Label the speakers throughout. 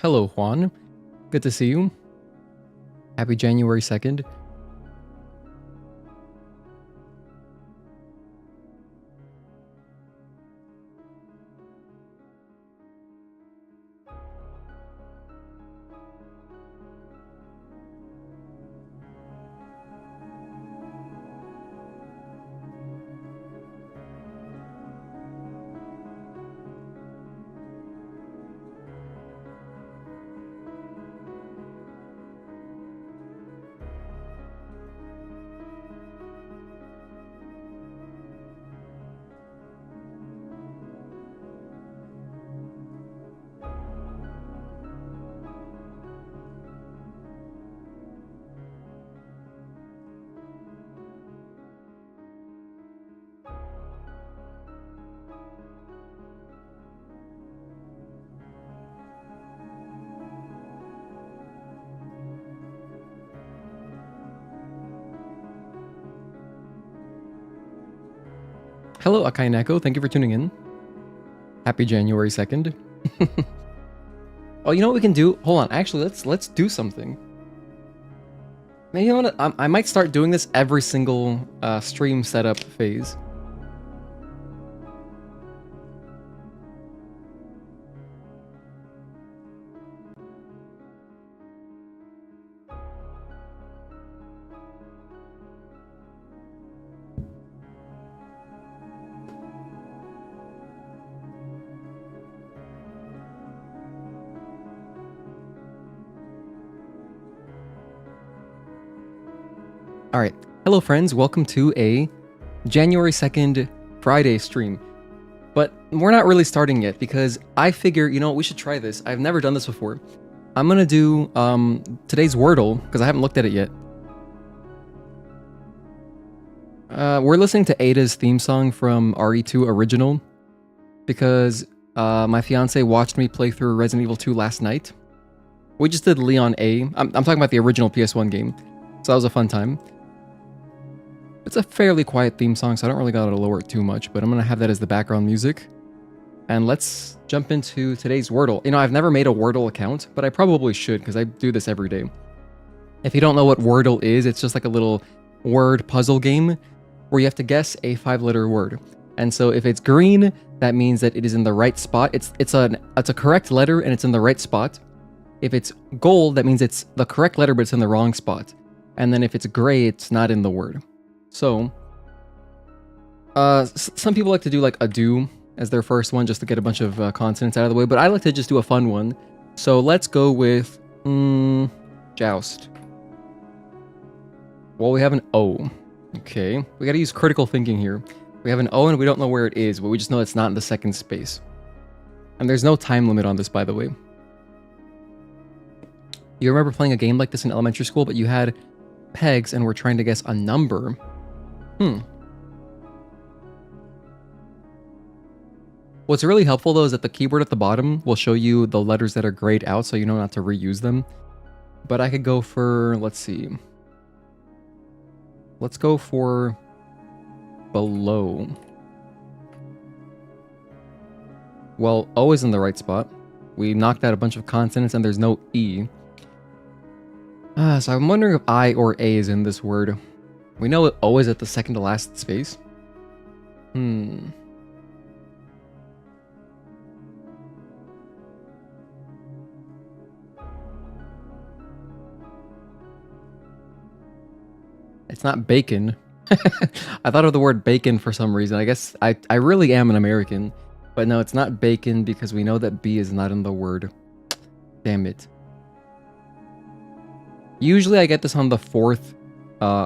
Speaker 1: Hello, Juan. Good to see you. Happy January 2nd. Hello, Akai Neko. Thank you for tuning in. Happy January 2nd. Oh, you know what we can do? Hold on. Actually, let's do something. Maybe I might start doing this every single stream setup phase. All right. Hello, friends. Welcome to a January 2nd Friday stream. But we're not really starting yet because I figure, you know, we should try this. I've never done this before. I'm going to do today's Wordle because I haven't looked at it yet. We're listening to Eidos' theme song from RE2 Original because my fiance watched me play through Resident Evil 2 last night. We just did Leon A. I'm talking about the original PS1 game. So that was a fun time. It's a fairly quiet theme song, so I don't really gotta lower it too much, but I'm gonna have that as the background music. And let's jump into today's Wordle. You know, I've never made a Wordle account, but I probably should, because I do this every day. If you don't know what Wordle is, it's just like a little word puzzle game where you have to guess a 5-letter word. And so if it's green, that means that it is in the right spot. It's a correct letter and it's in the right spot. If it's gold, that means it's the correct letter, but it's in the wrong spot. And then if it's gray, it's not in the word. So, some people like to do like a do as their first one just to get a bunch of consonants out of the way, but I like to just do a fun one. So let's go with joust. Well, we have an O. Okay, we gotta use critical thinking here. We have an O and we don't know where it is, but we just know it's not in the second space. And there's no time limit on this, by the way. You remember playing a game like this in elementary school, but you had pegs and we're trying to guess a number. What's really helpful though is that the keyboard at the bottom will show you the letters that are grayed out so you know not to reuse them. But I could go for, let's see. Let's go for below. Well, O is in the right spot. We knocked out a bunch of consonants and there's no E. So I'm wondering if I or A is in this word. We know O is at the second to last space. It's not bacon. I thought of the word bacon for some reason. I guess I really am an American. But no, it's not bacon because we know that B is not in the word. Damn it. Usually I get this on the fourth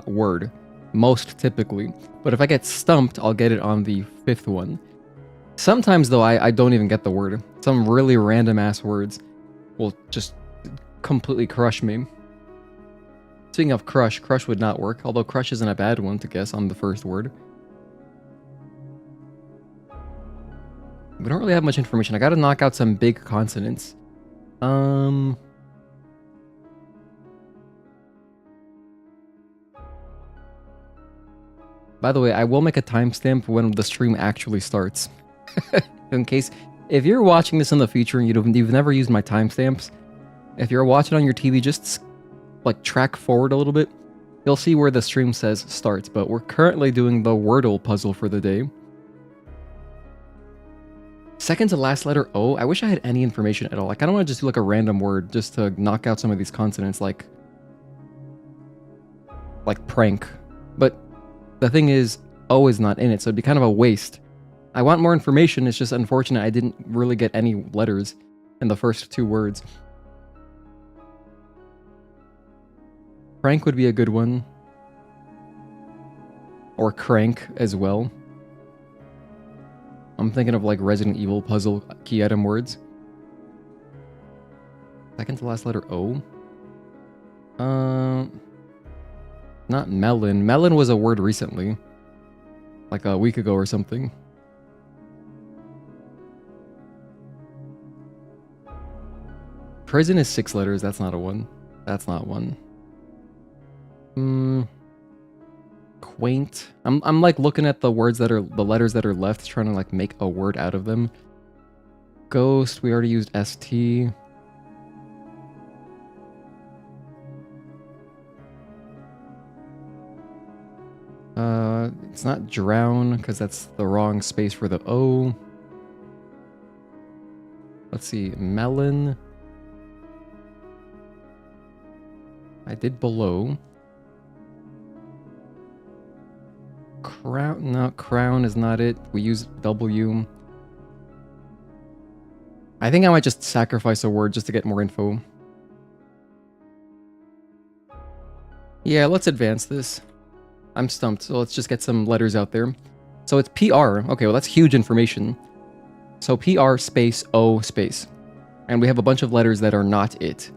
Speaker 1: word. Most typically. But if I get stumped, I'll get it on the fifth one. Sometimes though, I don't even get the word. Some really random ass words will just completely crush me. Speaking of crush would not work. Although crush isn't a bad one to guess on the first word. We don't really have much information. I gotta knock out some big consonants. By the way, I will make a timestamp when the stream actually starts. In case, if you're watching this in the future and you've never used my timestamps, If you're watching on your TV, just like track forward a little bit. You'll see where the stream says starts, but we're currently doing the Wordle puzzle for the day. Second to last letter O. I wish I had any information at all. I kind of want to just do like a random word just to knock out some of these consonants, like prank. But the thing is, O is not in it, so it'd be kind of a waste. I want more information. It's just unfortunate I didn't really get any letters in the first two words. Prank would be a good one. Or crank as well. I'm thinking of like Resident Evil puzzle key item words. Second to last letter O. Not melon. Melon was a word recently. Like a week ago or something. Prison is 6 letters. That's not a one. That's not one. Quaint. I'm like looking at the words that are the letters that are left, trying to like make a word out of them. Ghost. We already used ST. It's not drown because that's the wrong space for the O. Let's see. Melon. I did below. Crown. No, crown is not it. We used W. I think I might just sacrifice a word just to get more info. Yeah, let's advance this. I'm stumped, so let's just get some letters out there. So it's PR. Okay, well that's huge information. So PR space O space. And we have a bunch of letters that are not it.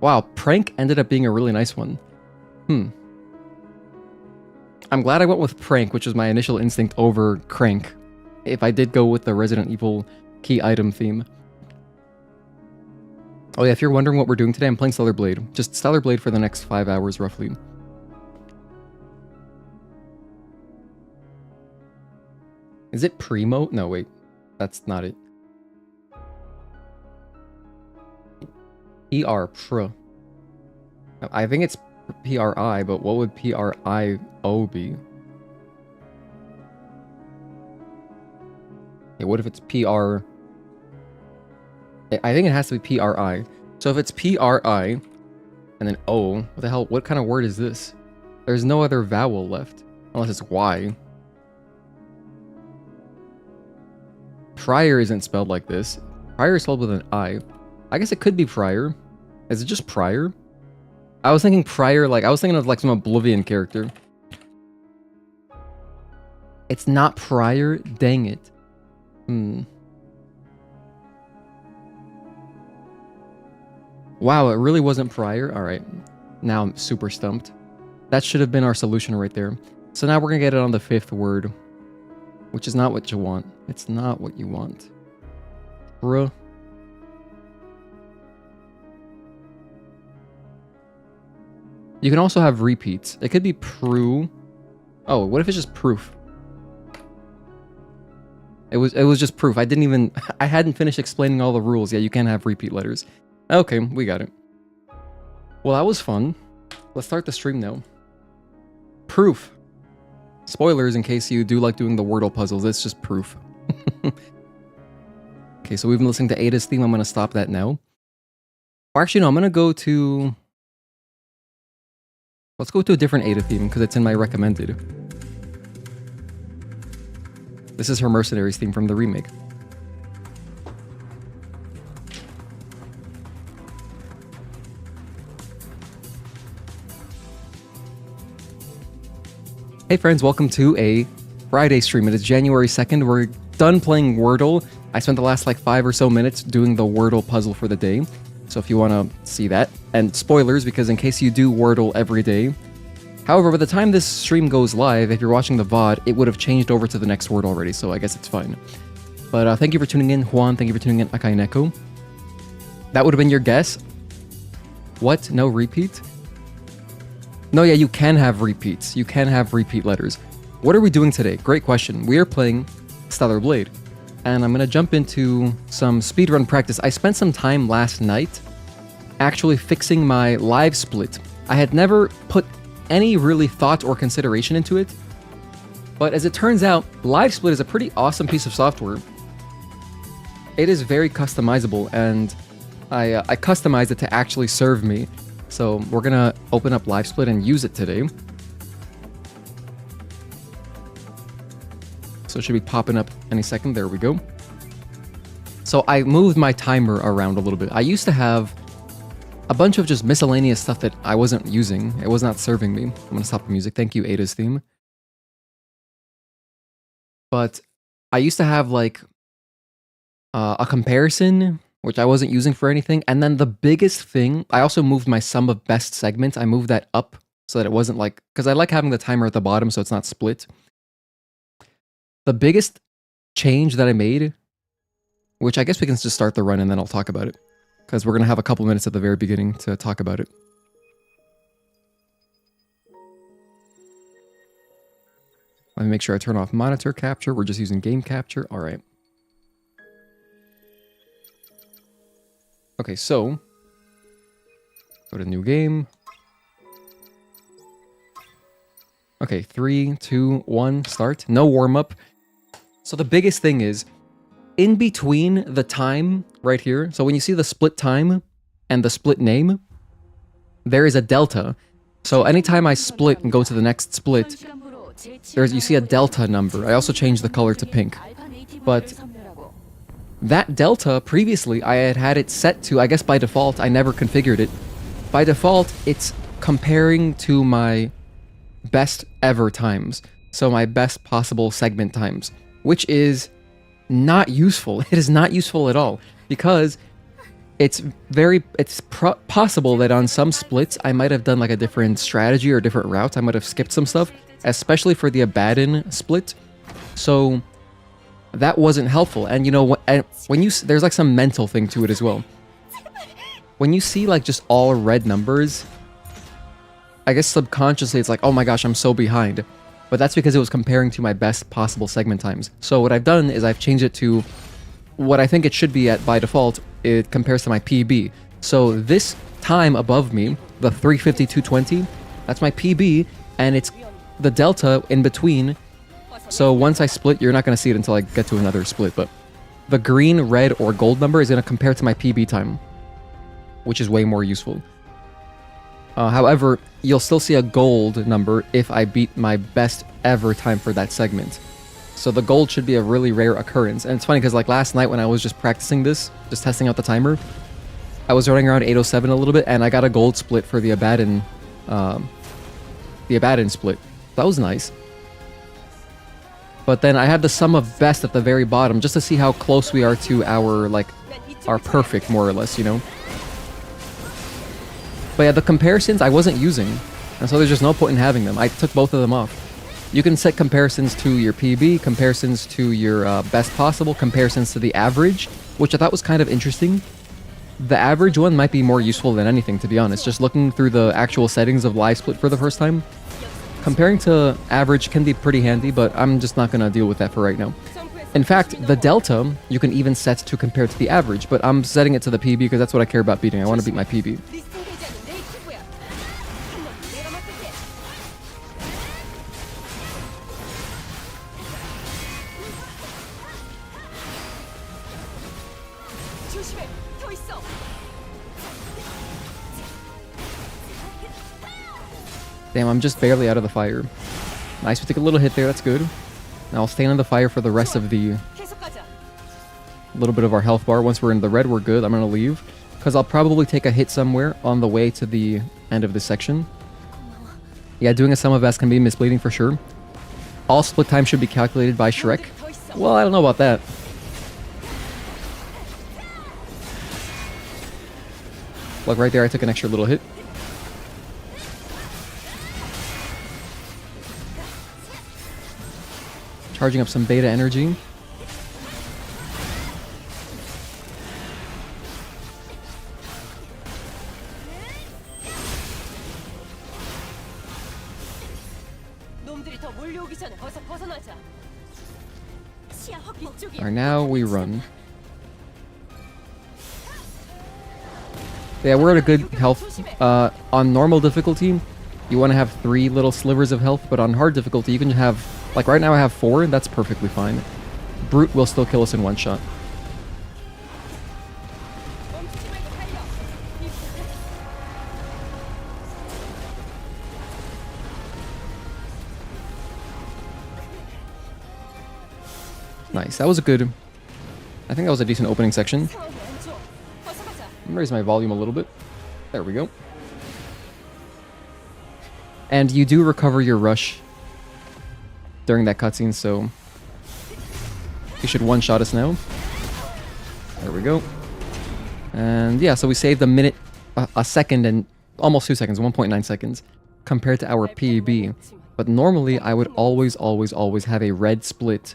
Speaker 1: Wow, prank ended up being a really nice one. I'm glad I went with prank, which was my initial instinct, over crank. If I did go with the Resident Evil key item theme. Oh yeah, if you're wondering what we're doing today, I'm playing Stellar Blade. Just Stellar Blade for the next 5 hours, roughly. Is it Primo? No, wait. That's not it. PR, pr. I think it's PRI, but what would PRIO be? Okay, what if it's PR? I think it has to be PRI. So if it's PRI and then O, what the hell? What kind of word is this? There's no other vowel left unless it's Y. Prior isn't spelled like this. Prior is spelled with an I. I guess it could be prior. Is it just prior? I was thinking prior, like I was thinking of like some Oblivion character. It's not prior? Dang it. Wow, it really wasn't prior? Alright. Now I'm super stumped. That should have been our solution right there. So now we're gonna get it on the 5th word. Which is not what you want. It's not what you want. Bruh. You can also have repeats. It could be pru. Oh, what if it's just proof? It was just proof. I didn't even... I hadn't finished explaining all the rules. Yeah, you can have repeat letters. Okay, we got it. Well, that was fun. Let's start the stream now. Proof. Spoilers in case you do like doing the Wordle puzzles. It's just proof. Okay, so we've been listening to Eidos theme. I'm going to stop that now. Or actually, no, I'm going to go to... Let's go to a different Ada theme because it's in my recommended. This is her Mercenaries theme from the remake. Hey friends, welcome to a Friday stream. It is January 2nd. We're done playing Wordle. I spent the last like 5 or so minutes doing the Wordle puzzle for the day. So if you want to see that. And spoilers, because in case you do Wordle every day. However, by the time this stream goes live, if you're watching the VOD, it would have changed over to the next word already, so I guess it's fine. But thank you for tuning in, Juan. Thank you for tuning in, Akai Neko. That would have been your guess. What? No repeat? No, yeah, you can have repeats. You can have repeat letters. What are we doing today? Great question. We are playing Stellar Blade. And I'm going to jump into some speedrun practice. I spent some time last night actually fixing my live split. I had never put any really thought or consideration into it, but as it turns out, live split is a pretty awesome piece of software. It is very customizable, and I customized it to actually serve me. So we're gonna open up live split and use it today. So it should be popping up any second. There we go. So I moved my timer around a little bit. I used to have a bunch of just miscellaneous stuff that I wasn't using. It was not serving me. I'm gonna stop the music. Thank you, Eidos theme. But I used to have like a comparison, which I wasn't using for anything. And then the biggest thing, I also moved my sum of best segments. I moved that up so that it wasn't like, because I like having the timer at the bottom so it's not split. The biggest change that I made, which I guess we can just start the run and then I'll talk about it, because we're going to have a couple minutes at the very beginning to talk about it. Let me make sure I turn off monitor capture. We're just using game capture. All right. Okay, so go to new game. Okay, 3, 2, 1, start. No warm-up. So the biggest thing is, in between the time right here, so when you see the split time and the split name, there is a delta. So anytime I split and go to the next split, you see a delta number. I also changed the color to pink. But that delta, previously, I had it set to, I guess by default, I never configured it. By default, it's comparing to my best ever times. So my best possible segment times, which is not useful. It is not useful at all, because it's possible that on some splits, I might have done like a different strategy or a different route. I might have skipped some stuff, especially for the Abaddon split. So that wasn't helpful. And you know, when there's like some mental thing to it as well. When you see like just all red numbers, I guess subconsciously it's like, oh my gosh, I'm so behind. But that's because it was comparing to my best possible segment times. So what I've done is I've changed it to what I think it should be at by default. It compares to my PB. So this time above me, the 350-220, that's my PB, and it's the delta in between. So once I split, you're not going to see it until I get to another split, but the green, red, or gold number is going to compare to my PB time, which is way more useful. However, you'll still see a gold number if I beat my best ever time for that segment. So the gold should be a really rare occurrence. And it's funny because like last night when I was just practicing this, just testing out the timer, I was running around 807 a little bit and I got a gold split for the Abaddon split. That was nice. But then I had the sum of best at the very bottom just to see how close we are to our perfect, more or less, you know? But yeah, the comparisons I wasn't using, and so there's just no point in having them. I took both of them off. You can set comparisons to your PB, comparisons to your best possible, comparisons to the average, which I thought was kind of interesting. The average one might be more useful than anything, to be honest. Just looking through the actual settings of live split for the first time, comparing to average can be pretty handy, but I'm just not going to deal with that for right now. In fact, the delta, you can even set to compare to the average, but I'm setting it to the PB because that's what I care about beating. I want to beat my PB. Damn, I'm just barely out of the fire. Nice, we take a little hit there, that's good. Now I'll stay in the fire for the rest of the little bit of our health bar. Once we're in the red, we're good. I'm gonna leave, because I'll probably take a hit somewhere on the way to the end of this section. Yeah, doing a sum of S can be misleading for sure. All split time should be calculated by Shrek. Well, I don't know about that. Look, right there, I took an extra little hit. Charging up some beta energy. Alright, now we run. Yeah, we're at a good health. On normal difficulty, you want to have 3 little slivers of health, but on hard difficulty, you can have... Like right now I have 4, and that's perfectly fine. Brute will still kill us in one shot. Nice, that was a good... I think that was a decent opening section. I'm gonna raise my volume a little bit. There we go. And you do recover your rush during that cutscene, so... You should one-shot us now. There we go. And yeah, so we saved a minute, a second, and almost 2 seconds, 1.9 seconds, compared to our PB. But normally, I would always have a red split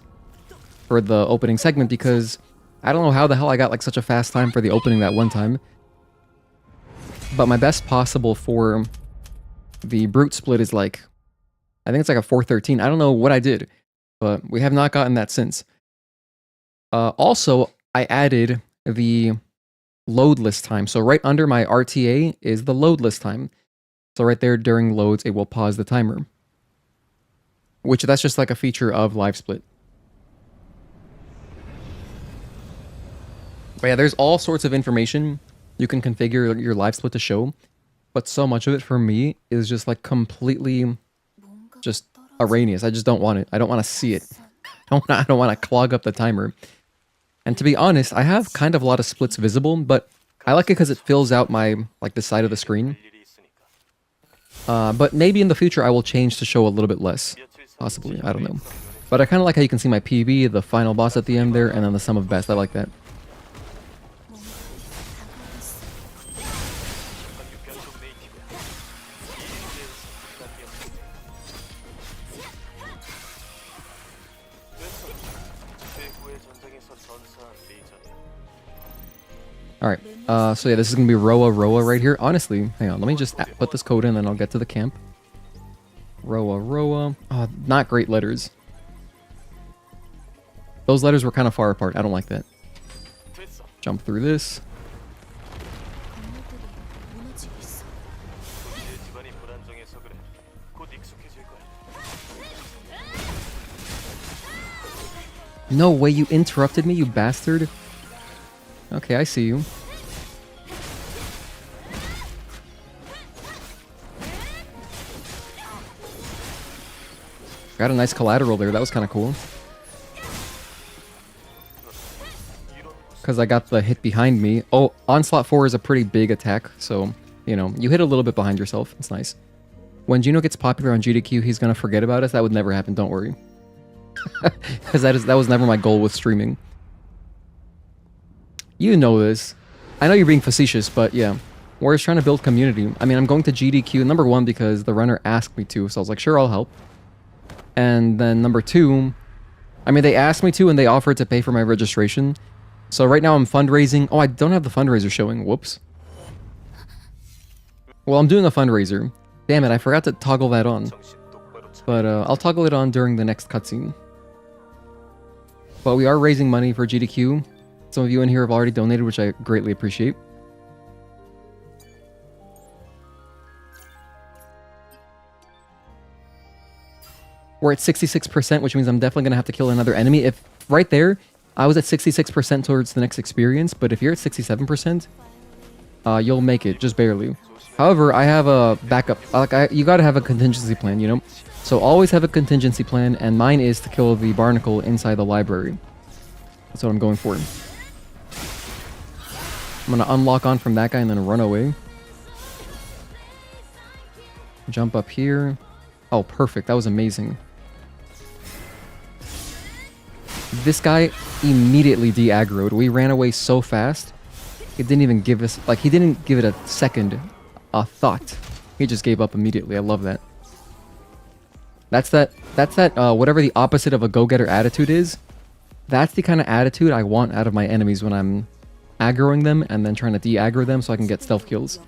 Speaker 1: for the opening segment, because I don't know how the hell I got like such a fast time for the opening that one time. But my best possible for the brute split is like, I think it's like a 4:13. I don't know what I did, but we have not gotten that since. Also, I added the load list time. So right under my RTA is the load list time. So right there during loads, it will pause the timer. Which that's just like a feature of live split. But yeah, there's all sorts of information you can configure your live split to show, but so much of it for me is just like completely just erroneous. I just don't want it. I don't want to see it. I don't want to clog up the timer. And to be honest, I have kind of a lot of splits visible, but I like it because it fills out my, like the side of the screen. But maybe in the future I will change to show a little bit less. Possibly, I don't know. But I kind of like how you can see my PB, the final boss at the end there, and then the sum of best. I like that. Alright, so yeah, this is going to be Roa right here. Honestly, hang on, let me just put this code in, then I'll get to the camp. Roa. Oh, not great letters. Those letters were kind of far apart. I don't like that. Jump through this. No way, you interrupted me, you bastard. Okay, I see you. Got a nice collateral there, that was kind of cool. Because I got the hit behind me. Oh, Onslaught 4 is a pretty big attack, so, you know, you hit a little bit behind yourself. It's nice. When Gino gets popular on GDQ, he's going to forget about us. That would never happen, don't worry. Because that was never my goal with streaming. You know this. I know you're being facetious, but yeah. We're just trying to build community. I mean, I'm going to GDQ, number 1, because the runner asked me to, so I was like, sure, I'll help. And then number 2, I mean, they asked me to, and they offered to pay for my registration. So right now I'm fundraising. Oh, I don't have the fundraiser showing. Whoops. Well, I'm doing a fundraiser. Damn it, I forgot to toggle that on. But I'll toggle it on during the next cutscene. But we are raising money for GDQ. Some of you in here have already donated, which I greatly appreciate. We're at 66%, which means I'm definitely going to have to kill another enemy. If right there, I was at 66% towards the next experience, but if you're at 67%, you'll make it, just barely. However, I have a backup. You got to have a contingency plan, you know? So always have a contingency plan, and mine is to kill the barnacle inside the library. That's what I'm going for. I'm going to unlock on from that guy and then run away. Jump up here. Oh, perfect. That was amazing. This guy immediately de-aggroed. We ran away so fast. It didn't even give us... Like, he didn't give it a second thought. He just gave up immediately. I love that. That's that whatever the opposite of a go-getter attitude is. That's the kind of attitude I want out of my enemies when I'm aggroing them and then trying to de-aggro them so I can get stealth kills.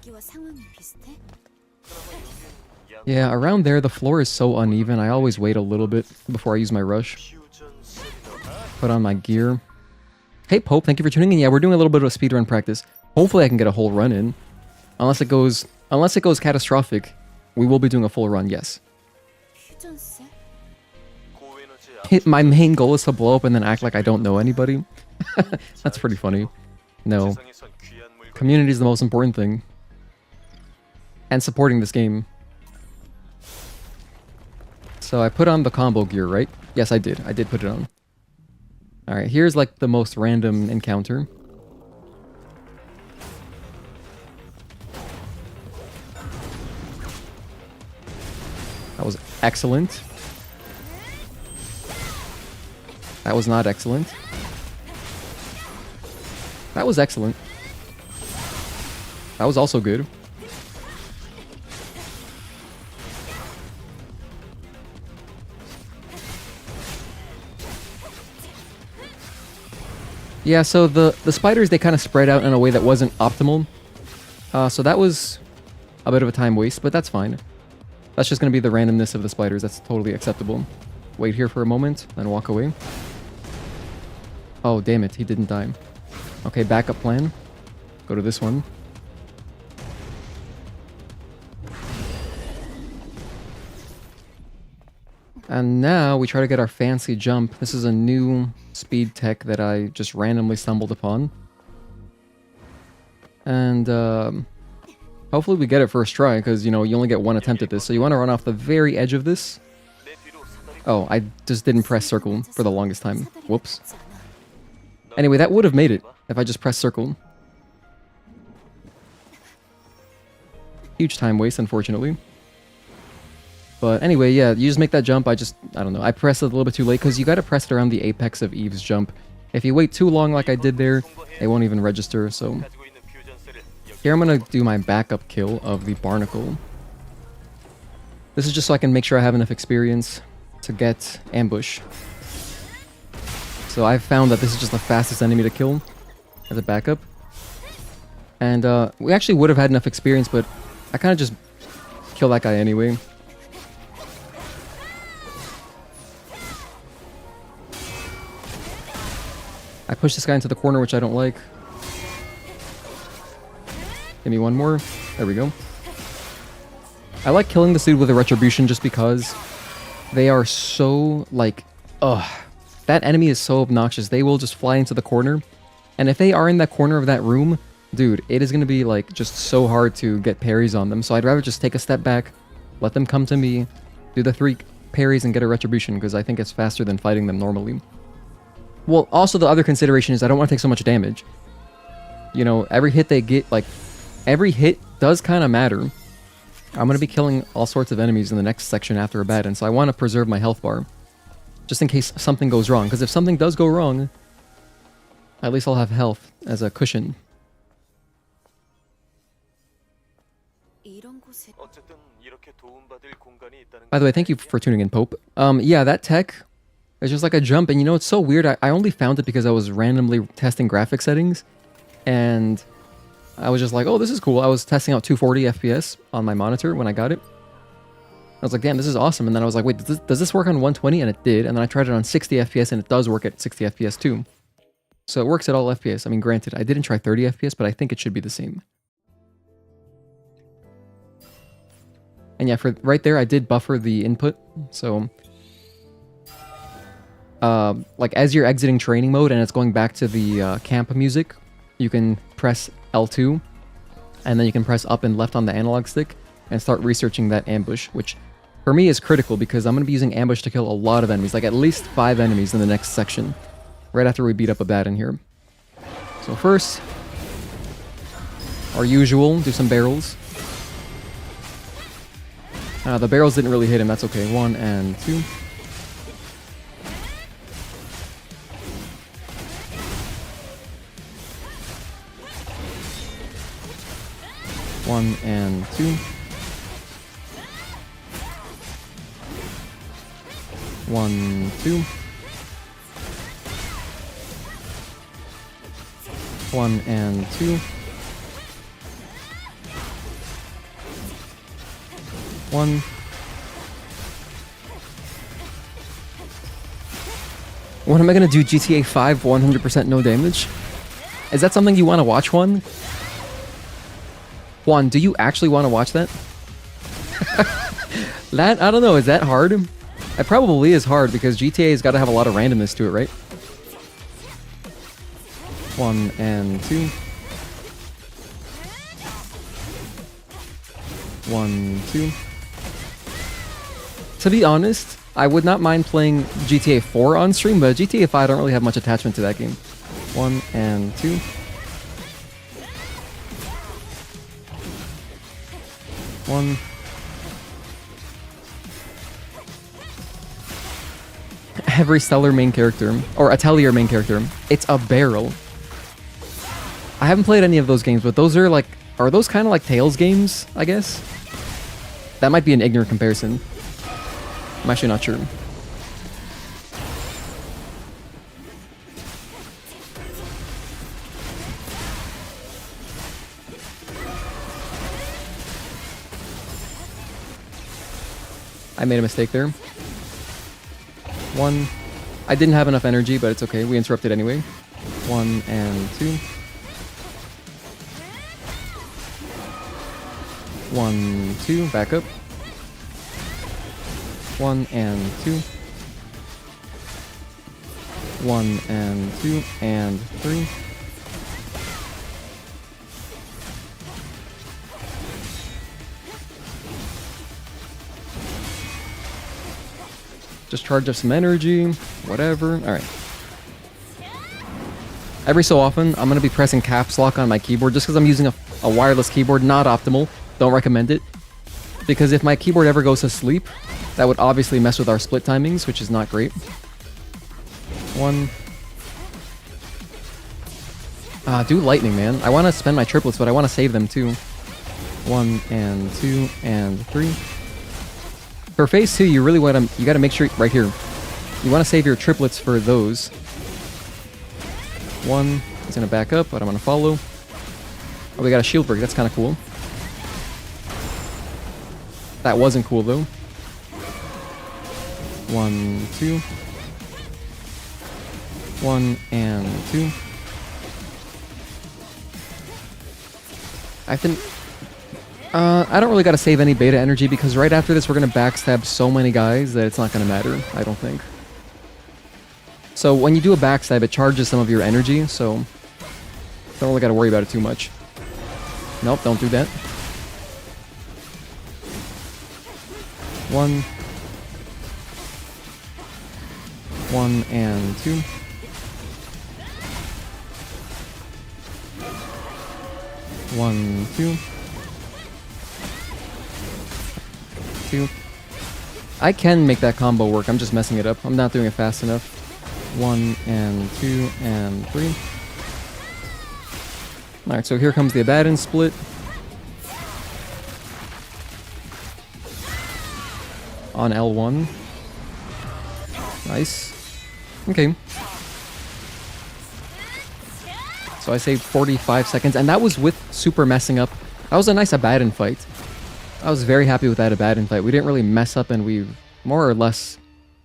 Speaker 1: Yeah, around there the floor is so uneven. I always wait a little bit before I use my rush. Put on my gear. Hey Pope, thank you for tuning in. Yeah, we're doing a little bit of a speedrun practice. Hopefully I can get a whole run in. Unless it goes catastrophic, we will be doing a full run, yes. My main goal is to blow up and then act like I don't know anybody. That's pretty funny. No. Community is the most important thing. And supporting this game. So I put on the combo gear, right? Yes, I did. I did put it on. Alright, here's like the most random encounter. That was excellent. That was not excellent. That was excellent. That was also good. Yeah, so the spiders, they kind of spread out in a way that wasn't optimal. So that was a bit of a time waste, but that's fine. That's just going to be the randomness of the spiders. That's totally acceptable. Wait here for a moment, then walk away. Oh, damn it. He didn't die. Okay, backup plan. Go to this one. And now we try to get our fancy jump. This is a new speed tech that I just randomly stumbled upon. And hopefully we get it first try, because, you know, you only get one attempt at this. So you want to run off the very edge of this. Oh, I just didn't press circle for the longest time. Whoops. Anyway, that would have made it if I just pressed circle. Huge time waste, unfortunately. But anyway, yeah, you just make that jump. I don't know. I pressed it a little bit too late, because you got to press it around the apex of Eve's jump. If you wait too long like I did there, it won't even register, so... Here I'm going to do my backup kill of the barnacle. This is just so I can make sure I have enough experience to get ambush. So I've found that this is just the fastest enemy to kill as a backup. And we actually would have had enough experience, but I kind of just kill that guy anyway. I push this guy into the corner, which I don't like. Give me one more. There we go. I like killing this dude with a retribution just because they are so, like, ugh. That enemy is so obnoxious. They will just fly into the corner. And if they are in that corner of that room, dude, it is going to be, like, just so hard to get parries on them. So I'd rather just take a step back, let them come to me, do the 3 parries and get a retribution, because I think it's faster than fighting them normally. Well, also the other consideration is I don't want to take so much damage. You know, every hit they get, like, every hit does kind of matter. I'm going to be killing all sorts of enemies in the next section after a bat, and so I want to preserve my health bar. Just in case something goes wrong, because if something does go wrong, at least I'll have health as a cushion. By the way, thank you for tuning in, Pope. Yeah, that tech is just like a jump, and you know, it's so weird. I only found it because I was randomly testing graphic settings, and I was just like, oh, this is cool. I was testing out 240 FPS on my monitor when I got it. I was like, damn, this is awesome. And then I was like, wait, does this work on 120? And it did. And then I tried it on 60 FPS, and it does work at 60 FPS too. So it works at all FPS. I mean, granted, I didn't try 30 FPS, but I think it should be the same. And yeah, for right there, I did buffer the input. So, like, as you're exiting training mode and it's going back to the camp music, you can press L2, and then you can press up and left on the analog stick and start researching that ambush, which for me is critical because I'm going to be using ambush to kill a lot of enemies, like at least 5 enemies in the next section, right after we beat up a bat in here. So first, our usual, do some barrels. The barrels didn't really hit him, that's okay. 1 and 2. One and 2. 1, 2. 1 and 2. 1. When am I gonna do GTA 5 100% no damage? Is that something you want to watch, one? Juan, do you actually want to watch that? That, I don't know, is that hard? It probably is hard because GTA's got to have a lot of randomness to it, right? 1 and 2. 1, 2. To be honest, I would not mind playing GTA 4 on stream, but GTA 5 I don't really have much attachment to that game. 1 and 2. One. Every stellar main character, or atelier main character, it's a barrel. I haven't played any of those games, but those are those kind of like Tales games, I guess? That might be an ignorant comparison. I'm actually not sure. I made a mistake there. 1. I didn't have enough energy, but it's okay. We interrupted anyway. 1 and 2. 1, 2. Back up. 1 and 2. 1 and 2 and 3. Just charge up some energy, whatever. Alright. Every so often, I'm going to be pressing caps lock on my keyboard just because I'm using a wireless keyboard. Not optimal. Don't recommend it. Because if my keyboard ever goes to sleep, that would obviously mess with our split timings, which is not great. 1. Do lightning, man. I want to spend my triplets, but I want to save them too. 1 and 2 and 3. For phase 2, you really want to, you got to make sure, right here, you want to save your triplets for those. 1 is going to back up, but I'm going to follow. Oh, we got a shield break, that's kind of cool. That wasn't cool though. 1, 2. 1 and 2. I think... I don't really gotta save any beta energy because right after this we're gonna backstab so many guys that it's not gonna matter, I don't think. So when you do a backstab, it charges some of your energy, so don't really gotta worry about it too much. Nope, don't do that. 1. 1 and 2. 1, 2. 2. I can make that combo work, I'm just messing it up. I'm not doing it fast enough. 1 and 2 and 3. Alright, so here comes the Abaddon split. On L1. Nice. Okay. So I saved 45 seconds, and that was with super messing up. That was a nice Abaddon fight. I was very happy with that Abaddon fight. We didn't really mess up, and we more or less...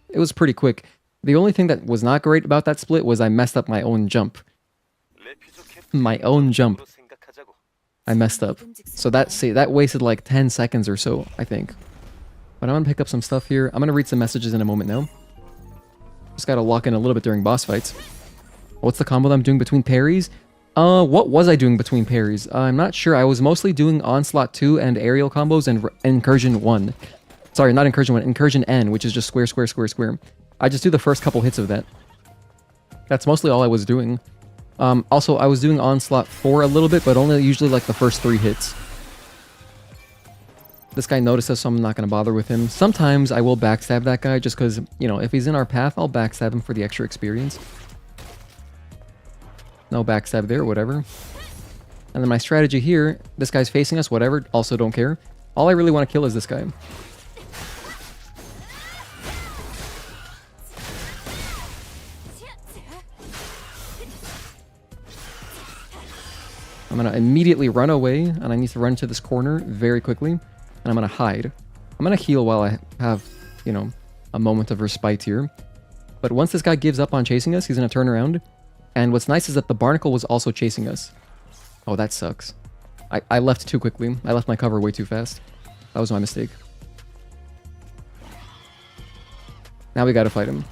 Speaker 1: It was pretty quick. The only thing that was not great about that split was I messed up my own jump. My own jump. I messed up. So that wasted like 10 seconds or so, I think. But I'm gonna pick up some stuff here. I'm gonna read some messages in a moment now. Just gotta lock in a little bit during boss fights. What's the combo that I'm doing between parries? What was I doing between parries? I'm not sure. I was mostly doing Onslaught 2 and aerial combos and Incursion 1. Sorry, not Incursion 1, Incursion N, which is just square, square, square, square. I just do the first couple hits of that. That's mostly all I was doing. Also, I was doing Onslaught 4 a little bit, but only usually like the first 3 hits. This guy noticed us, so I'm not going to bother with him. Sometimes I will backstab that guy just because, you know, if he's in our path, I'll backstab him for the extra experience. No backstab there, whatever. And then my strategy here, this guy's facing us, whatever, also don't care. All I really want to kill is this guy. I'm going to immediately run away, and I need to run to this corner very quickly. And I'm going to hide. I'm going to heal while I have, you know, a moment of respite here. But once this guy gives up on chasing us, he's going to turn around. And what's nice is that the barnacle was also chasing us. Oh, that sucks. I left too quickly. I left my cover way too fast. That was my mistake. Now we gotta fight him.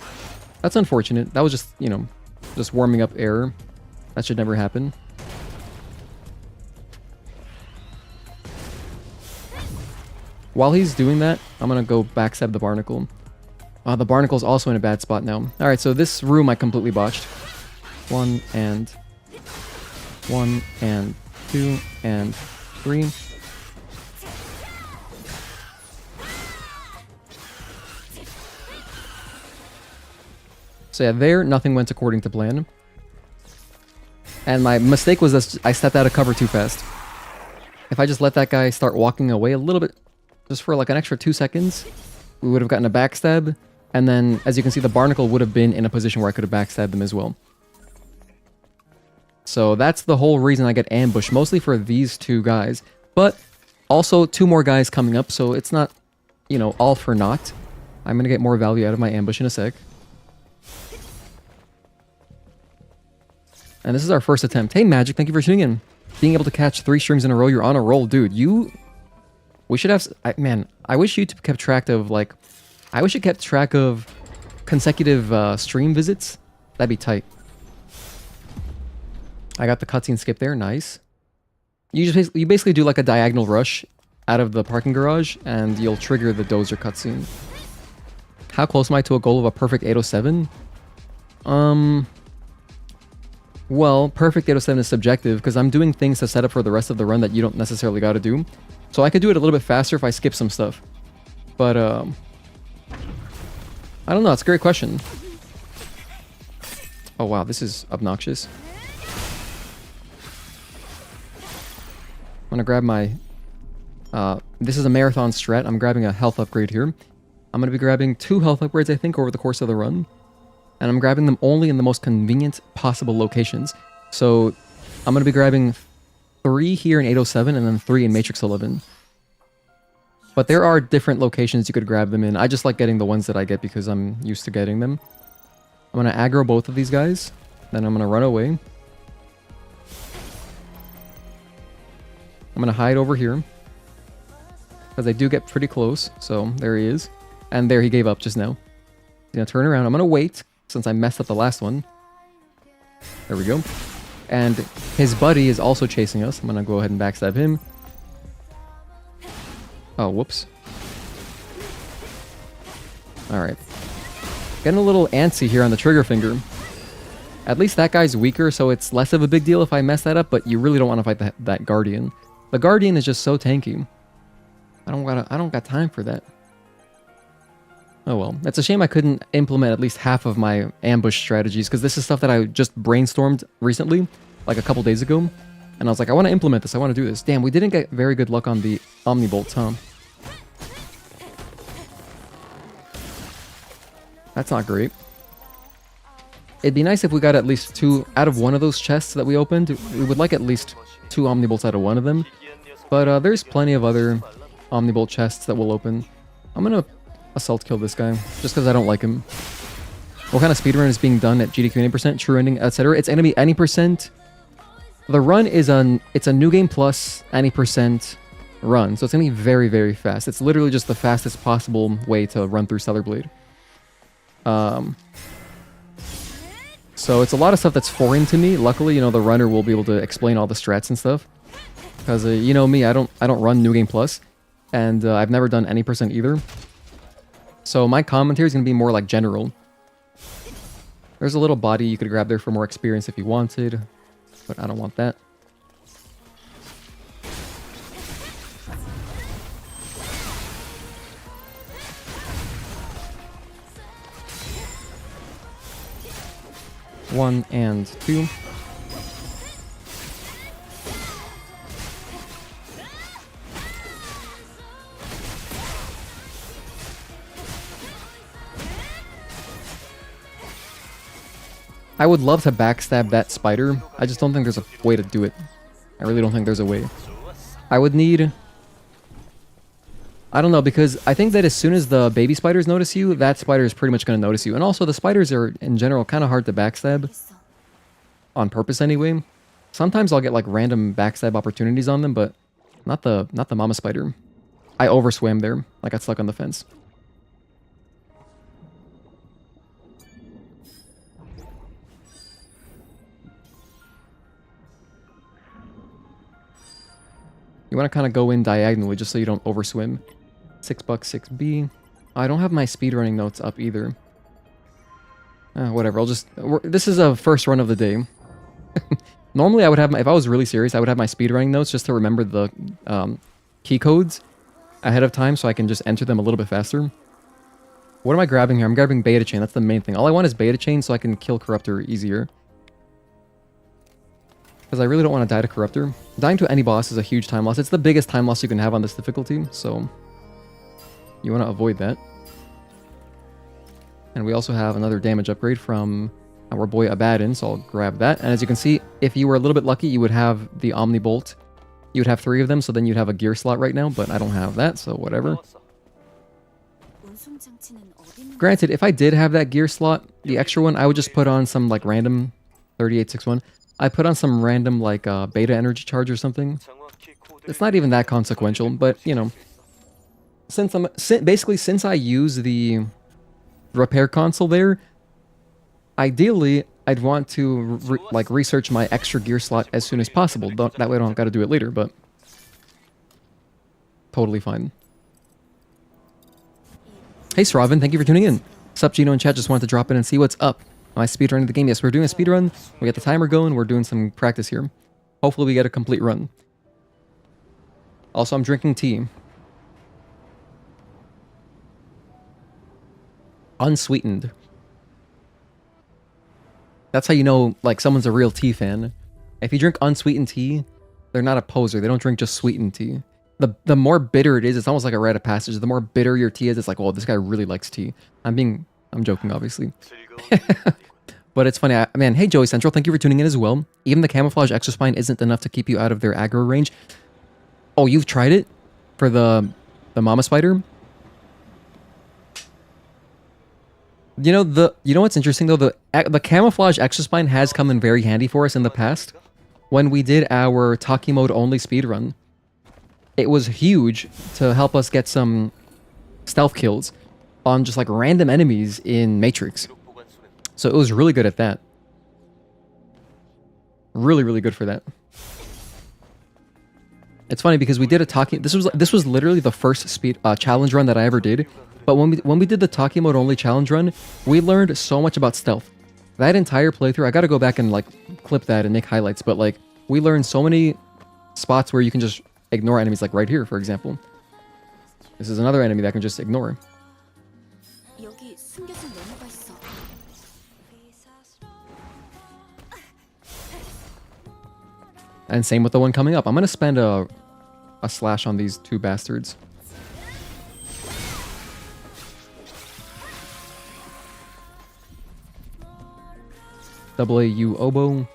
Speaker 1: That's unfortunate. That was just, you know, just warming up error. That should never happen. While he's doing that, I'm gonna go backstab the barnacle. The barnacle's also in a bad spot now. Alright, so this room I completely botched. 1 and 2 and 3. So yeah, there, nothing went according to plan. And my mistake was that I stepped out of cover too fast. If I just let that guy start walking away a little bit, just for like an extra 2 seconds, we would have gotten a backstab. And then, as you can see, the barnacle would have been in a position where I could have backstabbed them as well. So that's the whole reason I get ambushed, mostly for these two guys. But also 2 more guys coming up, so it's not, you know, all for naught. I'm going to get more value out of my ambush in a sec. And this is our first attempt. Hey, Magic, thank you for tuning in. Being able to catch 3 streams in a row, you're on a roll. Dude, we should have... man, I wish YouTube kept track of, like... I wish it kept track of consecutive stream visits. That'd be tight. I got the cutscene skip there. Nice. You basically do like a diagonal rush out of the parking garage, and you'll trigger the dozer cutscene. How close am I to a goal of a perfect 807? Well, perfect 807 is subjective, because I'm doing things to set up for the rest of the run that you don't necessarily got to do. So I could do it a little bit faster if I skip some stuff. But, I don't know, it's a great question. Oh wow, this is obnoxious. I'm gonna grab my... this is a marathon strat. I'm grabbing a health upgrade here. I'm gonna be grabbing 2 health upgrades, I think, over the course of the run. And I'm grabbing them only in the most convenient possible locations. So I'm gonna be grabbing 3 here in 807 and then 3 in Matrix 11. But there are different locations you could grab them in. I just like getting the ones that I get because I'm used to getting them. I'm gonna aggro both of these guys. Then I'm gonna run away. I'm gonna hide over here. Because they do get pretty close. So there he is. And there he gave up just now. He's gonna turn around. I'm gonna wait since I messed up the last one. There we go. And his buddy is also chasing us. I'm gonna go ahead and backstab him. Oh, whoops. Alright. Getting a little antsy here on the trigger finger. At least that guy's weaker, so it's less of a big deal if I mess that up, but you really don't want to fight that Guardian. The Guardian is just so tanky. I don't got time for that. Oh well. It's a shame I couldn't implement at least half of my ambush strategies, because this is stuff that I just brainstormed recently, like a couple days ago. And I was like, I want to implement this, I want to do this. Damn, we didn't get very good luck on the Omnibolts, huh? That's not great. It'd be nice if we got at least 2 out of one of those chests that we opened. We would like at least 2 Omnibolts out of one of them. But there's plenty of other Omnibolt chests that we'll open. I'm gonna assault kill this guy, just because I don't like him. What kind of speedrun is being done at GDQ any percent, true ending, etc.? It's gonna be any percent. The run is it's a new game plus any percent run, so it's gonna be very, very fast. It's literally just the fastest possible way to run through Stellar Blade. So it's a lot of stuff that's foreign to me. Luckily, you know, the runner will be able to explain all the strats and stuff. Because you know me, I don't run New Game Plus, and I've never done any percent either. So my commentary is gonna be more like general. There's a little body you could grab there for more experience if you wanted, but I don't want that. One and 2. I would love to backstab that spider. I just don't think there's a way to do it. I really don't think there's a way. I would need... I don't know, because I think that as soon as the baby spiders notice you, that spider is pretty much going to notice you. And also, the spiders are, in general, kind of hard to backstab. On purpose, anyway. Sometimes I'll get like random backstab opportunities on them, but not the mama spider. I overswam there. I got stuck on the fence. You want to kind of go in diagonally just so you don't overswim. $6, 6B. I don't have my speedrunning notes up either. Whatever, I'll just... This is a first run of the day. Normally I would have my... If I was really serious, I would have my speedrunning notes just to remember the key codes ahead of time so I can just enter them a little bit faster. What am I grabbing here? I'm grabbing beta chain, that's the main thing. All I want is beta chain so I can kill Corruptor easier. Because I really don't want to die to Corruptor. Dying to any boss is a huge time loss. It's the biggest time loss you can have on this difficulty, so... You want to avoid that. And we also have another damage upgrade from our boy Abaddon, so I'll grab that. And as you can see, if you were a little bit lucky, you would have the Omnibolt. You would have 3 of them, so then you'd have a gear slot right now, but I don't have that, so whatever. Granted, if I did have that gear slot, the extra one, I would just put on some like random 3861. I put on some random like beta energy charge or something. It's not even that consequential, but you know, since I use the repair console there, ideally I'd want to research my extra gear slot as soon as possible. That way I don't got to do it later, but totally fine. Hey Sravin, thank you for tuning in. Sup Gino in chat, just wanted to drop in and see what's up. Am I speedrunning the game? Yes, we're doing a speedrun. We got the timer going. We're doing some practice here. Hopefully we get a complete run. Also, I'm drinking tea. Unsweetened. That's how you know, like, someone's a real tea fan. If you drink unsweetened tea, they're not a poser. They don't drink just sweetened tea. The more bitter it is, it's almost like a rite of passage. The more bitter your tea is, it's like, oh, this guy really likes tea. I'm joking, obviously. But it's funny. Man, hey, Joey Central, thank you for tuning in as well. Even the camouflage exospine isn't enough to keep you out of their aggro range. Oh, you've tried it? For the mama spider? You know what's interesting though? The camouflage exospine has come in very handy for us in the past. When we did our Taki mode only speedrun, it was huge to help us get some stealth kills on just like random enemies in Matrix. So it was really good at that. Really, really good for that. It's funny because we did a Taki. This was literally the first challenge run that I ever did. But when we did the Taki mode only challenge run, we learned so much about stealth. That entire playthrough, I gotta go back and like clip that and make highlights. But like we learned so many spots where you can just ignore enemies, like right here, for example. This is another enemy that I can just ignore. And same with the one coming up. I'm gonna spend a slash on these 2 bastards. AU oboe.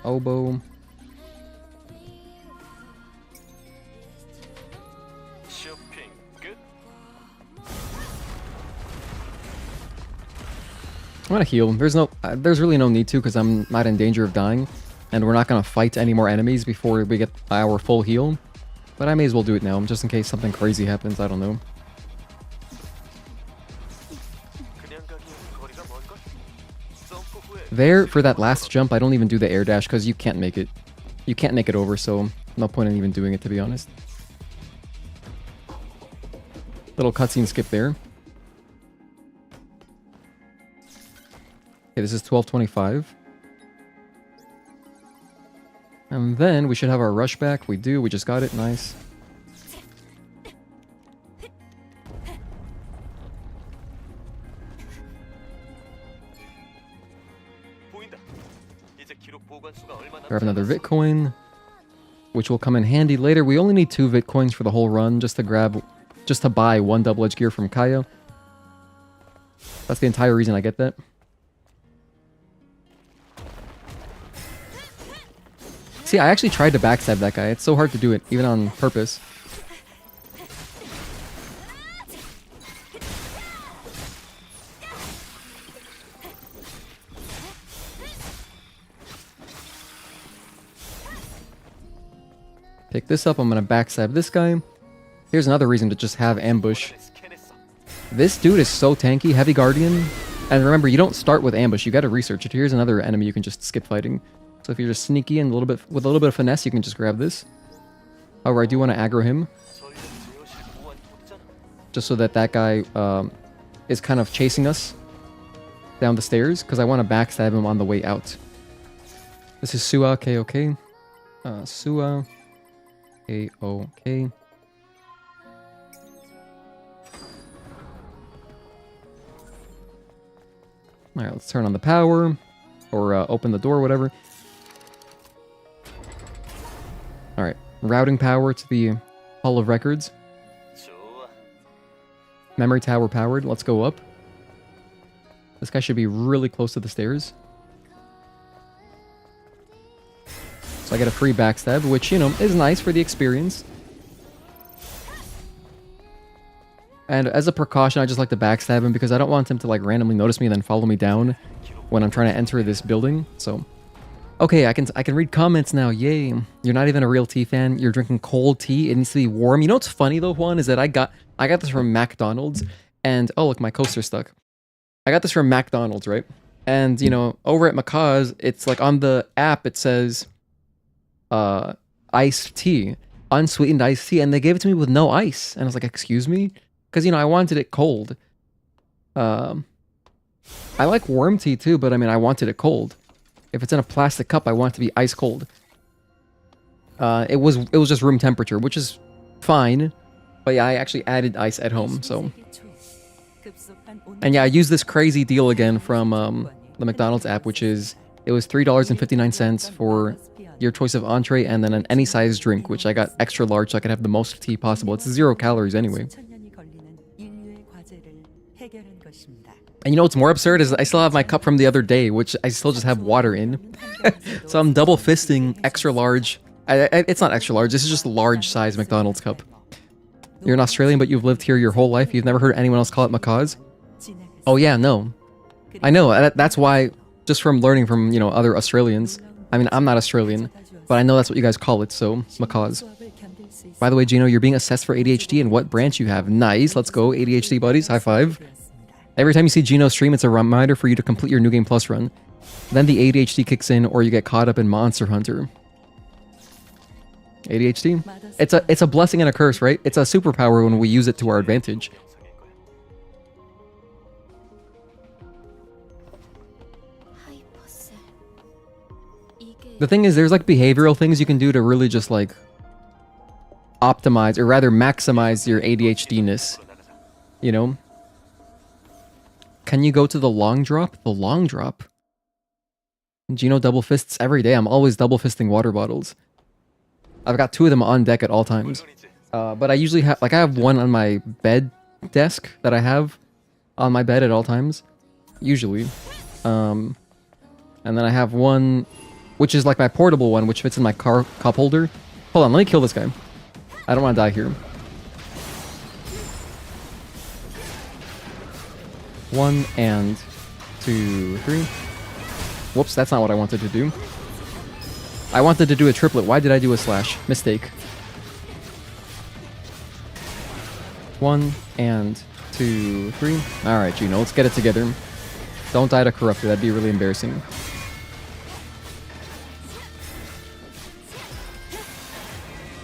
Speaker 1: Oboe. I'm gonna heal. There's really no need to because I'm not in danger of dying. And we're not gonna fight any more enemies before we get our full heal. But I may as well do it now, just in case something crazy happens, I don't know. There, for that last jump, I don't even do the air dash because you can't make it. You can't make it over, so no point in even doing it, to be honest. Little cutscene skip there. Okay, this is 1225. And then we should have our rush back. We do, we just got it, nice. Grab another Bitcoin, which will come in handy later. We only need 2 Bitcoins for the whole run, just to buy 1 double edge gear from Kaya. That's the entire reason I get that. See, I actually tried to backstab that guy. It's so hard to do it, even on purpose. Pick this up. I'm gonna backstab this guy. Here's another reason to just have ambush. This dude is so tanky, heavy guardian. And remember, you don't start with ambush. You gotta research it. Here's another enemy you can just skip fighting. So if you're just sneaky and with a little bit of finesse, you can just grab this. However, I do want to aggro him. Just so that that guy is kind of chasing us down the stairs. Because I want to backstab him on the way out. This is Sua, K-O-K. Sua, K-O-K. Alright, let's turn on the power. Or open the door, whatever. Alright, routing power to the Hall of Records. Memory tower powered. Let's go up. This guy should be really close to the stairs. So I get a free backstab, which, you know, is nice for the experience. And as a precaution, I just like to backstab him because I don't want him to like randomly notice me and then follow me down when I'm trying to enter this building. So, okay, I can read comments now. Yay! You're not even a real tea fan. You're drinking cold tea. It needs to be warm. You know what's funny though, Juan, is that I got this from McDonald's, and oh look, my coaster's stuck. I got this from McDonald's, right? And you know, over at Macaw's, it's like on the app it says, iced tea, unsweetened iced tea, and they gave it to me with no ice, and I was like, excuse me. Because, you know, I wanted it cold. I like warm tea too, but I mean, I wanted it cold. If it's in a plastic cup, I want it to be ice cold. It was just room temperature, which is fine. But yeah, I actually added ice at home, so. And yeah, I used this crazy deal again from the McDonald's app, which is, it was $3.59 for your choice of entree and then an any size drink, which I got extra large so I could have the most tea possible. It's 0 calories anyway. And you know what's more absurd is I still have my cup from the other day, which I still just have water in. So I'm double fisting extra large. It's not extra large, this is just a large size McDonald's cup. You're an Australian, but you've lived here your whole life. You've never heard anyone else call it Macaw's? Oh yeah, no. I know, that's why, just from learning from, you know, other Australians. I mean, I'm not Australian, but I know that's what you guys call it, so Macaw's. By the way, Gino, you're being assessed for ADHD and what branch you have. Nice, let's go, ADHD buddies, high five. Every time you see Gino stream, it's a reminder for you to complete your New Game Plus run. Then the ADHD kicks in, or you get caught up in Monster Hunter. ADHD? It's a blessing and a curse, right? It's a superpower when we use it to our advantage. The thing is, there's like behavioral things you can do to really just like optimize, or rather maximize your ADHD-ness. You know? Can you go to the long drop? The long drop? Gino double fists every day. I'm always double fisting water bottles. I've got 2 of them on deck at all times. But I usually have, like I have one on my bed desk that I have on my bed at all times. Usually. And then I have one, which is like my portable one, which fits in my car cup holder. Hold on, let me kill this guy. I don't want to die here. 1 and 2, 3. Whoops, that's not what I wanted to do. I wanted to do a triplet. Why did I do a slash? Mistake. 1 and 2, 3. Alright, Gino, let's get it together. Don't die to Corruptor, that'd be really embarrassing.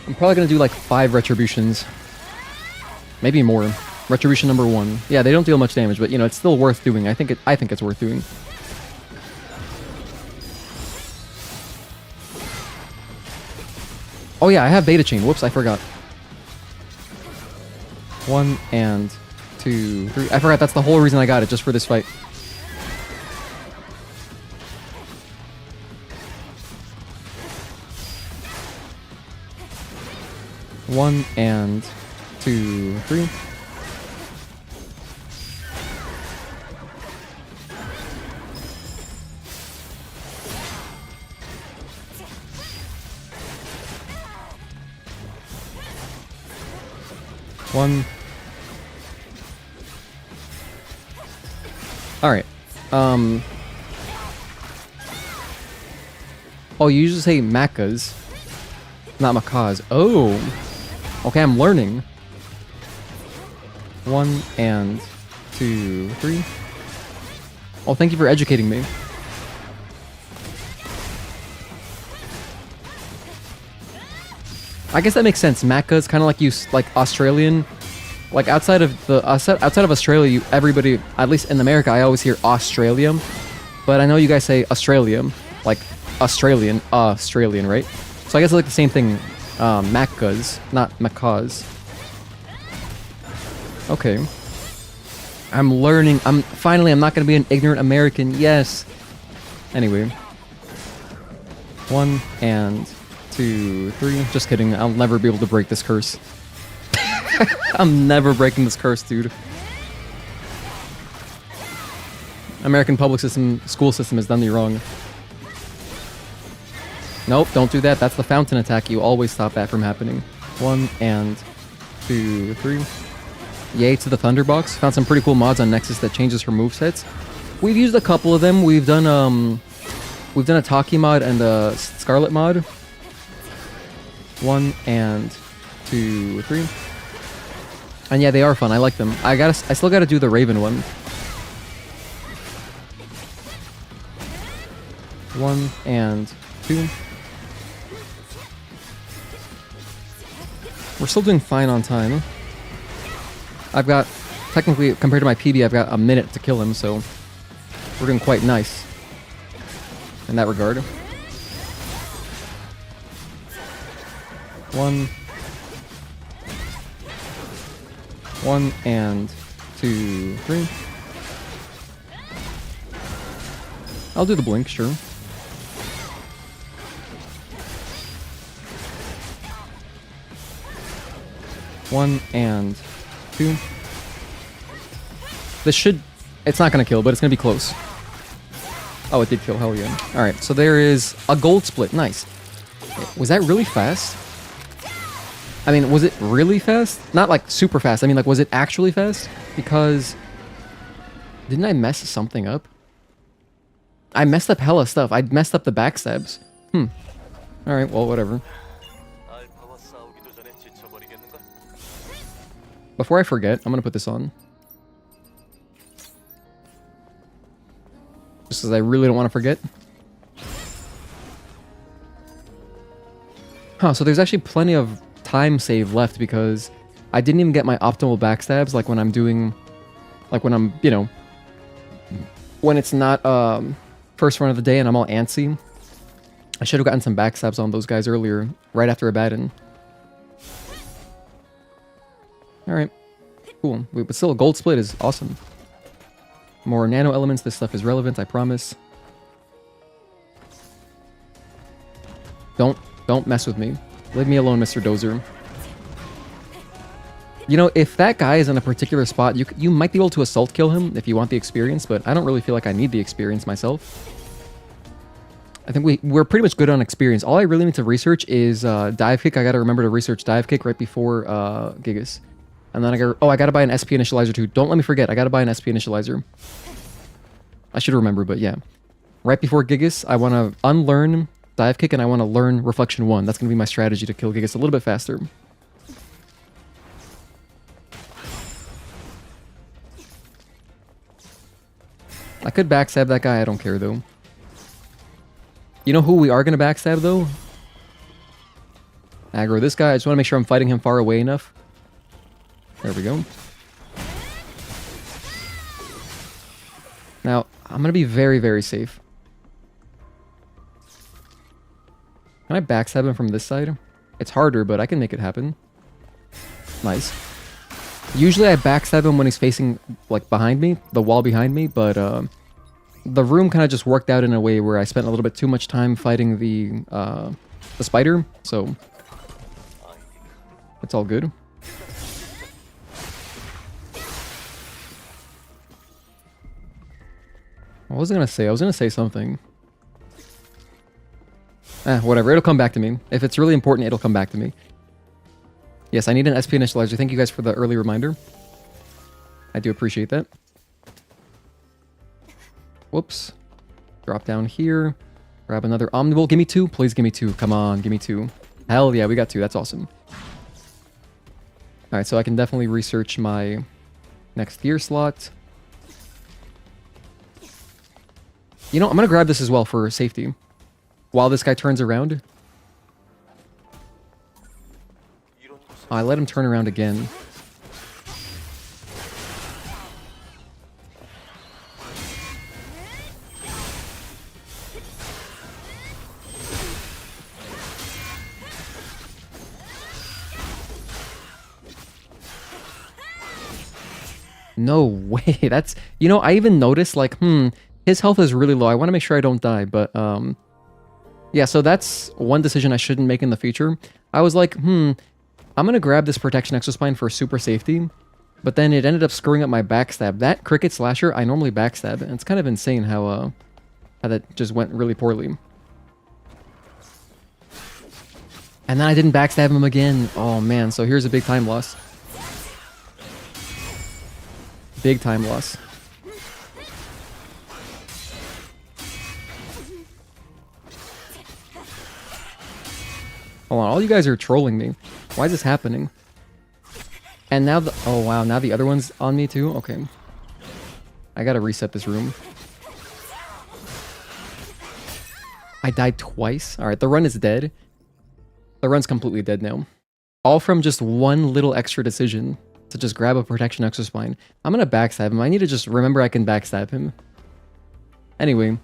Speaker 1: I'm probably gonna do like 5 retributions. Maybe more. Retribution number 1. Yeah, they don't deal much damage, but you know, it's still worth doing. I think it's worth doing. Oh yeah, I have beta chain. Whoops, I forgot. 1 and 2, 3. I forgot that's the whole reason I got it, just for this fight. One and 2, 3. One. Alright. Oh, you usually say Macca's. Not macaws. Oh. Okay, I'm learning. 1 and 2, 3. Oh, thank you for educating me. I guess that makes sense. Macca is kind of like Australian. Like outside of Australia, everybody, at least in America, I always hear Australium, but I know you guys say Australium, like Australian, right? So I guess it's like the same thing. Maccas, not macaws. Okay. I'm learning. I'm not gonna be an ignorant American. Yes. Anyway. 1 and 2, 3. Just kidding. I'll never be able to break this curse. I'm never breaking this curse, dude. American public school system has done me wrong. Nope, don't do that. That's the fountain attack. You always stop that from happening. 1 and 2, 3. Yay to the Thunderbox. Found some pretty cool mods on Nexus that changes her movesets. We've used a couple of them. We've done a Taki mod and a Scarlet mod. 1 and 2, 3. And yeah, they are fun. I like them. I still gotta do the Raven one. 1 and 2. We're still doing fine on time. I've got, technically, compared to my PB, I've got a minute to kill him, so we're doing quite nice in that regard. 1 and 2, 3. I'll do the blink, sure. One and 2. This should... It's not gonna kill, but it's gonna be close. Oh, it did kill. Hell yeah. Alright, so there is a gold split. Nice. Was that really fast? I mean, was it really fast? Not like super fast. I mean, like, was it actually fast? Because... Didn't I mess something up? I messed up hella stuff. I messed up the backstabs. Alright, well, whatever. Before I forget, I'm gonna put this on. Just because I really don't want to forget. Huh, so there's actually plenty of time save left because I didn't even get my optimal backstabs like when I'm doing... Like when I'm, you know... When it's not first run of the day and I'm all antsy. I should have gotten some backstabs on those guys earlier, right after Abaddon. Alright. Cool. But still, a gold split is awesome. More nano elements, this stuff is relevant, I promise. Don't mess with me. Leave me alone, Mr. Dozer. You know, if that guy is in a particular spot, you might be able to assault kill him if you want the experience, but I don't really feel like I need the experience myself. I think we're pretty much good on experience. All I really need to research is dive kick. I gotta remember to research dive kick right before Gigas. And then I gotta buy an SP initializer too. Don't let me forget, I gotta buy an SP initializer. I should remember, but yeah. Right before Gigas, I want to unlearn dive kick and I want to learn reflection 1. That's gonna be my strategy to kill Gigas a little bit faster. I could backstab that guy, I don't care though. You know who we are gonna backstab though? Aggro this guy. I just want to make sure I'm fighting him far away enough. There we go. Now, I'm gonna be very, very safe. Can I backstab him from this side? It's harder, but I can make it happen. Nice. Usually I backstab him when he's facing, like, behind me, the wall behind me, but the room kind of just worked out in a way where I spent a little bit too much time fighting the spider, so it's all good. What was I gonna say? I was gonna say something. Whatever, it'll come back to me. If it's really important, it'll come back to me. Yes, I need an SP initializer. Thank you guys for the early reminder. I do appreciate that. Whoops. Drop down here. Grab another Omnibolt. Give me 2. Please give me 2. Come on, give me 2. Hell yeah, we got 2. That's awesome. Alright, so I can definitely research my next gear slot. You know, I'm gonna grab this as well for safety. While this guy turns around. Oh, I let him turn around again. No way. That's, you know, I even noticed like, his health is really low. I want to make sure I don't die, but yeah, so that's one decision I shouldn't make in the future. I was like, I'm gonna grab this protection exospine for super safety, but then it ended up screwing up my backstab. That cricket slasher, I normally backstab, and it's kind of insane how that just went really poorly. And then I didn't backstab him again. Oh man, so here's a big time loss. Big time loss. Hold on, all you guys are trolling me. Why is this happening? And now the... Oh wow, now the other one's on me too? Okay. I gotta reset this room. I died twice? Alright, the run is dead. The run's completely dead now. All from just one little extra decision to just grab a protection exospine. I'm gonna backstab him. I need to just remember I can backstab him. Anyway,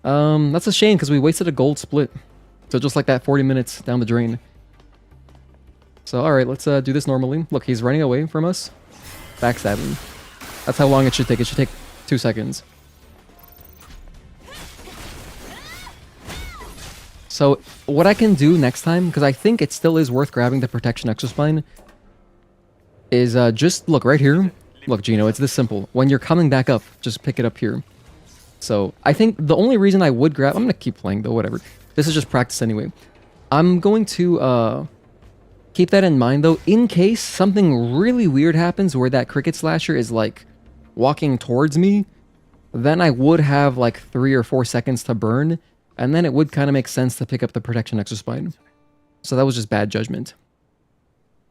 Speaker 1: that's a shame because we wasted a gold split. So just like that, 40 minutes down the drain. So alright, let's do this normally. Look, he's running away from us. Backstab him. That's how long it should take. It should take 2 seconds. So what I can do next time, because I think it still is worth grabbing the protection exospine, is just look right here. Look, Gino, it's this simple. When you're coming back up, just pick it up here. So I think the only reason I would grab... I'm going to keep playing though, whatever. This is just practice anyway. I'm going to keep that in mind though, in case something really weird happens where that cricket slasher is like walking towards me, then I would have like 3 or 4 seconds to burn, and then it would kind of make sense to pick up the protection exospine. So that was just bad judgment.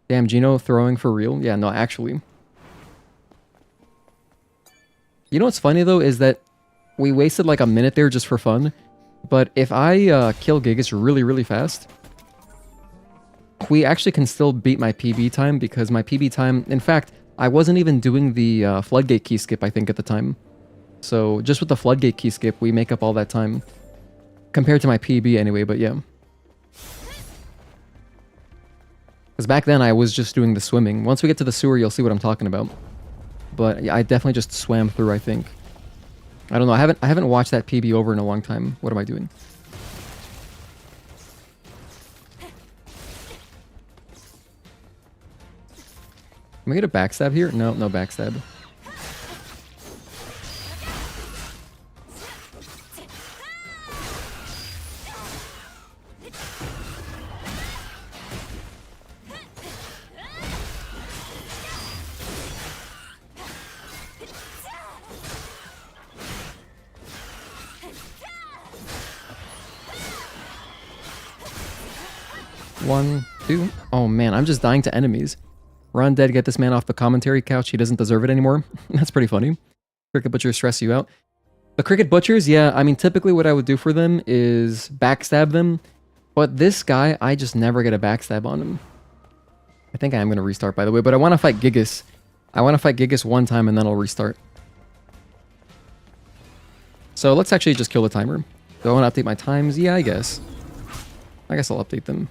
Speaker 1: Damn, Gino throwing for real? Yeah, no, actually. You know what's funny though is that we wasted like a minute there just for fun. But if I kill Gigas really, really fast, we actually can still beat my PB time, because my PB time... In fact, I wasn't even doing the floodgate key skip, I think, at the time. So just with the floodgate key skip, we make up all that time. Compared to my PB anyway, but yeah. Because back then I was just doing the swimming. Once we get to the sewer, you'll see what I'm talking about. But yeah, I definitely just swam through, I think. I don't know. I haven't watched that PB over in a long time. What am I doing? Can we get a backstab here? No, no backstab. One, two. Oh man, I'm just dying to enemies. Run dead, get this man off the commentary couch. He doesn't deserve it anymore. That's pretty funny. Cricket Butchers stress you out. The Cricket Butchers, yeah, I mean, typically what I would do for them is backstab them. But this guy, I just never get a backstab on him. I think I am going to restart, by the way, but I want to fight Gigas. I want to fight Gigas one time and then I'll restart. So let's actually just kill the timer. Do I want to update my times? Yeah, I guess. I guess I'll update them.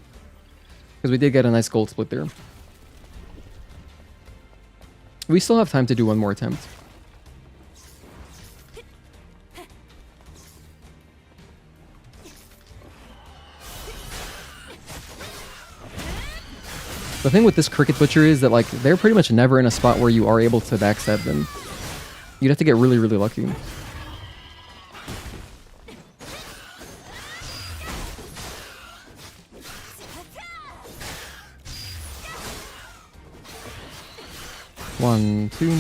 Speaker 1: Because we did get a nice gold split there. We still have time to do one more attempt. The thing with this Cricket Butcher is that, like, they're pretty much never in a spot where you are able to backstab them. You'd have to get really, really lucky. One, two.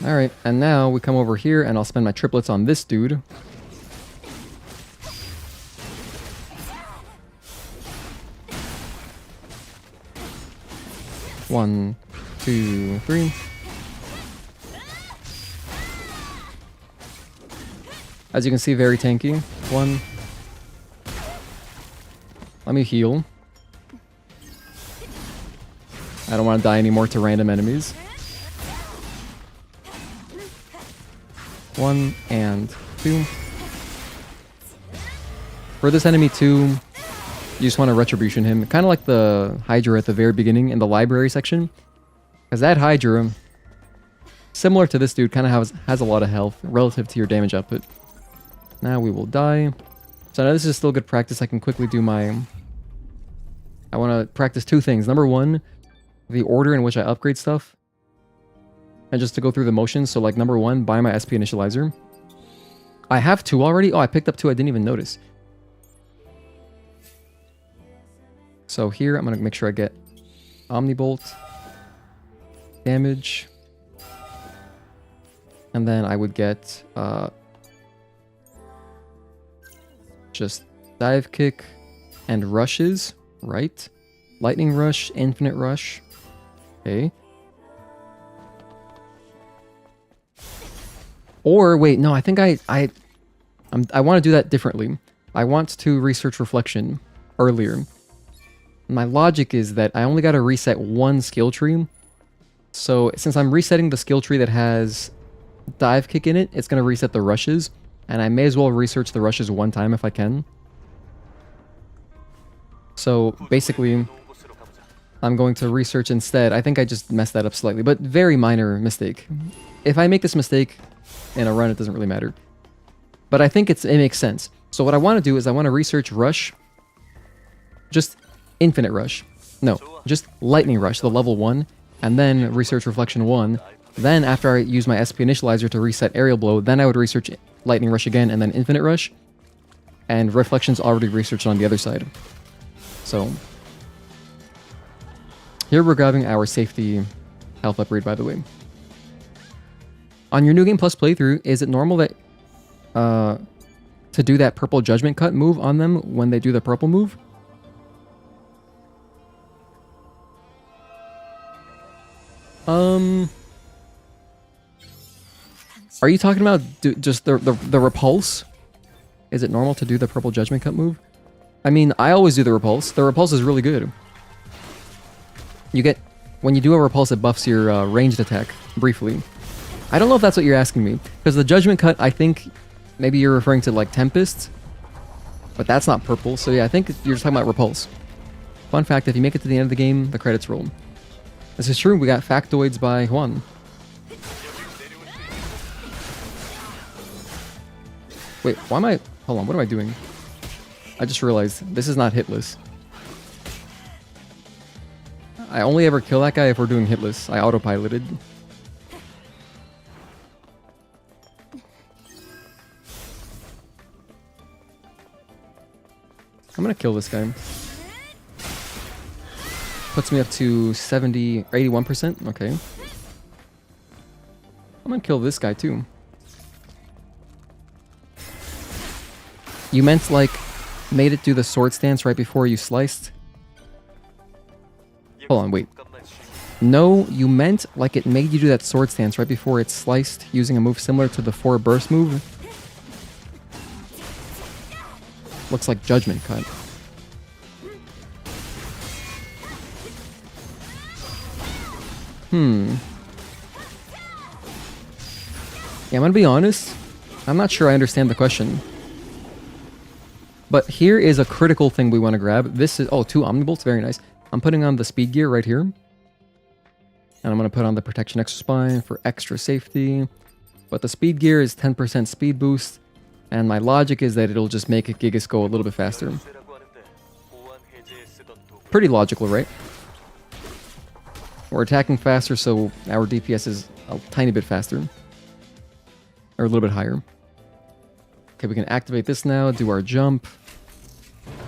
Speaker 1: Alright, and now we come over here and I'll spend my triplets on this dude. One, two, three. As you can see, very tanky. One. Let me heal. I don't want to die anymore to random enemies. One and two. For this enemy too, you just want to retribution him. Kind of like the Hydra at the very beginning in the library section. Because that Hydra, similar to this dude, kind of has a lot of health relative to your damage output. Now we will die. So now this is still good practice. I can quickly do my... I want to practice two things. Number one, the order in which I upgrade stuff. And just to go through the motions. So like number one, buy my SP initializer. I have two already. Oh, I picked up two. I didn't even notice. So here, I'm going to make sure I get Omnibolt. Damage. And then I would get... just dive kick and rushes, right? Lightning rush, infinite rush. Okay. Or wait, no, I think I want to do that differently. I want to research reflection earlier. My logic is that I only got to reset one skill tree. So since I'm resetting the skill tree that has dive kick in it, it's going to reset the rushes. And I may as well research the rushes one time if I can. So basically, I'm going to research instead. I think I just messed that up slightly, but very minor mistake. If I make this mistake in a run, it doesn't really matter. But I think it makes sense. So what I want to do is I want to research rush. Just infinite rush. No, just lightning rush, the level 1. And then research reflection 1. Then after I use my SP initializer to reset aerial blow, then I would research lightning rush again and then infinite rush. And reflection's already researched on the other side. So here we're grabbing our safety health upgrade, by the way. On your New Game Plus playthrough, is it normal that to do that purple judgment cut move on them when they do the purple move? Are you talking about just the repulse? Is it normal to do the purple judgment cut move? I mean, I always do the repulse. The repulse is really good. You get... When you do a repulse, it buffs your ranged attack, briefly. I don't know if that's what you're asking me. Because the judgment cut, I think... Maybe you're referring to, like, Tempest. But that's not purple, so yeah, I think you're just talking about repulse. Fun fact, if you make it to the end of the game, the credits roll. This is true, we got factoids by Juan. Wait, why am I... Hold on, what am I doing? I just realized, this is not hitless. I only ever kill that guy if we're doing hitless. I autopiloted. I'm gonna kill this guy. Puts me up to 70 or 81%. Okay. I'm gonna kill this guy too. You meant like made it do the sword stance right before you sliced? Hold on, wait. No, you meant like it made you do that sword stance right before it sliced using a move similar to the 4 burst move? Looks like judgment cut. Yeah, I'm gonna be honest. I'm not sure I understand the question. But here is a critical thing we want to grab. This is... Oh, 2 Omnibolts. Very nice. I'm putting on the speed gear right here. And I'm going to put on the protection extra spine for extra safety. But the speed gear is 10% speed boost. And my logic is that it'll just make Gigas go a little bit faster. Pretty logical, right? We're attacking faster, so our DPS is a tiny bit faster. Or a little bit higher. Okay, we can activate this now, do our jump.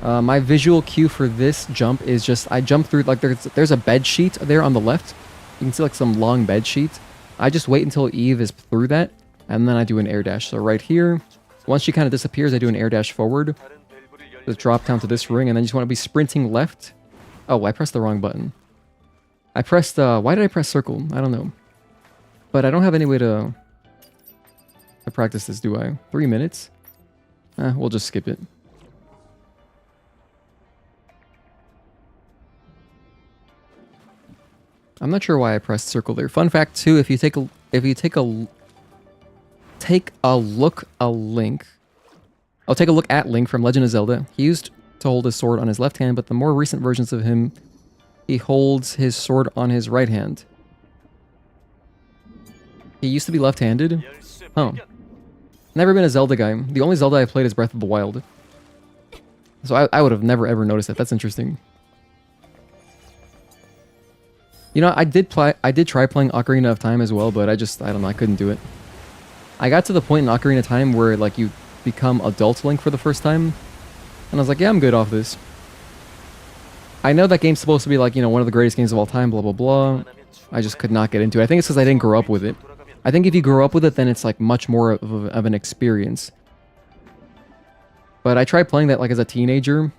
Speaker 1: My visual cue for this jump is just, I jump through, like there's a bed sheet there on the left. You can see like some long bed sheet. I just wait until Eve is through that, and then I do an air dash. So right here, once she kind of disappears, I do an air dash forward. Just drop down to this ring, and then you just want to be sprinting left. Oh, I pressed the wrong button. I pressed, why did I press circle? I don't know. But I don't have any way to practice this, do I? 3 minutes? We'll just skip it. I'm not sure why I pressed circle there. Fun fact too, if you take a look at Link from Legend of Zelda. He used to hold his sword on his left hand, but the more recent versions of him, he holds his sword on his right hand. He used to be left-handed. Huh. Never been a Zelda guy. The only Zelda I played is Breath of the Wild. So I would have never ever noticed that. That's interesting. You know, I did try playing Ocarina of Time as well, but I don't know, I couldn't do it. I got to the point in Ocarina of Time where like you become adult Link for the first time, and I was like, yeah, I'm good off this. I know that game's supposed to be like, you know, one of the greatest games of all time, blah blah blah. I just could not get into it. I think it's because I didn't grow up with it. I think if you grow up with it, then it's like much more of an experience. But I tried playing that like as a teenager.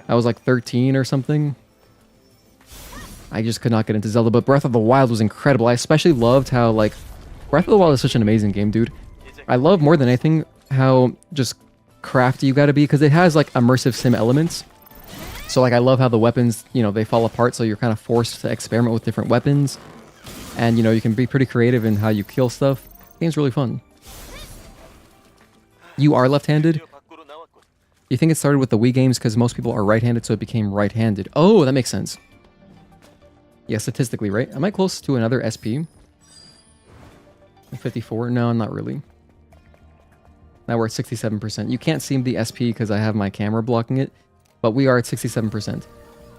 Speaker 1: I was like 13 or something. I just could not get into Zelda, but Breath of the Wild was incredible. I especially loved how, like, Breath of the Wild is such an amazing game, dude. I love more than anything how just crafty you gotta be, because it has, like, immersive sim elements. So, like, I love how the weapons, you know, they fall apart, so you're kind of forced to experiment with different weapons. And, you know, you can be pretty creative in how you kill stuff. The game's really fun. You are left-handed? You think it started with the Wii games because most people are right-handed, so it became right-handed. Oh, that makes sense. Yeah, statistically, right? Am I close to another SP? 54? No, not really. Now we're at 67%. You can't see the SP because I have my camera blocking it, but we are at 67%.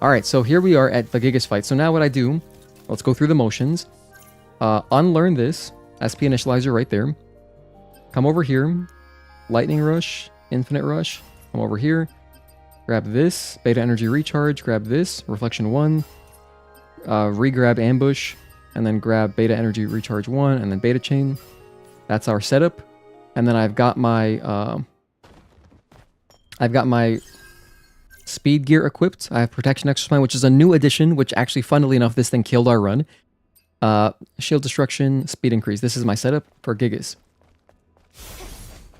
Speaker 1: Alright, so here we are at the Gigas fight. So now what I do, let's go through the motions. Unlearn this. SP initializer right there. Come over here. Lightning Rush. Infinite Rush. Come over here. Grab this. Beta Energy Recharge. Grab this. Reflection 1. Re-grab Ambush, and then grab Beta Energy Recharge 1, and then Beta Chain. That's our setup. And then I've got my Speed Gear equipped. I have Protection Exospine, which is a new addition, which actually, funnily enough, this thing killed our run. Shield Destruction, Speed Increase. This is my setup for Gigas.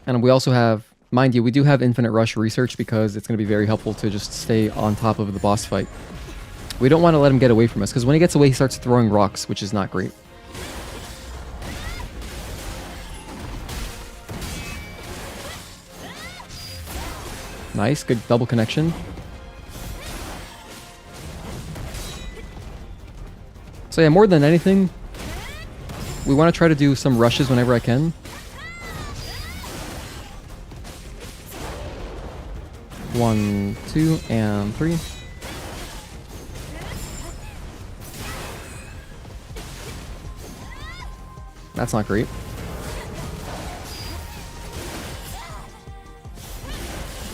Speaker 1: And we also have, mind you, we do have Infinite Rush Research because it's going to be very helpful to just stay on top of the boss fight. We don't want to let him get away from us, because when he gets away, he starts throwing rocks, which is not great. Nice, good double connection. So yeah, more than anything, we want to try to do some rushes whenever I can. One, two, and three. That's not great.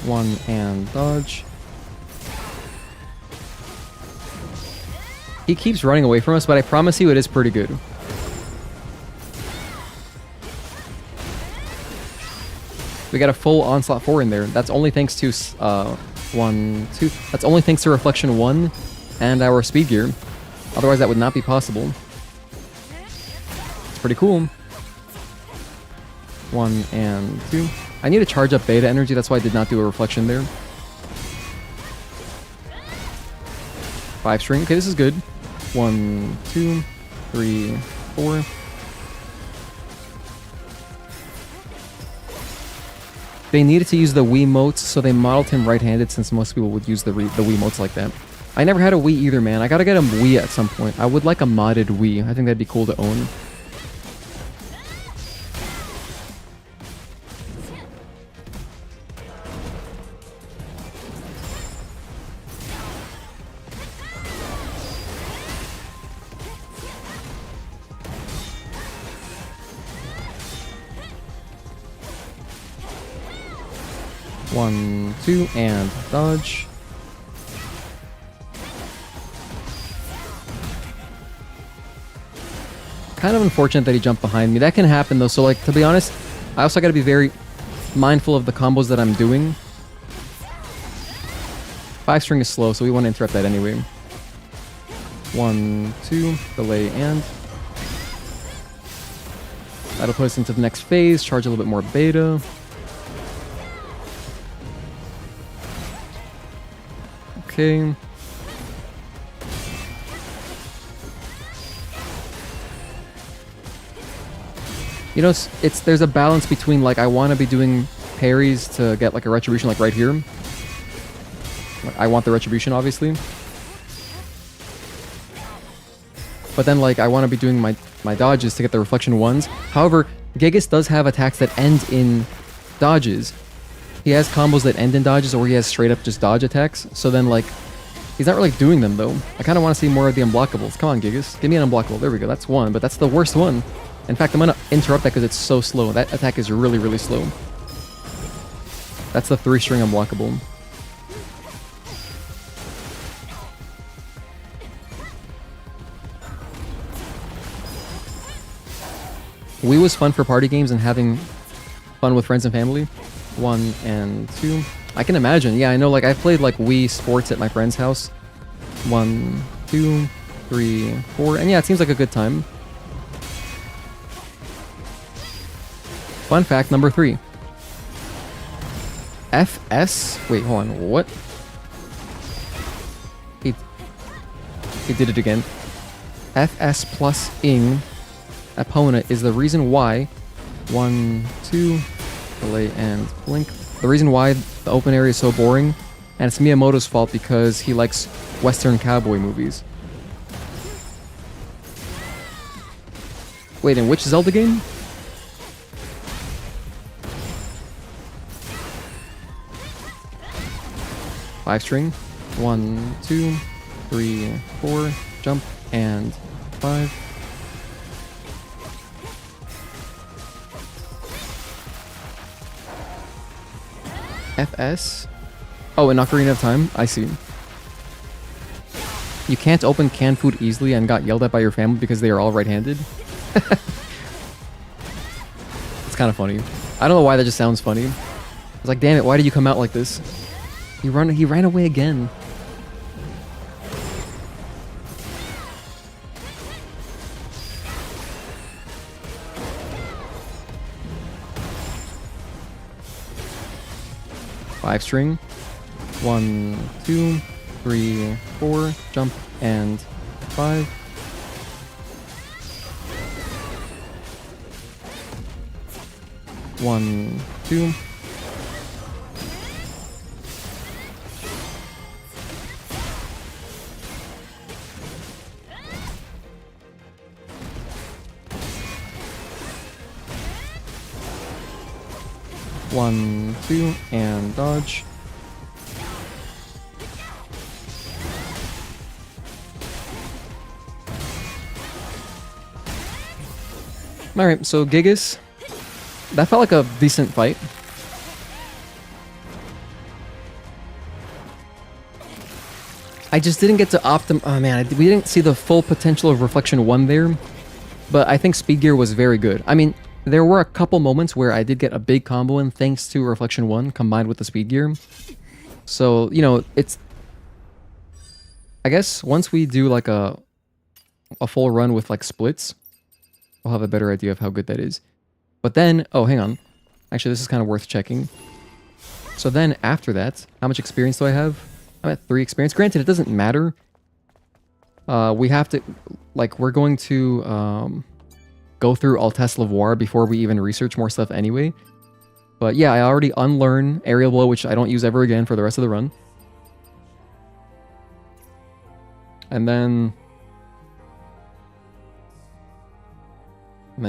Speaker 1: One and dodge. He keeps running away from us, but I promise you it is pretty good. We got a full Onslaught 4 in there. That's only thanks to that's only thanks to Reflection 1 and our Speed Gear. Otherwise that would not be possible. Pretty cool. 1 and 2. I need to charge up Beta Energy, that's why I did not do a reflection there. 5 string. Okay, this is good. 1, 2, 3, 4. They needed to use the Wiimotes, so they modeled him right-handed since most people would use the Wiimotes like that. I never had a Wii either, man. I gotta get a Wii at some point. I would like a modded Wii. I think that'd be cool to own. One, two, and dodge. Kind of unfortunate that he jumped behind me. That can happen though, so like, to be honest, I also gotta be very mindful of the combos that I'm doing. 5 string is slow, so we want to interrupt that anyway. 1, 2, delay, and... That'll put us into the next phase, charge a little bit more beta. Okay. You know, there's a balance between, like, I want to be doing parries to get, like, a retribution, like, right here. I want the retribution, obviously. But then, like, I want to be doing my dodges to get the reflection 1s. However, Gigas does have attacks that end in dodges. He has combos that end in dodges, or he has straight up just dodge attacks. So then, like, he's not really doing them, though. I kind of want to see more of the unblockables. Come on, Gigas. Give me an unblockable. There we go. That's one, but that's the worst one. In fact, I'm going to interrupt that because it's so slow. That attack is really, really slow. That's the 3-string unblockable. Wii was fun for party games and having fun with friends and family. 1 and 2. I can imagine. Yeah, I know, like, I've played, like, Wii Sports at my friend's house. 1, 2, 3, 4. And yeah, it seems like a good time. Fun fact number 3. FS... Wait, hold on. What? He did it again. FS plus ing opponent is the reason why 1, 2, delay and blink. The reason why the open area is so boring, and it's Miyamoto's fault because he likes Western cowboy movies. Wait, in which Zelda game? Five string. 1, 2, 3, 4. Jump and 5. FS? Oh, in Ocarina of Time? I see. You can't open canned food easily and got yelled at by your family because they are all right-handed? It's kind of funny. I don't know why that just sounds funny. I was like, damn it, why did you come out like this? He ran away again. Five string. 1, 2, 3, 4. Jump and 5. One, 2. One, 2, and dodge. Alright, so Gigas. That felt like a decent fight. I just didn't get to oh man, we didn't see the full potential of Reflection 1 there. But I think Speed Gear was very good. I mean, there were a couple moments where I did get a big combo in thanks to Reflection 1 combined with the Speed Gear. So, you know, it's... I guess once we do like a full run with like splits, we'll have a better idea of how good that is. But then... Oh, hang on. Actually, this is kind of worth checking. So then after that, how much experience do I have? I'm at 3 experience. Granted, it doesn't matter. We have to... Like, we're going to... go through Altesse Lavoir before we even research more stuff anyway. But yeah, I already unlearn Aerial Blow, which I don't use ever again for the rest of the run. And then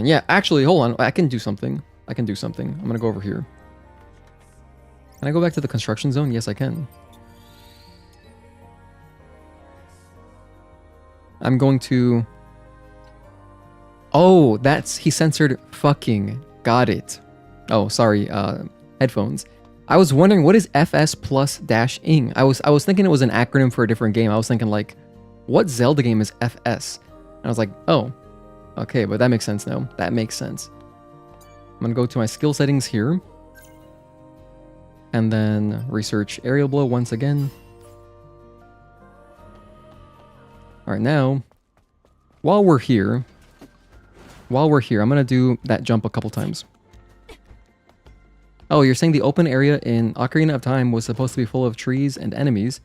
Speaker 1: yeah, actually, hold on. I can do something. I'm going to go over here. Can I go back to the construction zone? Yes, I can. I'm going to... Oh, he censored fucking. Got it. Oh, sorry, headphones. I was wondering, what is FS plus dash ing? I was thinking it was an acronym for a different game. I was thinking like, what Zelda game is FS? And I was like, oh, Okay, but that makes sense now. That makes sense. I'm gonna go to my skill settings here. And then research aerial blow once again. Alright, now, while we're here, I'm gonna do that jump a couple times. Oh, you're saying the open area in Ocarina of Time was supposed to be full of trees and enemies,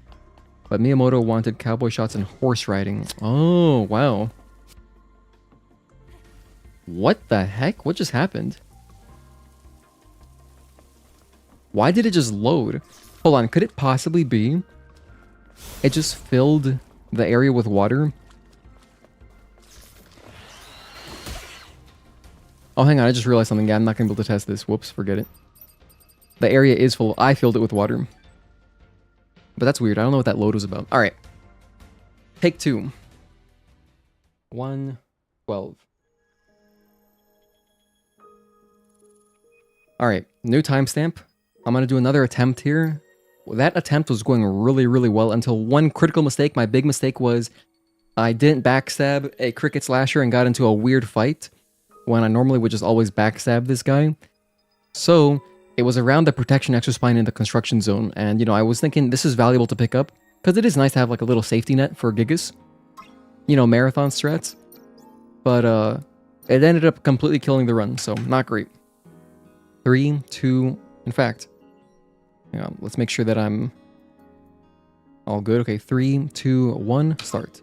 Speaker 1: but Miyamoto wanted cowboy shots and horse riding. Oh, wow. What the heck? What just happened? Why did it just load? Hold on, could it possibly be it just filled the area with water? Oh, hang on, I just realized something. Yeah, I'm not going to be able to test this. Whoops, forget it. The area is full. I filled it with water. But that's weird. I don't know what that load was about. Alright. Take 2. 1:12. Alright, new timestamp. I'm going to do another attempt here. Well, that attempt was going really, really well until one critical mistake. My big mistake was I didn't backstab a cricket slasher and got into a weird fight when I normally would just always backstab this guy. So it was around the protection extra spine in the construction zone. And, you know, I was thinking this is valuable to pick up because it is nice to have like a little safety net for Gigas. You know, marathon strats. But it ended up completely killing the run. So not great. 3, 2, in fact, hang on, let's make sure that I'm all good. Okay, 3, 2, 1, start.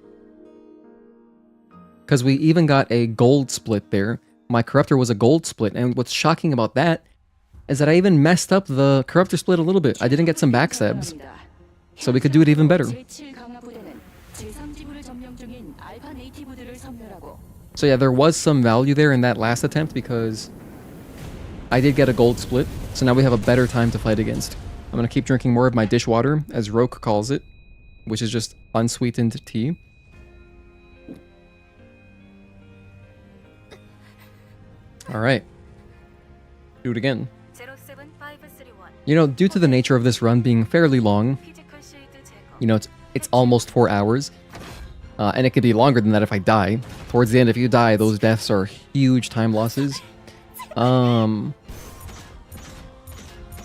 Speaker 1: Because we even got a gold split there. My corruptor was a gold split, and what's shocking about that is that I even messed up the corruptor split a little bit. I didn't get some backstabs, so we could do it even better. So yeah, there was some value there in that last attempt because I did get a gold split, so now we have a better time to fight against. I'm going to keep drinking more of my dishwater, as Roke calls it, which is just unsweetened tea. Alright. Do it again. You know, due to the nature of this run being fairly long, you know, it's almost 4 hours, and it could be longer than that if I die. Towards the end, if you die, those deaths are huge time losses.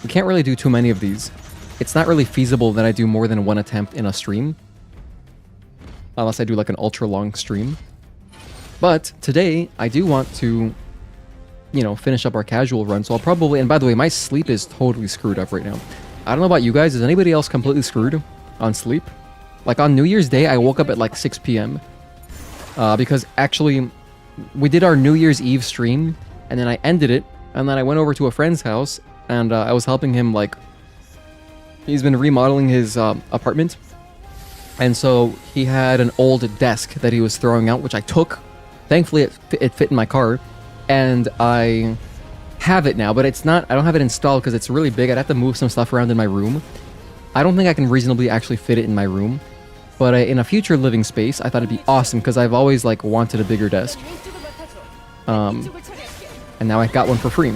Speaker 1: We can't really do too many of these. It's not really feasible that I do more than one attempt in a stream. Unless I do like an ultra long stream. But today, I do want to, you know, finish up our casual run. So I'll probably, and by the way, my sleep is totally screwed up right now. I don't know about you guys. Is anybody else completely screwed on sleep? Like on New Year's Day, I woke up at like 6 p.m. Because actually, we did our New Year's Eve stream, and then I ended it, and then I went over to a friend's house, and I was helping him, like, he's been remodeling his apartment, and so he had an old desk that he was throwing out, which I took. Thankfully, it fit in my car, and I have it now, but it's not, I don't have it installed because it's really big. I'd have to move some stuff around in my room. I don't think I can reasonably actually fit it in my room, but in a future living space, I thought it'd be awesome because I've always, like, wanted a bigger desk. And now I got one for free.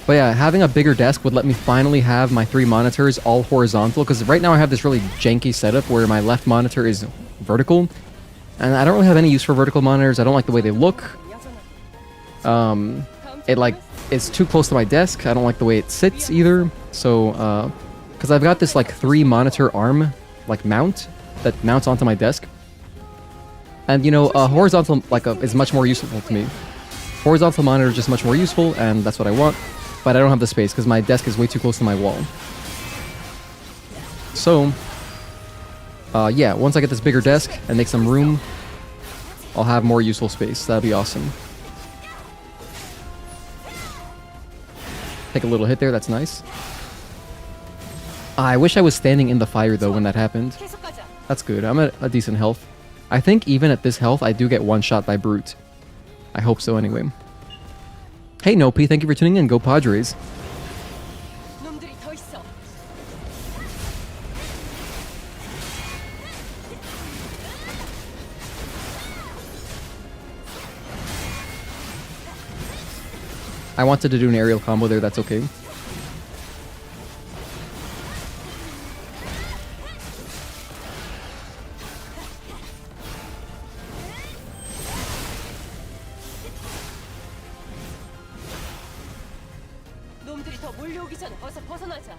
Speaker 1: But yeah, having a bigger desk would let me finally have my 3 monitors all horizontal, because right now I have this really janky setup where my left monitor is vertical, and I don't really have any use for vertical monitors. I don't like the way they look. It like is too close to my desk. I don't like the way it sits either. So, because I've got this like 3 monitor arm like mount that mounts onto my desk, and you know, horizontal like is much more useful to me. Horizontal monitor is just much more useful, and that's what I want. But I don't have the space because my desk is way too close to my wall. So, yeah, once I get this bigger desk and make some room, I'll have more useful space. That'd be awesome. Take a little hit there, that's nice. I wish I was standing in the fire though when that happened. That's good, I'm at a decent health. I think even at this health, I do get one shot by Brute. I hope so anyway. Hey Nopi, thank you for tuning in. Go Padres. I wanted to do an aerial combo there, that's okay.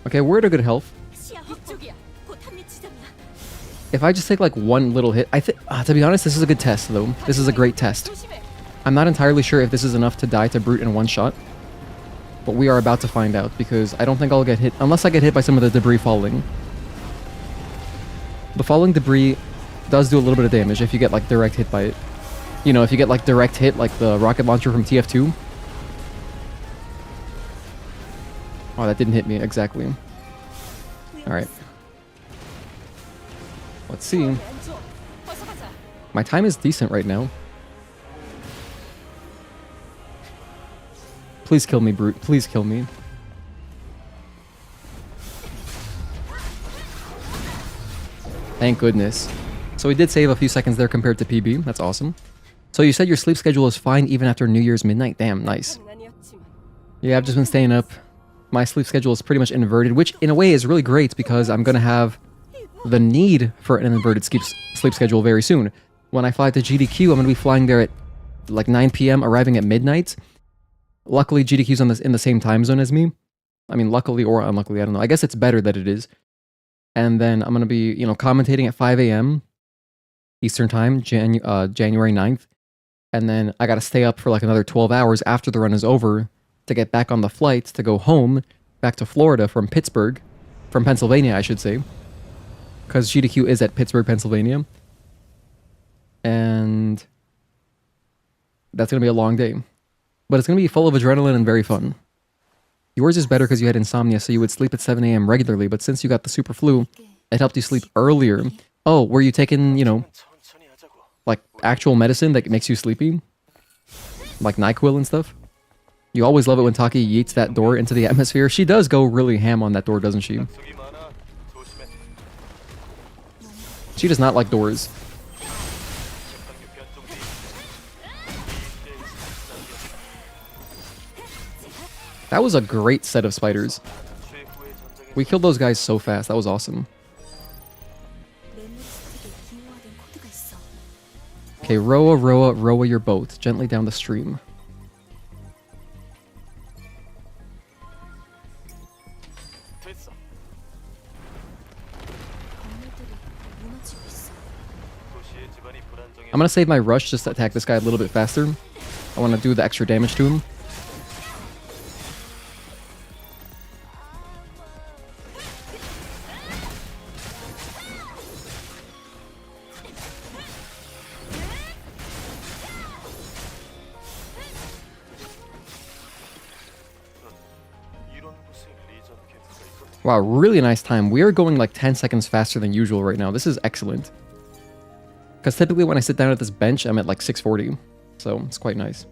Speaker 1: Okay, we're at a good health. If I just take like one little hit, I think, to be honest, this is a good test though. This is a great test. I'm not entirely sure if this is enough to die to Brute in one shot, but we are about to find out because I don't think I'll get hit unless I get hit by some of the debris falling. The falling debris does do a little bit of damage if you get like direct hit by it. You know, if you get like direct hit like the rocket launcher from TF2. Oh, that didn't hit me exactly. Alright. Let's see. My time is decent right now. Please kill me, Brute. Please kill me. Thank goodness. So we did save a few seconds there compared to PB. That's awesome. So you said your sleep schedule is fine even after New Year's midnight? Damn, nice. Yeah, I've just been staying up. My sleep schedule is pretty much inverted, which in a way is really great because I'm going to have the need for an inverted sleep schedule very soon. When I fly to GDQ, I'm going to be flying there at like 9 p.m., arriving at midnight. Luckily, GDQ's in the same time zone as me. I mean, luckily or unluckily, I don't know. I guess it's better that it is. And then I'm going to be, you know, commentating at 5 a.m. Eastern Time, January 9th. And then I got to stay up for like another 12 hours after the run is over to get back on the flight to go home, back to Florida from Pittsburgh. From Pennsylvania, I should say. Because GDQ is at Pittsburgh, Pennsylvania. And that's going to be a long day. But it's going to be full of adrenaline and very fun. Yours is better because you had insomnia, so you would sleep at 7 a.m. regularly, but since you got the super flu, it helped you sleep earlier. Oh, were you taking, you know, like actual medicine that makes you sleepy? Like NyQuil and stuff? You always love it when Taki yeets that door into the atmosphere. She does go really ham on that door, doesn't she? She does not like doors. That was a great set of spiders. We killed those guys so fast. That was awesome. Okay, row your boat gently down the stream. I'm gonna save my rush just to attack this guy a little bit faster. I want to do the extra damage to him. Wow, really nice time. We are going like 10 seconds faster than usual right now. This is excellent. Because typically when I sit down at this bench, I'm at like 640. So it's quite nice.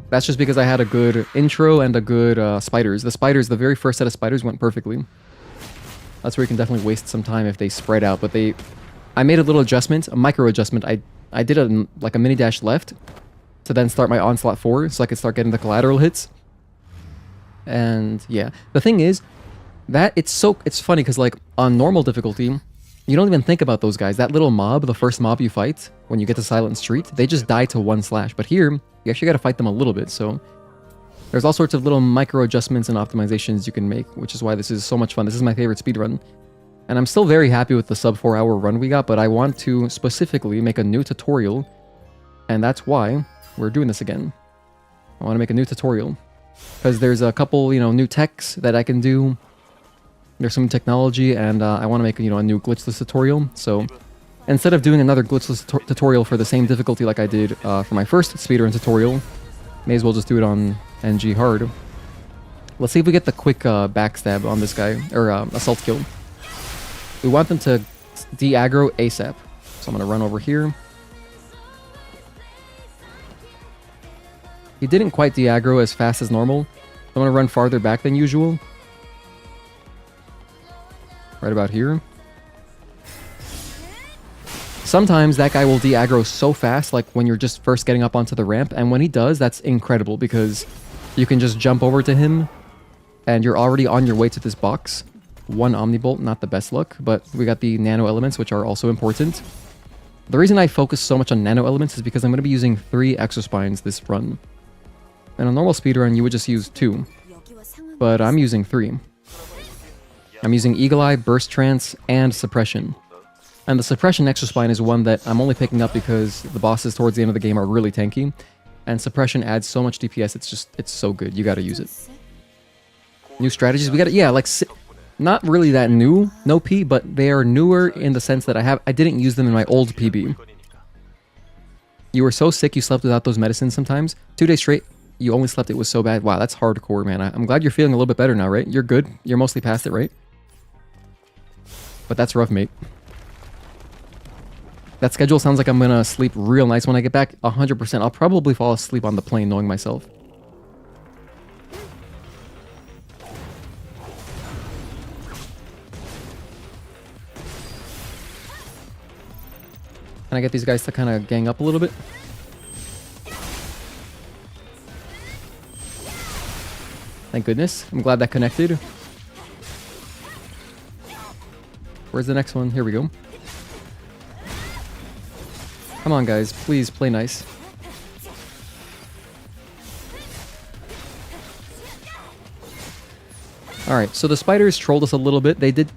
Speaker 1: That's just because I had a good intro and a good spiders. The spiders, the very first set of spiders went perfectly. That's where you can definitely waste some time if they spread out. But I made a little adjustment, a micro adjustment. I did like a mini dash left to then start my onslaught 4 so I could start getting the collateral hits. And yeah, the thing is, that it's funny because like on normal difficulty, you don't even think about those guys. That little mob, the first mob you fight when you get to Silent Street, they just die to 1 slash. But here, you actually got to fight them a little bit. So there's all sorts of little micro adjustments and optimizations you can make, which is why this is so much fun. This is my favorite speedrun. And I'm still very happy with the sub 4-hour run we got, but I want to specifically make a new tutorial. And that's why we're doing this again. I want to make a new tutorial. Because there's a couple, you know, new techs that I can do. There's some technology, and I want to make, you know, a new glitchless tutorial. So instead of doing another glitchless tutorial for the same difficulty like I did for my first speedrun tutorial, may as well just do it on NG hard. Let's see if we get the quick backstab on this guy, or assault kill. We want them to de-aggro ASAP. So I'm going to run over here. He didn't quite de-aggro as fast as normal. I'm going to run farther back than usual. Right about here. Sometimes that guy will de-aggro so fast, like when you're just first getting up onto the ramp, and when he does, that's incredible because you can just jump over to him and you're already on your way to this box. 1 Omnibolt, not the best luck, but we got the nano elements, which are also important. The reason I focus so much on nano elements is because I'm going to be using 3 exospines this run. In a normal speedrun, you would just use 2. but I'm using 3. I'm using Eagle Eye, Burst Trance, and Suppression. And the Suppression Extra Spine is one that I'm only picking up because the bosses towards the end of the game are really tanky. And Suppression adds so much DPS, it's so good. You gotta use it. New strategies, we gotta, yeah, like, not really that new, no P, but they are newer in the sense that I didn't use them in my old PB. You were so sick you slept without those medicines sometimes. 2 days straight, you only slept, it was so bad. Wow, that's hardcore, man. I'm glad you're feeling a little bit better now, right? You're good? You're mostly past it, right? But that's rough, mate. That schedule sounds like I'm gonna sleep real nice when I get back. 100%. I'll probably fall asleep on the plane knowing myself. Can I get these guys to kind of gang up a little bit? Thank goodness. I'm glad that connected. Where's the next one? Here we go. Come on, guys. Please play nice. Alright, so the spiders trolled us a little bit. They did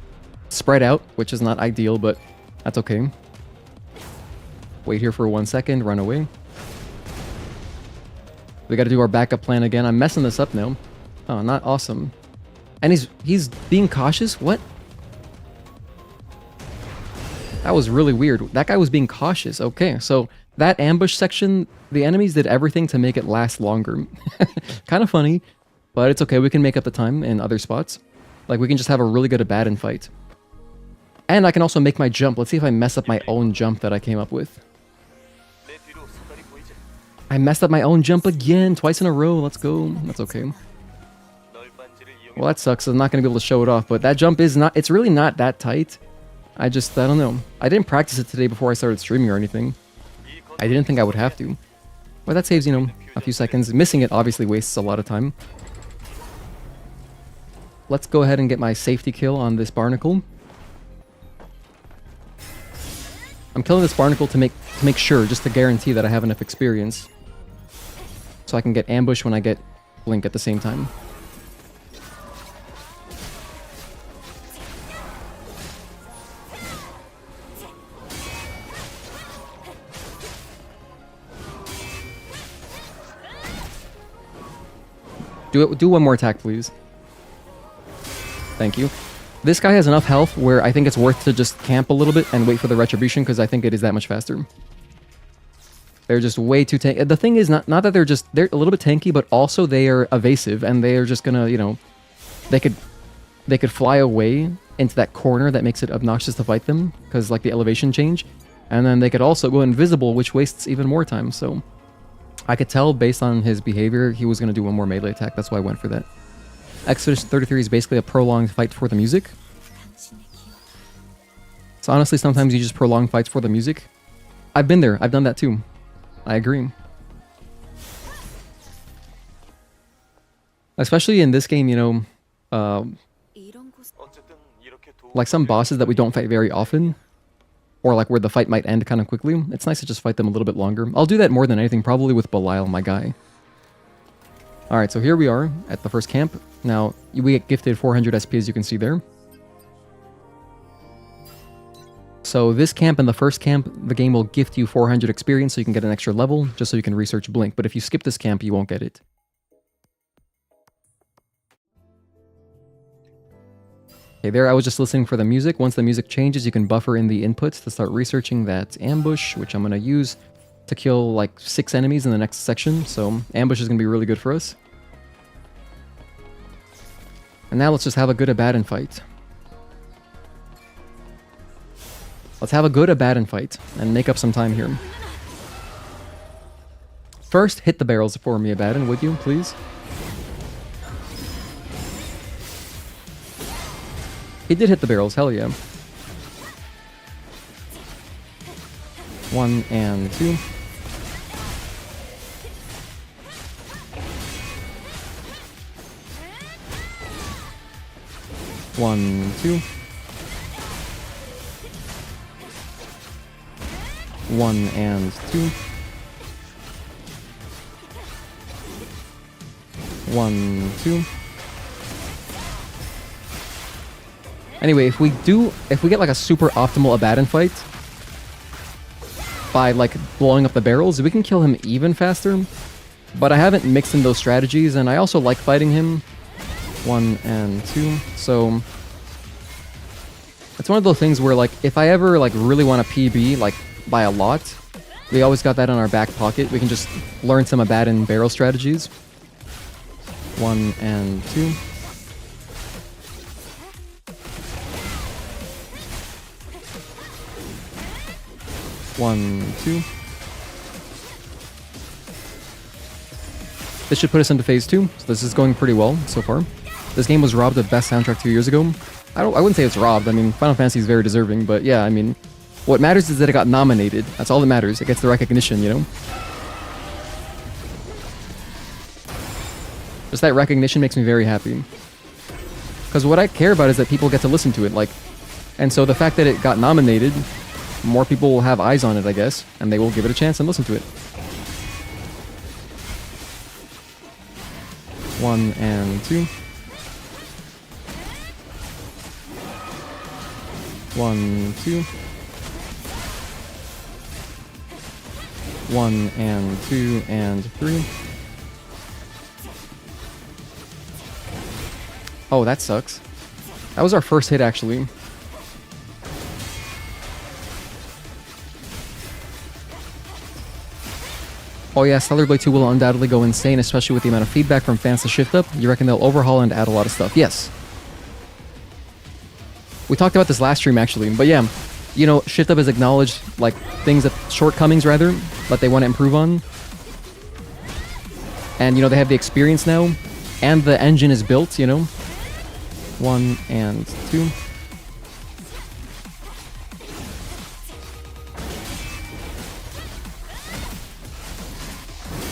Speaker 1: spread out, which is not ideal, but that's okay. Wait here for 1 second, run away. We gotta do our backup plan again. I'm messing this up now. Oh, not awesome. And he's being cautious? What? That was really weird. That guy was being cautious. Okay, so that ambush section, the enemies did everything to make it last longer. Kind of funny, but it's okay. We can make up the time in other spots. Like, we can just have a really good Abaddon fight. And I can also make my jump. Let's see if I mess up my own jump that I came up with. I messed up my own jump again, twice in a row. Let's go. That's okay. Well, that sucks. I'm not going to be able to show it off, but that jump is not... It's really not that tight. I don't know. I didn't practice it today before I started streaming or anything. I didn't think I would have to. But that saves, you know, a few seconds. Missing it obviously wastes a lot of time. Let's go ahead and get my safety kill on this barnacle. I'm killing this barnacle to make sure, just to guarantee that I have enough experience. So I can get ambush when I get blink at the same time. Do one more attack, please. Thank you. This guy has enough health where I think it's worth to just camp a little bit and wait for the retribution, because I think it is that much faster. They're just way too tanky. The thing is not that they're a little bit tanky, but also they are evasive, and they are just gonna, you know, they could fly away into that corner that makes it obnoxious to fight them, because like the elevation change, and then they could also go invisible, which wastes even more time. So I could tell based on his behavior he was gonna do one more melee attack. That's why I went for that. Expedition 33 is basically a prolonged fight for the music. So honestly, sometimes you just prolong fights for the music. I've been there. I've done that too. I agree. Especially in this game, you know, like some bosses that we don't fight very often, or like where the fight might end kind of quickly, it's nice to just fight them a little bit longer. I'll do that more than anything, probably with Belial, my guy. Alright, so here we are at the first camp. Now, we get gifted 400 SP, as you can see there. So this camp and the first camp, the game will gift you 400 experience so you can get an extra level, just so you can research Blink. But if you skip this camp, you won't get it. Okay, there I was just listening for the music. Once the music changes, you can buffer in the inputs to start researching that ambush, which I'm going to use to kill like 6 enemies in the next section. So ambush is going to be really good for us. And now let's just have a good Abaddon fight. Let's have a good Abaddon fight and make up some time here. First, hit the barrels for me, Abaddon, would you, please? He did hit the barrels, hell yeah. 1 and 2. One, 2. 1 and 2. 1, 2. Anyway, if we get like a super optimal Abaddon fight by like blowing up the barrels, we can kill him even faster. But I haven't mixed in those strategies, and I also like fighting him 1 and 2. So it's one of those things where like if I ever like really want a PB like by a lot, we always got that in our back pocket. We can just learn some Abaddon barrel strategies. 1 and 2. One, 2. This should put us into phase 2, so this is going pretty well so far. This game was robbed of best soundtrack 2 years ago. I wouldn't say it's robbed. I mean, Final Fantasy is very deserving, but yeah, I mean, what matters is that it got nominated. That's all that matters. It gets the recognition, you know? Just that recognition makes me very happy. Because what I care about is that people get to listen to it, like, and so the fact that it got nominated, more people will have eyes on it, I guess, and they will give it a chance and listen to it. 1 and 2. 1, 2. 1 and 2 and 3. Oh, that sucks. That was our first hit, actually. Oh yeah, Stellar Blade 2 will undoubtedly go insane, especially with the amount of feedback from fans to shift up. You reckon they'll overhaul and add a lot of stuff? Yes. We talked about this last stream, actually, but yeah, you know, shift up has acknowledged, like, things that, shortcomings, rather, that they want to improve on. And, you know, they have the experience now, and the engine is built, you know. 1 and 2.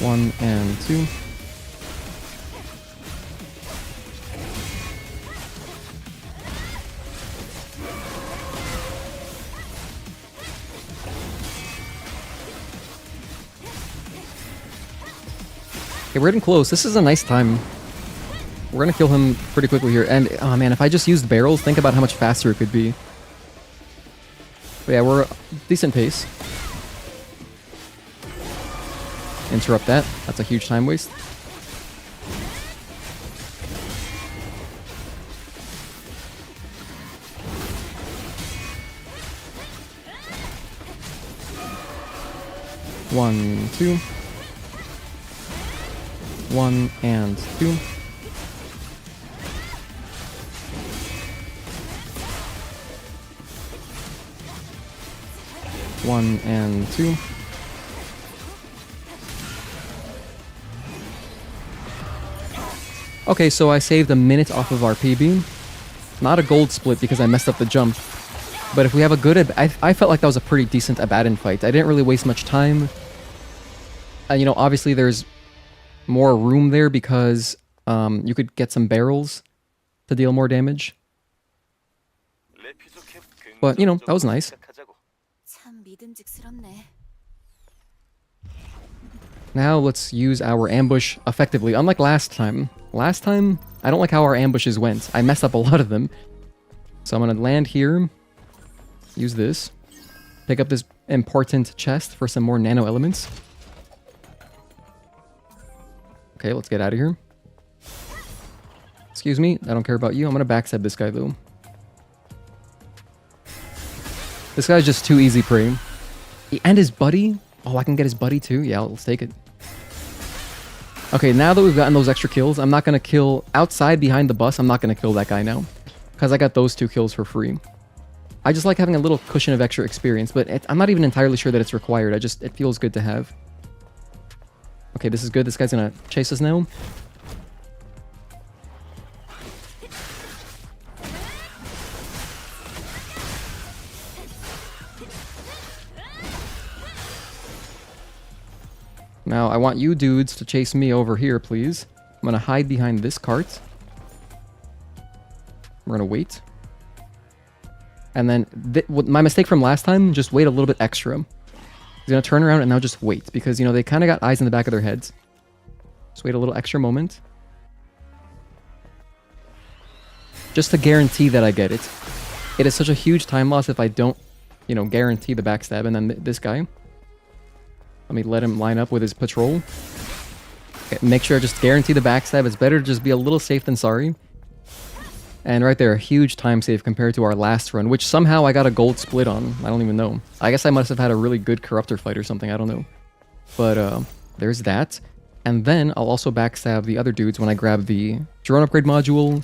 Speaker 1: 1 and 2. Okay, we're getting close. This is a nice time. We're gonna kill him pretty quickly here. And, oh man, if I just used barrels, think about how much faster it could be. But yeah, we're decent pace. Interrupt that. That's a huge time waste. One, 2. 1 and 2. 1 and 2. Okay, so I saved a minute off of our PB. Not a gold split because I messed up the jump. But if we have a good... I felt like that was a pretty decent Abaddon fight. I didn't really waste much time. You know, obviously there's more room there because you could get some barrels to deal more damage. But, you know, that was nice. Now let's use our ambush effectively, unlike last time. Last time, I don't like how our ambushes went. I messed up a lot of them. So I'm going to land here, use this, pick up this important chest for some more nano elements. Okay, let's get out of here. Excuse me, I don't care about you. I'm going to backstab this guy, though. This guy's just too easy prey. And his buddy? Oh, I can get his buddy, too? Yeah, let's take it. Okay, now that we've gotten those extra kills, I'm not going to kill outside behind the bus. I'm not going to kill that guy now. Because I got those 2 kills for free. I just like having a little cushion of extra experience, but I'm not even entirely sure that it's required. It feels good to have. Okay, this is good. This guy's going to chase us now. Now, I want you dudes to chase me over here, please. I'm going to hide behind this cart. We're going to wait. And then, my mistake from last time, just wait a little bit extra. He's going to turn around and now just wait. Because, you know, they kind of got eyes in the back of their heads. Just wait a little extra moment. Just to guarantee that I get it. It is such a huge time loss if I don't, you know, guarantee the backstab. And then this guy. Let me let him line up with his patrol. Okay, make sure I just guarantee the backstab. It's better to just be a little safe than sorry. And right there, a huge time save compared to our last run, which somehow I got a gold split on. I don't even know. I guess I must have had a really good corruptor fight or something. I don't know. But there's that. And then I'll also backstab the other dudes when I grab the drone upgrade module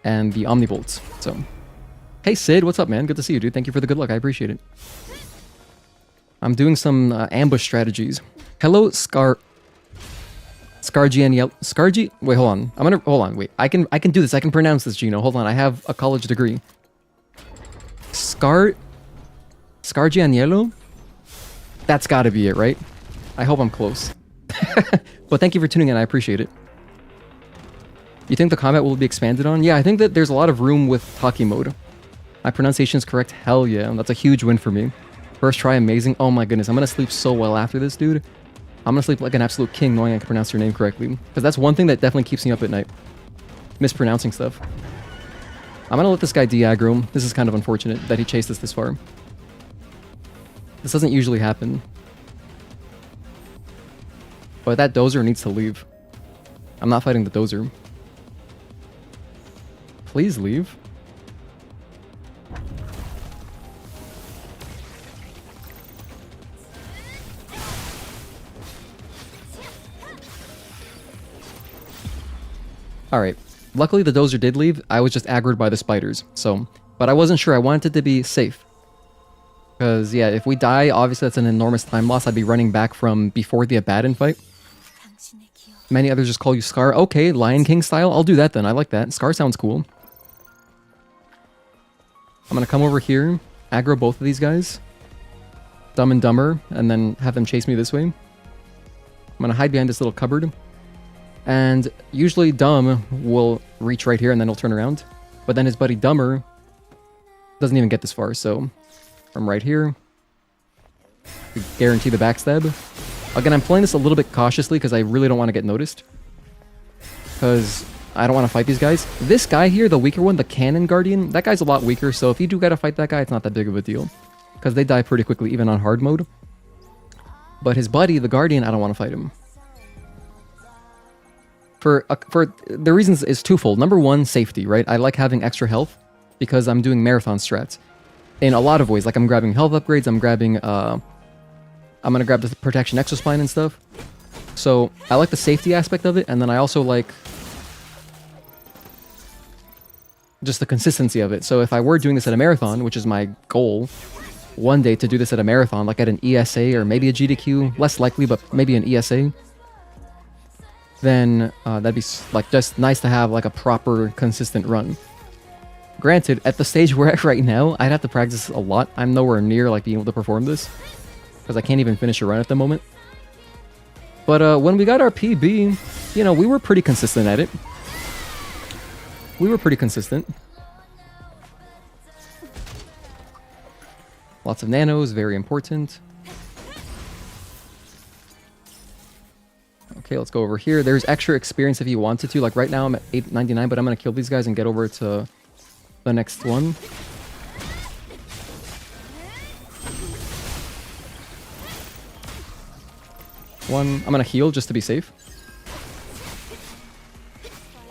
Speaker 1: and the omnibolts. So, hey Sid, what's up, man? Good to see you, dude. Thank you for the good luck. I appreciate it. I'm doing some ambush strategies. Hello, Scargianiel. Scargi? Wait, hold on. Hold on. Wait. I can do this. I can pronounce this, Gino. Hold on. I have a college degree. Scargianiello? That's gotta be it, right? I hope I'm close. But thank you for tuning in. I appreciate it. You think the combat will be expanded on? Yeah, I think that there's a lot of room with Taki mode. My pronunciation is correct. Hell yeah. That's a huge win for me. First try, amazing. Oh my goodness. I'm gonna sleep so well after this, dude. I'm gonna sleep like an absolute king knowing I can pronounce your name correctly. Because that's one thing that definitely keeps me up at night. Mispronouncing stuff. I'm gonna let this guy de-aggro. This is kind of unfortunate that he chased us this far. This doesn't usually happen. But that dozer needs to leave. I'm not fighting the dozer. Please leave. Alright. Luckily the dozer did leave. I was just aggroed by the spiders. So, but I wasn't sure. I wanted it to be safe. Because, yeah, if we die, obviously that's an enormous time loss. I'd be running back from before the Abaddon fight. Many others just call you Scar. Okay, Lion King style. I'll do that then. I like that. Scar sounds cool. I'm gonna come over here, aggro both of these guys. Dumb and Dumber, and then have them chase me this way. I'm gonna hide behind this little cupboard. And usually Dumb will reach right here and then he'll turn around. But then his buddy Dumber doesn't even get this far, so from right here, we guarantee the backstab. Again, I'm playing this a little bit cautiously because I really don't want to get noticed. Because I don't want to fight these guys. This guy here, the weaker one, the Cannon Guardian, that guy's a lot weaker, so if you do gotta fight that guy, it's not that big of a deal. Because they die pretty quickly, even on hard mode. But his buddy, the Guardian, I don't want to fight him. For the reasons is twofold. Number one, safety, right? I like having extra health because I'm doing marathon strats. In a lot of ways, like I'm grabbing health upgrades, I'm grabbing, I'm gonna grab the protection exospine and stuff. So I like the safety aspect of it, and then I also like just the consistency of it. So if I were doing this at a marathon, which is my goal, one day to do this at a marathon, like at an ESA or maybe a GDQ, less likely, but maybe an ESA, then that'd be like just nice to have like a proper, consistent run. Granted, at the stage we're at right now, I'd have to practice a lot. I'm nowhere near like being able to perform this because I can't even finish a run at the moment. But when we got our PB, you know, we were pretty consistent at it. We were pretty consistent. Lots of nanos, very important. Okay, let's go over here. There's extra experience if you wanted to. Like right now I'm at 899, but I'm going to kill these guys and get over to the next one. I'm going to heal just to be safe.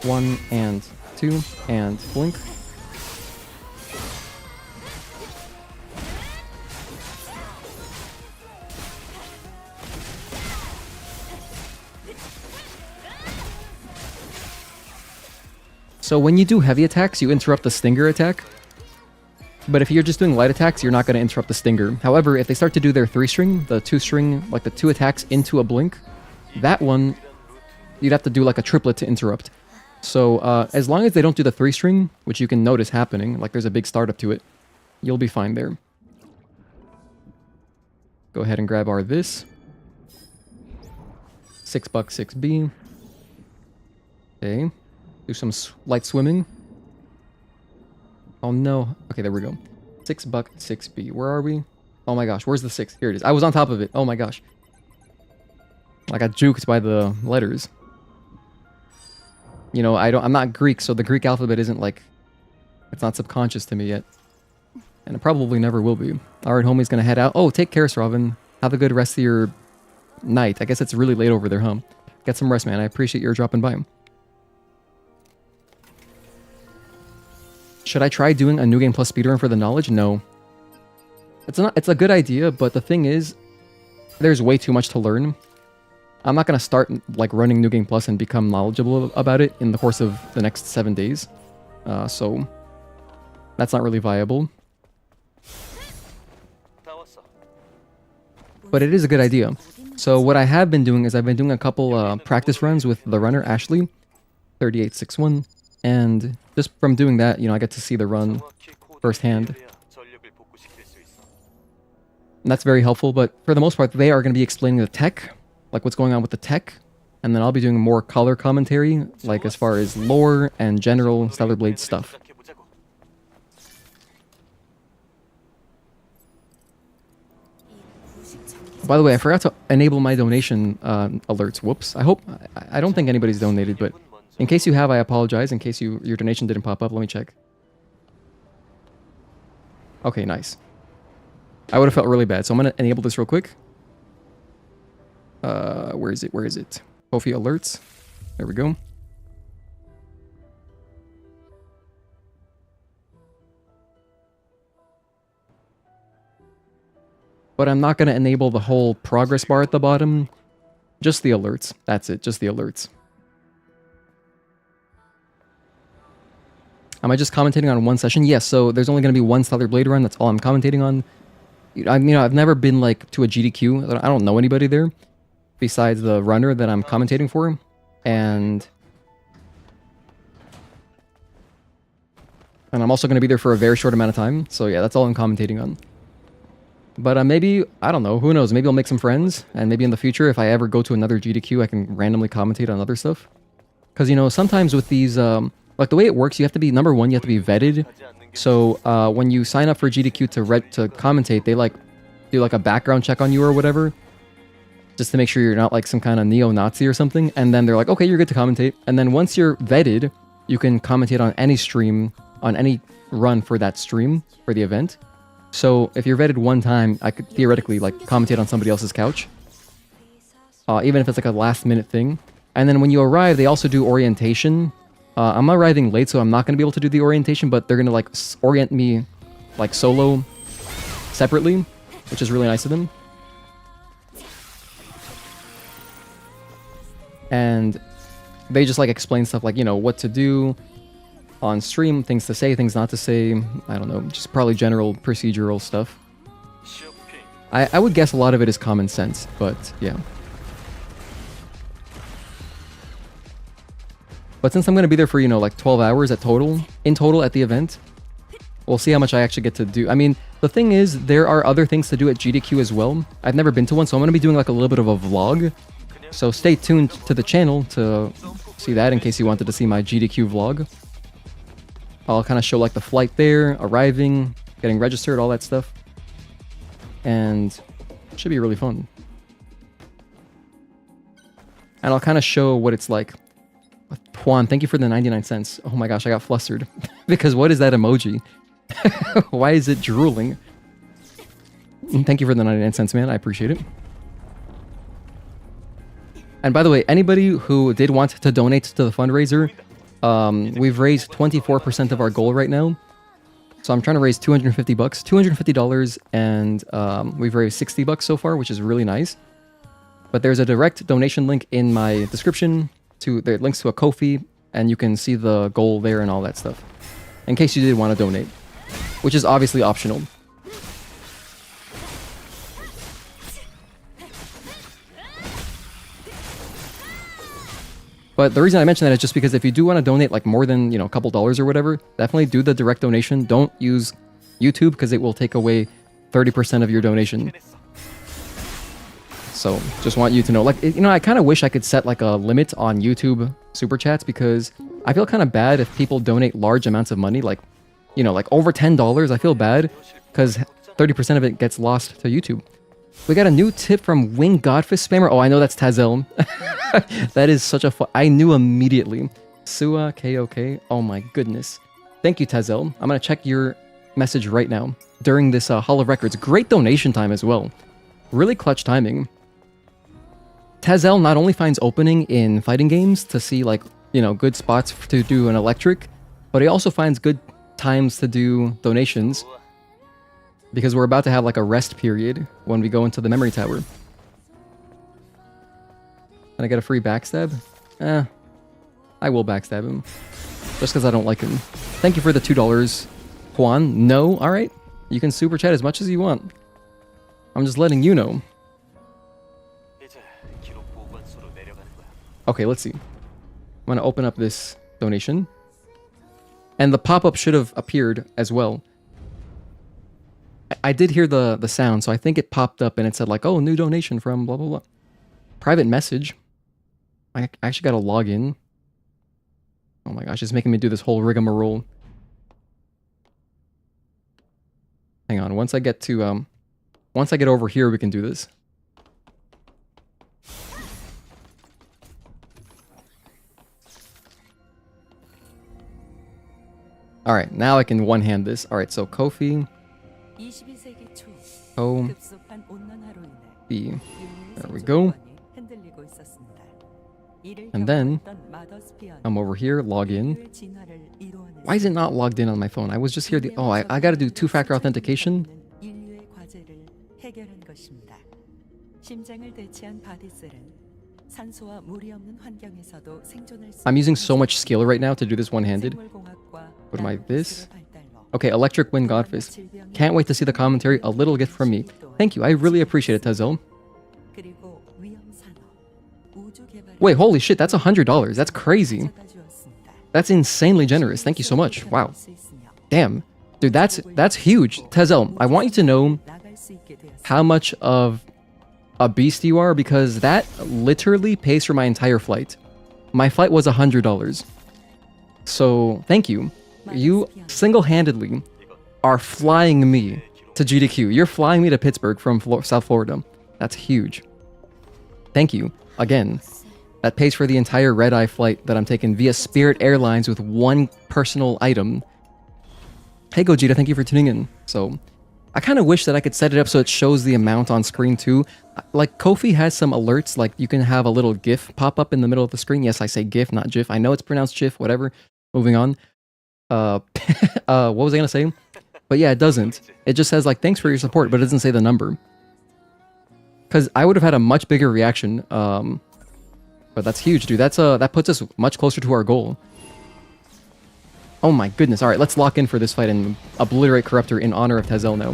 Speaker 1: 1 and 2 and blink. So when you do heavy attacks, you interrupt the stinger attack. But if you're just doing light attacks, you're not going to interrupt the stinger. However, if they start to do their 3-string, the 2-string, like the 2 attacks into a blink, that one, you'd have to do like a triplet to interrupt. So as long as they don't do the 3-string, which you can notice happening, like there's a big startup to it, you'll be fine there. Go ahead and grab our this. $6, 6B. Okay. Do some light swimming. Oh no. Okay, there we go. $6, 6B. Where are we? Oh my gosh, where's the 6? Here it is. I was on top of it. Oh my gosh. I got juked by the letters. You know, I'm not Greek, so the Greek alphabet isn't like, it's not subconscious to me yet. And it probably never will be. Alright, homie's gonna head out. Oh, take care, Sravan. Have a good rest of your night. I guess it's really late over there, huh? Get some rest, man. I appreciate your dropping by. Should I try doing a New Game Plus speedrun for the knowledge? No. It's a good idea, but the thing is, there's way too much to learn. I'm not gonna start like running New Game Plus and become knowledgeable about it in the course of the next 7 days. So that's not really viable. But it is a good idea. So what I have been doing is I've been doing a couple practice runs with the runner, Ashley, 3861. And just from doing that, you know, I get to see the run firsthand. And that's very helpful, but for the most part, they are going to be explaining the tech, like what's going on with the tech. And then I'll be doing more color commentary, like as far as lore and general Stellar Blade stuff. By the way, I forgot to enable my donation alerts. Whoops. I don't think anybody's donated, but in case you have, I apologize. In case your donation didn't pop up, let me check. Okay, nice. I would have felt really bad, so I'm going to enable this real quick. Where is it? Where is it? Kofi alerts. There we go. But I'm not going to enable the whole progress bar at the bottom. Just the alerts. That's it. Just the alerts. Am I just commentating on one session? Yes, so there's only going to be one Stellar Blade run. That's all I'm commentating on. I've never been like to a GDQ. I don't know anybody there besides the runner that I'm commentating for. And I'm also going to be there for a very short amount of time. So yeah, that's all I'm commentating on. But maybe, I don't know, who knows, maybe I'll make some friends, and maybe in the future, if I ever go to another GDQ, I can randomly commentate on other stuff. Because, you know, sometimes with these, like the way it works, you have to be, number one, you have to be vetted. So when you sign up for GDQ to commentate, they like do like a background check on you or whatever, just to make sure you're not like some kind of neo-Nazi or something. And then they're like, okay, you're good to commentate. And then once you're vetted, you can commentate on any stream, on any run for that stream, for the event. So if you're vetted one time, I could theoretically like commentate on somebody else's couch, even if it's like a last minute thing. And then when you arrive, they also do orientation. I'm arriving late, so I'm not going to be able to do the orientation, but they're going to like orient me like solo separately, which is really nice of them. And they just like explain stuff like, you know, what to do on stream, things to say, things not to say, I don't know, just probably general procedural stuff. I would guess a lot of it is common sense, but yeah. But since I'm going to be there for, you know, like 12 hours in total at the event, we'll see how much I actually get to do. I mean, the thing is, there are other things to do at GDQ as well. I've never been to one, so I'm going to be doing like a little bit of a vlog. So stay tuned to the channel to see that in case you wanted to see my GDQ vlog. I'll kind of show like the flight there, arriving, getting registered, all that stuff. And it should be really fun. And I'll kind of show what it's like. Juan, thank you for the 99 cents. Oh my gosh, I got flustered. Because what is that emoji? Why is it drooling? Thank you for the 99 cents, man. I appreciate it. And by the way, anybody who did want to donate to the fundraiser, we've raised 24% of our goal right now. So I'm trying to raise 250 bucks, $250, and we've raised 60 bucks so far, which is really nice. But there's a direct donation link in my description. There are links to a Ko-fi, and you can see the goal there and all that stuff. In case you did want to donate, which is obviously optional. But the reason I mention that is just because if you do want to donate like more than, you know, a couple dollars or whatever, definitely do the direct donation. Don't use YouTube because it will take away 30% of your donation. So just want you to know, like, you know, I kind of wish I could set like a limit on YouTube super chats because I feel kind of bad if people donate large amounts of money, like, you know, like over $10. I feel bad because 30% of it gets lost to YouTube. We got a new tip from Wing Godfist Spammer. Oh, I know that's Tazel. That is such a fun... I knew immediately. Sua KOK. Oh my goodness. Thank you, Tazel. I'm going to check your message right now during this Hall of Records. Great donation time as well. Really clutch timing. Tazel not only finds opening in fighting games to see, like, you know, good spots to do an electric, but he also finds good times to do donations because we're about to have like a rest period when we go into the memory tower. Can I get a free backstab? I will backstab him just because I don't like him. Thank you for the $2, Juan. No, all right. You can super chat as much as you want. I'm just letting you know. Okay, let's see. I'm going to open up this donation. And the pop-up should have appeared as well. I did hear the sound, so I think it popped up and it said like, oh, new donation from blah, blah, blah. Private message. I actually got to log in. Oh my gosh, it's making me do this whole rigmarole. Hang on, once I get over here, we can do this. All right, now I can one-hand this. All right, so Kofi, B. There we go. And then I'm over here, log in. Why is it not logged in on my phone? I was just here. I got to do two-factor authentication. I'm using so much skill right now to do this one-handed. What am I? This? Okay, Electric Wind Godfist. Can't wait to see the commentary. A little gift from me. Thank you. I really appreciate it, Tazel. Wait, holy shit, that's $100. That's crazy. That's insanely generous. Thank you so much. Wow. Damn. Dude, that's huge. Tazel, I want you to know how much of a beast you are, because that literally pays for my entire flight. My flight was $100. So, thank you. You single-handedly are flying me to GDQ. You're flying me to Pittsburgh from South Florida. That's huge. Thank you. Again, that pays for the entire red-eye flight that I'm taking via Spirit Airlines with one personal item. Hey Gogeta, thank you for tuning in. So, I kind of wish that I could set it up so it shows the amount on screen too. Like, Kofi has some alerts, like you can have a little GIF pop up in the middle of the screen. Yes, I say GIF, not GIF. I know it's pronounced GIF, whatever. Moving on. What was I gonna say? But yeah, it doesn't. It just says like, thanks for your support, but it doesn't say the number. Because I would have had a much bigger reaction. But that's huge, dude. That puts us much closer to our goal. Oh my goodness. Alright, let's lock in for this fight and obliterate Corruptor in honor of Tazel now.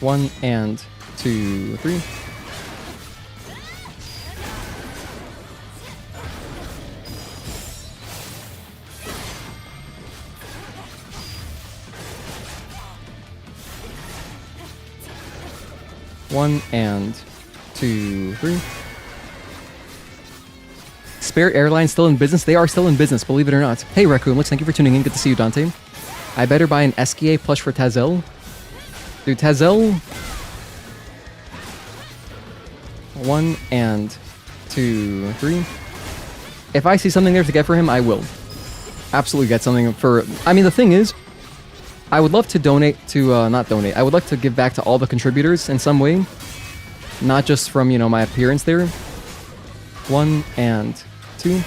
Speaker 1: One and 2, 3. One and 2, 3. Spare Airlines still in business? They are still in business, believe it or not. Hey Raccoon, thank you for tuning in. Good to see you, Dante. I better buy an SKA plush for Tazel. Dude, Tazel. 1 and 2, 3. If I see something there to get for him, I will absolutely get something for... I mean, the thing is, I would love to donate to... not donate. I would like to give back to all the contributors in some way. Not just from, you know, my appearance there. 1 and 2.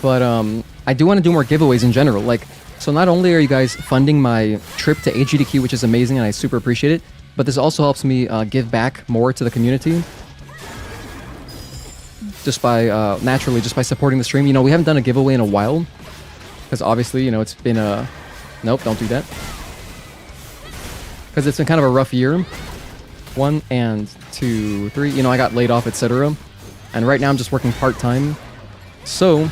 Speaker 1: But, I do want to do more giveaways in general. Like, so not only are you guys funding my trip to AGDQ, which is amazing and I super appreciate it, but this also helps me give back more to the community. Just by, naturally, just by supporting the stream. You know, we haven't done a giveaway in a while. Because obviously, you know, it's been a... Nope, don't do that. Because it's been kind of a rough year. 1 and 2, 3. You know, I got laid off, etc. And right now I'm just working part-time. So,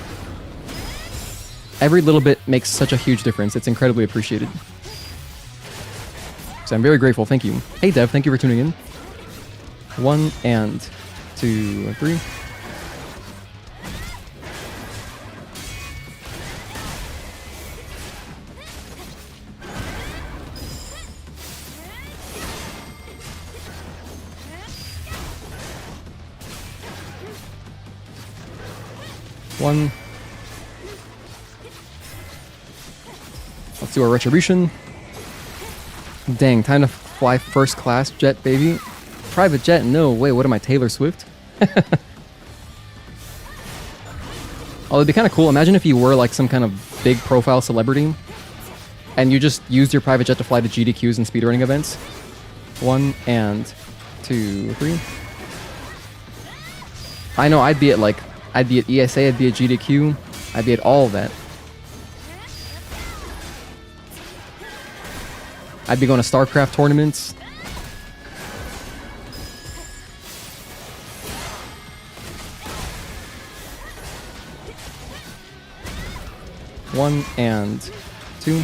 Speaker 1: every little bit makes such a huge difference. It's incredibly appreciated. So I'm very grateful. Thank you. Hey Dev, thank you for tuning in. 1 and 2, 3. 1. Let's do our retribution. Dang, time to fly first class jet, baby. Private jet? No, wait, what am I, Taylor Swift? Oh, it'd be kind of cool. Imagine if you were like some kind of big profile celebrity and you just used your private jet to fly to GDQs and speedrunning events. 1 and 2, 3. I know I'd be at ESA, I'd be at GDQ, I'd be at all of that. I'd be going to StarCraft tournaments. One and 2.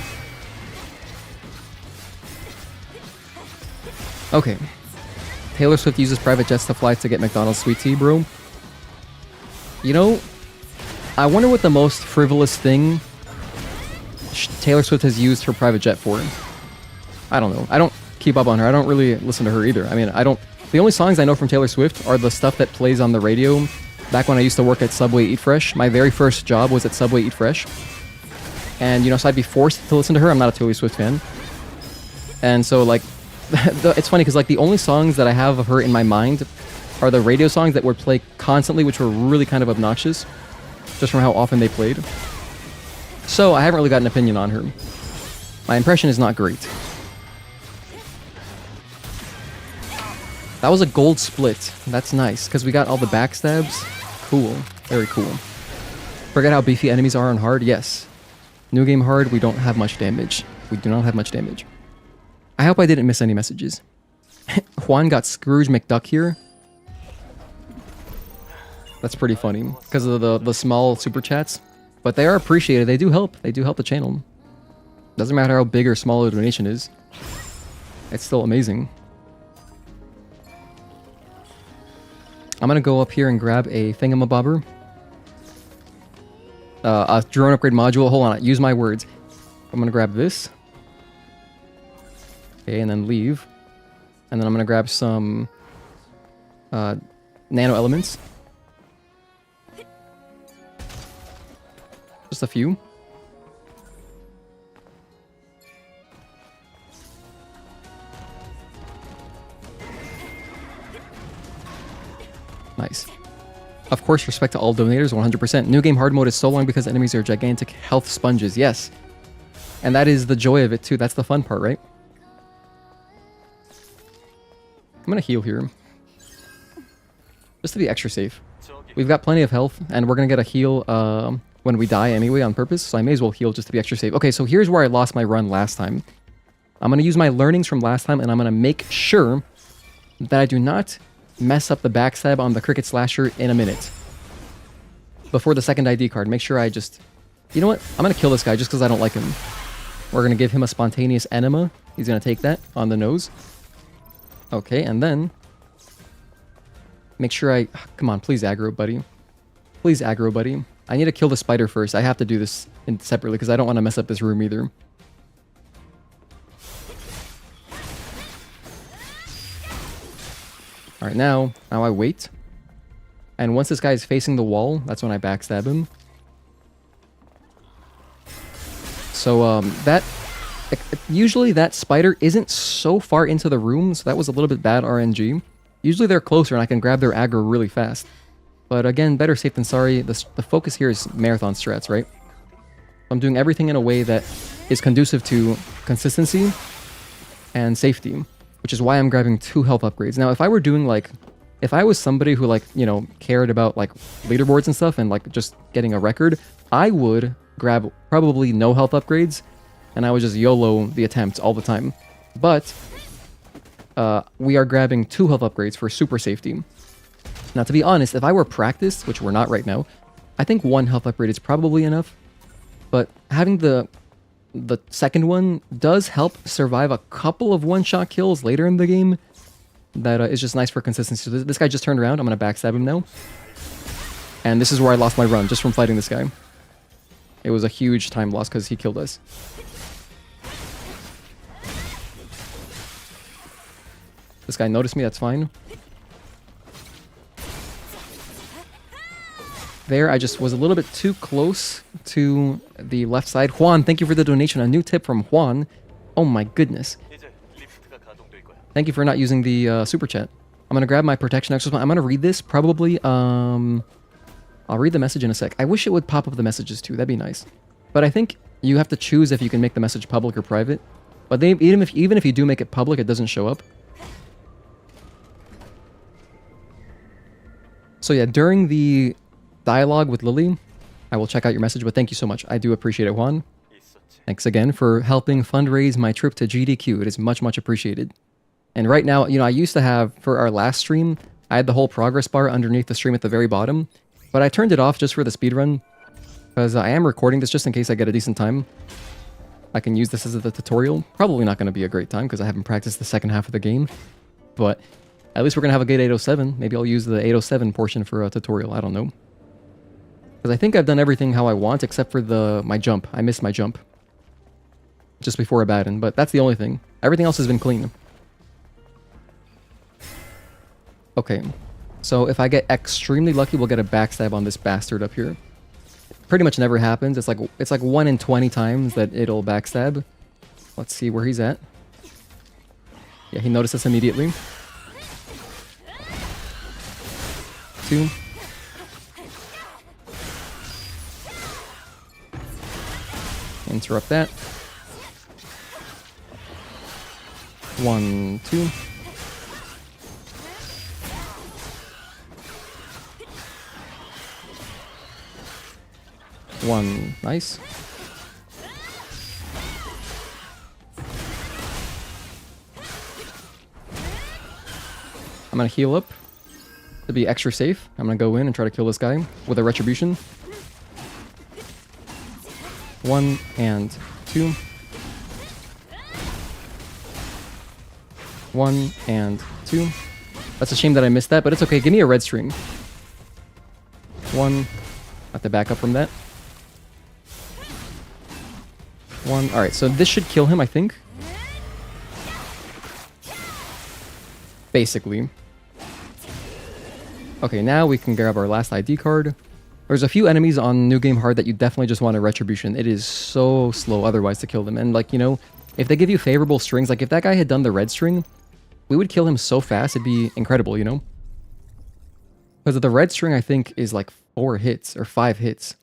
Speaker 1: Okay. Taylor Swift uses private jets to fly to get McDonald's sweet tea, bro. You know, I wonder what the most frivolous thing Taylor Swift has used her private jet for. I don't know. I don't keep up on her. I don't really listen to her either. I mean, the only songs I know from Taylor Swift are the stuff that plays on the radio back when I used to work at Subway Eat Fresh. My very first job was at Subway Eat Fresh. And, you know, so I'd be forced to listen to her. I'm not a Taylor Swift fan. And so, like, it's funny because, like, the only songs that I have of her in my mind are the radio songs that would play constantly, which were really kind of obnoxious, just from how often they played. So I haven't really got an opinion on her. My impression is not great. That was a gold split. That's nice, because we got all the backstabs. Cool. Very cool. Forget how beefy enemies are on hard? Yes. New game hard, we don't have much damage. We do not have much damage. I hope I didn't miss any messages. Juan got Scrooge McDuck here. That's pretty funny, because of the small super chats. But they are appreciated. They do help. They do help the channel. Doesn't matter how big or small a donation is. It's still amazing. I'm gonna go up here and grab a thingamabobber. A drone upgrade module. Hold on, use my words. I'm gonna grab this. Okay, and then leave. And then I'm gonna grab some nano elements. Just a few. Nice. Of course, respect to all donators, 100%. New game hard mode is so long because enemies are gigantic health sponges. Yes. And that is the joy of it too. That's the fun part, right? I'm gonna heal here. Just to be extra safe. We've got plenty of health, and we're gonna get a heal when we die anyway on purpose, so I may as well heal just to be extra safe. Okay, so here's where I lost my run last time. I'm gonna use my learnings from last time, and I'm gonna make sure that I do not mess up the backstab on the cricket slasher in a minute. Before the second ID card, make sure I just... You know what? I'm gonna kill this guy just because I don't like him. We're gonna give him a spontaneous enema. He's gonna take that on the nose. Okay, and then... Make sure I... Come on, please aggro, buddy. Please aggro, buddy. I need to kill the spider first. I have to do this separately because I don't want to mess up this room either. Alright, now I wait. And once this guy is facing the wall, that's when I backstab him. So, usually that spider isn't so far into the room, so that was a little bit bad RNG. Usually they're closer and I can grab their aggro really fast. But again, better safe than sorry. The focus here is marathon strats, right? I'm doing everything in a way that is conducive to consistency and safety, which is why I'm grabbing 2 health upgrades. Now, if I were doing like... If I was somebody who like, you know, cared about like leaderboards and stuff and like just getting a record, I would grab probably no health upgrades and I would just YOLO the attempts all the time. But we are grabbing 2 health upgrades for super safety. Now, to be honest, if I were practiced, which we're not right now, I think 1 health upgrade is probably enough. But having the second one does help survive a couple of one-shot kills later in the game. That is just nice for consistency. So this guy just turned around. I'm going to backstab him now. And this is where I lost my run, just from fighting this guy. It was a huge time loss because he killed us. This guy noticed me, that's fine. there. I just was a little bit too close to the left side. Juan, thank you for the donation. A new tip from Juan. Oh my goodness. Thank you for not using the super chat. I'm gonna grab my protection exercise. I'm gonna read this probably. I'll read the message in a sec. I wish it would pop up the messages too. That'd be nice. But I think you have to choose if you can make the message public or private. But even if you do make it public, it doesn't show up. So yeah, during the dialogue with Lily, I will check out your message. But thank you so much. I do appreciate it, Juan. Thanks again for helping fundraise my trip to GDQ. It is much, much appreciated. And right now, you know, I used to have, for our last stream, I had the whole progress bar underneath the stream at the very bottom. But I turned it off just for the speedrun. Because I am recording this just in case I get a decent time. I can use this as the tutorial. Probably not going to be a great time because I haven't practiced the second half of the game. But at least we're going to have a good 807. Maybe I'll use the 807 portion for a tutorial. I don't know. Because I think I've done everything how I want except for my jump. I missed my jump. Just before Abaddon. But that's the only thing. Everything else has been clean. Okay. So if I get extremely lucky, we'll get a backstab on this bastard up here. Pretty much never happens. It's like 1 in 20 times that it'll backstab. Let's see where he's at. Yeah, he noticed us immediately. 2. Interrupt that. 1, 2. One, nice. I'm gonna heal up to be extra safe. I'm gonna go in and try to kill this guy with a retribution. 1 and 2. 1 and 2. That's a shame that I missed that, but it's okay. Give me a red string. 1. Have to back up from that. 1. Alright, so this should kill him, I think. Basically. Okay, now we can grab our last ID card. There's a few enemies on New Game Hard that you definitely just want a retribution. It is so slow otherwise to kill them. And like, you know, if they give you favorable strings, like if that guy had done the red string, we would kill him so fast, it'd be incredible, you know? Because the red string, I think, is like 4 hits or 5 hits.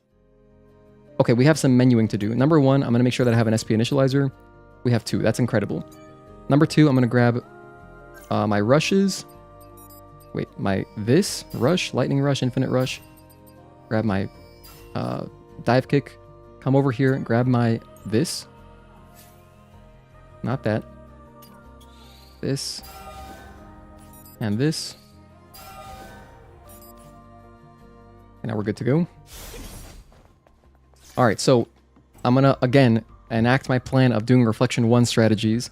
Speaker 1: Okay, we have some menuing to do. Number 1, I'm going to make sure that I have an SP initializer. We have 2. That's incredible. Number 2, I'm going to grab my rushes. Wait, this rush, lightning rush, infinite rush. Grab my dive kick. Come over here and grab my this. Not that. This. And this. And now we're good to go. Alright, so I'm gonna, again, enact my plan of doing Reflection 1 strategies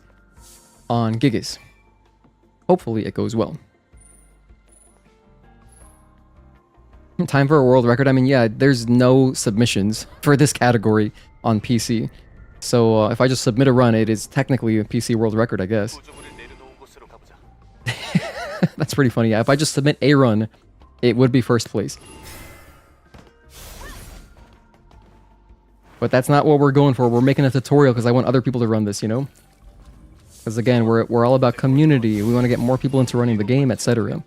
Speaker 1: on Gigas. Hopefully it goes well. Time for a world record. I mean, yeah, there's no submissions for this category on PC. So if I just submit a run, it is technically a PC world record, I guess. That's pretty funny. Yeah, if I just submit a run, it would be first place. But that's not what we're going for. We're making a tutorial because I want other people to run this, you know? Because again, we're all about community. We want to get more people into running the game, etc.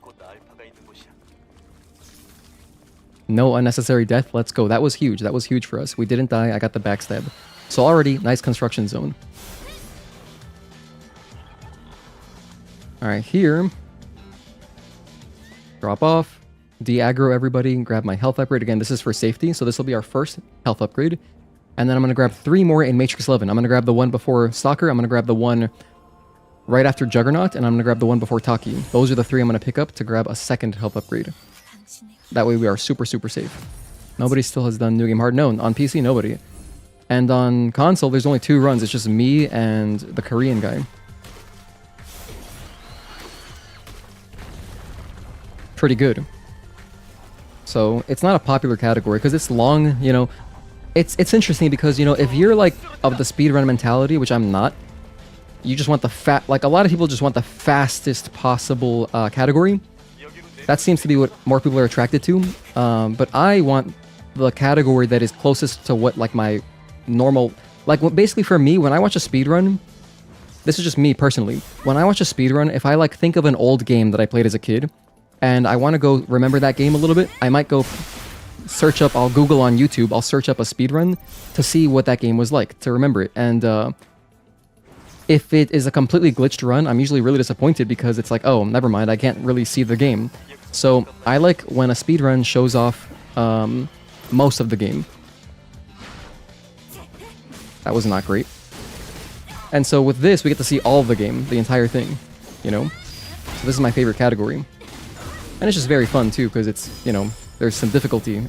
Speaker 1: No unnecessary death. Let's go. That was huge. That was huge for us. We didn't die. I got the backstab. So already, nice construction zone. Alright, here. Drop off. De-aggro everybody. Grab my health upgrade. Again, this is for safety. So this will be our first health upgrade. And then I'm going to grab 3 more in Matrix 11. I'm going to grab the one before Stalker. I'm going to grab the one right after Juggernaut. And I'm going to grab the one before Taki. Those are the 3 I'm going to pick up to grab a second health upgrade. That way we are super, super safe. Nobody still has done New Game Hard. No, on PC, nobody. And on console, there's only 2 runs. It's just me and the Korean guy. Pretty good. So it's not a popular category because it's long, you know. It's interesting because, you know, if you're like of the speedrun mentality, which I'm not, you just want the like a lot of people just want the fastest possible category. That seems to be what more people are attracted to. But I want the category that is closest to what like my normal, like basically for me, when I watch a speedrun, this is just me personally. When I watch a speedrun, if I like think of an old game that I played as a kid, and I want to go remember that game a little bit, I might go search up, I'll Google on YouTube, I'll search up a speedrun to see what that game was like, to remember it. And if it is a completely glitched run, I'm usually really disappointed because it's like, oh, never mind, I can't really see the game. So I like when a speedrun shows off most of the game. That was not great. And so with this, we get to see all of the game, the entire thing, you know? So this is my favorite category. And it's just very fun too, because it's, you know, there's some difficulty.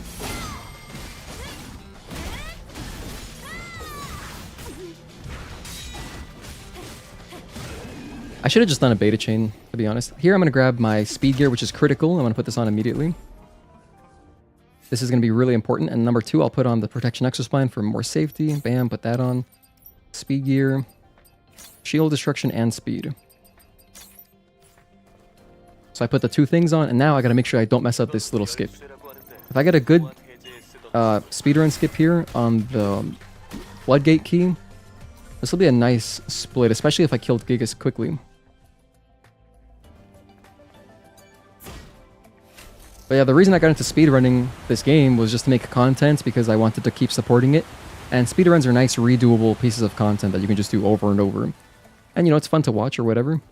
Speaker 1: I should have just done a beta chain, to be honest. Here I'm going to grab my speed gear, which is critical. I'm going to put this on immediately. This is going to be really important. And number 2, I'll put on the protection exospine for more safety. Bam, put that on. Speed gear, shield destruction, and speed. So I put the 2 things on, and now I got to make sure I don't mess up this little skip. If I get a good speedrun skip here on the floodgate key, this will be a nice split, especially if I killed Gigas quickly. But yeah, the reason I got into speedrunning this game was just to make content because I wanted to keep supporting it. And speedruns are nice, redoable pieces of content that you can just do over and over. And you know, it's fun to watch or whatever.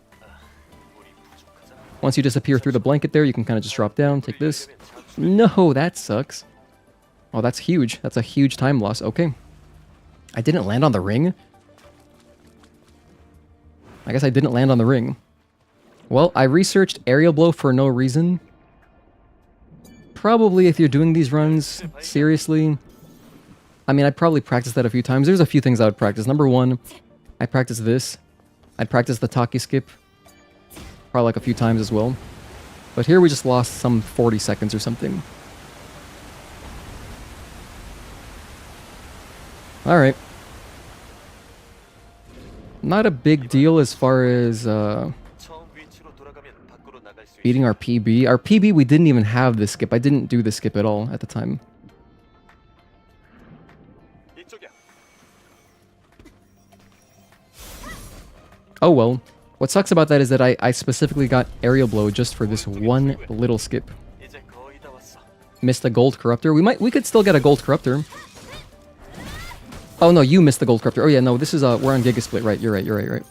Speaker 1: Once you disappear through the blanket there, you can kind of just drop down, take this. No, that sucks. Oh, that's huge. That's a huge time loss. Okay. I didn't land on the ring? I guess I didn't land on the ring. Well, I researched aerial blow for no reason. Probably if you're doing these runs seriously, I mean, I'd probably practice that a few times. There's a few things I would practice. Number 1, I practice this. I'd practice the Taki skip. Probably like a few times as well. But here we just lost some 40 seconds or something. Alright. Not a big deal as far as beating our PB. Our PB, we didn't even have this skip. I didn't do this skip at all at the time. Oh well. What sucks about that is that I specifically got aerial blow just for this one little skip. Missed a gold corruptor. We could still get a gold corruptor. Oh no, you missed the gold corruptor. Oh yeah, no, this is we're on Giga Split, right? You're right.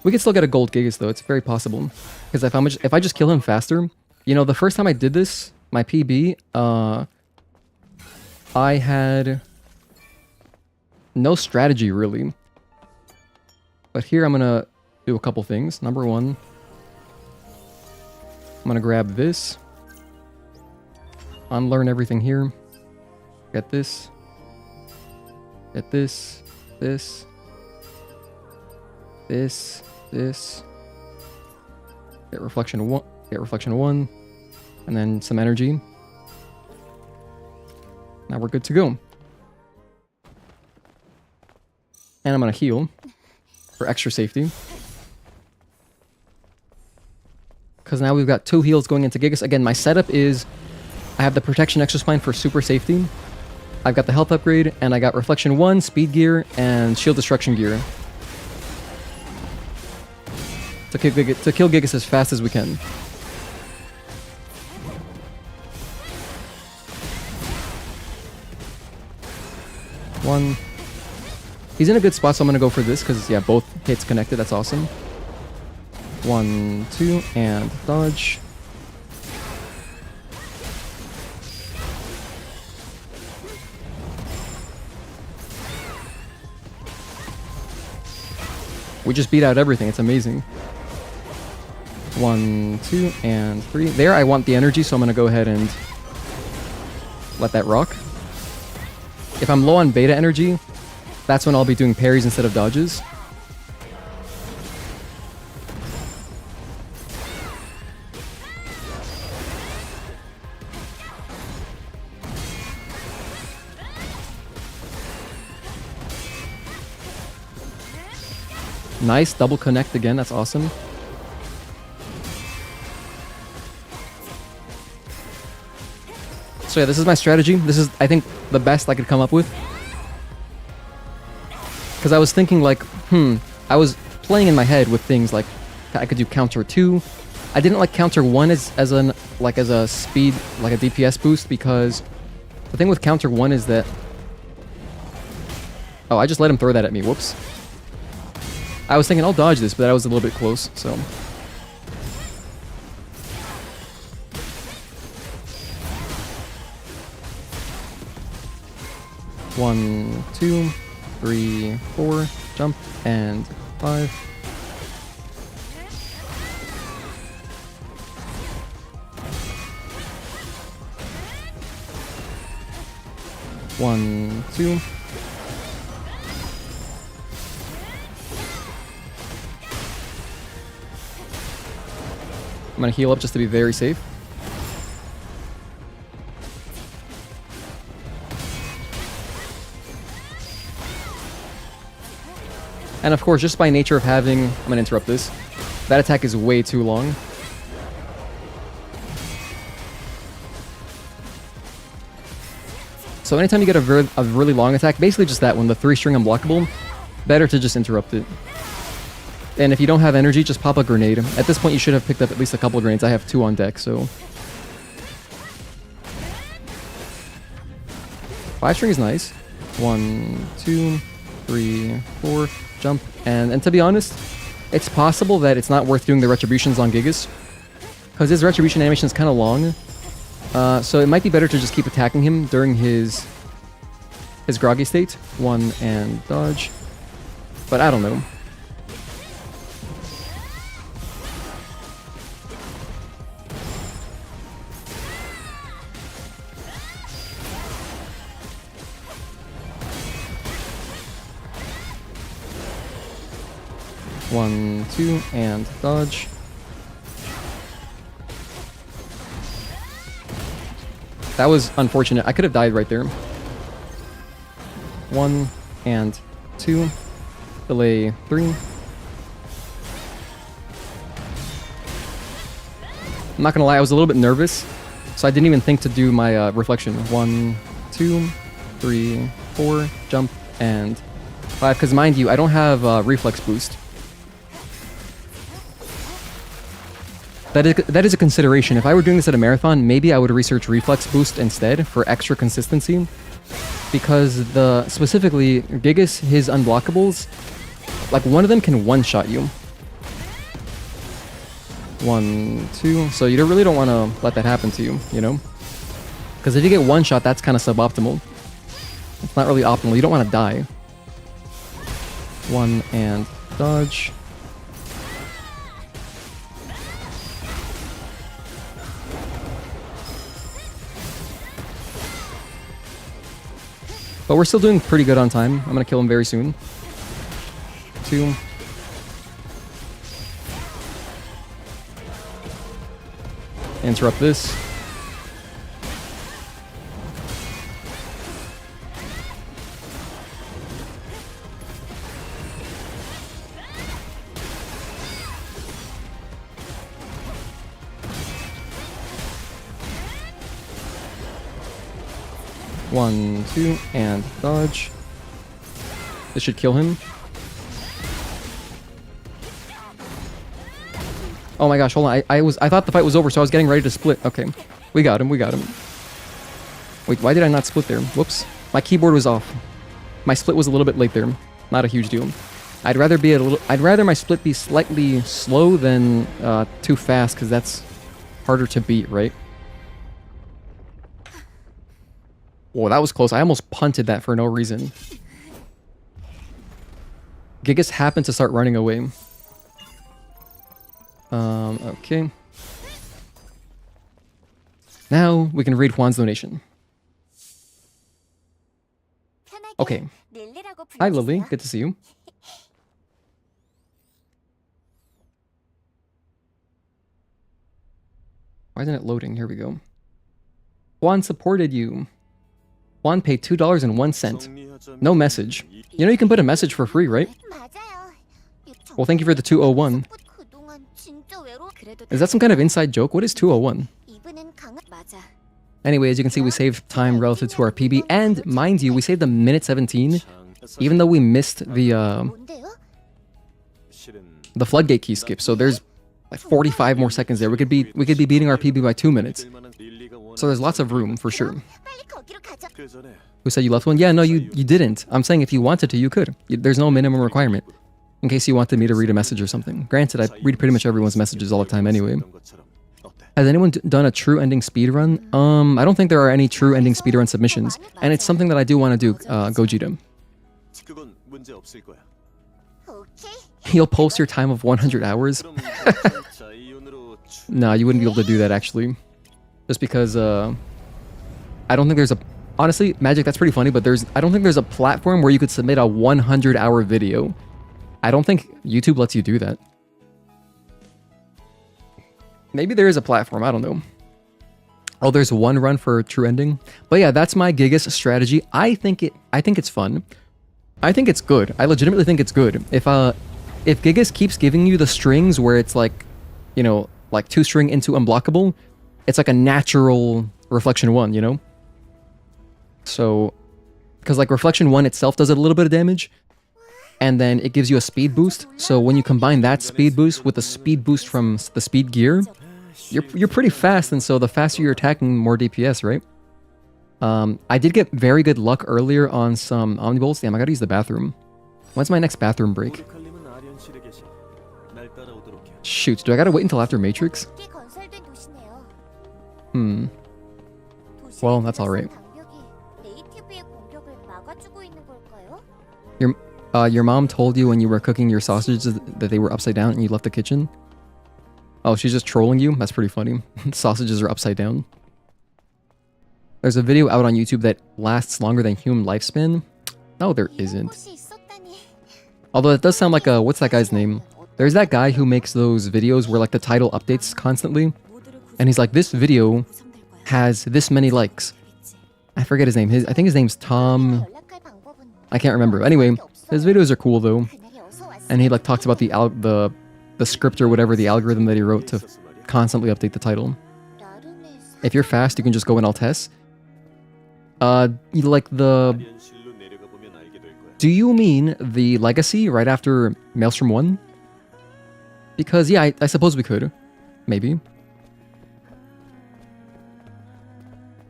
Speaker 1: We could still get a gold Gigas though. It's very possible. Because if I just kill him faster, you know, the first time I did this, my PB, I had no strategy really. But here I'm gonna do a couple things. Number 1, I'm gonna grab this, unlearn everything here, get this, this, get reflection 1, and then some energy. Now we're good to go. And I'm gonna heal for extra safety. Because now we've got 2 heals going into Gigas. Again, my setup is I have the protection exospine for super safety. I've got the health upgrade, and I got reflection 1, speed gear, and shield destruction gear. To kill Gigas as fast as we can. One. He's in a good spot, so I'm going to go for this, because, yeah, both hits connected. That's awesome. 1, 2, and dodge. We just beat out everything. It's amazing. 1, 2, and 3. There, I want the energy, so I'm going to go ahead and let that rock. If I'm low on beta energy, that's when I'll be doing parries instead of dodges. Nice, double connect again, that's awesome. So yeah, this is my strategy. This is, I think, the best I could come up with. Because I was thinking like, I was playing in my head with things like, I could do counter 2. I didn't like counter 1 as a speed, like a DPS boost, because the thing with counter 1 is that... Oh, I just let him throw that at me, whoops. I was thinking I'll dodge this, but that was a little bit close, so... One, 2, 3, 4, jump, and 5. One, 2. I'm gonna heal up just to be very safe. And of course, just by nature of having... I'm gonna interrupt this. That attack is way too long. So anytime you get a really long attack, basically just that one, the 3-string unblockable, better to just interrupt it. And if you don't have energy, just pop a grenade. At this point, you should have picked up at least a couple of grenades. I have 2 on deck, so... 5-string is nice. 1, 2, 3, 4, jump. And to be honest, it's possible that it's not worth doing the retributions on Gigas, because his retribution animation is kind of long. So it might be better to just keep attacking him during his groggy state. 1 and dodge. But I don't know. One, 2, and dodge. That was unfortunate. I could have died right there. 1 and 2. Delay 3. I'm not gonna lie, I was a little bit nervous, so I didn't even think to do my reflection. 1, 2, 3, 4, jump, and 5. Because mind you, I don't have reflex boost. That is a consideration. If I were doing this at a marathon, maybe I would research reflex boost instead for extra consistency. Because specifically, Gigas, his unblockables, like one of them can one-shot you. 1, 2, so you really don't want to let that happen to you, you know? Because if you get one shot, that's kind of suboptimal. It's not really optimal, you don't want to die. 1 and dodge. But we're still doing pretty good on time. I'm gonna kill him very soon. 2. Interrupt this. One, 2, and dodge. This should kill him. Oh my gosh, hold on. I thought the fight was over, so I was getting ready to split. Okay. We got him, we got him. Wait, why did I not split there? Whoops. My keyboard was off. My split was a little bit late there. Not a huge deal. I'd rather my split be slightly slow than too fast, because that's harder to beat, right? Whoa, that was close. I almost punted that for no reason. Gigas happened to start running away. Okay. Now we can read Juan's donation. Okay. Hi, Lily. Good to see you. Why isn't it loading? Here we go. Juan supported you. Juan paid $2.01. No message. You know you can put a message for free, right? Well, thank you for the 201. Is that some kind of inside joke? What is 201? Anyway, as you can see, we saved time relative to our PB, and mind you, we saved a minute 17, even though we missed the floodgate key skip. So there's like 45 more seconds there. We could be beating our PB by 2 minutes. So there's lots of room for sure. Who said you left one? Yeah, no, you didn't. I'm saying if you wanted to, you could. There's no minimum requirement. In case you wanted me to read a message or something. Granted, I read pretty much everyone's messages all the time anyway. Has anyone done a true ending speedrun? I don't think there are any true ending speedrun submissions. And it's something that I do want to do, Gogeta. You'll post your time of 100 hours? Nah, you wouldn't be able to do that actually. Just because, I don't think there's a... Honestly, Magic, that's pretty funny, but I don't think there's a platform where you could submit a 100-hour video. I don't think YouTube lets you do that. Maybe there is a platform, I don't know. Oh, there's one run for true ending. But yeah, that's my Gigas strategy. I think it's fun. I think it's good. I legitimately think it's good. If Gigas keeps giving you the strings where it's like, you know, like 2-string into unblockable, it's like a natural Reflection 1, you know? So, because like Reflection 1 itself does a little bit of damage, and then it gives you a speed boost. So when you combine that speed boost with the speed boost from the speed gear, you're pretty fast, and so the faster you're attacking, more DPS, right? I did get very good luck earlier on some Omnibolts. Damn, I gotta use the bathroom. When's my next bathroom break? Shoot, do I gotta wait until after Matrix? Well, that's alright. Your mom told you when you were cooking your sausages that they were upside down and you left the kitchen? Oh, she's just trolling you? That's pretty funny. Sausages are upside down. There's a video out on YouTube that lasts longer than human lifespan. No, there isn't. Although it does sound like a... What's that guy's name? There's that guy who makes those videos where like the title updates constantly. And he's like, this video has this many likes. I forget his name. I think his name's Tom... I can't remember. Anyway, his videos are cool though. And he like talks about the script or whatever, the algorithm that he wrote to constantly update the title. If you're fast, you can just go in alt test. Like the... Do you mean the Legacy right after Maelstrom 1? Because, yeah, I suppose we could. Maybe.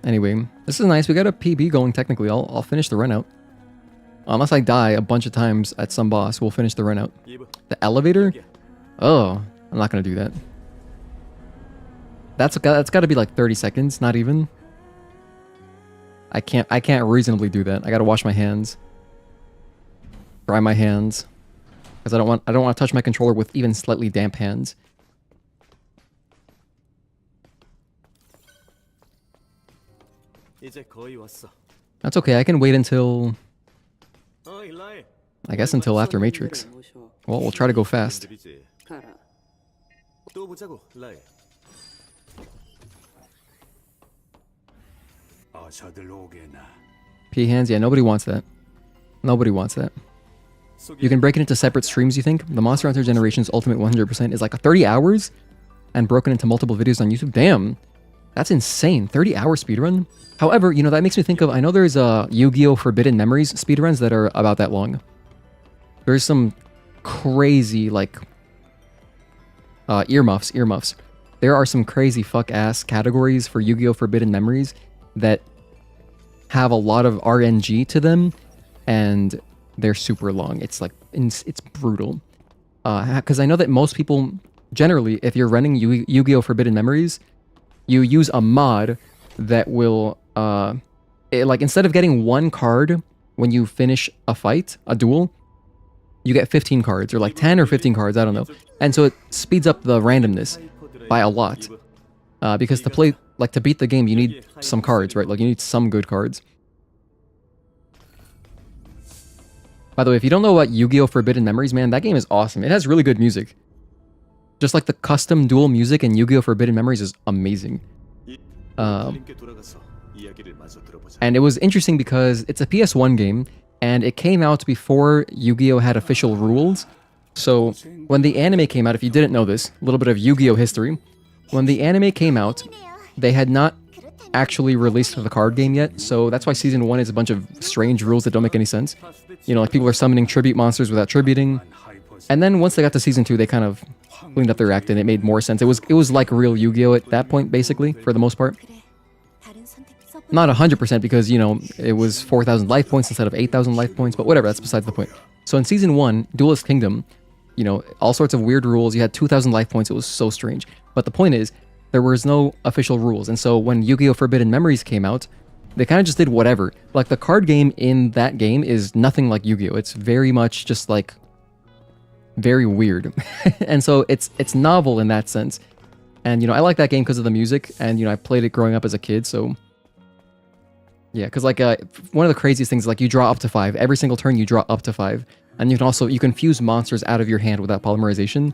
Speaker 1: Anyway, this is nice. We got a PB going technically. I'll finish the run out. Unless I die a bunch of times at some boss, we'll finish the run out. The elevator? Oh, I'm not gonna do that. That's got to be like 30 seconds, not even. I can't reasonably do that. I gotta wash my hands. Dry my hands. Because I don't want to touch my controller with even slightly damp hands. That's okay, I can wait until... I guess until after Matrix. Well, we'll try to go fast. P hands, yeah, nobody wants that. Nobody wants that. You can break it into separate streams, you think? The Monster Hunter Generations Ultimate 100% is like 30 hours and broken into multiple videos on YouTube. Damn, that's insane. 30-hour speedrun? However, you know, that makes me think of, I know there's Yu-Gi-Oh! Forbidden Memories speedruns that are about that long. There's some crazy, like, earmuffs. There are some crazy fuck-ass categories for Yu-Gi-Oh! Forbidden Memories that have a lot of RNG to them, and they're super long. It's like, it's brutal. Because I know that most people, generally, if you're running Yu-Gi-Oh! Forbidden Memories, you use a mod that will, like, instead of getting one card when you finish a fight, a duel, you get 15 cards, or like 10 or 15 cards, I don't know. And so it speeds up the randomness by a lot. Because to play, like, to beat the game, you need some cards, right? Like, you need some good cards. By the way, if you don't know what Yu-Gi-Oh! Forbidden Memories, man, that game is awesome. It has really good music. Just like the custom duel music in Yu-Gi-Oh! Forbidden Memories is amazing. And it was interesting because it's a PS1 game, and it came out before Yu-Gi-Oh! Had official rules. So when the anime came out, if you didn't know this, a little bit of Yu-Gi-Oh! History. When the anime came out, they had not actually released the card game yet, so that's why Season 1 is a bunch of strange rules that don't make any sense. You know, like people are summoning tribute monsters without tributing. And then once they got to Season 2, they kind of cleaned up their act and it made more sense. It was like real Yu-Gi-Oh! At that point, basically, for the most part. Not 100% because, you know, it was 4,000 life points instead of 8,000 life points, but whatever, that's besides the point. So in Season 1, Duelist Kingdom, you know, all sorts of weird rules. You had 2,000 life points. It was so strange. But the point is, there was no official rules. And so when Yu-Gi-Oh! Forbidden Memories came out, they kind of just did whatever. Like, the card game in that game is nothing like Yu-Gi-Oh! It's very much just, like, very weird. And so it's novel in that sense. And, you know, I like that game because of the music. And, you know, I played it growing up as a kid, so... Yeah, because, like, one of the craziest things is, like, you draw up to 5. Every single turn, you draw up to 5. And you can fuse monsters out of your hand without polymerization.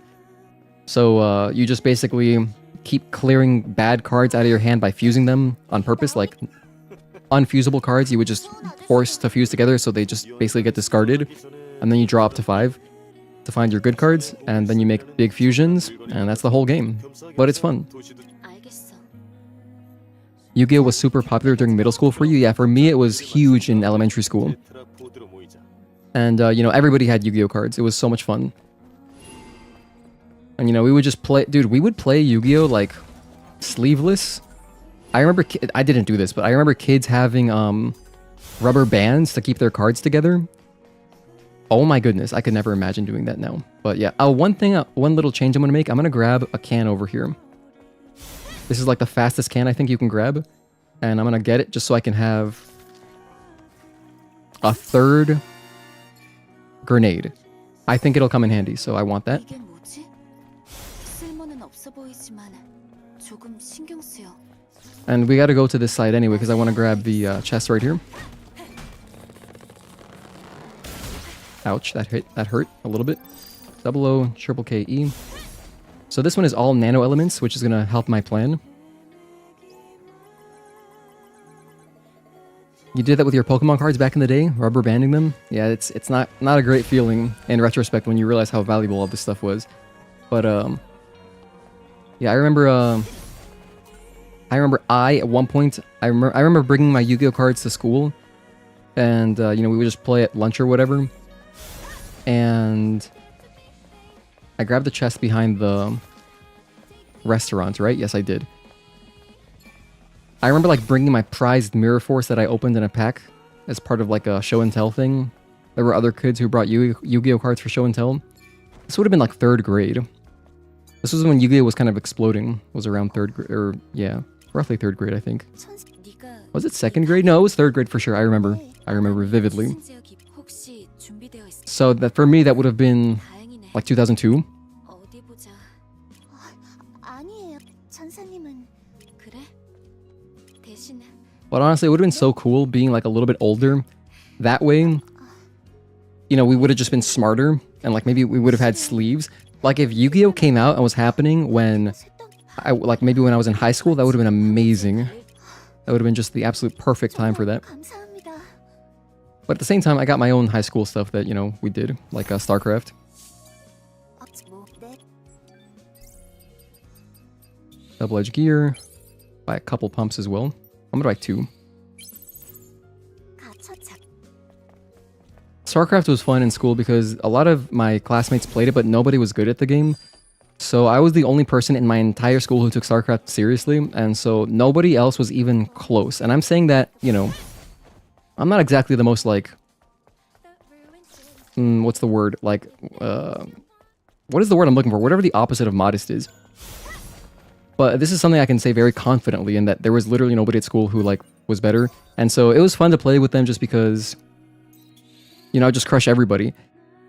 Speaker 1: So, you just basically keep clearing bad cards out of your hand by fusing them on purpose. Like, unfusable cards, you would just force to fuse together, so they just basically get discarded. And then you draw up to 5 to find your good cards, and then you make big fusions, and that's the whole game. But it's fun. Yu-Gi-Oh! Was super popular during middle school for you? Yeah, for me it was huge in elementary school. And, you know, everybody had Yu-Gi-Oh! Cards. It was so much fun. And, you know, we would just play... Dude, we would play Yu-Gi-Oh! Like, sleeveless. I remember... I didn't do this, but I remember kids having, rubber bands to keep their cards together. Oh my goodness, I could never imagine doing that now. But yeah, one little change I'm gonna make. I'm gonna grab a can over here. This is like the fastest can I think you can grab. And I'm gonna get it just so I can have a third grenade. I think it'll come in handy, so I want that. And we gotta go to this side anyway, because I want to grab the chest right here. Ouch, that hurt a little bit. Double O, triple KE. So this one is all nano elements, which is gonna help my plan. You did that with your Pokemon cards back in the day, rubber banding them. Yeah, it's not a great feeling in retrospect when you realize how valuable all this stuff was. But yeah, I remember at one point I remember bringing my Yu-Gi-Oh cards to school, and you know, we would just play at lunch or whatever. And I grabbed the chest behind the restaurant, right? Yes, I did. I remember like bringing my prized Mirror Force that I opened in a pack as part of like a show and tell thing. There were other kids who brought Yu-Gi-Oh cards for show and tell. This would have been like 3rd grade. This was when Yu-Gi-Oh was kind of exploding. It was around 3rd grade, or yeah, roughly 3rd grade, I think. Was it 2nd grade? No, it was 3rd grade for sure. I remember vividly. So that for me, that would have been like 2002. But honestly, it would have been so cool being like a little bit older. That way, you know, we would have just been smarter, and like maybe we would have had sleeves. Like if Yu-Gi-Oh came out and was happening when maybe when I was in high school, that would have been amazing. That would have been just the absolute perfect time for that. But at the same time, I got my own high school stuff that, you know, we did, like StarCraft. Double-edged gear. Buy a couple pumps as well. I'm gonna buy 2. StarCraft was fun in school because a lot of my classmates played it, but nobody was good at the game. So I was the only person in my entire school who took StarCraft seriously, and so nobody else was even close. And I'm saying that, you know, I'm not exactly the most, like... what's the word? Like, what is the word I'm looking for? Whatever the opposite of modest is. But this is something I can say very confidently in that there was literally nobody at school who, like, was better. And so it was fun to play with them just because, you know, I just crush everybody.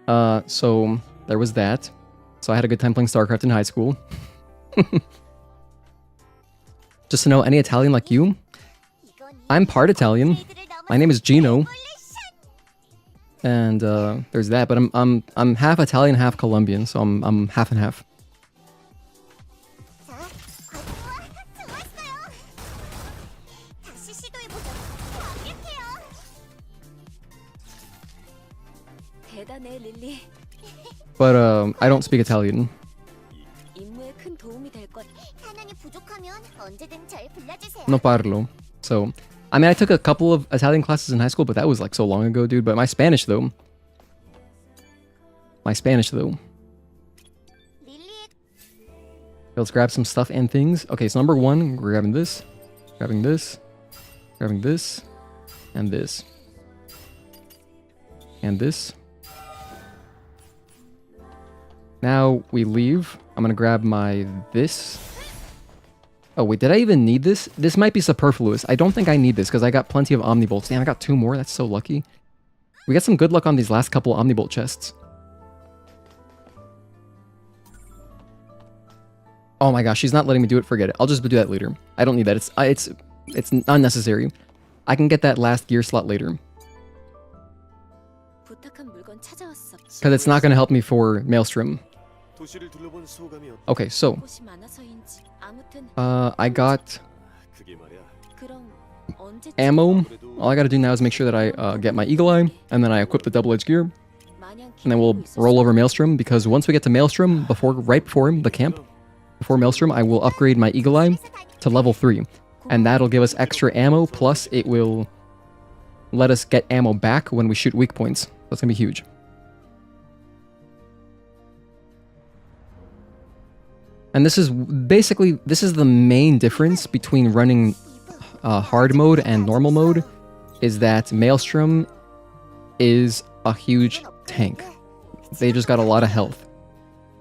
Speaker 1: So there was that. So I had a good time playing StarCraft in high school. Just to know, any Italian like you? I'm part Italian. My name is Gino. And there's that, but I'm half Italian, half Colombian, so I'm half and half. But I don't speak Italian. No parlo. So, I mean, I took a couple of Italian classes in high school, but that was like so long ago, dude. But my Spanish, though. Let's grab some stuff and things. Okay, so number one, we're grabbing this, grabbing this, grabbing this, and this. And this. Now we leave. I'm gonna grab my this. Oh wait, did I even need this? This might be superfluous. I don't think I need this because I got plenty of Omnibolts. Damn, I got 2 more. That's so lucky. We got some good luck on these last couple Omnibolt chests. Oh my gosh, she's not letting me do it. Forget it. I'll just do that later. I don't need that. It's unnecessary. I can get that last gear slot later. Because it's not going to help me for Maelstrom. Okay, so I got ammo. All I got to do now is make sure that I get my Eagle Eye, and then I equip the double-edged gear, and then we'll roll over Maelstrom. Because once we get to Maelstrom, right before him, the camp, before Maelstrom, I will upgrade my Eagle Eye to level 3, and that'll give us extra ammo. Plus, it will let us get ammo back when we shoot weak points. That's gonna be huge. And this is the main difference between running hard mode and normal mode, is that Maelstrom is a huge tank. They just got a lot of health.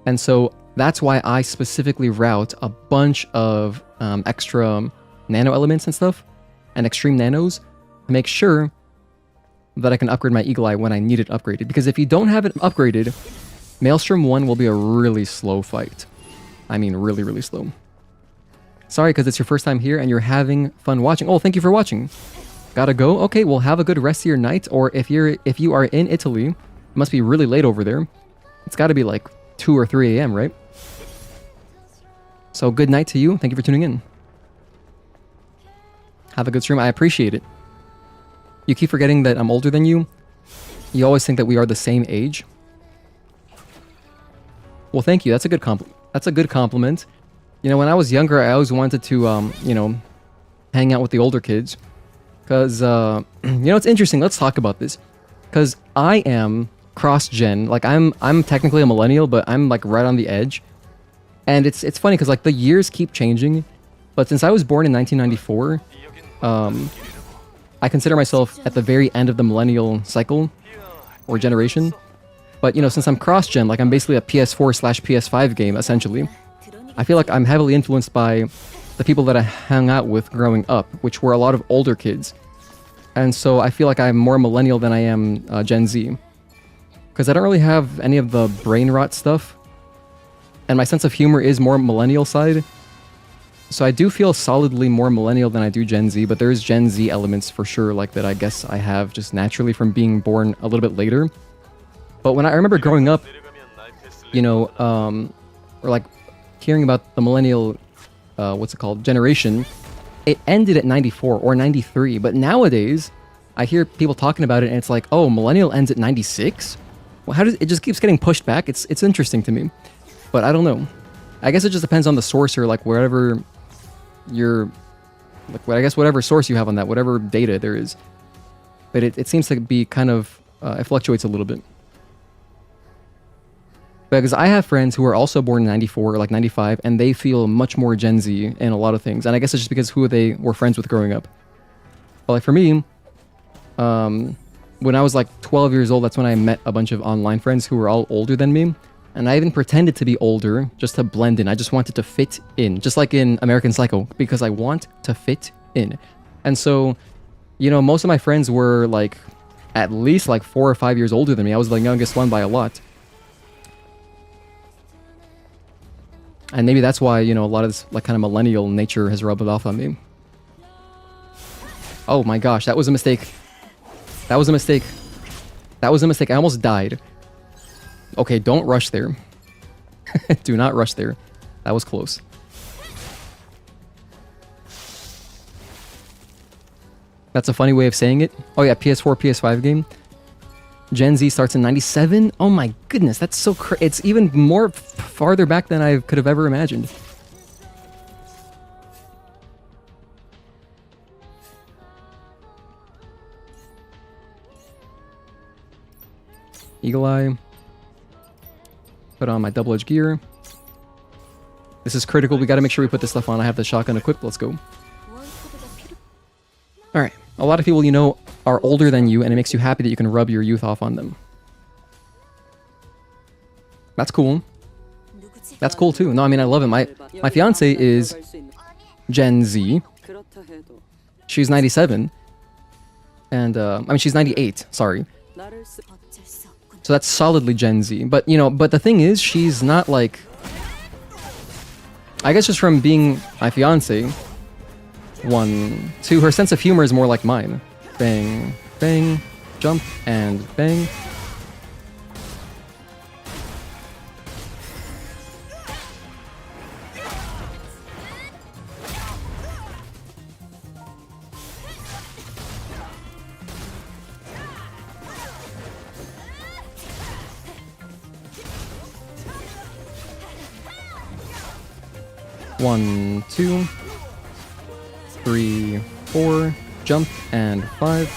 Speaker 1: And so that's why I specifically route a bunch of extra nano elements and stuff, and extreme nanos, to make sure that I can upgrade my Eagle Eye when I need it upgraded. Because if you don't have it upgraded, Maelstrom 1 will be a really slow fight. I mean, really, really slow. Sorry, because it's your first time here and you're having fun watching. Oh, thank you for watching. Gotta go? Okay, well, have a good rest of your night. Or if you are in Italy, it must be really late over there. It's gotta be like 2 or 3 a.m., right? So good night to you. Thank you for tuning in. Have a good stream. I appreciate it. You keep forgetting that I'm older than you. You always think that we are the same age. Well, thank you. That's a good compliment. That's a good compliment. You know, when I was younger, I always wanted to, you know, hang out with the older kids. Because, you know, it's interesting. Let's talk about this. Because I am cross-gen. Like, I'm technically a millennial, but I'm, like, right on the edge. And it's funny because, like, the years keep changing. But since I was born in 1994, I consider myself at the very end of the millennial cycle or generation. But, you know, since I'm cross-gen, like, I'm basically a PS4/PS5 game, essentially. I feel like I'm heavily influenced by the people that I hung out with growing up, which were a lot of older kids. And so I feel like I'm more millennial than I am Gen Z. Because I don't really have any of the brain rot stuff. And my sense of humor is more millennial side. So I do feel solidly more millennial than I do Gen Z, but there's Gen Z elements for sure, like that I guess I have just naturally from being born a little bit later. But when I remember growing up, you know, or like hearing about the millennial, what's it called, generation, it ended at 94 or 93. But nowadays, I hear people talking about it and it's like, oh, millennial ends at 96? Well, how does it just keeps getting pushed back? It's interesting to me. But I don't know. I guess it just depends on the source or like wherever you're, like, I guess whatever source you have on that, whatever data there is. But it seems to be kind of, it fluctuates a little bit. Because I have friends who are also born in 94 or like 95, and they feel much more Gen Z in a lot of things. And I guess it's just because who they were friends with growing up. But like for me, when I was like 12 years old, that's when I met a bunch of online friends who were all older than me. And I even pretended to be older just to blend in. I just wanted to fit in, just like in American Psycho, because I want to fit in. And so, you know, most of my friends were like at least like 4 or 5 years older than me. I was the youngest one by a lot. And maybe that's why, you know, a lot of this like kind of millennial nature has rubbed off on me. Oh my gosh, that was a mistake. That was a mistake. That was a mistake. I almost died. Okay, don't rush there. Do not rush there. That was close. That's a funny way of saying it. Oh yeah, PS4, PS5 game. Gen Z starts in 97? Oh my goodness, that's so it's even more farther back than I could have ever imagined. Eagle Eye. Put on my double-edged gear. This is critical. We got to make sure we put this stuff on. I have the shotgun equipped. Let's go. Alright. A lot of people, you know, are older than you, and it makes you happy that you can rub your youth off on them. That's cool. That's cool too. No, I mean, I love it. My fiance is Gen Z. She's 97. And, I mean, she's 98. Sorry. So that's solidly Gen Z. But, you know, but the thing is, she's not like... I guess just from being my fiance, 1, 2, her sense of humor is more like mine. Bang, bang, jump, and bang. One, 2, 3, 4, jump, and 5.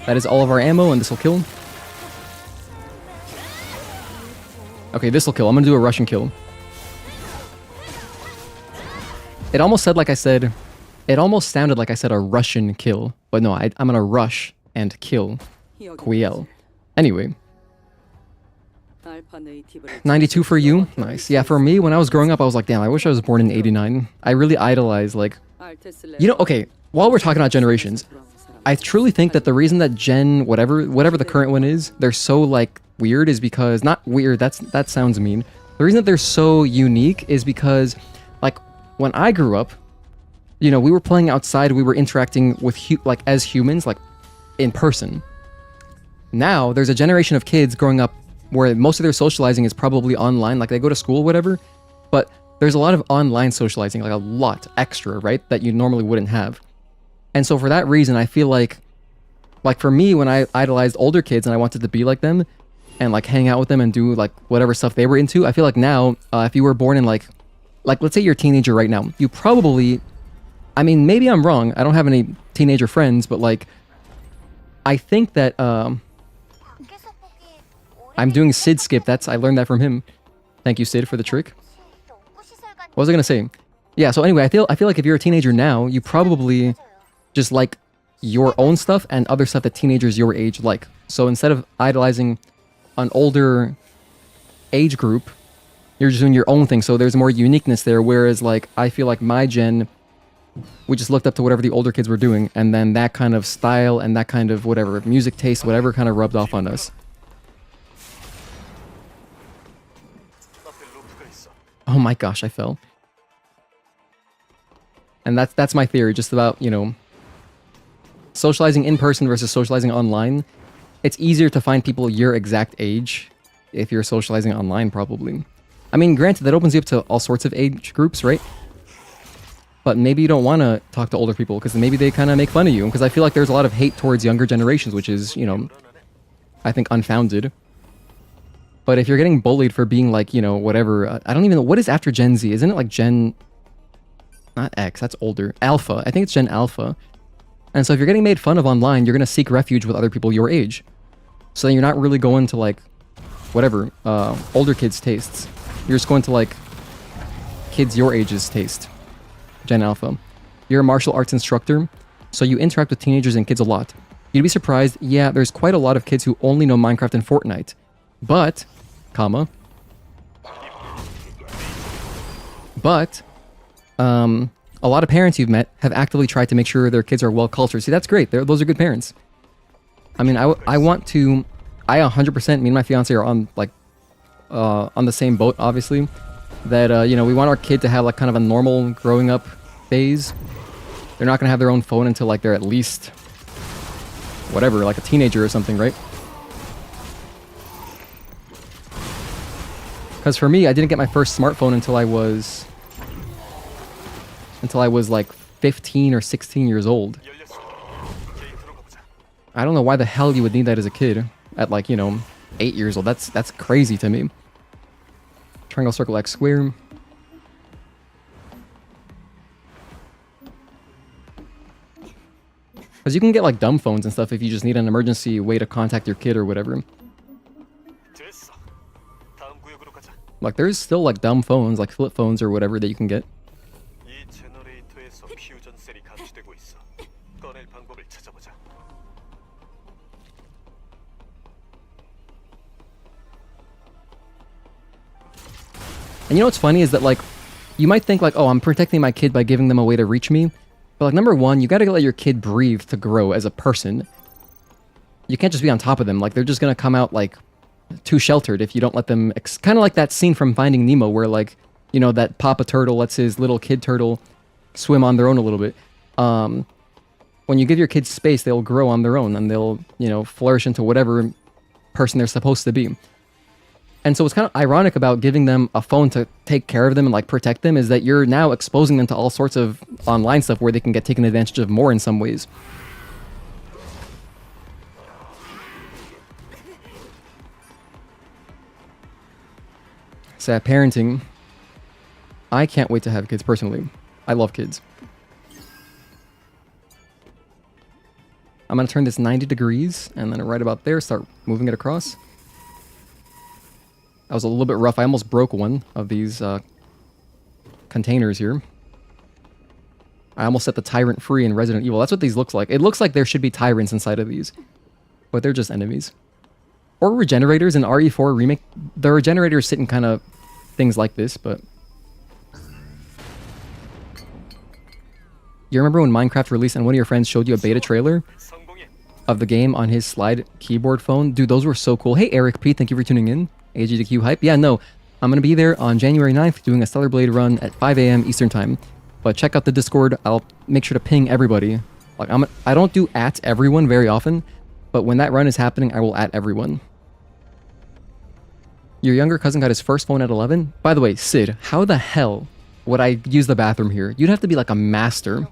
Speaker 1: That is all of our ammo, and this will kill. Okay, this will kill. I'm gonna do a Russian kill. It almost said like I said... It almost sounded like I said a Russian kill. But no, I'm gonna rush and kill Quiel. Anyway. 92 for you. Nice. Yeah, for me, when I was growing up, I was like, damn, I wish I was born in 89. I really idolized, like... You know, okay, while we're talking about generations, I truly think that the reason that Gen... whatever the current one is, they're so, like, weird is because... Not weird, that sounds mean. The reason that they're so unique is because, like, when I grew up, you know, we were playing outside, we were interacting with, like, as humans, like, in person. Now, there's a generation of kids growing up where most of their socializing is probably online, like they go to school, whatever, but there's a lot of online socializing, like a lot extra, right, that you normally wouldn't have. And so for that reason, I feel like for me, when I idolized older kids and I wanted to be like them and like hang out with them and do like whatever stuff they were into, I feel like now, if you were born in like let's say you're a teenager right now, you probably, I mean, maybe I'm wrong, I don't have any teenager friends, but like, I think that, I'm doing Sid skip. I learned that from him. Thank you, Sid, for the trick. What was I gonna say? Yeah. So anyway, I feel like if you're a teenager now, you probably just like your own stuff and other stuff that teenagers your age like. So instead of idolizing an older age group, you're just doing your own thing. So there's more uniqueness there. Whereas like I feel like my gen, we just looked up to whatever the older kids were doing, and then that kind of style and that kind of whatever music taste, whatever kind of rubbed off on us. Oh my gosh, I fell. And that's my theory, just about, you know, socializing in person versus socializing online. It's easier to find people your exact age if you're socializing online, probably. I mean, granted, that opens you up to all sorts of age groups, right? But maybe you don't want to talk to older people, because maybe they kind of make fun of you. Because I feel like there's a lot of hate towards younger generations, which is, you know, I think unfounded. But if you're getting bullied for being like, you know, whatever, I don't even know, what is after Gen Z? Isn't it like Gen... Not X, that's older. Alpha. I think it's Gen Alpha. And so if you're getting made fun of online, you're going to seek refuge with other people your age. So then you're not really going to like, whatever, older kids' tastes. You're just going to like, kids your age's taste. Gen Alpha. You're a martial arts instructor, so you interact with teenagers and kids a lot. You'd be surprised, yeah, there's quite a lot of kids who only know Minecraft and Fortnite. But, comma, a lot of parents you've met have actively tried to make sure their kids are well cultured. See, that's great. Those are good parents. I mean, I want to, I 100%, me and my fiance are on like, on the same boat, obviously. That, you know, we want our kid to have like kind of a normal growing up phase. They're not going to have their own phone until like they're at least, whatever, like a teenager or something, right? Because for me, I didn't get my first smartphone until I was like 15 or 16 years old. I don't know why the hell you would need that as a kid at like, you know, 8 years old. That's crazy to me. Triangle, circle, X, square. Because Because you can get like dumb phones and stuff if you just need an emergency way to contact your kid or whatever. Like there's still like dumb phones, like flip phones or whatever that you can get. And you know what's funny is that like, you might think like, oh, I'm protecting my kid by giving them a way to reach me. But like number one, you gotta let your kid breathe to grow as a person. You can't just be on top of them. Like they're just gonna come out like too sheltered if you don't let them, kind of like that scene from Finding Nemo where like, you know, that Papa Turtle lets his little kid turtle swim on their own a little bit. When you give your kids space, they'll grow on their own and they'll, you know, flourish into whatever person they're supposed to be. And so what's kind of ironic about giving them a phone to take care of them and like protect them is that you're now exposing them to all sorts of online stuff where they can get taken advantage of more in some ways. Sad parenting. I can't wait to have kids personally. I love kids. I'm going to turn this 90 degrees and then right about there start moving it across. That was a little bit rough. I almost broke one of these containers here. I almost set the tyrant free in Resident Evil. That's what these looks like. It looks like there should be tyrants inside of these, but they're just enemies. Or regenerators in RE4 Remake. The regenerators sit in kind of things like this, but... You remember when Minecraft released and one of your friends showed you a beta trailer of the game on his slide keyboard phone? Dude, those were so cool. Hey, Eric P, thank you for tuning in. AGDQ hype. Yeah, no, I'm going to be there on January 9th doing a Stellar Blade run at 5 a.m. Eastern time. But check out the Discord. I'll make sure to ping everybody. Like I don't do at everyone very often, but when that run is happening, I will at everyone. Your younger cousin got his first phone at 11? By the way, Sid, how the hell would I use the bathroom here? You'd have to be like a master.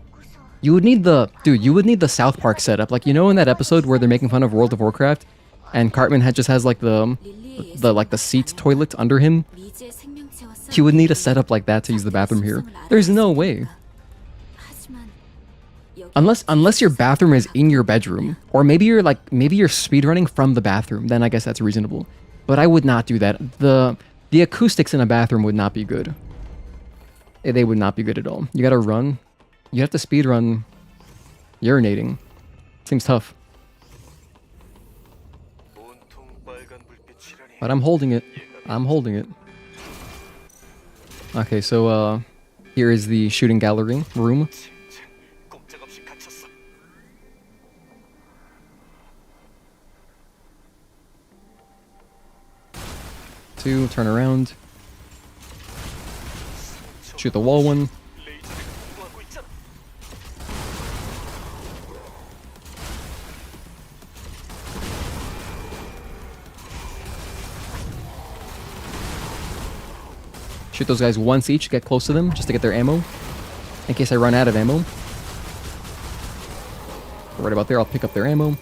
Speaker 1: You would need the... Dude, you would need the South Park setup. Like, you know in that episode where they're making fun of World of Warcraft? And Cartman just has like the seat toilet under him? You would need a setup like that to use the bathroom here. There's no way. Unless your bathroom is in your bedroom. Or maybe you're speedrunning from the bathroom. Then I guess that's reasonable. But I would not do that. The acoustics in a bathroom would not be good. They would not be good at all. You gotta run. You have to speedrun urinating. Seems tough. But I'm holding it. I'm holding it. Okay, so here is the shooting gallery room. Two, turn around. Shoot the wall one. Shoot those guys once each, get close to them, just to get their ammo. In case I run out of ammo. Right about there, I'll pick up their ammo.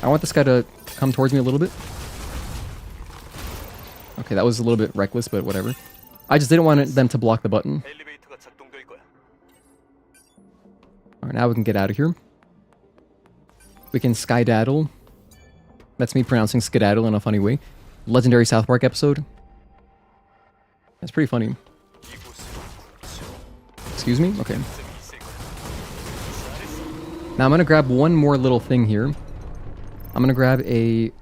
Speaker 1: I want this guy to come towards me a little bit. Okay, that was a little bit reckless, but whatever. I just didn't want them to block the button. Alright, now we can get out of here. We can skydaddle. That's me pronouncing skedaddle in a funny way. Legendary South Park episode. That's pretty funny. Excuse me? Okay. Now I'm gonna grab one more little thing here. I'm gonna grab a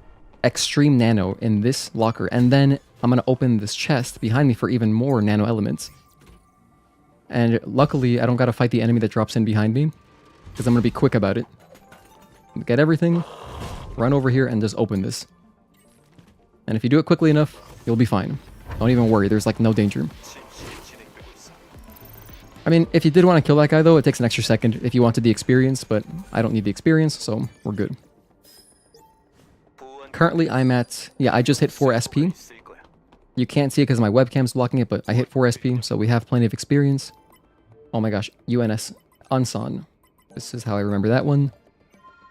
Speaker 1: extreme nano in this locker, and then I'm gonna open this chest behind me for even more nano elements. And luckily, I don't gotta fight the enemy that drops in behind me, because I'm gonna be quick about it. Get everything, run over here, and just open this. And if you do it quickly enough, you'll be fine. Don't even worry, there's like no danger. I mean, if you did want to kill that guy though, it takes an extra second if you wanted the experience, but I don't need the experience, so we're good. Currently, I'm at... Yeah, I just hit 4 SP. You can't see it because my webcam's blocking it, but I hit 4 SP, so we have plenty of experience. Oh my gosh, UNS Unsan. This is how I remember that one.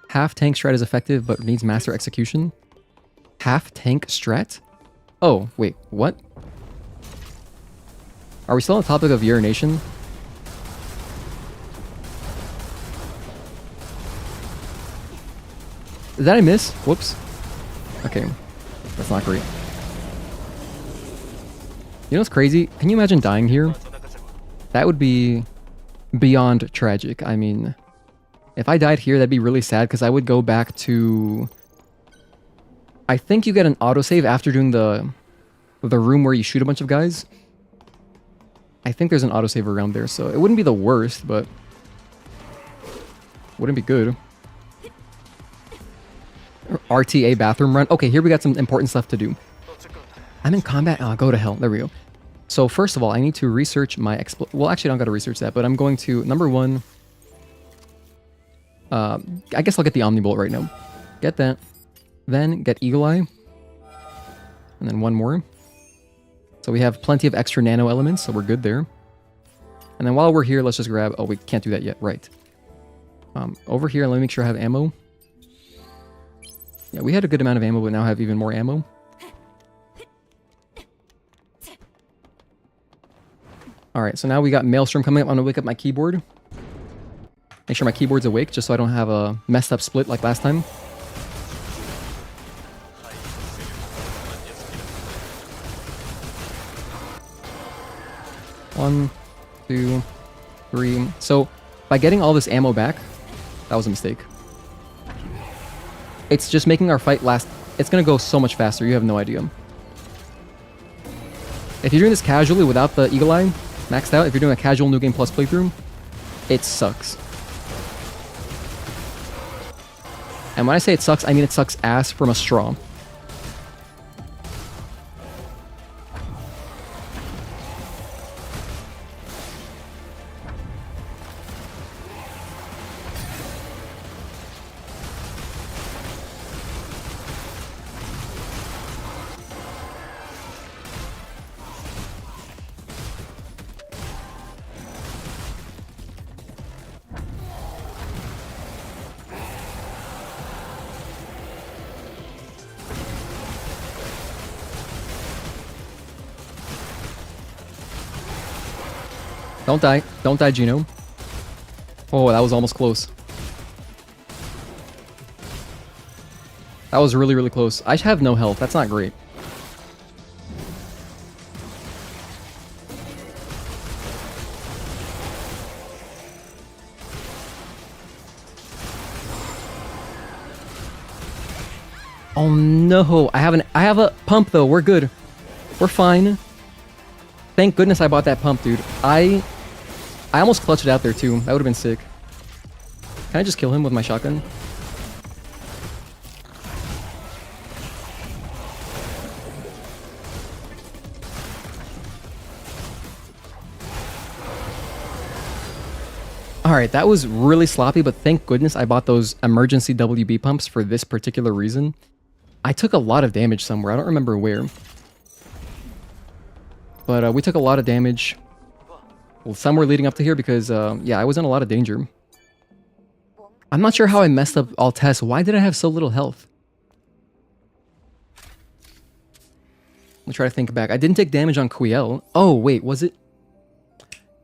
Speaker 1: Half tank strat is effective, but needs master execution. Half tank strat? Oh, wait, what? Are we still on the topic of urination? Did that I miss? Whoops. Okay, that's not great. You know what's crazy? Can you imagine dying here? That would be beyond tragic. I mean, if I died here, that'd be really sad because I would go back to... I think you get an autosave after doing the room where you shoot a bunch of guys. I think there's an autosave around there, so it wouldn't be the worst, but wouldn't be good. RTA bathroom run. Okay, here we got some important stuff to do. I'm in combat. Oh, go to hell. There we go. So first of all, I need to research my well, actually, I don't got to research that, but I'm going to, number one, I guess I'll get the Omnibolt right now. Get that. Then get Eagle Eye. And then one more. So we have plenty of extra nano elements, so we're good there. And then while we're here, let's just grab... Oh, we can't do that yet. Right. Over here, let me make sure I have ammo. Yeah, we had a good amount of ammo, but now have even more ammo. Alright, so now we got Maelstrom coming up. I'm going to wake up my keyboard. Make sure my keyboard's awake, just so I don't have a messed up split like last time. One, two, three. So, by getting all this ammo back, that was a mistake. It's just making our fight last... It's going to go so much faster, you have no idea. If you're doing this casually without the Eagle Eye maxed out, if you're doing a casual New Game Plus playthrough, it sucks. And when I say it sucks, I mean it sucks ass from a straw. Don't die. Don't die, Gino. Oh, that was almost close. That was really, really close. I have no health. That's not great. Oh no, I have a pump though. We're good. We're fine. Thank goodness I bought that pump, dude. I almost clutched it out there too. That would have been sick. Can I just kill him with my shotgun? Alright, that was really sloppy, but thank goodness I bought those emergency WB pumps for this particular reason. I took a lot of damage somewhere. I don't remember where. But we took a lot of damage. Well, somewhere leading up to here because, yeah, I was in a lot of danger. I'm not sure how I messed up Altesse. Why did I have so little health? Let me try to think back. I didn't take damage on Quiel. Oh, wait, was it?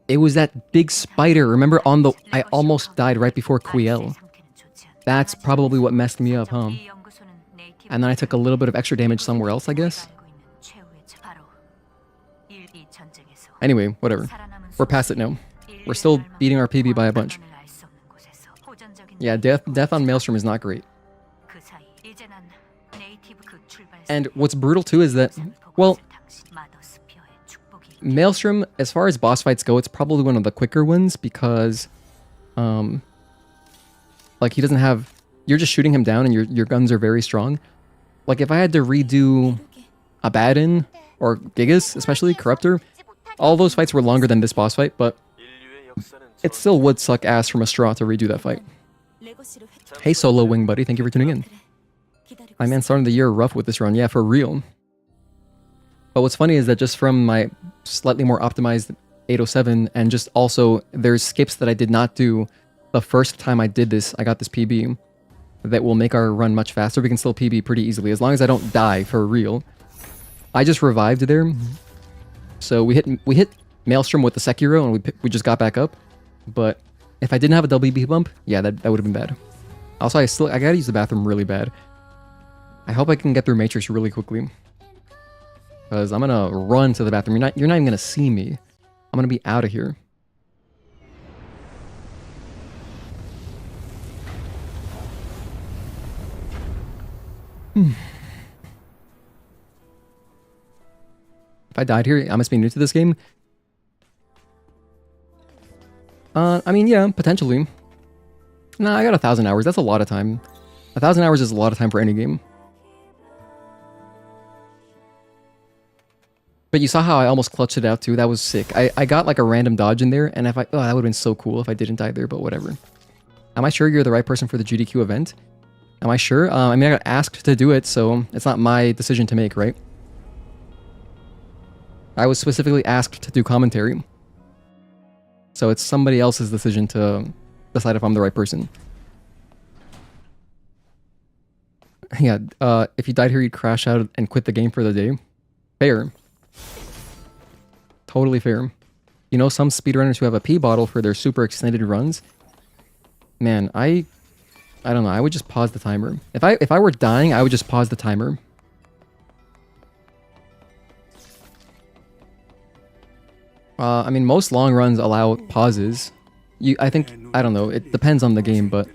Speaker 1: It was that big spider. Remember on the... I almost died right before Quiel. That's probably what messed me up, huh? And then I took a little bit of extra damage somewhere else, I guess. Anyway, whatever. We're past it now. We're still beating our PB by a bunch. Yeah, death on Maelstrom is not great. And what's brutal too is that, well, Maelstrom, as far as boss fights go, it's probably one of the quicker ones because, like he doesn't have, you're just shooting him down and your guns are very strong. Like if I had to redo Abaddon or Gigas, especially Corruptor, all those fights were longer than this boss fight, but it still would suck ass from a straw to redo that fight. Hey Solo Wing Buddy, thank you for tuning in. My man starting the year rough with this run, yeah, for real. But what's funny is that just from my slightly more optimized 807 and just also there's skips that I did not do the first time I did this, I got this PB. that will make our run much faster. We can still PB pretty easily, as long as I don't die for real. I just revived there. So we hit Maelstrom with the Sekiro, and we just got back up. But if I didn't have a WB bump, yeah, that would have been bad. Also, I gotta use the bathroom really bad. I hope I can get through Matrix really quickly. Because I'm gonna run to the bathroom. You're not even gonna see me. I'm gonna be out of here. If I died here, I must be new to this game. I mean, yeah, potentially. Nah, I got 1,000 hours. That's a lot of time. 1,000 hours is a lot of time for any game. But you saw how I almost clutched it out too. That was sick. I got like a random dodge in there, and if that would have been so cool if I didn't die there, but whatever. Am I sure you're the right person for the GDQ event? Am I sure? I mean, I got asked to do it, so it's not my decision to make, right? I was specifically asked to do commentary. So it's somebody else's decision to decide if I'm the right person. Yeah, if you died here, you'd crash out and quit the game for the day. Fair. Totally fair. You know, some speedrunners who have a pee bottle for their super extended runs. Man, I don't know. I would just pause the timer. If I were dying, I would just pause the timer. I mean, most long runs allow pauses. I don't know. It depends on the game, but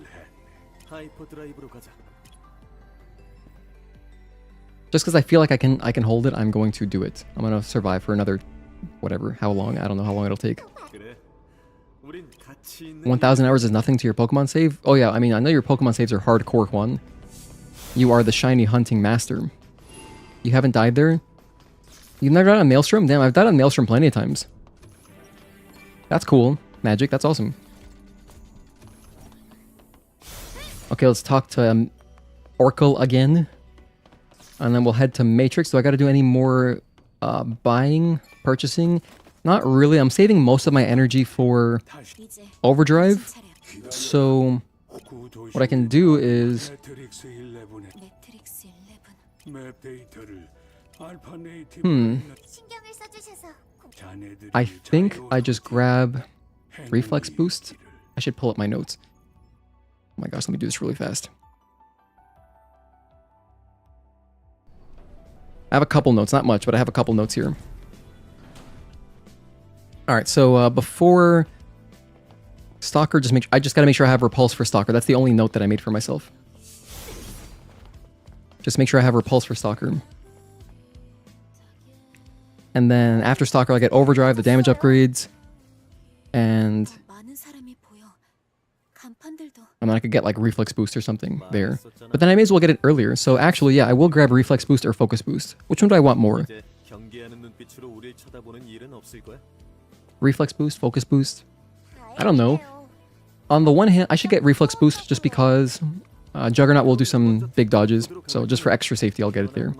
Speaker 1: just because I feel like I can hold it, I'm going to do it. I'm gonna survive for another, whatever, how long? I don't know how long it'll take. 1,000 hours is nothing to your Pokemon save? Oh yeah, I mean, I know your Pokemon saves are hardcore, Juan. You are the shiny hunting master. You haven't died there? You've never died on Maelstrom? Damn, I've died on Maelstrom plenty of times. That's cool. Magic, that's awesome. Okay, let's talk to Oracle again. And then we'll head to Matrix. Do I gotta do any more buying, purchasing? Not really. I'm saving most of my energy for overdrive. So what I can do is I think I just grab reflex boost. I should pull up my notes. Oh my gosh, let me do this really fast. I have a couple notes, not much, but I have a couple notes here. Alright, so before Stalker, I just gotta make sure I have Repulse for Stalker. That's the only note that I made for myself. Just make sure I have Repulse for Stalker. And then after Stalker, I get Overdrive, the damage upgrades, and then I could get like Reflex Boost or something there. But then I may as well get it earlier. So actually, yeah, I will grab Reflex Boost or Focus Boost. Which one do I want more? Reflex Boost, Focus Boost? I don't know. On the one hand, I should get Reflex Boost just because Juggernaut will do some big dodges. So just for extra safety, I'll get it there.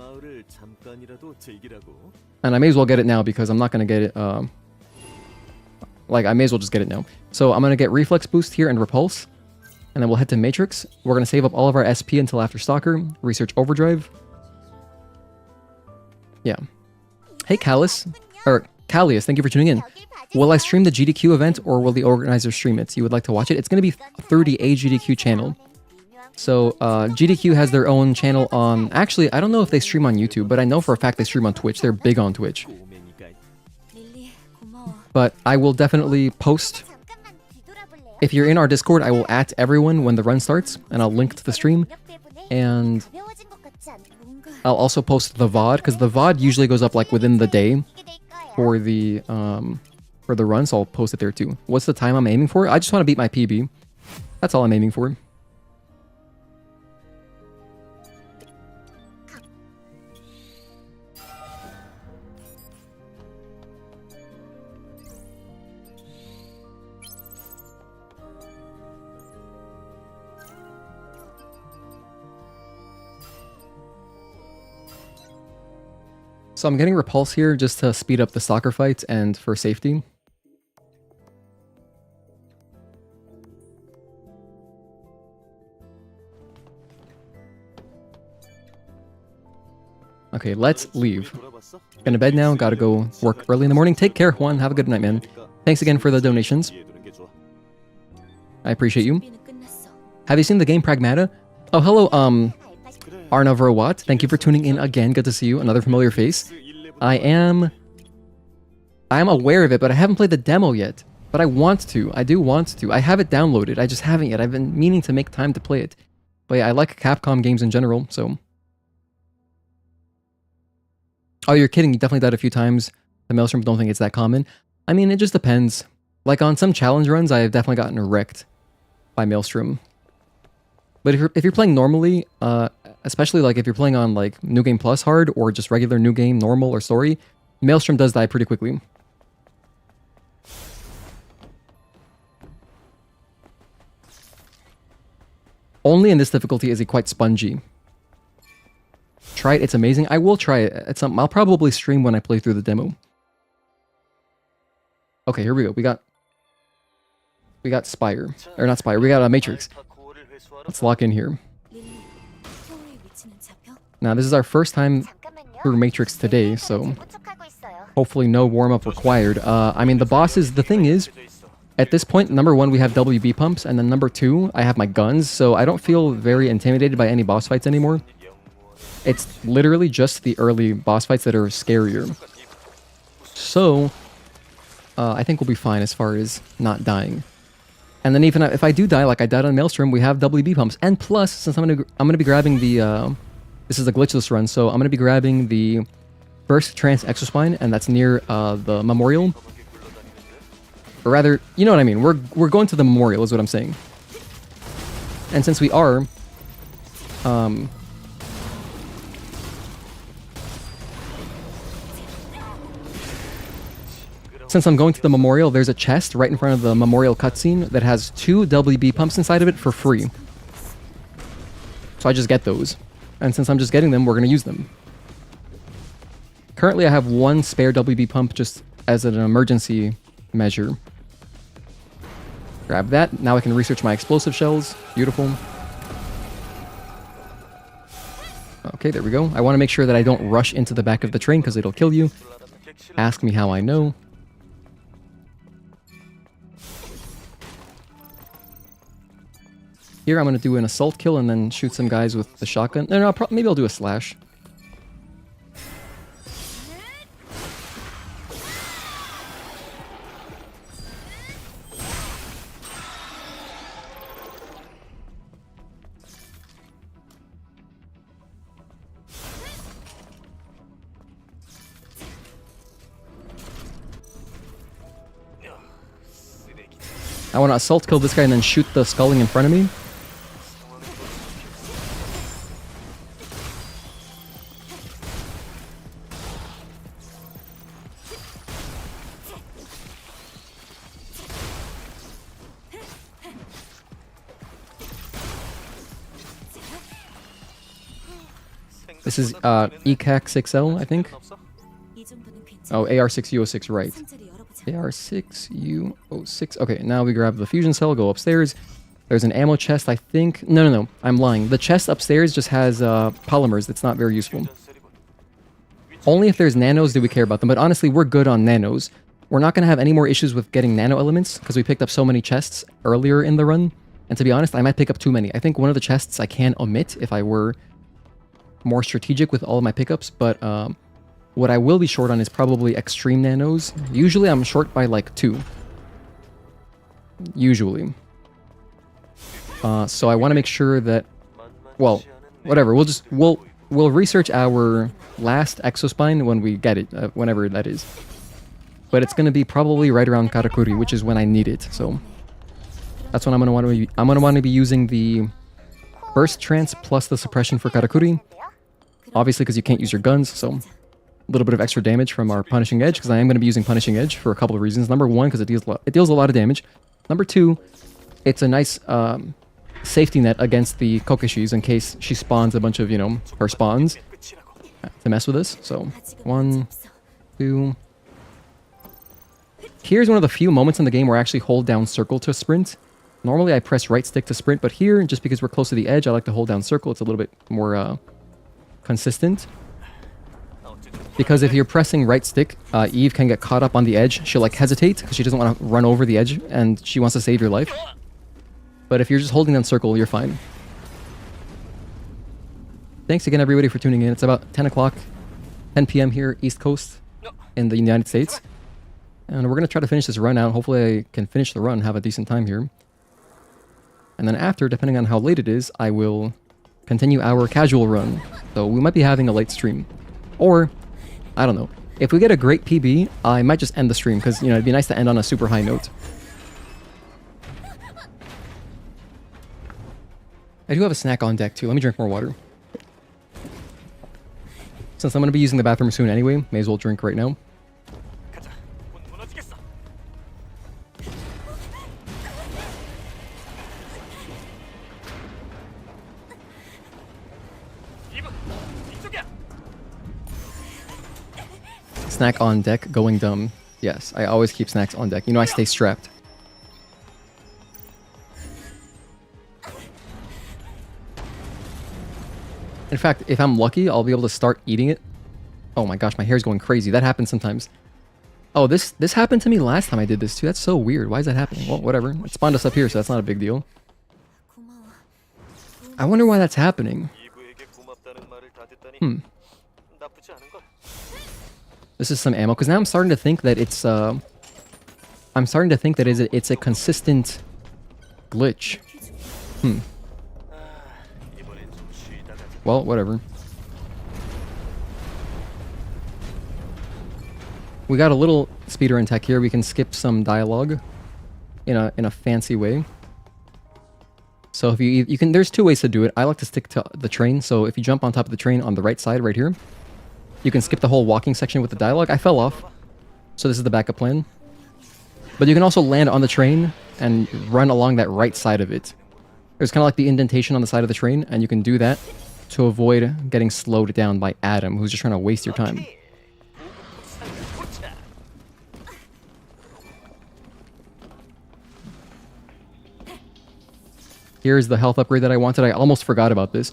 Speaker 1: And I may as well get it now because I'm not going to get it... I may as well just get it now. So I'm going to get Reflex Boost here and Repulse. And then we'll head to Matrix. We're going to save up all of our SP until after Stalker. Research Overdrive. Yeah. Hey, Callius, thank you for tuning in. Will I stream the GDQ event or will the organizer stream it? You would like to watch it? It's going to be through the AGDQ channel. So GDQ has their own channel on... Actually, I don't know if they stream on YouTube, but I know for a fact they stream on Twitch. They're big on Twitch. But I will definitely post... If you're in our Discord, I will @ everyone when the run starts, and I'll link to the stream. And I'll also post the VOD, because the VOD usually goes up like within the day for the run, so I'll post it there too. What's the time I'm aiming for? I just want to beat my PB. That's all I'm aiming for. So I'm getting Repulse here just to speed up the Stalker fights and for safety. Okay, let's leave. Going to bed now. Gotta go work early in the morning. Take care, Juan. Have a good night, man. Thanks again for the donations. I appreciate you. Have you seen the game Pragmata? Oh, hello, Arnav Rawat. Thank you for tuning in again. Good to see you. Another familiar face. I am aware of it, but I haven't played the demo yet. But I want to. I do want to. I have it downloaded. I just haven't yet. I've been meaning to make time to play it. But yeah, I like Capcom games in general, so... Oh, you're kidding. You definitely died a few times. The Maelstrom, don't think it's that common. I mean, it just depends. Like, on some challenge runs, I have definitely gotten wrecked by Maelstrom. But if you're playing normally, especially like if you're playing on like New Game Plus hard or just regular New Game, normal, or story, Maelstrom does die pretty quickly. Only in this difficulty is he quite spongy. Try it, it's amazing. I will try it at some. I'll probably stream when I play through the demo. Okay, here we go. We got Spire. Or not Spire, we got a Matrix. Let's lock in here. Now, this is our first time through Matrix today, so hopefully no warm-up required. I mean, the bosses, the thing is, at this point, number one, we have WB pumps, and then number two, I have my guns, so I don't feel very intimidated by any boss fights anymore. It's literally just the early boss fights that are scarier. So, I think we'll be fine as far as not dying. And then even if I do die, like I died on Maelstrom, we have WB pumps. And plus, since I'm gonna be grabbing the, this is a glitchless run, so I'm gonna be grabbing the Burst Trance Exospine, and that's near the Memorial. Or rather, you know what I mean. We're going to the Memorial, is what I'm saying. And since we are, since I'm going to the Memorial, there's a chest right in front of the Memorial cutscene that has 2 WB pumps inside of it for free. So I just get those. And since I'm just getting them, we're going to use them. Currently, I have 1 spare WB pump just as an emergency measure. Grab that. Now I can research my explosive shells. Beautiful. Okay, there we go. I want to make sure that I don't rush into the back of the train because it'll kill you. Ask me how I know. Here I'm going to do an assault kill and then shoot some guys with the shotgun. No, maybe I'll do a slash. I want to assault kill this guy and then shoot the sculling in front of me. This is ECAC 6L, I think. Oh, AR6U06, right. AR6U06. Okay, now we grab the fusion cell, go upstairs. There's an ammo chest, I think. No, I'm lying. The chest upstairs just has polymers. That's not very useful. Only if there's nanos do we care about them, but honestly, we're good on nanos. We're not going to have any more issues with getting nano elements because we picked up so many chests earlier in the run. And to be honest, I might pick up too many. I think one of the chests I can omit if I were more strategic with all of my pickups, but what I will be short on is probably extreme nanos. Usually I'm short by like 2. Usually. So I want to make sure that, well, whatever, we'll research our last exospine when we get it, whenever that is. But it's going to be probably right around Karakuri, which is when I need it, so that's when I'm going to want to be using the Burst Trance plus the suppression for Karakuri. Obviously, because you can't use your guns, so a little bit of extra damage from our Punishing Edge, because I am going to be using Punishing Edge for a couple of reasons. Number one, because it deals a lot of damage. Number two, it's a nice safety net against the Kokishis in case she spawns a bunch of, her spawns to mess with us. So, 1, 2... Here's one of the few moments in the game where I actually hold down circle to sprint. Normally I press right stick to sprint, but here, just because we're close to the edge, I like to hold down circle. It's a little bit more consistent. Because if you're pressing right stick, Eve can get caught up on the edge. She'll like hesitate because she doesn't want to run over the edge and she wants to save your life. But if you're just holding down circle, you're fine. Thanks again everybody for tuning in. It's about 10 o'clock, 10 p.m. here, East Coast in the United States. And we're going to try to finish this run out. Hopefully I can finish the run, have a decent time here. And then after, depending on how late it is, I will continue our casual run. So we might be having a late stream. Or, I don't know. If we get a great PB, I might just end the stream because, you know, it'd be nice to end on a super high note. I do have a snack on deck too. Let me drink more water. Since I'm going to be using the bathroom soon anyway, may as well drink right now. Snack on deck, going dumb. Yes, I always keep snacks on deck. You know I stay strapped. In fact, if I'm lucky, I'll be able to start eating it. Oh my gosh, my hair's going crazy. That happens sometimes. Oh, this happened to me last time I did this too. That's so weird. Why is that happening? Well, whatever. It spawned us up here, so that's not a big deal. I wonder why that's happening. This is some ammo, because now I'm starting to think that it's it's a consistent glitch. Well, whatever. We got a little speedrun tech here. We can skip some dialogue in a fancy way. So if you can, there's two ways to do it. I like to stick to the train. So if you jump on top of the train on the right side right here, you can skip the whole walking section with the dialogue. I fell off, so this is the backup plan. But you can also land on the train and run along that right side of it. There's kind of like the indentation on the side of the train, and you can do that to avoid getting slowed down by Adam, who's just trying to waste your time. Here's the health upgrade that I wanted. I almost forgot about this.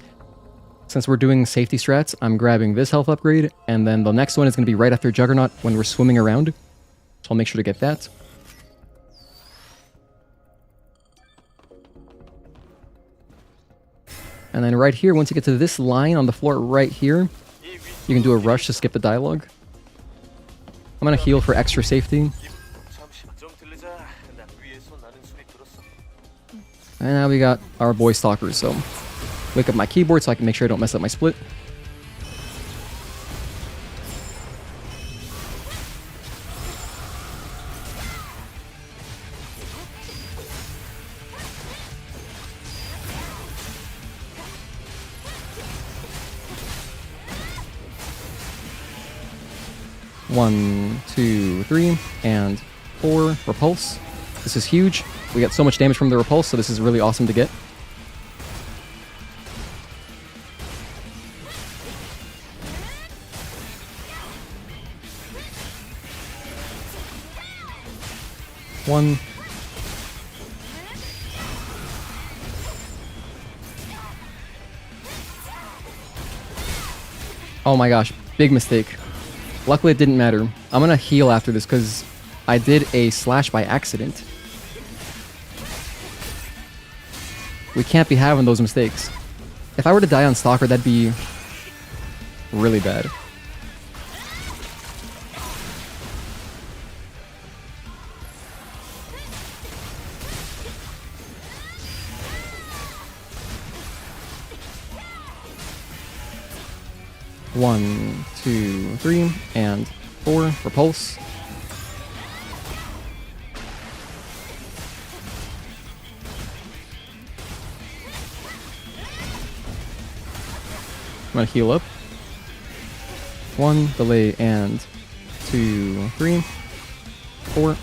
Speaker 1: Since we're doing safety strats, I'm grabbing this health upgrade, and then the next one is going to be right after Juggernaut when we're swimming around. So I'll make sure to get that. And then right here, once you get to this line on the floor right here, you can do a rush to skip the dialogue. I'm going to heal for extra safety. And now we got our boy Stalkers, so wake up my keyboard so I can make sure I don't mess up my split. One, two, three, and 4 repulse. This is huge. We get so much damage from the repulse, so this is really awesome to get. One. Oh my gosh, big mistake. Luckily it didn't matter. I'm gonna heal after this because I did a slash by accident. We can't be having those mistakes. If I were to die on Stalker, that'd be really bad. One, two, three, and 4 repulse. I'm gonna heal up. 1, delay, and 2, 3, 4.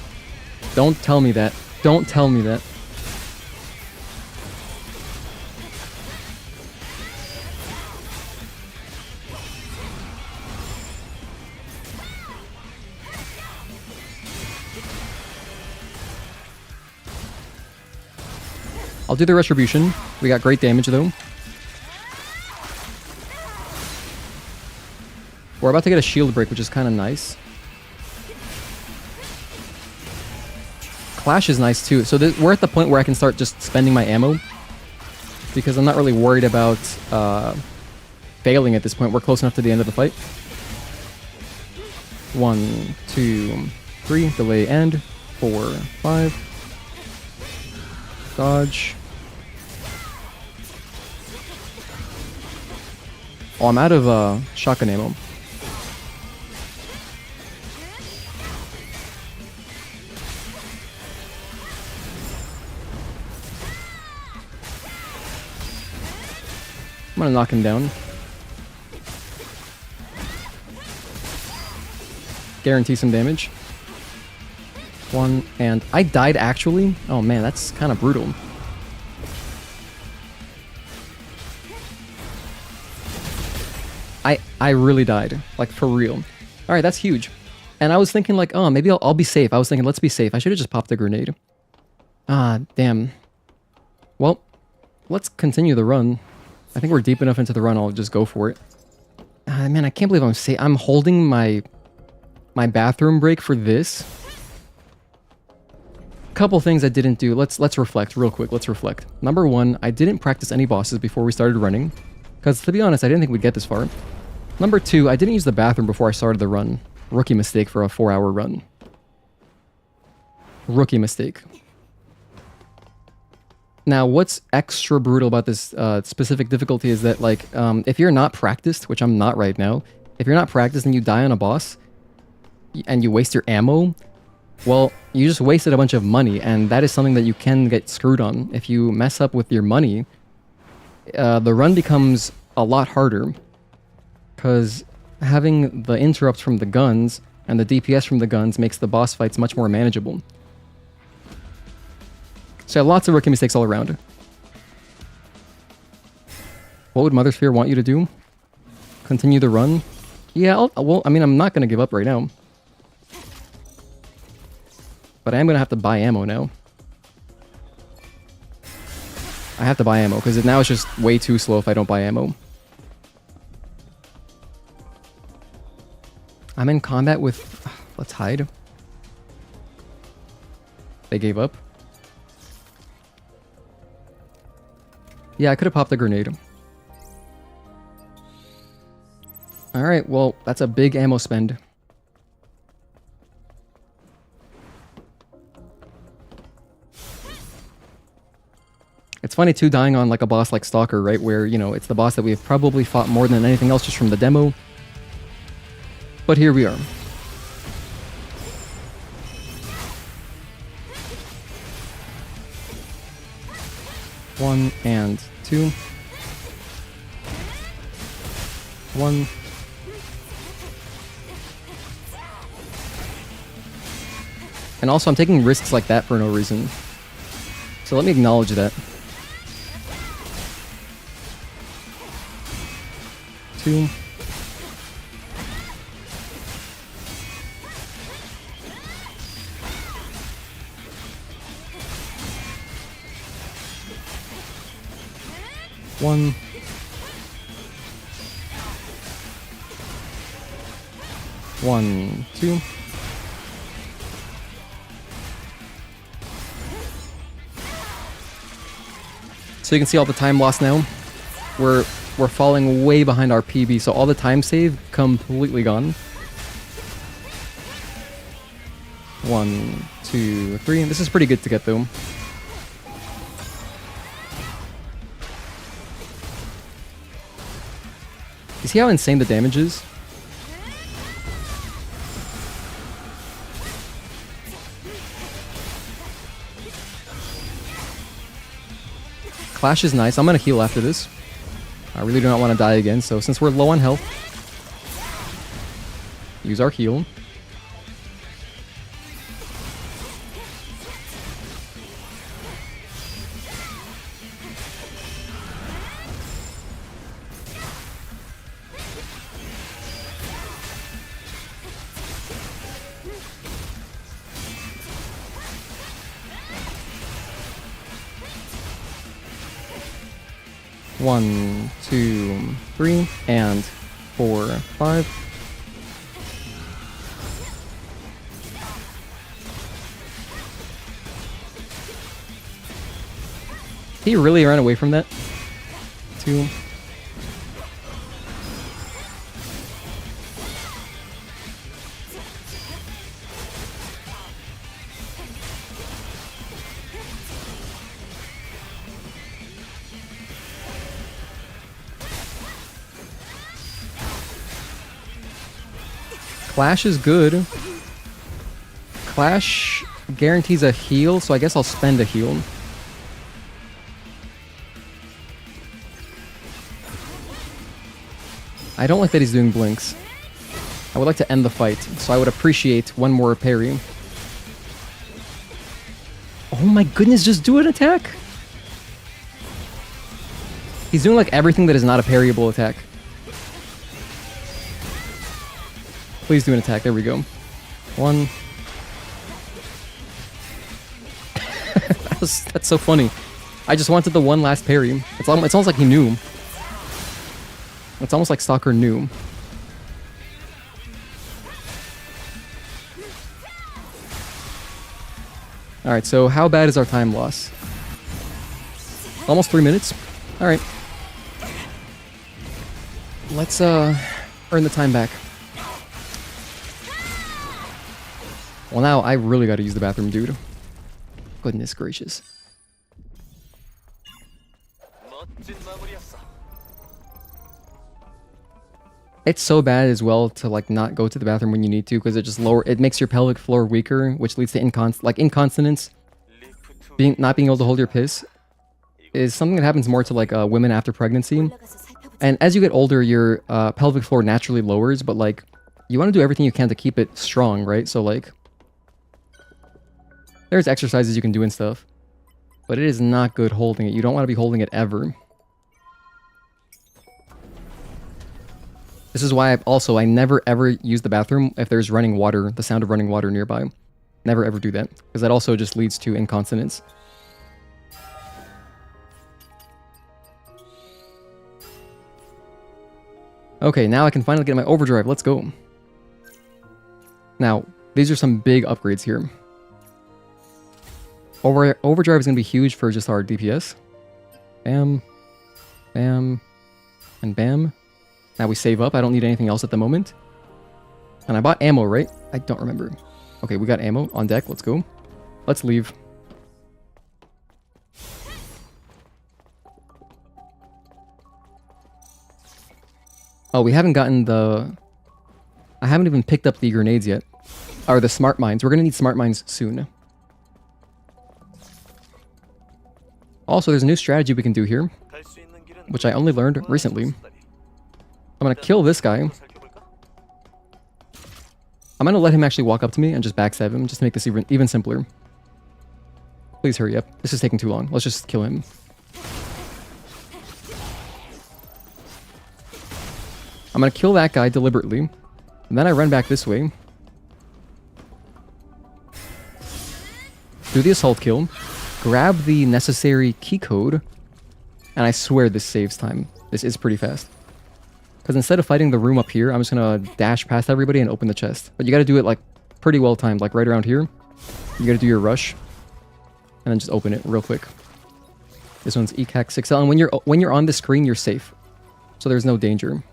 Speaker 1: Don't tell me that. Don't tell me that. I'll do the retribution. We got great damage though. We're about to get a shield break, which is kind of nice. Clash is nice too. So we're at the point where I can start just spending my ammo. Because I'm not really worried about failing at this point. We're close enough to the end of the fight. 1, 2, 3. Delay end. 4, 5. Dodge. Oh, I'm out of shotgun ammo. I'm gonna knock him down. Guarantee some damage. 1, and I died actually? Oh man, that's kind of brutal. I really died. Like, for real. Alright, that's huge. And I was thinking like, oh, maybe I'll be safe. I was thinking, let's be safe. I should have just popped the grenade. Ah, damn. Well, let's continue the run. I think we're deep enough into the run, I'll just go for it. Man, I can't believe I'm safe. I'm holding my bathroom break for this. Couple things I didn't do. Let's reflect real quick. Let's reflect. Number 1, I didn't practice any bosses before we started running. Because to be honest, I didn't think we'd get this far. Number 2, I didn't use the bathroom before I started the run. Rookie mistake for a 4-hour run. Rookie mistake. Now, what's extra brutal about this specific difficulty is that, like, if you're not practiced, which I'm not right now, if you're not practiced and you die on a boss, and you waste your ammo, well, you just wasted a bunch of money, and that is something that you can get screwed on. If you mess up with your money, the run becomes a lot harder, because having the interrupts from the guns and the DPS from the guns makes the boss fights much more manageable. So yeah, lots of rookie mistakes all around. What would Mother Sphere want you to do? Continue the run? Yeah, well, I mean, I'm not going to give up right now. But I am going to have to buy ammo now. I have to buy ammo, because now it's just way too slow if I don't buy ammo. I'm in combat with... Let's hide. They gave up. Yeah, I could have popped the grenade. Alright, well, that's a big ammo spend. It's funny too, dying on like a boss like Stalker, right? Where, you know, it's the boss that we've probably fought more than anything else just from the demo. But here we are. One and 2. 1. And also, I'm taking risks like that for no reason. So let me acknowledge that. 2. One. 1, 2. So you can see all the time lost now. We're falling way behind our PB, so all the time save completely gone. 1, 2, 3. This is pretty good to get though. You see how insane the damage is? Clash is nice. I'm gonna heal after this. I really do not want to die again, so since we're low on health, use our heal. One, 2, 3, and 4, 5. He really ran away from that. 2. Clash is good. Clash guarantees a heal, so I guess I'll spend a heal. I don't like that he's doing blinks. I would like to end the fight, so I would appreciate one more parry. Oh my goodness, just do an attack! He's doing like everything that is not a parryable attack. Please do an attack, there we go. 1. That's so funny. I just wanted the one last parry. It's almost like he knew. It's almost like Stalker knew. Alright, so how bad is our time loss? Almost 3 minutes. Alright. Let's earn the time back. Well, now I really gotta use the bathroom, dude. Goodness gracious. It's so bad as well to like not go to the bathroom when you need to, because it makes your pelvic floor weaker, which leads to incontinence. Not being able to hold your piss is something that happens more to like women after pregnancy. And as you get older, your pelvic floor naturally lowers, but like you want to do everything you can to keep it strong, right? So like there's exercises you can do and stuff, but it is not good holding it. You don't want to be holding it ever. This is why I never ever use the bathroom if there's running water, the sound of running water nearby. Never ever do that, because that also just leads to incontinence. Okay, now I can finally get my overdrive. Let's go. Now, these are some big upgrades here. Overdrive is going to be huge for just our DPS. Bam. Bam. And bam. Now we save up. I don't need anything else at the moment. And I bought ammo, right? I don't remember. Okay, we got ammo on deck. Let's go. Let's leave. Oh, we haven't gotten the... I haven't even picked up the grenades yet. Or the smart mines. We're going to need smart mines soon. Also, there's a new strategy we can do here, which I only learned recently. I'm going to kill this guy. I'm going to let him actually walk up to me and just backstab him, just to make this even simpler. Please hurry up. This is taking too long. Let's just kill him. I'm going to kill that guy deliberately. And then I run back this way. Do the assault kill. Grab the necessary key code. And I swear this saves time. This is pretty fast. Because instead of fighting the room up here, I'm just going to dash past everybody and open the chest. But you got to do it like pretty well timed. Like right around here. You got to do your rush. And then just open it real quick. This one's ECAC 6L. And when you're on the screen, you're safe. So there's no danger.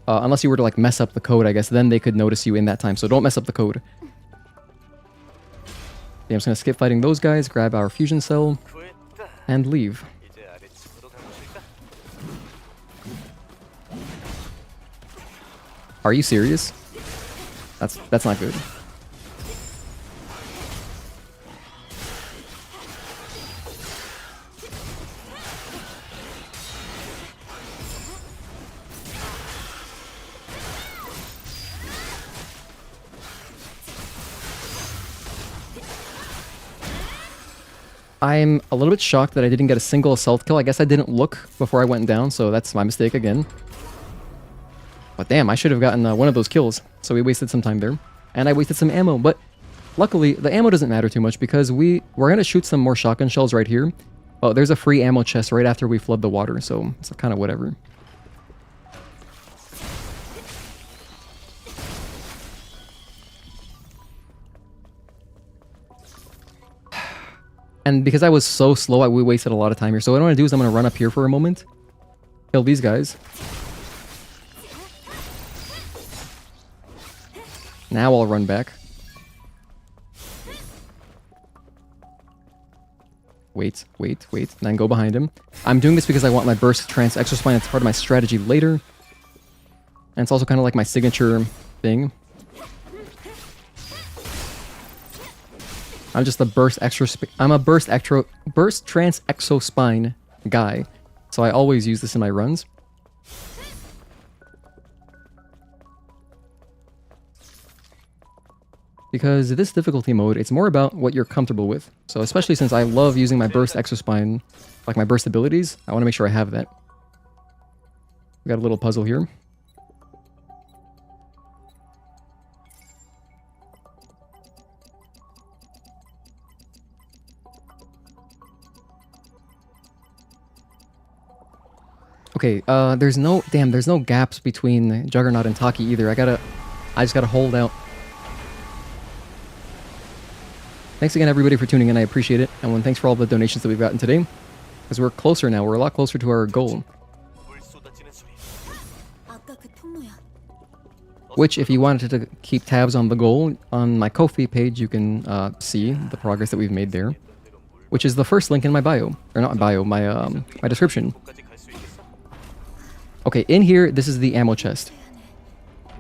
Speaker 1: Unless you were to like mess up the code, I guess. Then they could notice you in that time. So don't mess up the code. Yeah, I'm just going to skip fighting those guys. Grab our fusion cell. And leave. Are you serious? That's not good. I'm a little bit shocked that I didn't get a single assault kill. I guess I didn't look before I went down, so that's my mistake again. But damn, I should have gotten one of those kills. So we wasted some time there. And I wasted some ammo, but luckily the ammo doesn't matter too much because we're going to shoot some more shotgun shells right here. Oh, there's a free ammo chest right after we flood the water, so it's kind of whatever. And because I was so slow, we wasted a lot of time here. So what I'm going to do is I'm going to run up here for a moment. Kill these guys. Now I'll run back. Wait. And then go behind him. I'm doing this because I want my burst trance exospine. It's part of my strategy later. And it's also kind of like my signature thing. I'm just a burst trance exospine guy. So I always use this in my runs. Because this difficulty mode, it's more about what you're comfortable with. So especially since I love using my burst exospine, like my burst abilities, I want to make sure I have that. We got a little puzzle here. Okay, there's no gaps between Juggernaut and Taki either. I just gotta hold out. Thanks again, everybody, for tuning in. I appreciate it. And thanks for all the donations that we've gotten today. Because we're closer now. We're a lot closer to our goal. Which, if you wanted to keep tabs on the goal, on my Ko-fi page, you can see the progress that we've made there. Which is the first link in my bio. Or not bio, my description. Okay, in here, this is the ammo chest.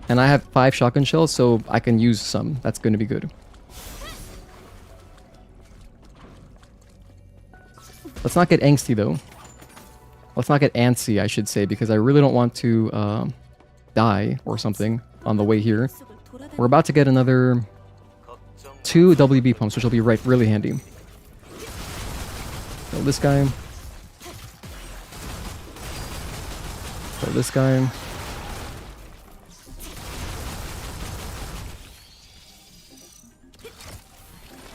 Speaker 1: And I have 5 shotgun shells, so I can use some. That's going to be good. Let's not get angsty, though. Let's not get antsy, I should say, because I really don't want to die or something on the way here. We're about to get another 2 WB pumps, which will be really handy. Kill this guy. Kill this guy.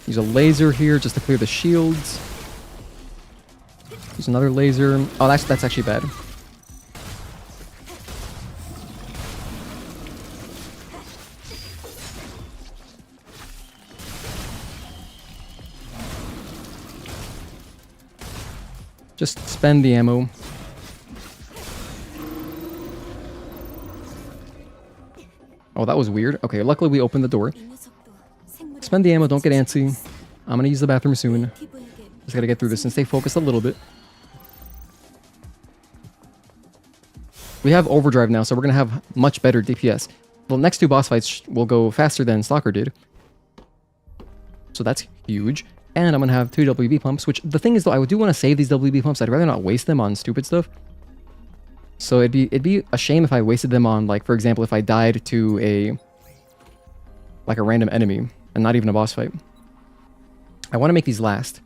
Speaker 1: Use a laser here just to clear the shields. Use another laser. Oh, that's actually bad. Just spend the ammo. Oh, that was weird. Okay, luckily we opened the door. Spend the ammo, don't get antsy. I'm gonna use the bathroom soon. Just gotta get through this and stay focused a little bit. We have overdrive now, so we're gonna have much better DPS. The next 2 boss fights will go faster than Stalker did. So that's huge. And I'm gonna have 2 WB pumps, which the thing is though, I do want to save these WB pumps. I'd rather not waste them on stupid stuff. So it'd be a shame if I wasted them on, like, for example, if I died to a random enemy and not even a boss fight. I want to make these last.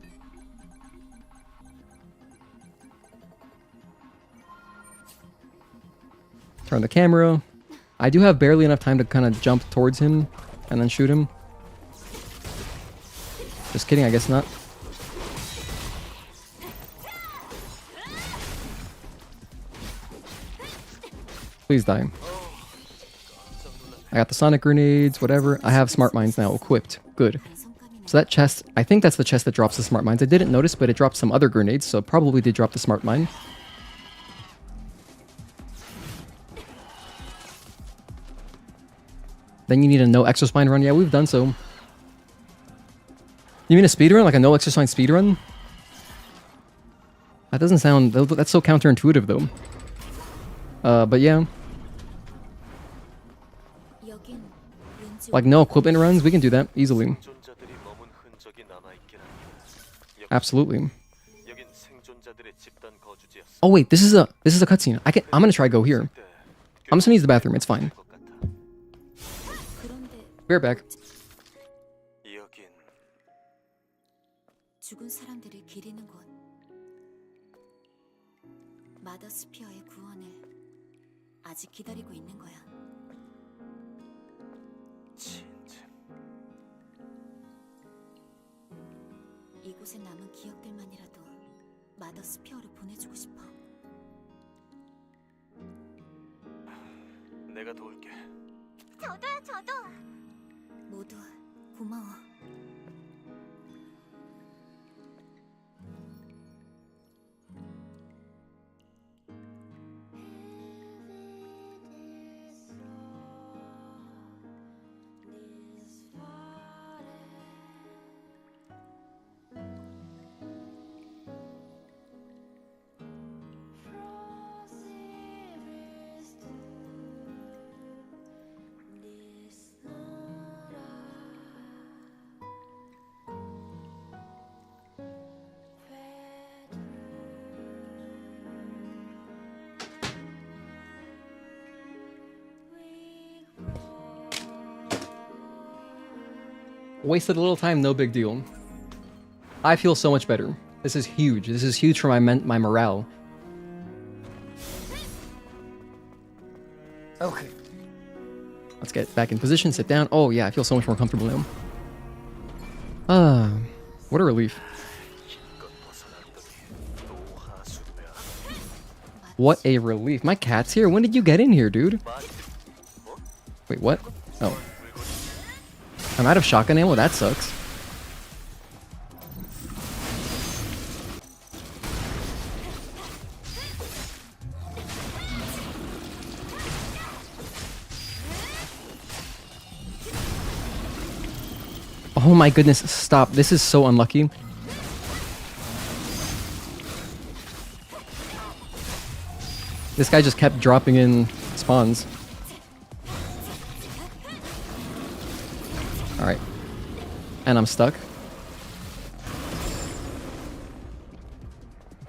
Speaker 1: Turn the camera. I do have barely enough time to kind of jump towards him and then shoot him. Just kidding, I guess not. Please die. I got the sonic grenades, whatever. I have smart mines now equipped. Good. So that chest, I think that's the chest that drops the smart mines. I didn't notice, but it dropped some other grenades, so probably did drop the smart mine. Then you need a no exospine run. Yeah, we've done so. You mean a speedrun? Like a no exospine speedrun? That doesn't sound... That's so counterintuitive, though. But yeah. Like no equipment runs? We can do that easily. Absolutely. Oh wait, this is a cutscene. I'm gonna try go here. I'm just gonna use the bathroom. It's fine. Be right back.
Speaker 2: 죽은 사람들이 기리는 곳. 마더 스피어의 구원을 아직 기다리고 있는 거야. 진짜. 이곳에 남은 기억들만이라도 마더 스피어로 보내주고 싶어. 내가 도울게. 저도. 모두 고마워.
Speaker 1: Wasted a little time, no big deal. I feel so much better. This is huge. This is huge for my morale. Okay. Let's get back in position, sit down. Oh yeah, I feel so much more comfortable now. What a relief. What a relief. My cat's here. When did you get in here, dude? Wait, what? Oh. I'm out of shotgun ammo? That sucks. Oh my goodness, stop. This is so unlucky. This guy just kept dropping in spawns. Alright. And I'm stuck.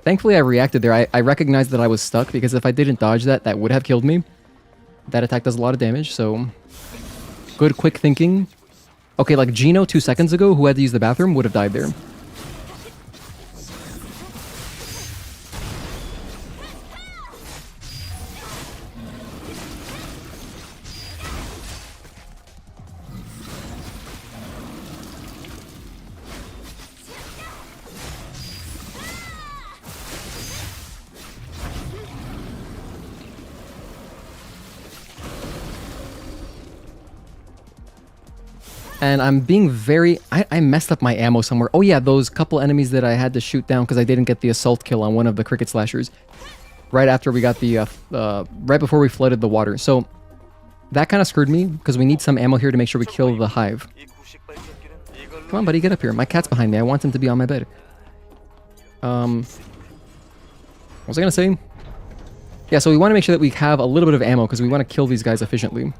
Speaker 1: Thankfully I reacted there. I recognized that I was stuck because if I didn't dodge that, that would have killed me. That attack does a lot of damage, so... Good quick thinking. Okay, like Gino 2 seconds ago, who had to use the bathroom, would have died there. And I'm being very... I messed up my ammo somewhere. Oh yeah, those couple enemies that I had to shoot down because I didn't get the assault kill on one of the cricket slashers. Right after we got the... right before we flooded the water. So, that kind of screwed me because we need some ammo here to make sure we kill the hive. Come on, buddy, get up here. My cat's behind me. I want him to be on my bed. What was I going to say? Yeah, so we want to make sure that we have a little bit of ammo because we want to kill these guys efficiently.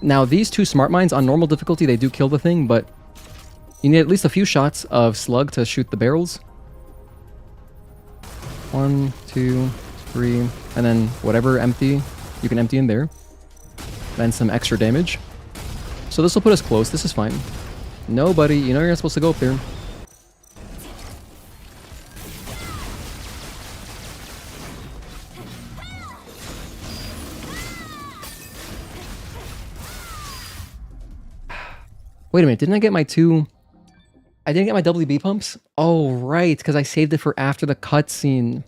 Speaker 1: Now, these two smart mines, on normal difficulty, they do kill the thing, but you need at least a few shots of slug to shoot the barrels. 1, 2, 3, and then whatever empty, you can empty in there. Then some extra damage. So this will put us close. This is fine. Nobody, you know you're not supposed to go up there. Wait a minute, didn't I get my two... I didn't get my WB pumps? Oh, right, because I saved it for after the cutscene.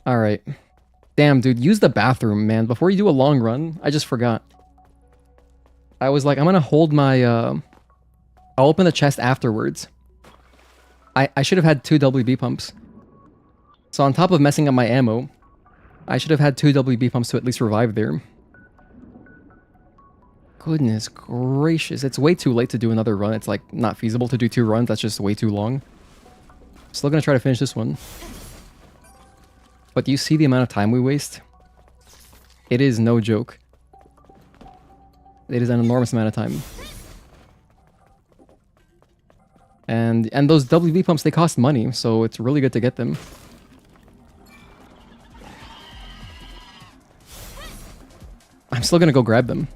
Speaker 1: Alright. Damn, dude, use the bathroom, man. Before you do a long run, I just forgot. I was like, I'm gonna hold my... I'll open the chest afterwards. I should have had 2 WB pumps. So on top of messing up my ammo, I should have had 2 WB pumps to at least revive there. Goodness gracious, it's way too late to do another run. It's like not feasible to do 2 runs, that's just way too long. Still gonna try to finish this one. But do you see the amount of time we waste? It is no joke. It is an enormous amount of time. And those WB pumps, they cost money, so it's really good to get them. I'm still gonna go grab them.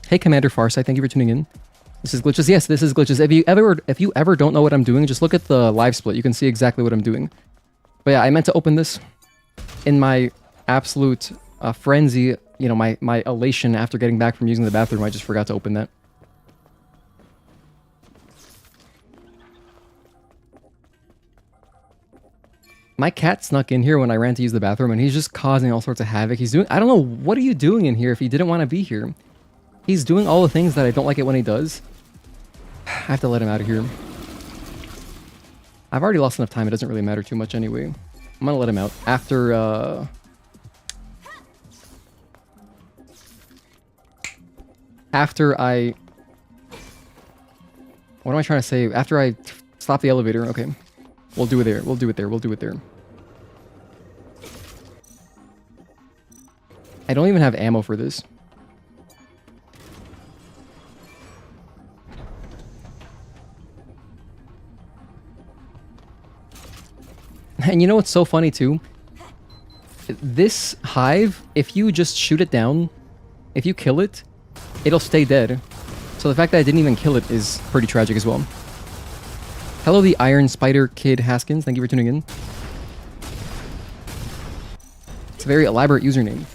Speaker 1: Hey, Commander Farsight, thank you for tuning in. This is Glitches. Yes, this is Glitches. If you ever don't know what I'm doing, just look at the live split. You can see exactly what I'm doing. But yeah, I meant to open this in my absolute frenzy, you know, my elation after getting back from using the bathroom. I just forgot to open that. My cat snuck in here when I ran to use the bathroom, and he's just causing all sorts of havoc. He's doing... I don't know, what are you doing in here if he didn't want to be here? He's doing all the things that I don't like it when he does. I have to let him out of here. I've already lost enough time, it doesn't really matter too much anyway. I'm gonna let him out. After I... What am I trying to say? After I stop the elevator, okay. We'll do it there, we'll do it there, we'll do it there. I don't even have ammo for this. And you know what's so funny too? This hive, if you just shoot it down, if you kill it, it'll stay dead. So the fact that I didn't even kill it is pretty tragic as well. Hello, the Iron Spider Kid Haskins. Thank you for tuning in. It's a very elaborate username.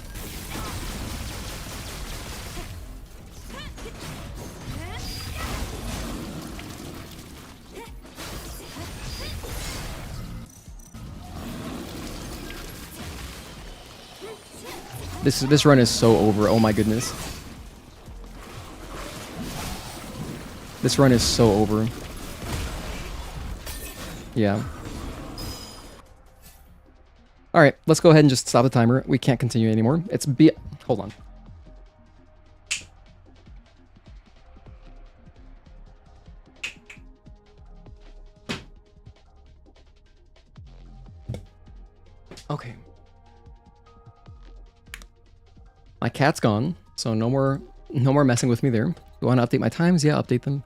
Speaker 1: This run is so over. Oh my goodness. This run is so over. Yeah. Alright, let's go ahead and just stop the timer. We can't continue anymore. It's hold on. Okay. My cat's gone, so no more messing with me there. Do you want to update my times? Yeah, update them.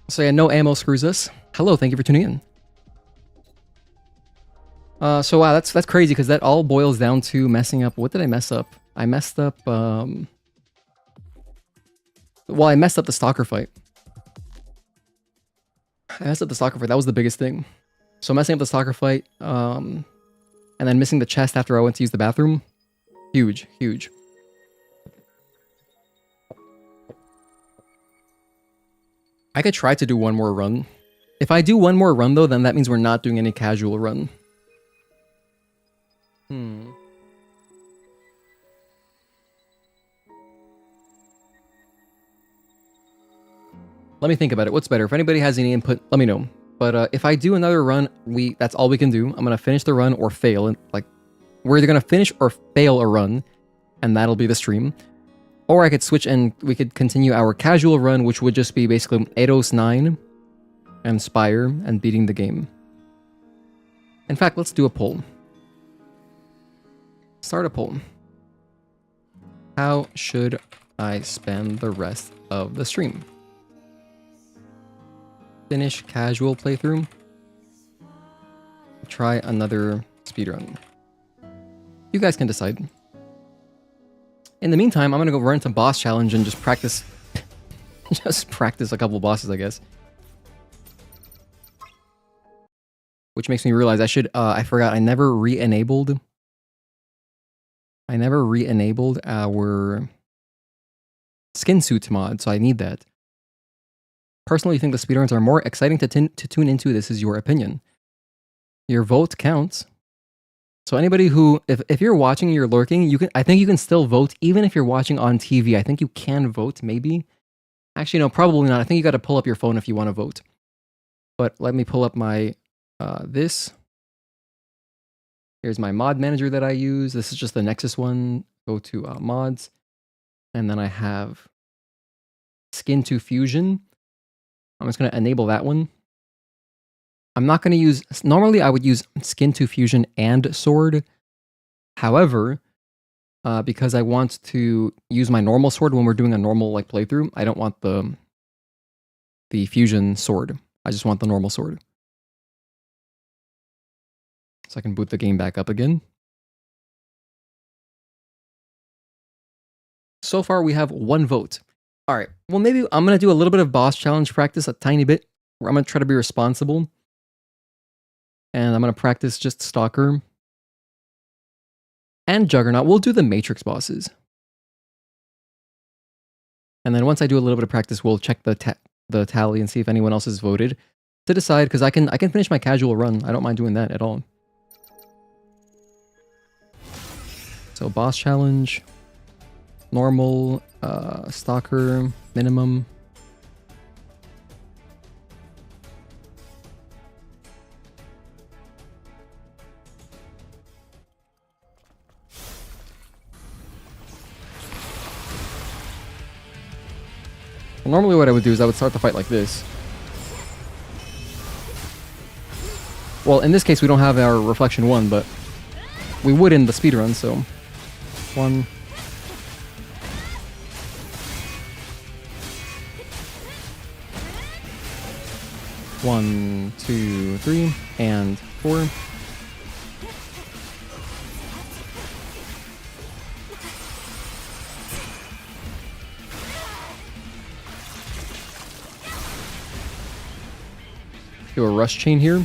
Speaker 1: So yeah, no ammo screws us. Hello, thank you for tuning in. So wow, that's crazy because that all boils down to messing up. What did I mess up? I messed up. Well, I messed up the stalker fight. That was the biggest thing. So messing up the stalker fight, and then missing the chest after I went to use the bathroom. Huge, huge. I could try to do one more run. If I do one more run though, then that means we're not doing any casual run. Let me think about it. What's better? If anybody has any input, let me know. But if I do another run, that's all we can do. I'm gonna finish the run or fail. And like, we're either gonna finish or fail a run, and that'll be the stream. Or I could switch and we could continue our casual run, which would just be basically Eidos 9 and Spire and beating the game. In fact, let's do a poll. Start a poll. How should I spend the rest of the stream? Finish casual playthrough. Try another speedrun. You guys can decide. In the meantime, I'm gonna go run into boss challenge and just practice. Just practice a couple bosses, I guess. Which makes me realize I forgot I never re-enabled our skin suit mod, so I need that. Personally, you think the speedruns are more exciting to tune into? This is your opinion. Your vote counts. So anybody who, if you're watching and you're lurking, I think you can still vote even if you're watching on TV. I think you can vote, maybe. Actually, no, probably not. I think you got to pull up your phone if you want to vote. But let me pull up my this. Here's my mod manager that I use. This is just the Nexus one. Go to mods, and then I have Skin to Fusion. I'm just going to enable that one. I'm not going to use... Normally, I would use Skin to Fusion and Sword. However, because I want to use my normal sword when we're doing a normal like playthrough, I don't want the Fusion sword. I just want the normal sword. So I can boot the game back up again. So far, we have 1 vote. All right. Well, maybe I'm going to do a little bit of boss challenge practice, a tiny bit. Where I'm going to try to be responsible. And I'm going to practice just Stalker. And Juggernaut. We'll do the Matrix bosses. And then once I do a little bit of practice, we'll check the tally and see if anyone else has voted. To decide, because I can finish my casual run. I don't mind doing that at all. So boss challenge. Normal. Stalker. Minimum. Well, normally what I would do is I would start the fight like this. Well, in this case we don't have our reflection 1, but we would in the speedrun, so 1. One, 2, 3, and 4. Do a rush chain here.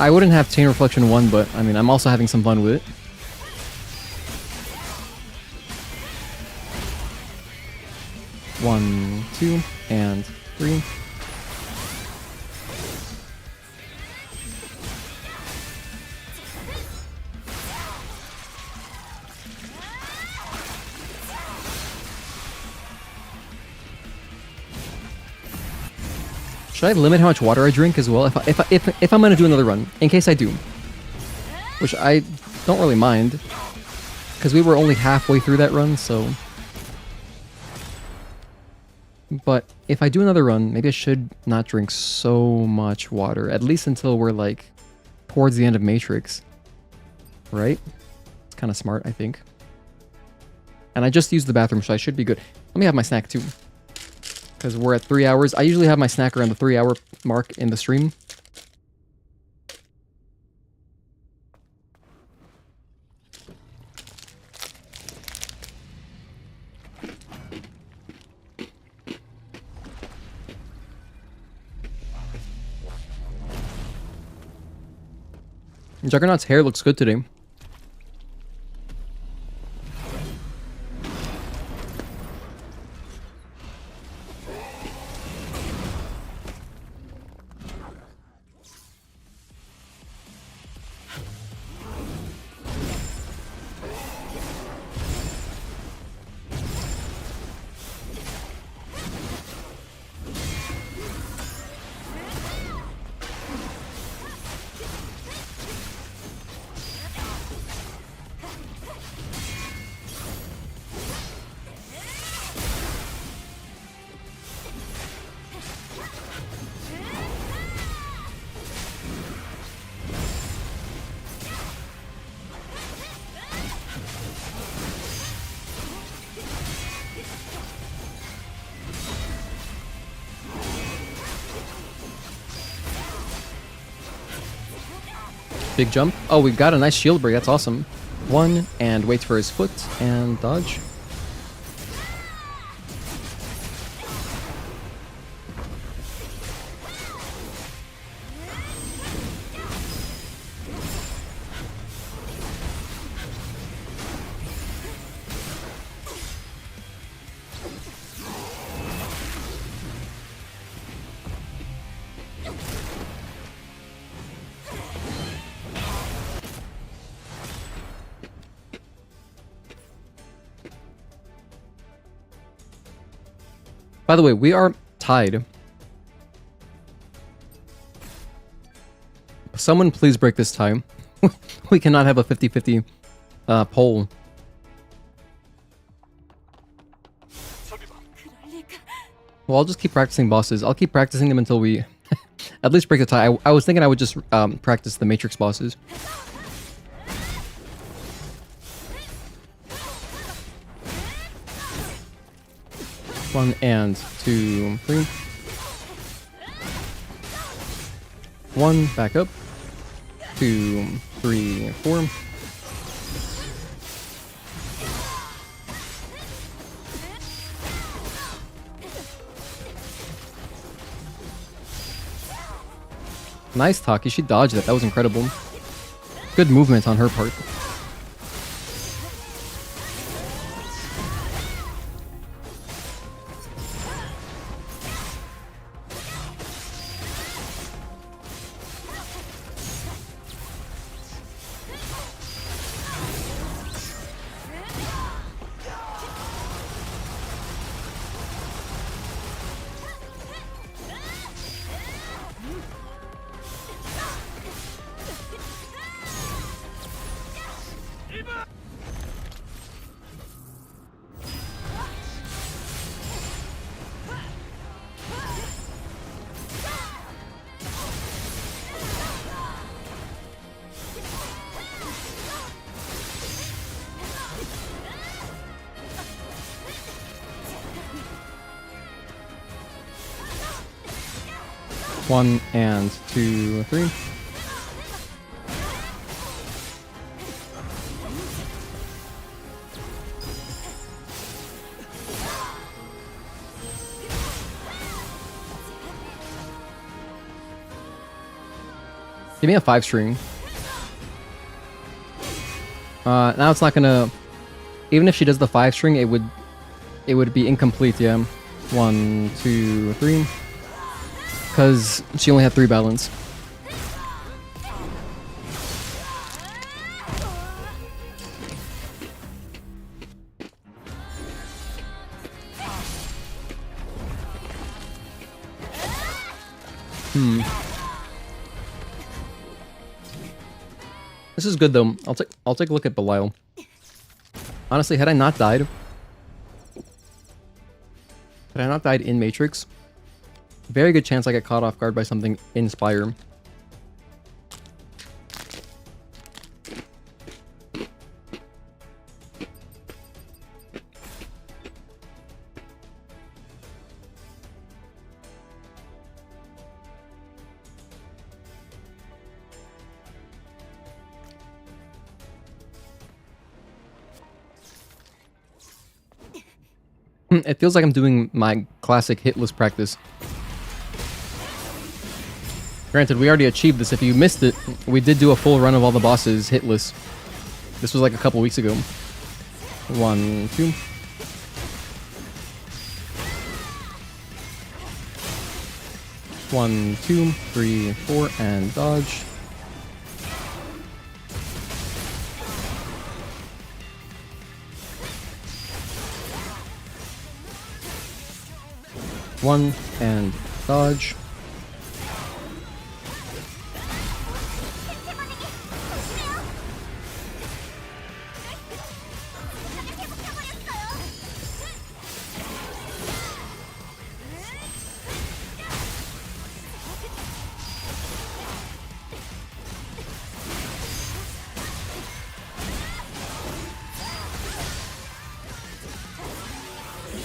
Speaker 1: I wouldn't have Chain Reflection 1, but I mean, I'm also having some fun with it. One, two, and three. Should I limit how much water I drink as well if I'm gonna do another run, in case I do, which I don't really mind, because we were only halfway through that run, so. But if I do another run, maybe I should not drink so much water, at least until we're like towards the end of Matrix, right? It's kind of smart, I think. And I just used the bathroom, so I should be good. Let me have my snack too, because we're at 3 hours. I usually have my snack around the 3-hour mark in the stream. Juggernaut's hair looks good today. Big jump. Oh, we got a nice shield break. That's awesome. One, and waits for his foot, and dodge. By the way, we are tied. Someone please break this tie. We cannot have a 50-50 poll. Well, I'll just keep practicing bosses. I'll keep practicing them until we at least break the tie. I was thinking I would just practice the Matrix bosses. One and two, three. One, back up. 2, 3, 4. Nice, Taki. She dodged that. That was incredible. Good movement on her part. 1 and 2, 3. Give me a 5 string. Now it's not gonna. Even if she does the 5 string, it would be incomplete. Yeah, 1, 2, 3. Because she only had 3 balance. This is good though. I'll take a look at Belial. Honestly, had I not died in Matrix, very good chance I get caught off guard by something in Spire. It feels like I'm doing my classic hitless practice. Granted, we already achieved this. If you missed it, we did do a full run of all the bosses hitless. This was like a couple weeks ago. 1, 2. One, 2, 3, 4, and dodge. One and dodge.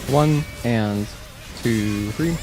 Speaker 1: One and 2, 3.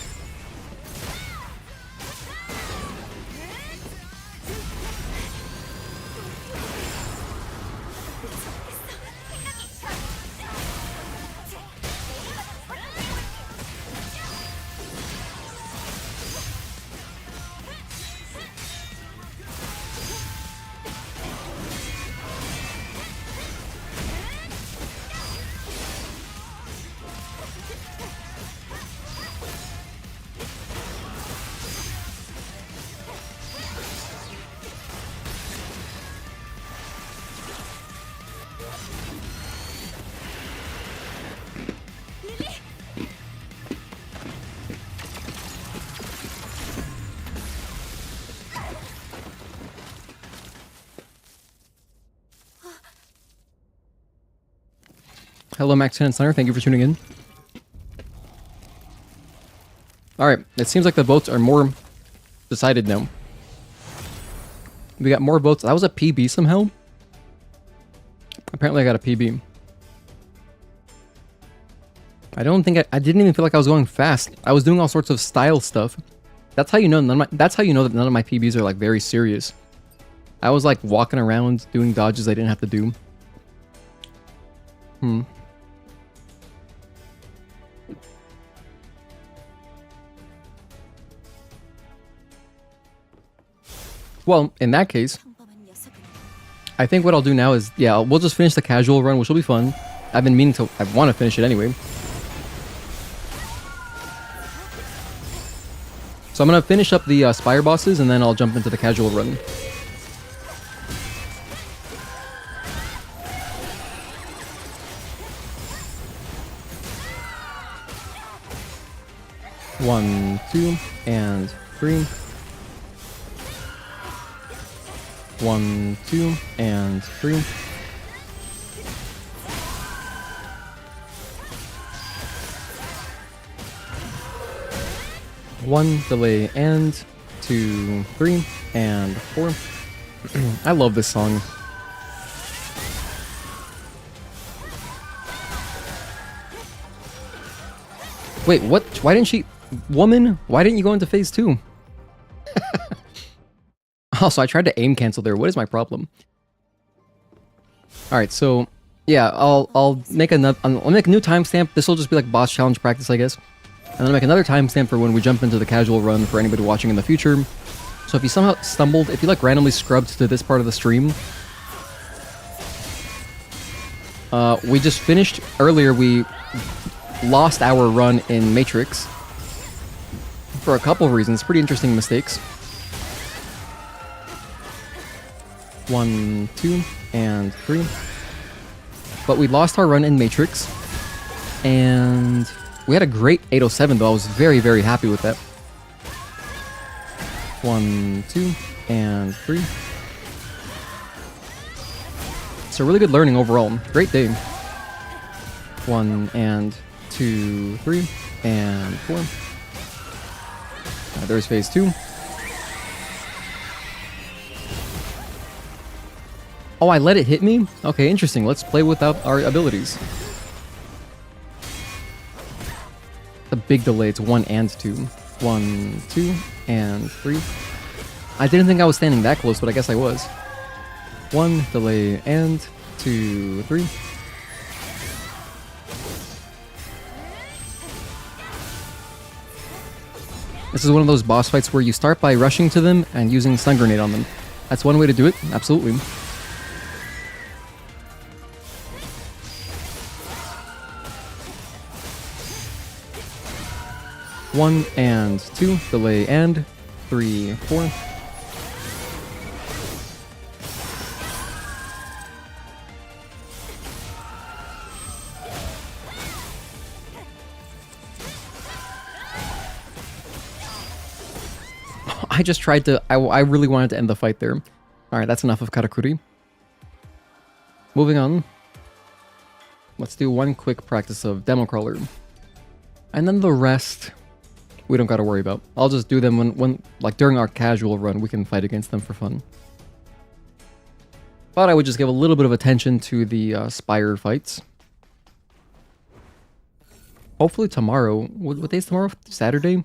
Speaker 1: Hello, Max and Slider. Thank you for tuning in. Alright, it seems like the votes are more decided now. We got more votes. That was a PB somehow? Apparently I got a PB. I don't think I didn't even feel like I was going fast. I was doing all sorts of style stuff. That's how you know that's how you know that none of my PBs are like very serious. I was like walking around doing dodges I didn't have to do. Well, in that case, I think what I'll do now is, yeah, we'll just finish the casual run, which will be fun. I've been meaning to, I want to finish it anyway. So I'm going to finish up the Spire bosses, and then I'll jump into the casual run. One, 2, and 3. 1, 2, and 3. One delay and 2, 3, and 4. I love this song. Wait, what? Why didn't she... Woman? Why didn't you go into phase 2? Also, I tried to aim cancel there. What is my problem? All right, so yeah, I'll make another. I'll make a new timestamp. This will just be like boss challenge practice, I guess. And then I'll make another timestamp for when we jump into the casual run for anybody watching in the future. So if you somehow stumbled, if you like randomly scrubbed to this part of the stream, we just finished earlier. We lost our run in Matrix for a couple of reasons. Pretty interesting mistakes. 1, 2, and 3. But we lost our run in Matrix, and we had a great 807 though. I was very, very happy with that. 1, 2, and 3. So really good learning overall. Great day. 1 and 2, 3, and 4. There's phase 2. Oh, I let it hit me? Okay, interesting. Let's play without our abilities. A big delay. It's 1 and 2. 1, 2, and 3. I didn't think I was standing that close, but I guess I was. 1, delay, and 2, 3. This is one of those boss fights where you start by rushing to them and using stun grenade on them. That's one way to do it, absolutely. One and 2, delay, and 3, 4. I just tried to... I really wanted to end the fight there. Alright, that's enough of Karakuri. Moving on. Let's do one quick practice of Demo Crawler. And then the rest, we don't gotta worry about. I'll just do them when like during our casual run, we can fight against them for fun. But I would just give a little bit of attention to the Spire fights. Hopefully tomorrow. What day is tomorrow? Saturday?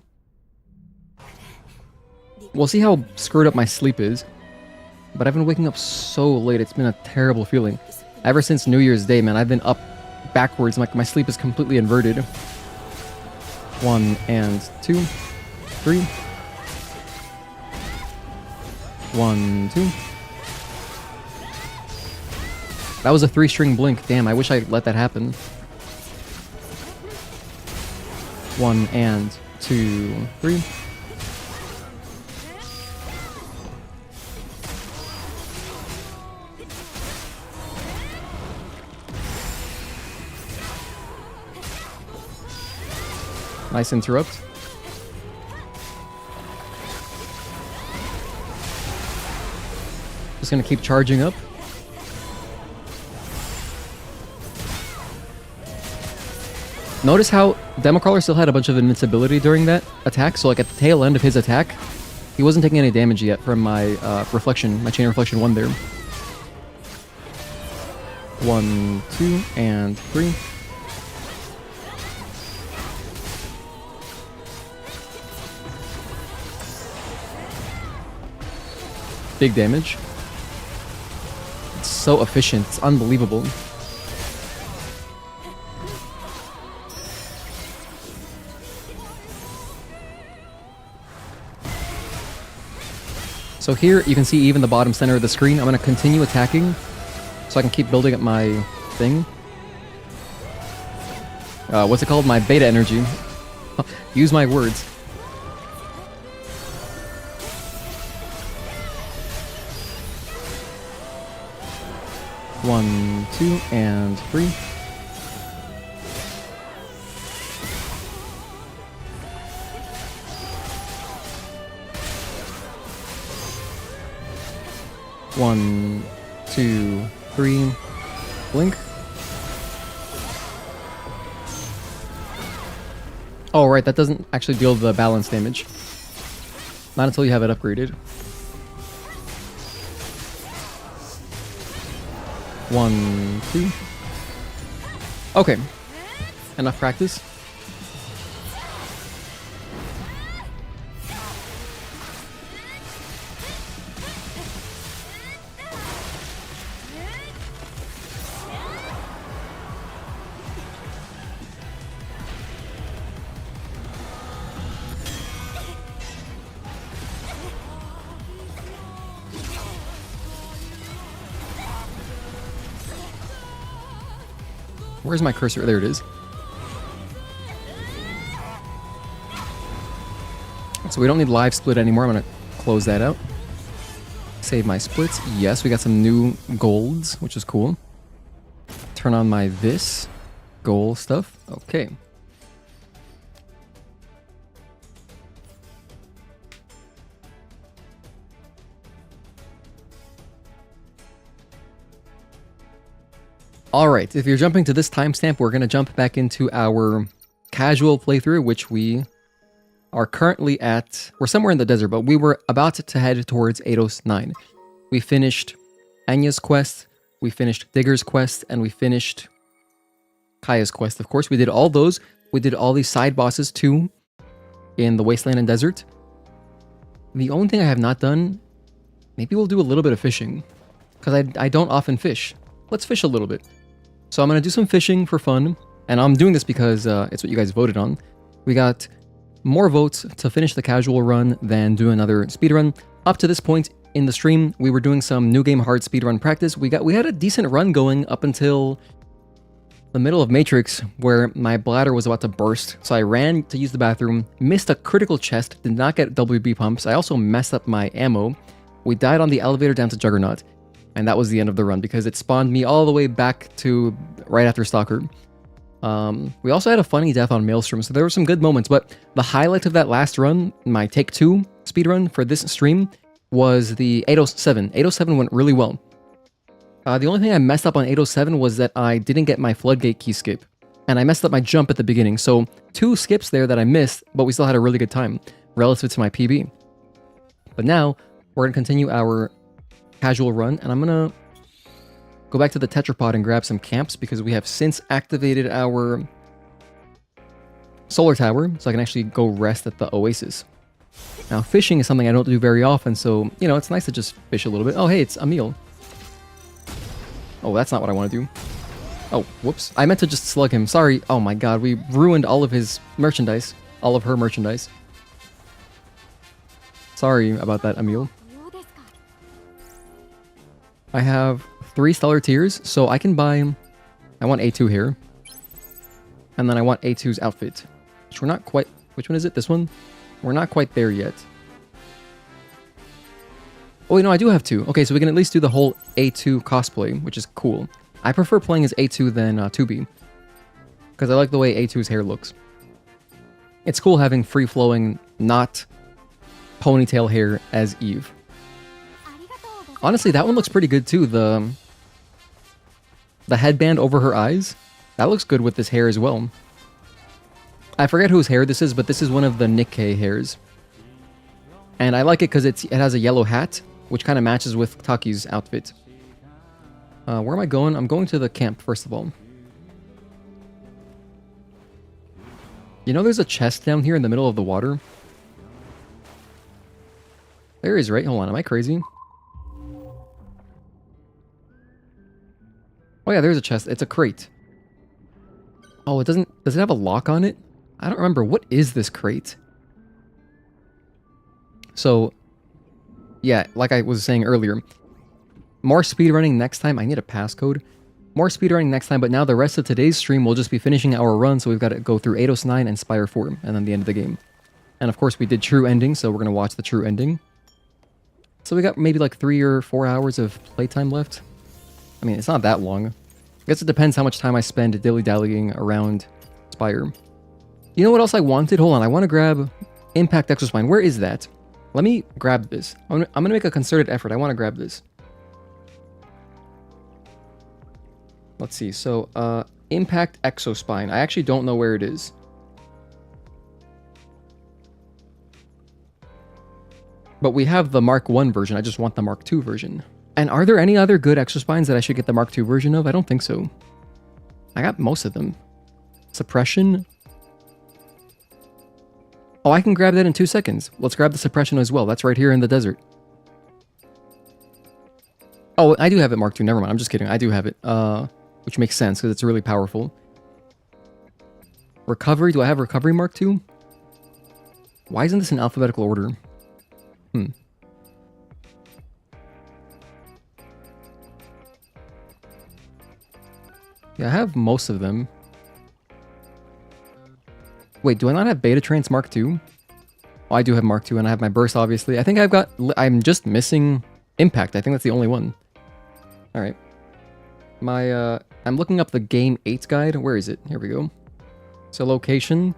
Speaker 1: We'll see how screwed up my sleep is. But I've been waking up so late, it's been a terrible feeling. Ever since New Year's Day, man, I've been up backwards, like my sleep is completely inverted. 1 and 2, 3. 1, 2. That was a 3-string blink. Damn, I wish I let that happen. 1 and 2, 3. Nice interrupt. Just gonna keep charging up. Notice how Democrawler still had a bunch of invincibility during that attack, so like at the tail end of his attack, he wasn't taking any damage yet from my reflection, my chain reflection 1 there. 1, 2, and 3. Big damage. It's so efficient. It's unbelievable. So here you can see even the bottom center of the screen. I'm going to continue attacking so I can keep building up my thing. What's it called? My beta energy. Use my words. One, 2, and 3. One, 2, 3. Blink. Oh, right, that doesn't actually deal the balance damage. Not until you have it upgraded. 1, 2. Okay. Enough practice. Where's my cursor? There it is. So we don't need live split anymore. I'm going to close that out. Save my splits. Yes, we got some new golds, which is cool. Turn on my this goal stuff. Okay. Alright, if you're jumping to this timestamp, we're going to jump back into our casual playthrough, which we are currently at. We're somewhere in the desert, but we were about to head towards Eidos 9. We finished Anya's quest, we finished Digger's quest, and we finished Kaya's quest. Of course, we did all those. We did all these side bosses too in the Wasteland and Desert. The only thing I have not done, maybe we'll do a little bit of fishing, because I don't often fish. Let's fish a little bit. So I'm going to do some fishing for fun, and I'm doing this because it's what you guys voted on. We got more votes to finish the casual run than do another speedrun. Up to this point in the stream, we were doing some new game hard speedrun practice. We had a decent run going up until the middle of Matrix, where my bladder was about to burst. So I ran to use the bathroom, missed a critical chest, did not get WB pumps. I also messed up my ammo. We died on the elevator down to Juggernaut. And that was the end of the run because it spawned me all the way back to right after Stalker. We also had a funny death on Maelstrom, so there were some good moments, but the highlight of that last run, my take 2 speedrun for this stream, was the Eidos 7. Eidos 7 went really well. The only thing I messed up on Eidos 7 was that I didn't get my Floodgate key skip, and I messed up my jump at the beginning, so 2 skips there that I missed, but we still had a really good time relative to my PB. But now, we're going to continue our casual run, and I'm gonna go back to the tetrapod and grab some camps because we have since activated our solar tower, so I can actually go rest at the oasis. Now, fishing is something I don't do very often, so, you know, it's nice to just fish a little bit. Oh, hey, it's Emil. Oh, that's not what I want to do. Oh, whoops. I meant to just slug him. Sorry. Oh my god, we ruined all of his merchandise. All of her merchandise. Sorry about that, Emil. I have 3 stellar tiers, so I can buy... I want A2 here. And then I want A2's outfit. Which we're not quite... Which one is it? This one? We're not quite there yet. Oh wait, no, I do have 2. Okay, so we can at least do the whole A2 cosplay, which is cool. I prefer playing as A2 than 2B. Because I like the way A2's hair looks. It's cool having free-flowing, not ponytail hair as Eve. Honestly, that one looks pretty good too. The headband over her eyes, that looks good with this hair as well. I forget whose hair this is, but this is one of the Nikke hairs. And I like it because it has a yellow hat, which kind of matches with Taki's outfit. Where am I going? I'm going to the camp, first of all. You know there's a chest down here in the middle of the water? There is, right? Hold on, am I crazy? Oh yeah, there's a chest. It's a crate. Oh, it doesn't... Does it have a lock on it? I don't remember. What is this crate? So, yeah, like I was saying earlier, more speedrunning next time. I need a passcode. More speedrunning next time, but now the rest of today's stream will just be finishing our run, so we've got to go through Eidos 9 and Spire 4, and then the end of the game. And of course, we did true ending, so we're going to watch the true ending. So we got maybe like 3 or 4 hours of playtime left. I mean, it's not that long. I guess it depends how much time I spend dilly-dallying around Spire. You know what else I wanted? Hold on, I want to grab Impact Exospine. Where is that? Let me grab this. I'm going to make a concerted effort. I want to grab this. Let's see. So, Impact Exospine. I actually don't know where it is. But we have the Mark 1 version. I just want the Mark 2 version. And are there any other good Exospines that I should get the Mark 2 version of? I don't think so. I got most of them. Suppression. Oh, I can grab that in 2 seconds. Let's grab the Suppression as well. That's right here in the desert. Oh, I do have it Mark 2. Never mind. I'm just kidding. I do have it. Which makes sense because it's really powerful. Recovery. Do I have Recovery Mark 2? Why isn't this in alphabetical order? Yeah, I have most of them. Wait, do I not have Beta Trance Mark II? Oh, I do have Mark II, and I have my Burst, obviously. I think I'm just missing Impact. I think that's the only one. Alright. I'm looking up the Game 8 guide. Where is it? Here we go. So location.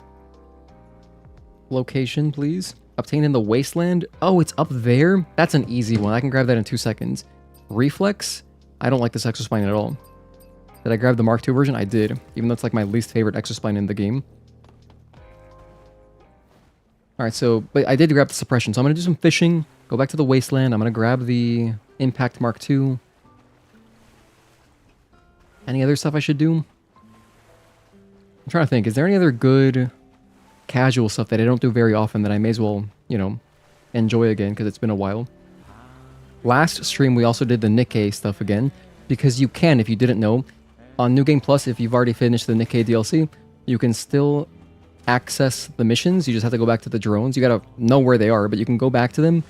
Speaker 1: Location, please. Obtained in the Wasteland. Oh, it's up there? That's an easy one. I can grab that in 2 seconds. Reflex. I don't like this Exospline at all. Did I grab the Mark II version? I did. Even though it's like my least favorite Exospline in the game. Alright, so, but I did grab the Suppression. So I'm going to do some fishing. Go back to the Wasteland. I'm going to grab the Impact Mark II. Any other stuff I should do? I'm trying to think. Is there any other good casual stuff that I don't do very often that I may as well, you know, enjoy again because it's been a while? Last stream, we also did the Nikke stuff again. Because you can, if you didn't know, on New Game Plus, if you've already finished the Nikke DLC, you can still access the missions. You just have to go back to the drones. You gotta know where they are, but you can go back to them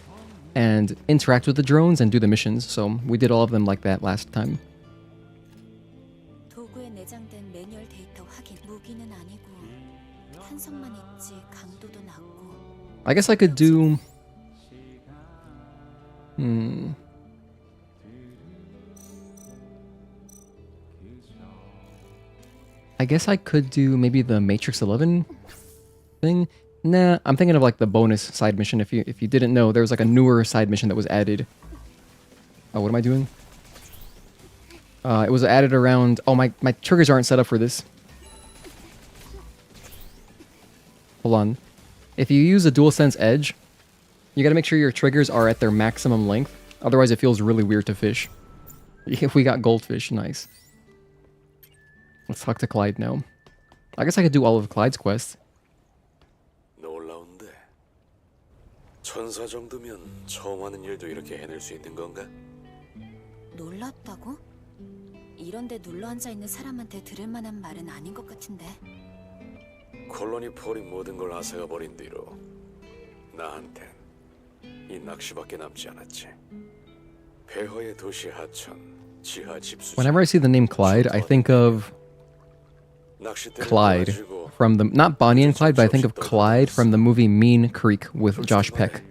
Speaker 1: and interact with the drones and do the missions. So we did all of them like that last time.
Speaker 2: 도구에 내장된 매뉴얼 데이터 확인. 무기는 아니고 탄성만 있지 강도도 낮고.
Speaker 1: I guess I could do... I guess I could do maybe the Matrix 11 thing. Nah, I'm thinking of like the bonus side mission. If you didn't know, there was like a newer side mission that was added. Oh, what am I doing? It was added around... Oh, my triggers aren't set up for this. Hold on. If you use a DualSense Edge, you gotta make sure your triggers are at their maximum length. Otherwise, it feels really weird to fish. If we got goldfish, nice. Let's talk to Clyde now. I guess I could do all of Clyde's quests.
Speaker 3: 놀라운데. 천사 정도면 처음 하는 일도 이렇게 해낼 수 있는 건가?
Speaker 2: 놀랍다고? 이런데 눌러 앉아 있는 사람한테 들을 만한 말은 아닌 것 같은데.
Speaker 3: 콜로니 폴이 모든 걸 앗아가 버린 뒤로 나한텐 이 낚시밖에 남지 않았지. 폐허의 도시 하천, 지하 집수지.
Speaker 1: Whenever I see the name Clyde, I think of Clyde from the... Not Bonnie and Clyde, but I think of Clyde from the movie Mean Creek with Josh Peck.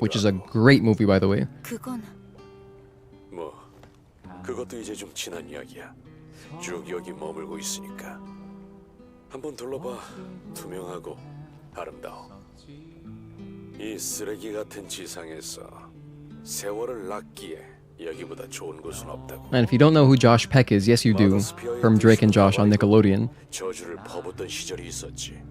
Speaker 1: Which is a great movie, by the way.
Speaker 2: 그건
Speaker 3: 뭐 그것도 이제 좀 지난 이야기야. 쭉 여기 머물고 있으니까 한번 둘러봐. 투명하고 아름다워. 이 쓰레기 같은 지상에서 세월을 낚기에 여기보다 좋은 곳은 없다고.
Speaker 1: And if you don't know who Josh Peck is, yes you do. From Drake and Josh on Nickelodeon.
Speaker 3: 저주를 퍼붓던 시절이 있었지.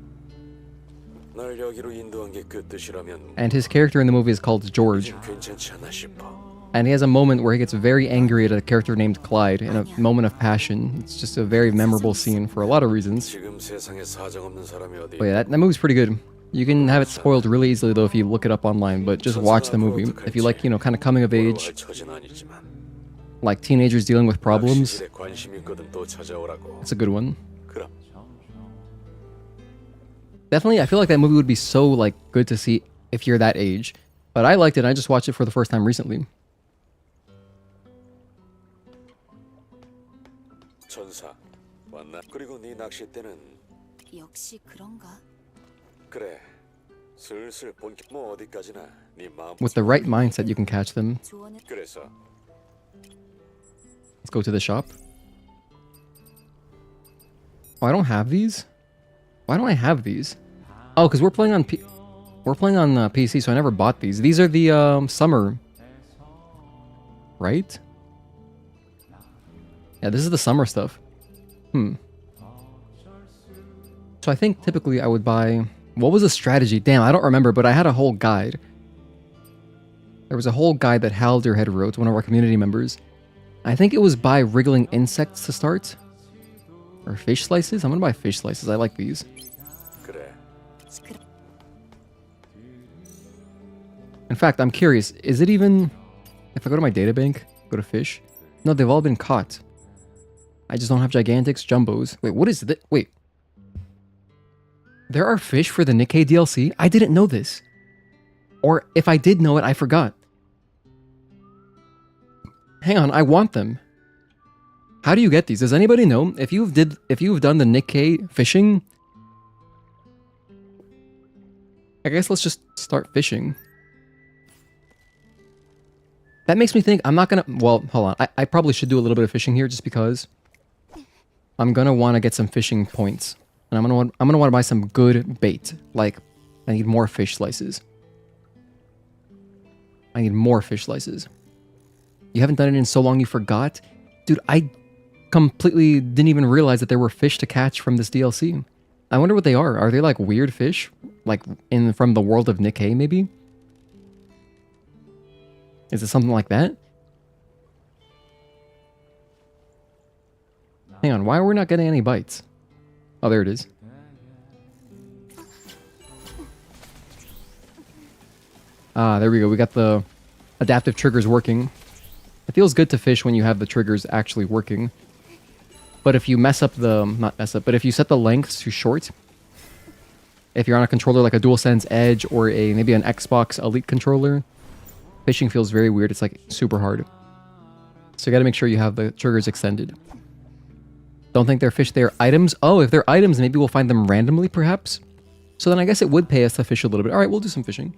Speaker 3: 날 여기로 인도한 게 그 뜻이라면
Speaker 1: And his character in the movie is called George.
Speaker 3: 괜찮지 않나 싶어.
Speaker 1: And he has a moment where he gets very angry at a character named Clyde in a moment of passion. It's just a very memorable scene for a lot of reasons.
Speaker 3: 지금 세상에 사정없는 사람이 어디?
Speaker 1: But yeah, that movie's pretty good. You can have it spoiled really easily though if you look it up online, but just watch the movie. If you like, you know, kind of coming of age, like teenagers dealing with problems, it's a good one. Definitely, I feel like that movie would be so like good to see if you're that age. But I liked it, and I just watched it for the first time recently.
Speaker 3: 천사 왔나? 그리고 네 낚싯대는
Speaker 2: 역시 그런가?
Speaker 3: 그래. 슬슬 본격 뭐 어디까지나 네 마음.
Speaker 1: With the right mindset, you can catch them.
Speaker 2: 조언을
Speaker 3: 그래서
Speaker 1: Let's go to the shop. Oh, I don't have these? Why don't I have these? Oh, because we're playing on PC, so I never bought these. These are the summer, right? Yeah, this is the summer stuff. So I think typically I would buy... What was the strategy? Damn, I don't remember, but I had a whole guide. There was a whole guide that Halder had wrote, one of our community members. I think it was buy wriggling insects to start. Or fish slices? I'm gonna buy fish slices. I like these.
Speaker 3: 그래.
Speaker 1: In fact, I'm curious. Is it even... If I go to my databank, go to fish. No, they've all been caught. I just don't have gigantics, jumbos. Wait, what is this? Wait. There are fish for the Nikke DLC? I didn't know this. Or if I did know it, I forgot. Hang on, I want them. How do you get these? Does anybody know? If you've done the Nikke fishing, I guess let's just start fishing. That makes me think I'm not gonna. Well, hold on. I probably should do a little bit of fishing here just because I'm gonna want to get some fishing points, and I'm gonna want to buy some good bait. Like, I need more fish slices. I need more fish slices. You haven't done it in so long you forgot? Dude, I completely didn't even realize that there were fish to catch from this DLC. I wonder what they are. Are they like weird fish? Like from the world of Nikke, maybe? Is it something like that? Hang on, why are we not getting any bites? Oh, there it is. Ah, there we go. We got the adaptive triggers working. It feels good to fish when you have the triggers actually working. But if you mess up not mess up, but if you set the lengths too short, if you're on a controller like a DualSense Edge or maybe an Xbox Elite controller, fishing feels very weird. It's like super hard. So you gotta make sure you have the triggers extended. Don't think they're fish, they're items. Oh, if they're items, maybe we'll find them randomly, perhaps? So then I guess it would pay us to fish a little bit. Alright, we'll do some fishing.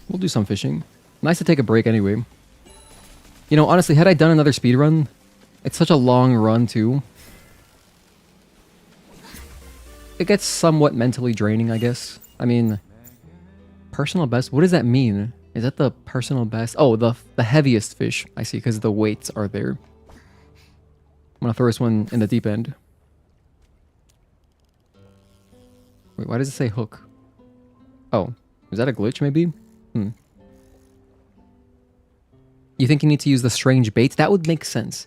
Speaker 1: We'll do some fishing. Nice to take a break anyway. You know, honestly, had I done another speedrun, it's such a long run too. It gets somewhat mentally draining, I guess. I mean, personal best, what does that mean? Is that the personal best? Oh, the heaviest fish. I see, because the weights are there. I'm gonna throw this one in the deep end. Wait, why does it say hook? Oh, is that a glitch maybe? You think you need to use the strange baits? That would make sense.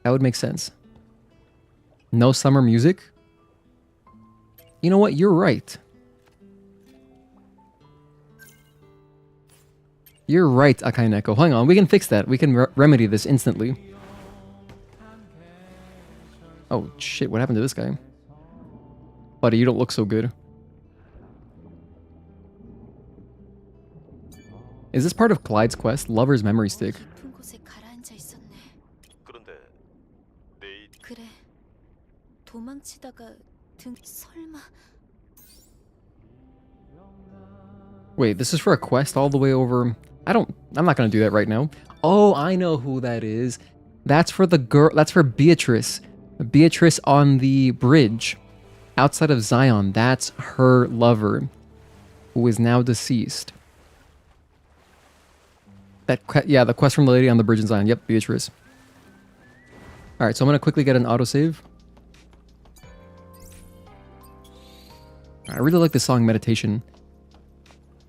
Speaker 1: That would make sense. No summer music? You know what? You're right. You're right, Akai Neko. Hang on, we can fix that. We can remedy this instantly. Oh, shit. What happened to this guy? Buddy, you don't look so good. Is this part of Clyde's quest? Lover's memory stick.
Speaker 2: 깊은 곳에 가라앉아 있었네.
Speaker 4: 그런데 내일
Speaker 2: 그래. 도망치다가 설마.
Speaker 1: Wait, this is for a quest all the way over... I'm not gonna do that right now. Oh, I know who that is. That's for the girl... That's for Beatrice. Beatrice on the bridge. Outside of Zion. That's her lover. Who is now deceased. Yeah, the quest from the lady on the bridge in Zion. Yep, Beatrice. Alright, so I'm gonna quickly get an autosave. I really like this song, Meditation.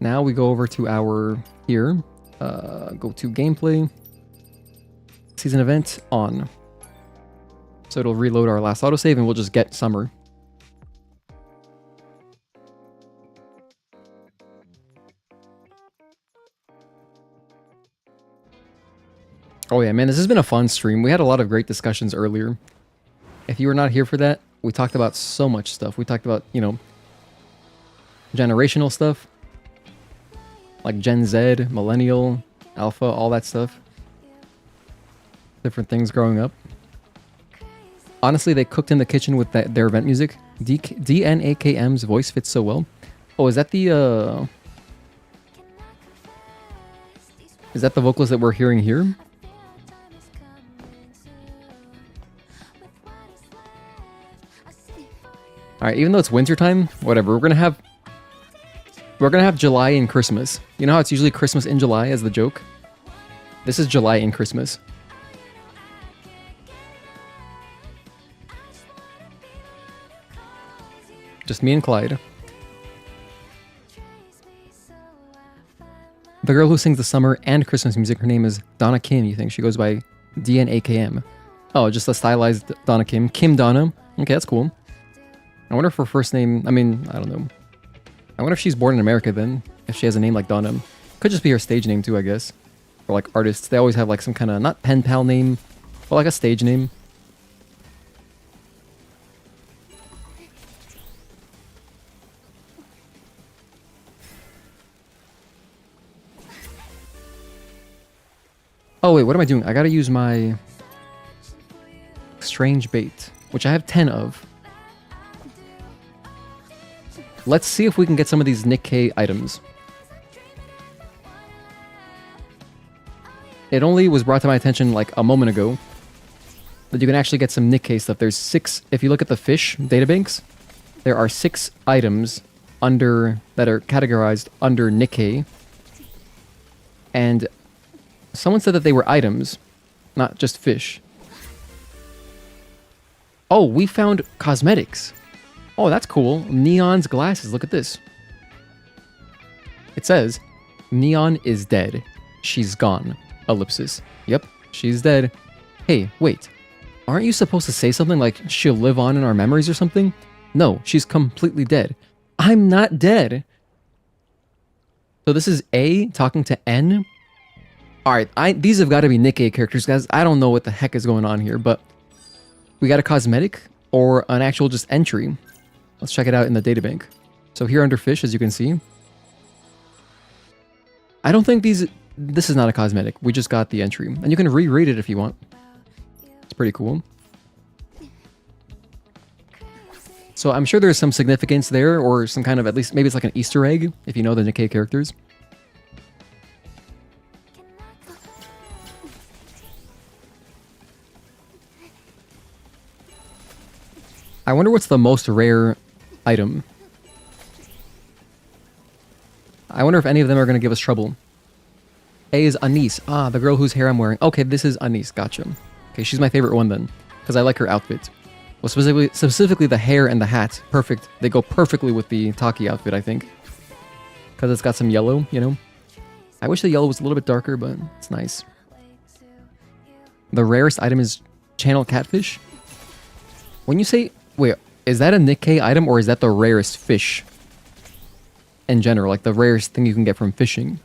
Speaker 1: Now we go over to our... Here. Go to gameplay. Season event on. So it'll reload our last autosave and we'll just get summer. Oh yeah, man, this has been a fun stream. We had a lot of great discussions earlier. If you were not here for that, we talked about so much stuff. We talked about, you know, generational stuff. Like Gen Z, Millennial, Alpha, all that stuff. Different things growing up. Honestly, they cooked in the kitchen with their event music. DNAKM's voice fits so well. Oh, is that the vocals that we're hearing here? Alright, even though it's wintertime, whatever, we're gonna have July and Christmas. You know how it's usually Christmas in July as the joke? This is July in Christmas. Just me and Clyde. The girl who sings the summer and Christmas music, her name is Donna Kim, you think? She goes by DNAKM. Oh, just a stylized Donna Kim. Kim Donna. Okay, that's cool. I wonder if her first name... I mean, I don't know. I wonder if she's born in America then. If she has a name like Donna. Could just be her stage name too, I guess. For like artists, they always have like some kind of... Not pen pal name, but like a stage name. Oh wait, what am I doing? I gotta use my strange bait, which I have 10 of. Let's see if we can get some of these Nikke items. It only was brought to my attention like a moment ago that you can actually get some Nikke stuff. There's 6, if you look at the fish databanks, there are 6 items that are categorized under Nikke. And someone said that they were items, not just fish. Oh, we found cosmetics. Oh, that's cool. Neon's glasses. Look at this. It says, Neon is dead. She's gone. Ellipsis. Yep, she's dead. Hey, wait. Aren't you supposed to say something like she'll live on in our memories or something? No, she's completely dead. I'm not dead. So this is A talking to N. Alright, these have got to be Nikke characters, guys. I don't know what the heck is going on here, but we got a cosmetic or an actual just entry. Let's check it out in the databank. So here under fish, as you can see, I don't think this is not a cosmetic. We just got the entry. And you can reread it if you want. It's pretty cool. So I'm sure there's some significance there, or some kind of, at least, maybe it's like an Easter egg, if you know the Nikke characters. I wonder what's the most rare item. I wonder if any of them are going to give us trouble. A is Anise. Ah, the girl whose hair I'm wearing. Okay, this is Anise. Gotcha. Okay, she's my favorite one then, because I like her outfit. Well, specifically the hair and the hat. Perfect. They go perfectly with the Taki outfit, I think. Because it's got some yellow, you know? I wish the yellow was a little bit darker, but it's nice. The rarest item is channel catfish. When you say... Wait, is that a Nikke item, or is that the rarest fish? In general, like the rarest thing you can get from fishing.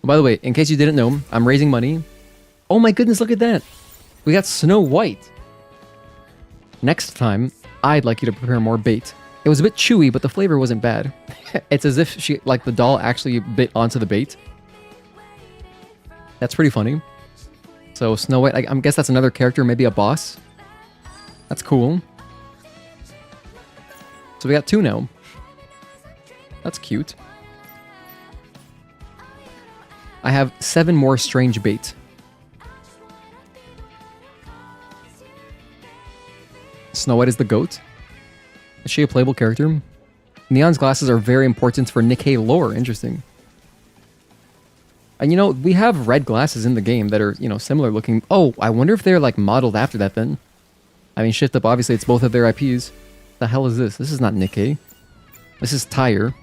Speaker 1: By the way, in case you didn't know, I'm raising money. Oh my goodness, look at that. We got Snow White. Next time, I'd like you to prepare more bait. It was a bit chewy, but the flavor wasn't bad. It's as if like the doll actually bit onto the bait. That's pretty funny. So Snow White, I guess that's another character, maybe a boss. That's cool. So we got 2 now. That's cute. I have 7 more strange bait. Snow White is the goat. Is she a playable character? Neon's glasses are very important for Nikke lore. Interesting. And you know, we have red glasses in the game that are, you know, similar looking. Oh, I wonder if they're like modeled after that then. I mean, Shift Up, obviously it's both of their IPs. The hell is this? This is not Nikke. This is Tire.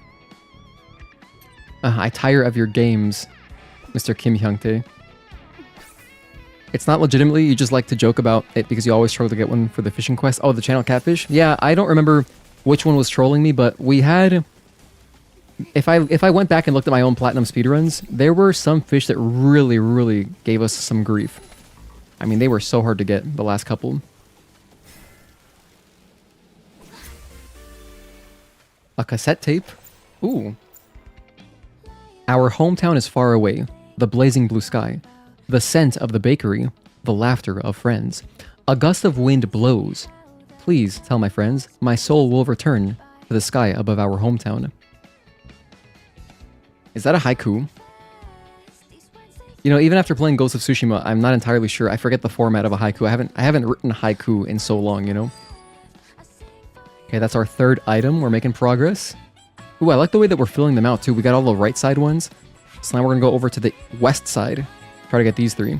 Speaker 1: I tire of your games, Mr. Kim Hyung-tae. It's not legitimately, you just like to joke about it because you always struggle to get one for the fishing quest. Oh, the channel catfish? Yeah, I don't remember which one was trolling me, but we had... If I went back and looked at my own platinum speedruns, there were some fish that really, really gave us some grief. I mean, they were so hard to get, the last couple. A cassette tape? Ooh. Our hometown is far away. The blazing blue sky. The scent of the bakery. The laughter of friends. A gust of wind blows. Please tell my friends, my soul will return to the sky above our hometown. Is that a haiku? You know, even after playing Ghost of Tsushima, I'm not entirely sure. I forget the format of a haiku. I haven't written haiku in so long, you know? Okay, that's our 3rd item. We're making progress. Ooh, I like the way that we're filling them out, too. We got all the right side ones. So now we're going to go over to the west side. Try to get these 3.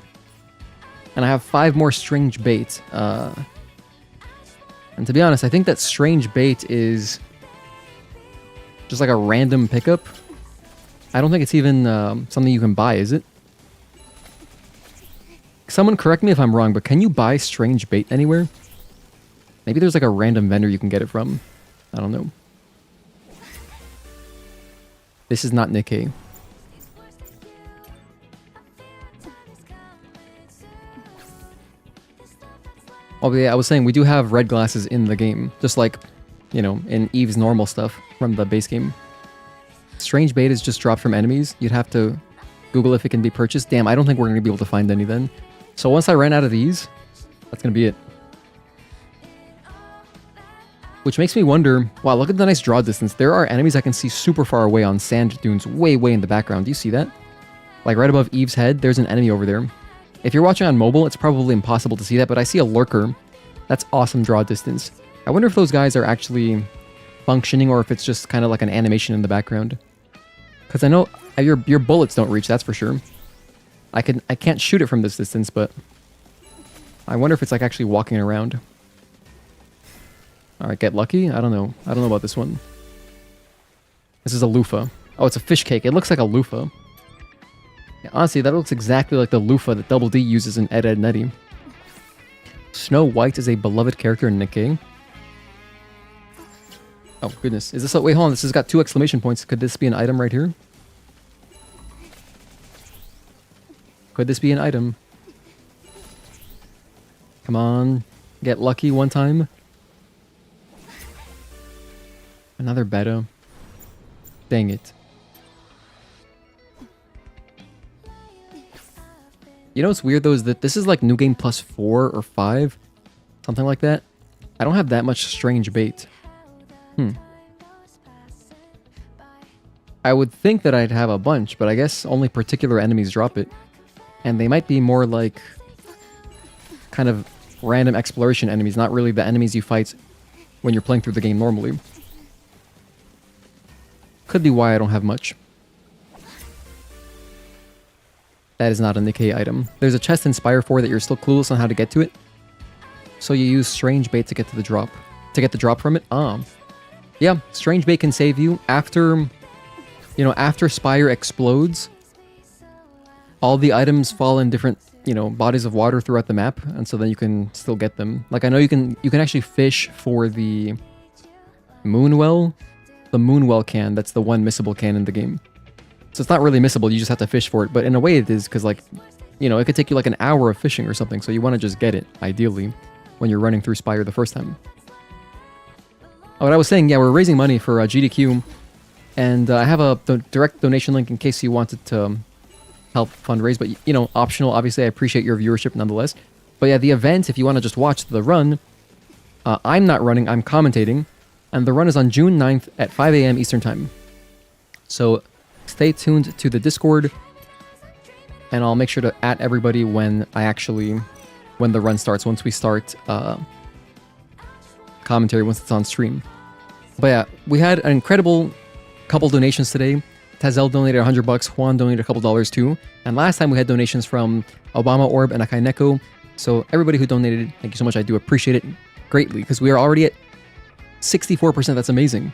Speaker 1: And I have 5 more strange bait. And to be honest, I think that strange bait is just like a random pickup. I don't think it's even something you can buy, is it? Someone correct me if I'm wrong, but can you buy strange bait anywhere? Maybe there's like a random vendor you can get it from. I don't know. This is not Nikke. Oh yeah, I was saying we do have red glasses in the game. Just like, you know, in Eve's normal stuff from the base game. Strange bait is just dropped from enemies. You'd have to Google if it can be purchased. Damn, I don't think we're going to be able to find any then. So once I ran out of these, that's going to be it. Which makes me wonder, wow, look at the nice draw distance. There are enemies I can see super far away on sand dunes, way, way in the background. Do you see that? Like right above Eve's head, there's an enemy over there. If you're watching on mobile, it's probably impossible to see that, but I see a lurker. That's awesome draw distance. I wonder if those guys are actually functioning or if it's just kind of like an animation in the background. Because I know your bullets don't reach, that's for sure. I can't shoot it from this distance, but I wonder if it's like actually walking around. Alright, get lucky? I don't know. I don't know about this one. This is a loofah. Oh, it's a fish cake. It looks like a loofah. Yeah, honestly, that looks exactly like the loofah that Double D uses in Ed, Edd n Eddy. Snow White is a beloved character in Nikke. Oh, goodness. Is this a... Wait, hold on. This has got 2 exclamation points. Could this be an item right here? Could this be an item? Come on. Get lucky one time. Another beta. Dang it. You know what's weird though is that this is like New Game Plus 4 or 5. Something like that. I don't have that much strange bait. I would think that I'd have a bunch, but I guess only particular enemies drop it. And they might be more like kind of random exploration enemies, not really the enemies you fight when you're playing through the game normally. Could be why I don't have much. That is not a Nikke item. There's a chest in Spire 4 that you're still clueless on how to get to it. So you use strange bait to get to the drop. To get the drop from it? Yeah, strange bait can save you after... You know, after Spire explodes, all the items fall in different, you know, bodies of water throughout the map, and so then you can still get them. Like, I know you can actually fish for the Moonwell. The Moonwell can, that's the one missable can in the game. So it's not really missable, you just have to fish for it, but in a way it is, because like, you know, it could take you like an hour of fishing or something, so you want to just get it, ideally, when you're running through Spire the first time. Oh, what I was saying, yeah, we're raising money for GDQ, and I have a direct donation link in case you wanted to help fundraise, but, you know, optional, obviously, I appreciate your viewership nonetheless. But yeah, the event, if you want to just watch the run, I'm not running, I'm commentating, and the run is on June 9th at 5 a.m. Eastern Time. So stay tuned to the Discord, and I'll make sure to @, everybody when the run starts, once we start commentary, once it's on stream. But yeah, we had an incredible couple donations today. Tazel donated $100, Juan donated a couple dollars too, and last time we had donations from Obama Orb and Akai Neko. So everybody who donated, thank you so much, I do appreciate it greatly, because we are already at 64%, that's amazing.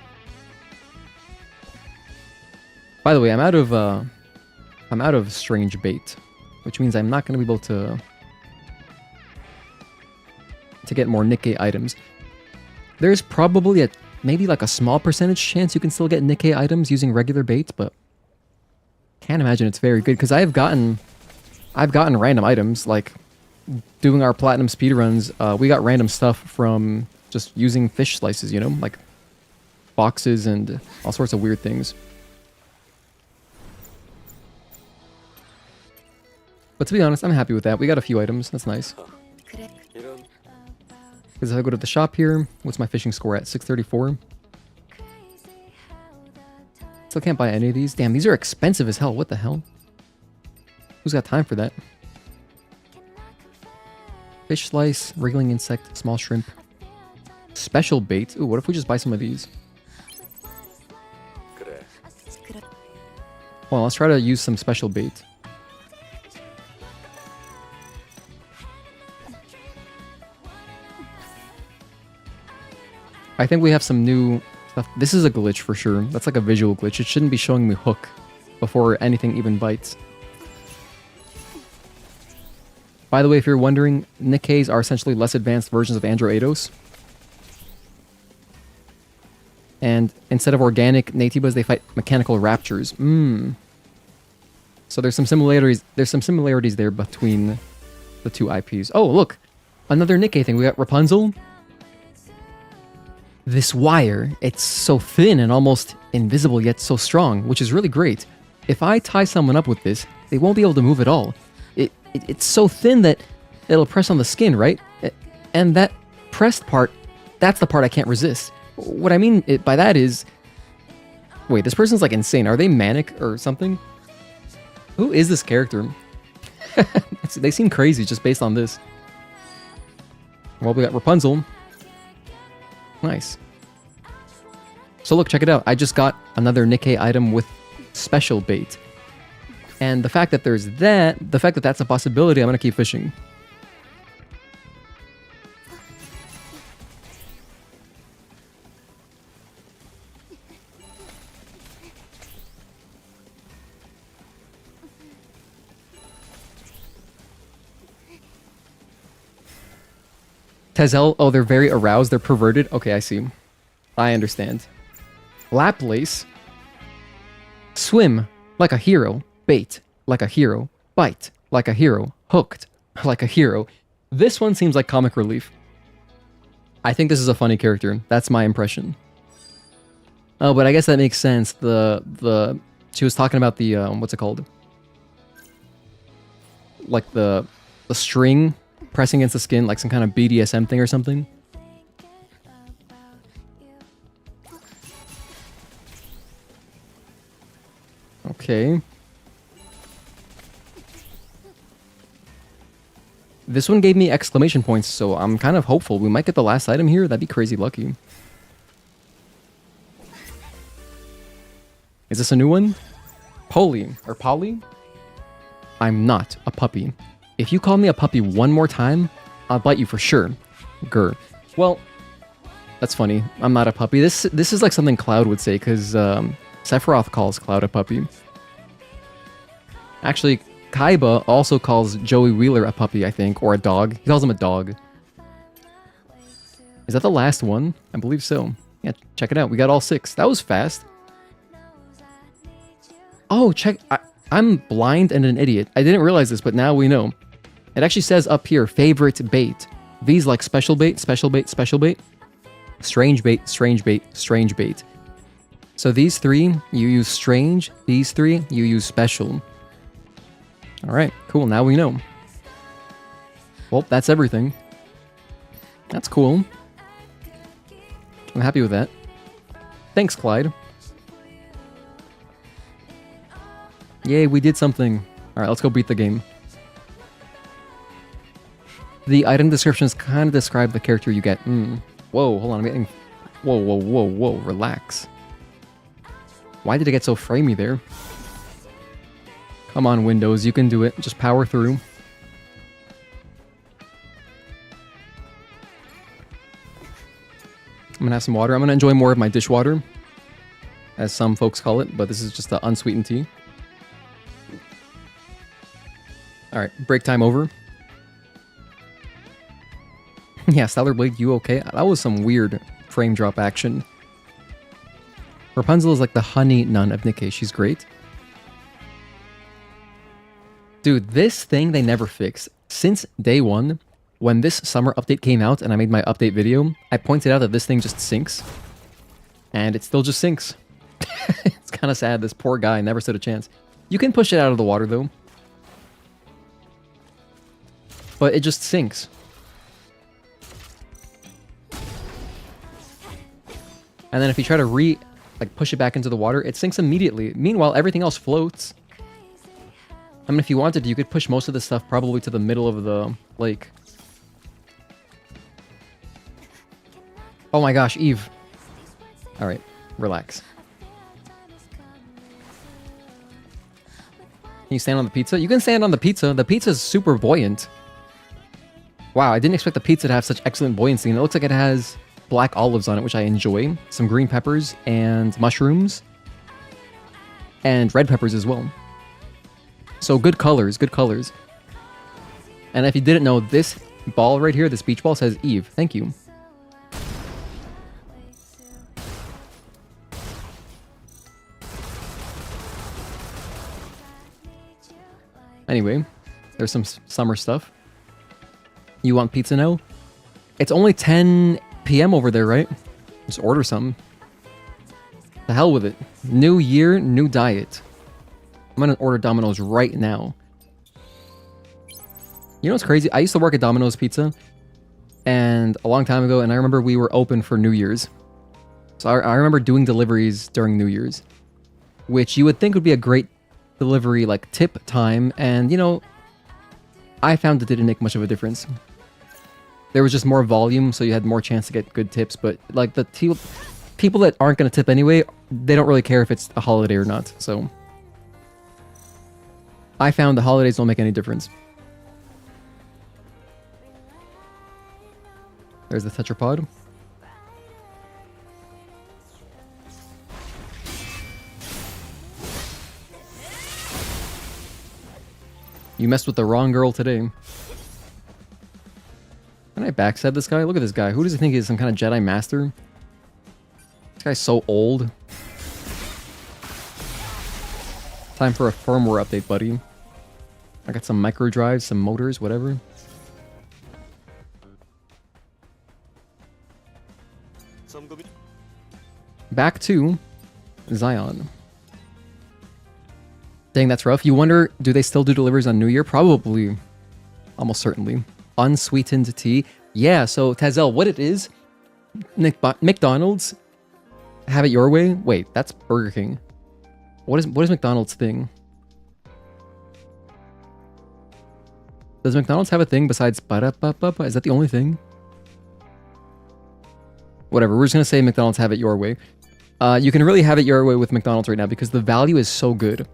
Speaker 1: By the way, I'm out of strange bait, which means I'm not going to be able to get more Nikke items. There's probably maybe like a small percentage chance you can still get Nikke items using regular bait, but can't imagine it's very good, because I've gotten random items, like doing our platinum speedruns, we got random stuff from just using fish slices, you know, like boxes and all sorts of weird things. But to be honest, I'm happy with that. We got a few items. That's nice. Because if I go to the shop here, what's my fishing score at? 634. Still can't buy any of these. Damn, these are expensive as hell. What the hell? Who's got time for that? Fish slice, wriggling insect, small shrimp. Special bait. Ooh, what if we just buy some of these? Well, let's try to use some special bait. I think we have some new stuff. This is a glitch for sure. That's like a visual glitch. It shouldn't be showing me hook before anything even bites. By the way, if you're wondering, Nikkes are essentially less advanced versions of Andro Eidos. And instead of organic Natibas, they fight mechanical raptures. So there's some similarities. There's some similarities there between the two IPs. Oh, look, another Nikke thing. We got Rapunzel. this wire, it's so thin and almost invisible yet so strong, which is really great. If I tie someone up with this, they won't be able to move at all. It's so thin that it'll press on the skin, right? And that pressed part, that's the part I can't resist. What I mean by that is... Wait, this person's like insane. Are they manic or something? Who is this character? They seem crazy just based on this. Well, we got Rapunzel. Nice. So look, check it out. I just got another Nikke item with special bait. And the fact that there's that, the fact that that's a possibility, I'm going to keep fishing. Tezel, oh, they're very aroused, they're perverted. Okay, I see. I understand. Laplace. Swim like a hero. Bait like a hero. Bite like a hero. Hooked like a hero. This one seems like comic relief. I think this is a funny character. That's my impression. Oh, but I guess that makes sense. She was talking about the what's it called? Like the string pressing against the skin, like some kind of BDSM thing or something. Okay. This one gave me exclamation points, so I'm kind of hopeful. We might get the last item here. That'd be crazy lucky. Is this a new one? Polly, or Polly? I'm not a puppy. If you call me a puppy one more time, I'll bite you for sure. Grr. Well, that's funny. I'm not a puppy. This is like something Cloud would say, because Sephiroth calls Cloud a puppy. Actually, Kaiba also calls Joey Wheeler a puppy, I think, or a dog. He calls him a dog. Is that the last one? I believe so. Yeah, check it out. We got all 6. That was fast. Oh, check. I'm blind and an idiot. I didn't realize this, but now we know. It actually says up here, favorite bait. V's like special bait, special bait, special bait. Strange bait, strange bait, strange bait. So these 3, you use strange. These 3, you use special. Alright, cool. Now we know. Well, that's everything. That's cool. I'm happy with that. Thanks, Clyde. Yay, we did something. Alright, let's go beat the game. The item descriptions kind of describe the character you get. Whoa, hold on, I'm getting... Whoa, whoa, whoa, whoa, relax. Why did it get so framey there? Come on, Windows, you can do it. Just power through. I'm gonna have some water. I'm gonna enjoy more of my dishwater, as some folks call it, but this is just the unsweetened tea. Alright, break time over. Yeah, Stellar Blade, you okay? That was some weird frame drop action. Rapunzel is like the honey nun of Nikke. She's great. Dude, this thing they never fix. Since day 1, when this summer update came out and I made my update video, I pointed out that this thing just sinks. And it still just sinks. It's kind of sad. This poor guy never stood a chance. You can push it out of the water, though. But it just sinks. And then if you try to push it back into the water, it sinks immediately. Meanwhile, everything else floats. I mean, if you wanted to, you could push most of this stuff probably to the middle of the lake. Oh my gosh, Eve. Alright, relax. Can you stand on the pizza? You can stand on the pizza. The pizza's super buoyant. Wow, I didn't expect the pizza to have such excellent buoyancy, and it looks like it has black olives on it, which I enjoy. Some green peppers and mushrooms. And red peppers as well. So good colors, good colors. And if you didn't know, this ball right here, this beach ball, says Eve. Thank you. Anyway, there's some summer stuff. You want pizza now? It's only 10 p.m. over there, right? Just order some. The hell with it. New year, new diet. I'm gonna order Domino's right now. You know what's crazy? I used to work at Domino's Pizza, and a long time ago, and I remember we were open for New Year's. So I remember doing deliveries during New Year's, which you would think would be a great delivery, like tip time, and you know, I found it didn't make much of a difference. There was just more volume, so you had more chance to get good tips, but like the people that aren't gonna tip anyway, they don't really care if it's a holiday or not, so I found the holidays don't make any difference. There's the tetrapod. You messed with the wrong girl today. Can I backstab this guy? Look at this guy. Who does he think he is? Some kind of Jedi Master? This guy's so old. Time for a firmware update, buddy. I got some micro drives, some motors, whatever. Back to Zion. Dang, that's rough. You wonder, do they still do deliveries on New Year? Probably. Almost certainly. Unsweetened tea. Yeah, so Tazel, what it is, McDonald's, have it your way? Wait, that's Burger King. What is McDonald's thing? Does McDonald's have a thing besides ba-da-ba-ba-ba? Is that the only thing? Whatever, we're just gonna say McDonald's have it your way. You can really have it your way with McDonald's right now because the value is so good.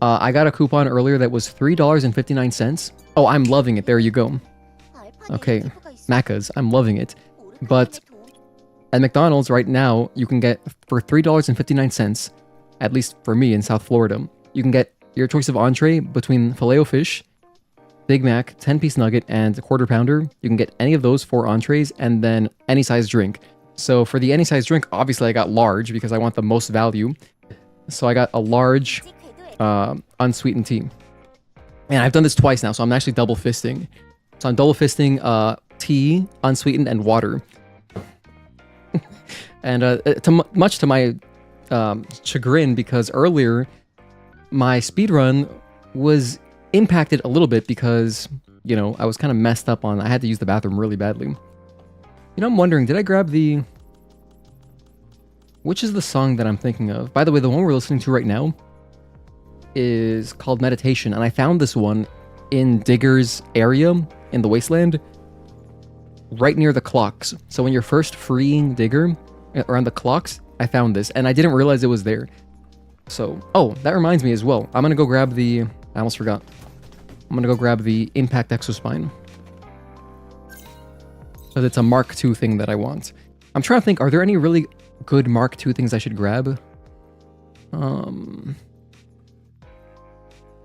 Speaker 1: I got a coupon earlier that was $3.59. Oh, I'm loving it. There you go. Okay, Macca's. I'm loving it. But at McDonald's right now, you can get, for $3.59, at least for me in South Florida, you can get your choice of entree between Filet-O-Fish, Big Mac, 10-piece nugget, and a quarter pounder. You can get any of those 4 entrees and then any size drink. So for the any size drink, obviously I got large because I want the most value. So I got a large unsweetened tea. And I've done this twice now, so I'm actually double fisting. So I'm double fisting tea, unsweetened, and water. And much to my chagrin, because earlier my speedrun was impacted a little bit because, you know, I was kind of messed up on, I had to use the bathroom really badly. You know, I'm wondering, did I grab the... Which is the song that I'm thinking of? By the way, the one we're listening to right now is called Meditation, and I found this one in Digger's area in the Wasteland, right near the clocks. So when you're first freeing Digger, around the clocks, I found this, and I didn't realize it was there. So, oh, that reminds me as well. I'm gonna go grab the... I almost forgot. I'm gonna go grab the Impact Exospine. Because it's a Mark II thing that I want. I'm trying to think, are there any really good Mark II things I should grab?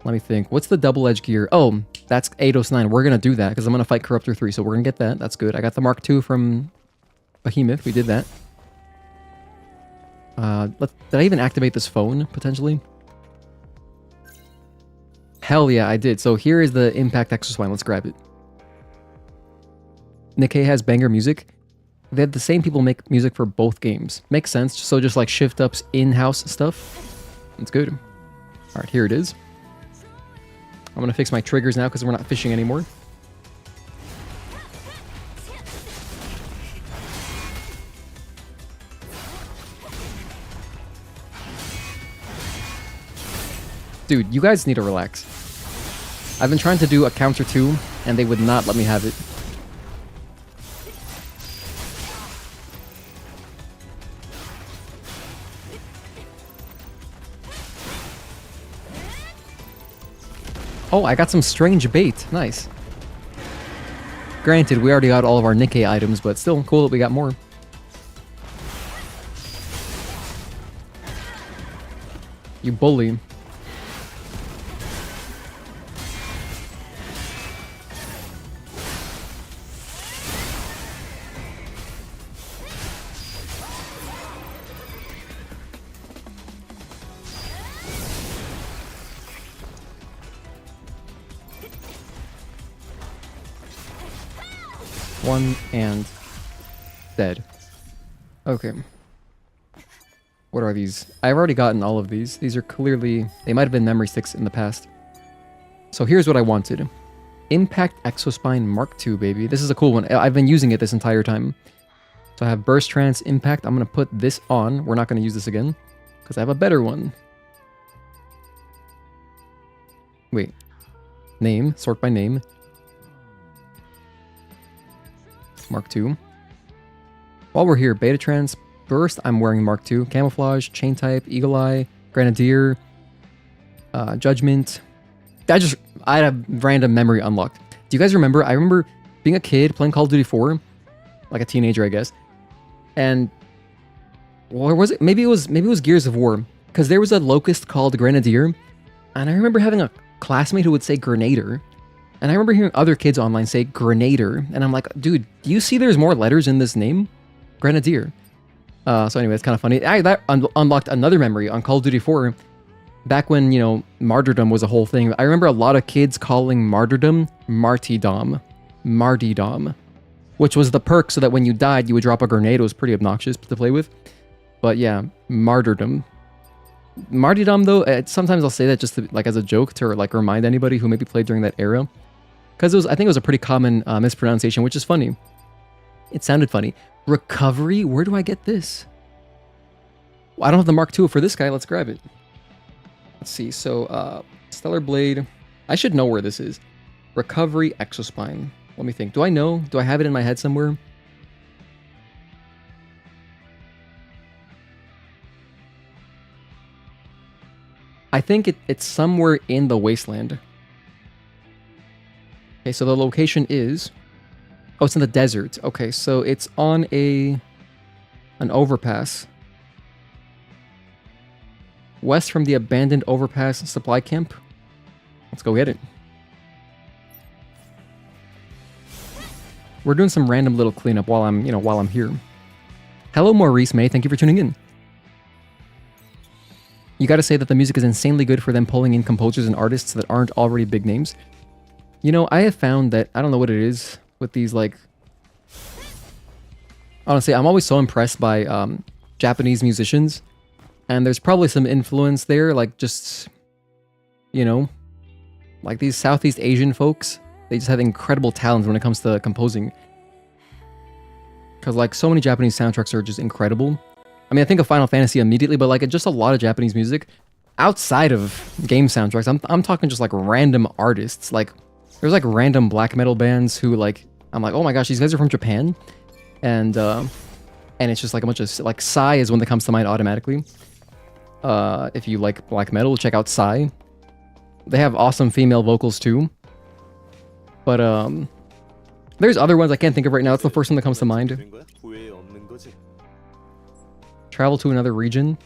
Speaker 1: Let me think. What's the double edge gear? Oh, that's Eidos 9. We're gonna do that because I'm gonna fight Corruptor 3, so we're gonna get that. That's good. I got the Mark II from Behemoth. We did that. Did I even activate this phone, potentially? Hell yeah, I did. So here is the Impact Exospine. Let's grab it. Nikke has banger music. They had the same people make music for both games. Makes sense. So just like Shift Up's in-house stuff. That's good. Alright, here it is. I'm gonna fix my triggers now because we're not fishing anymore. Dude, you guys need to relax. I've been trying to do a counter 2, and they would not let me have it. Oh, I got some strange bait. Nice. Granted, we already got all of our Nikke items, but still cool that we got more. You bully. One and dead. Okay. What are these? I've already gotten all of these. These are clearly... They might have been memory sticks in the past. So here's what I wanted. Impact Exospine Mark II, baby. This is a cool one. I've been using it this entire time. So I have Burst Trance Impact. I'm going to put this on. We're not going to use this again. Because I have a better one. Wait. Name. Sort by name. Mark II. While we're here, Beta Trance, Burst, I'm wearing Mark II. Camouflage, Chain Type, Eagle Eye, Grenadier, Judgment. I had a random memory unlocked. Do you guys remember? I remember being a kid playing Call of Duty 4, like a teenager, I guess. And or was it? Maybe it was Gears of War, because there was a locust called Grenadier, and I remember having a classmate who would say Grenader. And I remember hearing other kids online say Grenader, and I'm like, dude, do you see there's more letters in this name? Grenadier. So anyway, it's kind of funny. That unlocked another memory on Call of Duty 4. Back when, martyrdom was a whole thing. I remember a lot of kids calling martyrdom Martydom. Martydom. Which was the perk so that when you died, you would drop a grenade. It was pretty obnoxious to play with. But yeah, martyrdom. Martydom, though, sometimes I'll say that just to, as a joke to remind anybody who maybe played during that era. Because I think it was a pretty common mispronunciation, which is funny. It sounded funny. Recovery? Where do I get this? Well, I don't have the Mark II for this guy. Let's grab it. Let's see. So, Stellar Blade. I should know where this is. Recovery Exospine. Let me think. Do I know? Do I have it in my head somewhere? I think it's somewhere in the wasteland. Okay, so the location is... Oh, it's in the desert. Okay, so it's on an overpass. West from the abandoned overpass supply camp. Let's go get it. We're doing some random little cleanup while I'm here. Hello, Maurice May. Thank you for tuning in. You gotta say that the music is insanely good for them pulling in composers and artists that aren't already big names. I have found that, I don't know what it is with these, honestly, I'm always so impressed by Japanese musicians. And there's probably some influence there, these Southeast Asian folks. They just have incredible talent when it comes to composing. Because, so many Japanese soundtracks are just incredible. I mean, I think of Final Fantasy immediately, but, just a lot of Japanese music outside of game soundtracks. I'm talking just, random artists. There's, random black metal bands who, I'm like, oh my gosh, these guys are from Japan. And it's just, a bunch of, Psy is one that comes to mind automatically. If you like black metal, check out Psy. They have awesome female vocals, too. But, there's other ones I can't think of right now. That's the first one that comes to mind. Travel to another region.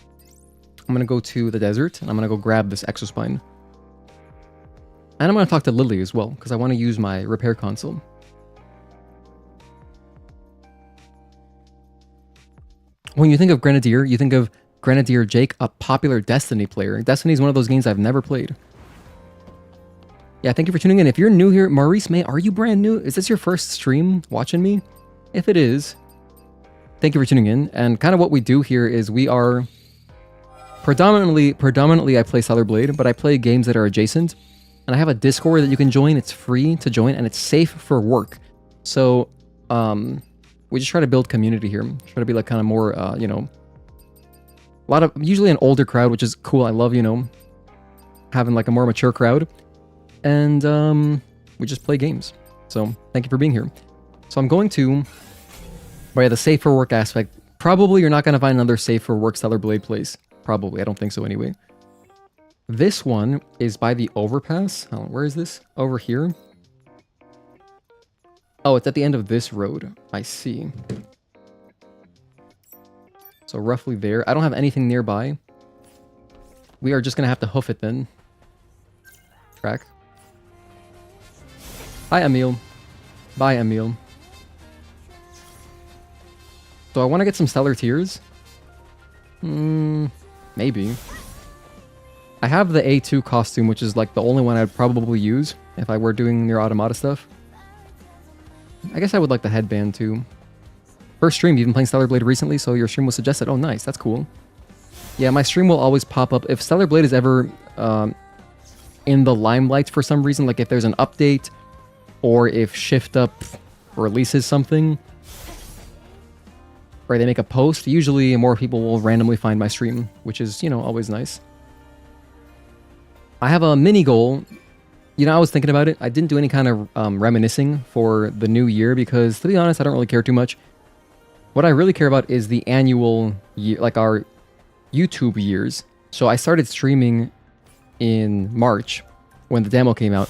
Speaker 1: I'm gonna go to the desert, and I'm gonna go grab this Exospine. And I'm gonna talk to Lily as well, because I want to use my repair console. When you think of Grenadier, you think of Grenadier Jake, a popular Destiny player. Destiny is one of those games I've never played. Yeah, thank you for tuning in. If you're new here, Maurice May, are you brand new? Is this your first stream watching me? If it is, thank you for tuning in. And kind of what we do here is we are predominantly I play Stellar Blade, but I play games that are adjacent. And I have a Discord that you can join. It's free to join and it's safe for work. So we just try to build community here. Try to be kind of more, usually an older crowd, which is cool. I love, having a more mature crowd. And we just play games. So thank you for being here. So I'm going to, the safe for work aspect. Probably you're not going to find another safe for work Stellar Blade place. Probably. I don't think so anyway. This one is by the overpass. Oh, where is this? Over here. Oh, it's at the end of this road. I see. So roughly there. I don't have anything nearby. We are just going to have to hoof it then. Track. Hi, Emil. Bye, Emil. So I want to get some Stellar Tears. Maybe. I have the A2 costume, which is the only one I'd probably use if I were doing Nier Automata stuff. I guess I would like the headband too. First stream, you've been playing Stellar Blade recently, so your stream was suggested. Oh, nice. That's cool. Yeah, my stream will always pop up. If Stellar Blade is ever in the limelight for some reason, like if there's an update, or if Shift Up releases something, or they make a post, usually more people will randomly find my stream, which is, you know, always nice. I have a mini goal. You know, I was thinking about it. I didn't do any kind of reminiscing for the new year because, to be honest, I don't really care too much. What I really care about is the annual year, like our YouTube years. So I started streaming in March when the demo came out.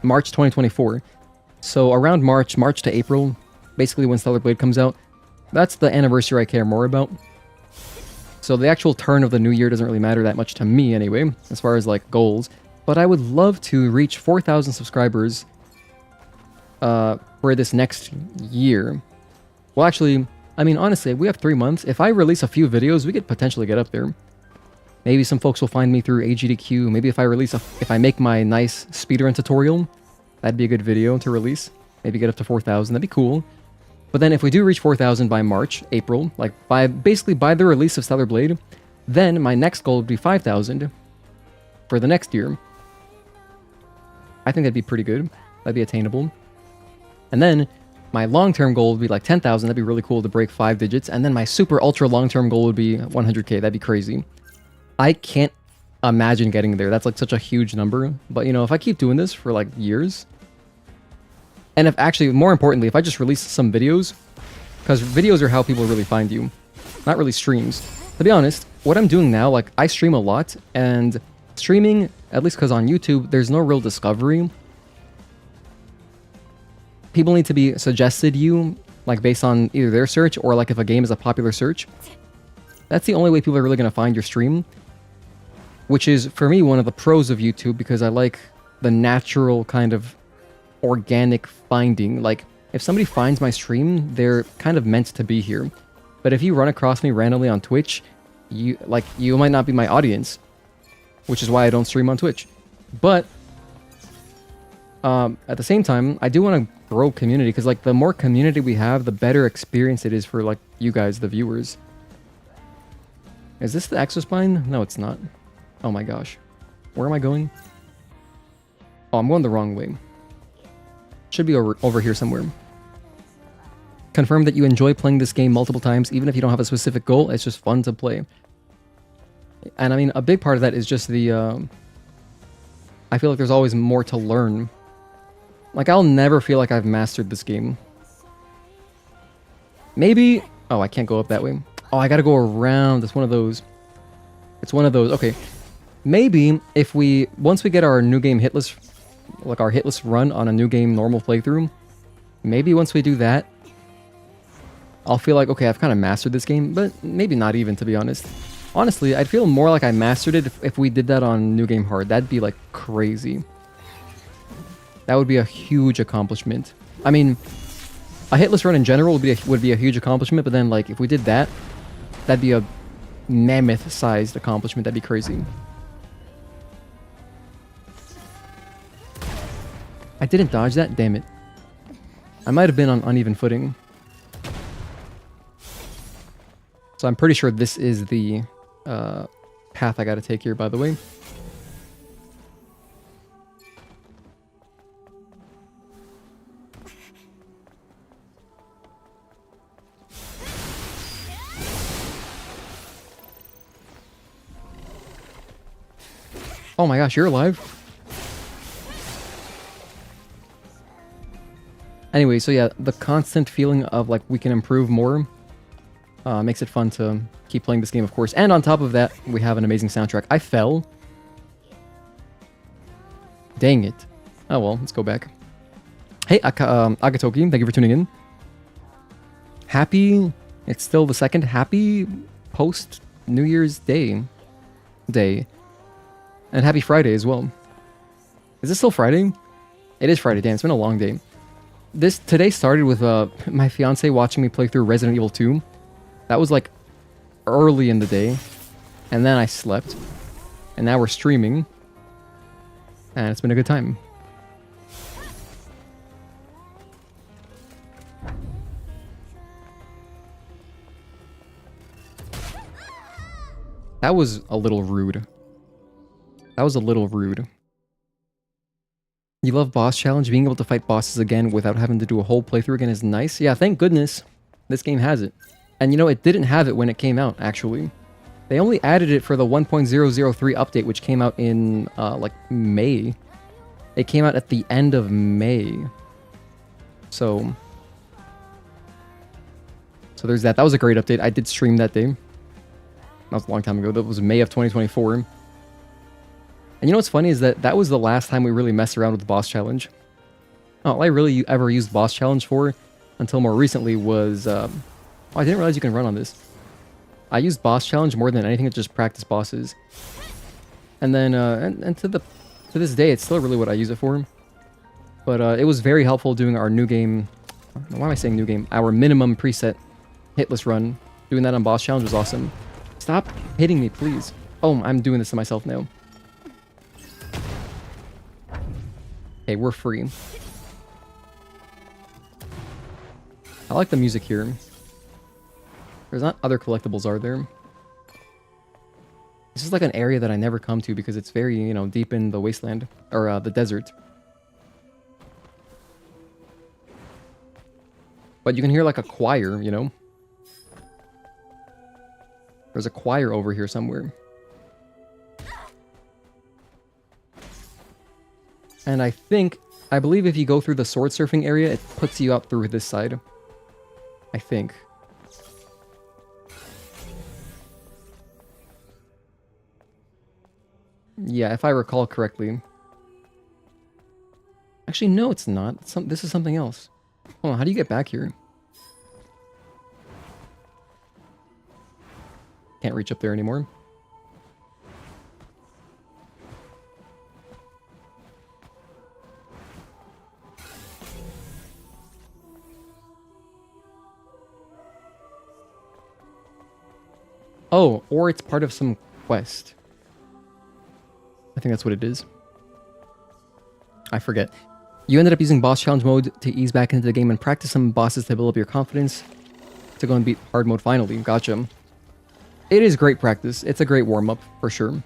Speaker 1: March 2024. So around March to April, basically when Stellar Blade comes out, that's the anniversary I care more about. So the actual turn of the new year doesn't really matter that much to me anyway, as far as like goals. But I would love to reach 4,000 subscribers for this next year. Well, actually, I mean, honestly, we have 3 months. If I release a few videos, we could potentially get up there. Maybe some folks will find me through AGDQ. Maybe if I make my nice speedrun tutorial, that'd be a good video to release. Maybe get up to 4,000. That'd be cool. But then if we do reach 4,000 by March, April, like basically by the release of Stellar Blade, then my next goal would be 5,000 for the next year. I think that'd be pretty good. That'd be attainable. And then my long-term goal would be like 10,000. That'd be really cool to break 5 digits. And then my super ultra long-term goal would be 100k. That'd be crazy. I can't imagine getting there. That's like such a huge number. But you know, if I keep doing this for like years, and if actually, more importantly, if I just release some videos, because videos are how people really find you, not really streams. To be honest, what I'm doing now, like I stream a lot, and streaming, at least because on YouTube, there's no real discovery. People need to be suggested you, like based on either their search or like if a game is a popular search. That's the only way people are really going to find your stream, which is, for me, one of the pros of YouTube, because I like the natural kind of organic finding. Like, if somebody finds my stream, they're kind of meant to be here. But if you run across me randomly on Twitch, you might not be my audience, which is why I don't stream on Twitch. But at the same time, I do want to grow community, because like the more community we have, the better experience it is for like you guys, the viewers. Is this the exospine? No, it's not. Oh my gosh. Where am I going? Oh, I'm going the wrong way. Should be over here somewhere. Confirm that you enjoy playing this game multiple times, even if you don't have a specific goal. It's just fun to play. And I mean, a big part of that is just the... I feel like there's always more to learn. Like, I'll never feel like I've mastered this game. Maybe... Oh, I can't go up that way. Oh, I gotta go around. It's one of those. It's one of those. Okay. Maybe if once we get our new game hitless, like our hitless run on a new game normal playthrough, maybe once we do that, I'll feel like, okay, I've kind of mastered this game, but maybe not even, to be honest. Honestly, I'd feel more like I mastered it if we did that on New Game Hard. That'd be like crazy. That would be a huge accomplishment. I mean, a hitless run in general would be a huge accomplishment, but then like if we did that, that'd be a mammoth-sized accomplishment. That'd be crazy. I didn't dodge that? Damn it. I might have been on uneven footing. So I'm pretty sure this is the path I gotta take here, by the way. Oh my gosh, you're alive? Anyway, so yeah, the constant feeling of like we can improve more makes it fun to keep playing this game, of course. And on top of that, we have an amazing soundtrack. I fell. Dang it. Oh well, let's go back. Hey, Agatoki, thank you for tuning in. Happy, it's still the 2nd. Happy post New Year's Day. And happy Friday as well. Is this still Friday? It is Friday. Damn, it's been a long day. Today started with my fiance watching me play through Resident Evil 2. That was like early in the day. And then I slept. And now we're streaming. And it's been a good time. That was a little rude. That was a little rude. You love boss challenge? Being able to fight bosses again without having to do a whole playthrough again is nice. Yeah, thank goodness this game has it. And you know, it didn't have it when it came out, actually. They only added it for the 1.003 update, which came out in, like, May. It came out at the end of May. So there's that. That was a great update. I did stream that day. That was a long time ago. That was May of 2024. And you know what's funny is that was the last time we really messed around with the boss challenge. All I really ever used boss challenge for, until more recently, was... oh, I didn't realize you can run on this. I used boss challenge more than anything to just practice bosses. And then, and to this day, it's still really what I use it for. But it was very helpful doing our new game... Why am I saying new game? Our minimum preset hitless run. Doing that on boss challenge was awesome. Stop hitting me, please. Oh, I'm doing this to myself now. Okay, we're free. I like the music here. There's not other collectibles, are there? This is like an area that I never come to because it's very, you know, deep in the wasteland. Or the desert. But you can hear like a choir, you know? There's a choir over here somewhere. And I believe if you go through the sword surfing area, it puts you out through this side. I think. Yeah, if I recall correctly. Actually, no, it's not. This is something else. Hold on, how do you get back here? Can't reach up there anymore. Oh, or it's part of some quest. I think that's what it is. I forget. You ended up using boss challenge mode to ease back into the game and practice some bosses to build up your confidence to go and beat hard mode finally. Gotcha. It is great practice. It's a great warm-up, for sure.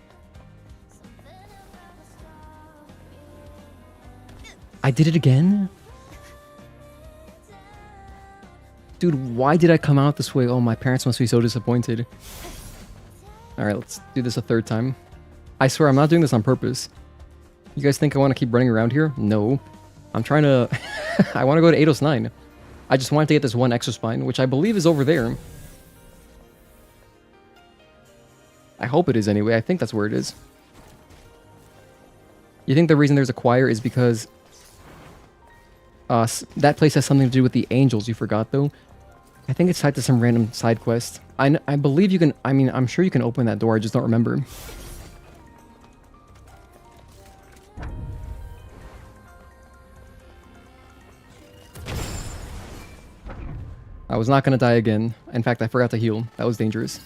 Speaker 1: I did it again? Dude, why did I come out this way? Oh, my parents must be so disappointed. Alright, let's do this a third time. I swear, I'm not doing this on purpose. You guys think I want to keep running around here? No. I'm trying to... I want to go to Eidos 9. I just wanted to get this one extra spine, which I believe is over there. I hope it is anyway. I think that's where it is. You think the reason there's a choir is because... that place has something to do with the angels, you forgot though? I think it's tied to some random side quest. I believe you can... I mean, I'm sure you can open that door, I just don't remember. I was not going to die again. In fact, I forgot to heal. That was dangerous.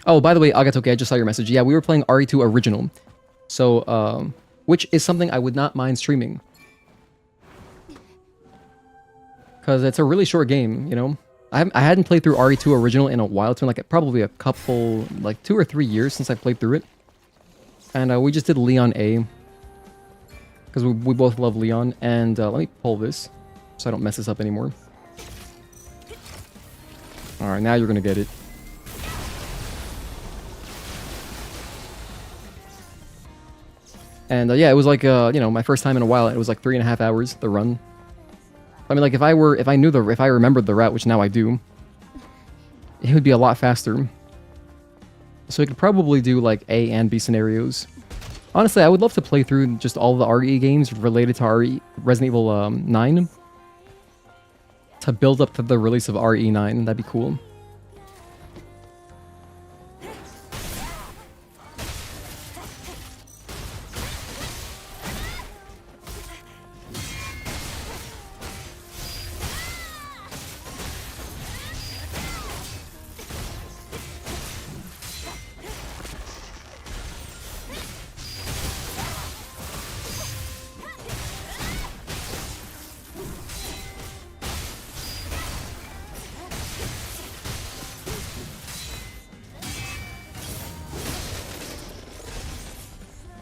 Speaker 1: Oh, by the way, Agatoke, I just saw your message. Yeah, we were playing RE2 Original. So, which is something I would not mind streaming. Because it's a really short game, you know? I hadn't played through RE2 Original in a while. It's been like probably a couple, like 2 or 3 years since I played through it. And we just did Leon A. Because we both love Leon. And let me pull this so I don't mess this up anymore. Alright, now you're going to get it. And yeah, it was like, you know, my first time in a while. It was like 3.5 hours, the run. I mean, like, if I remembered the route, which now I do, it would be a lot faster. So we could probably do, like, A and B scenarios. Honestly, I would love to play through just all the RE games related to Resident Evil 9. To build up to the release of RE9. That'd be cool.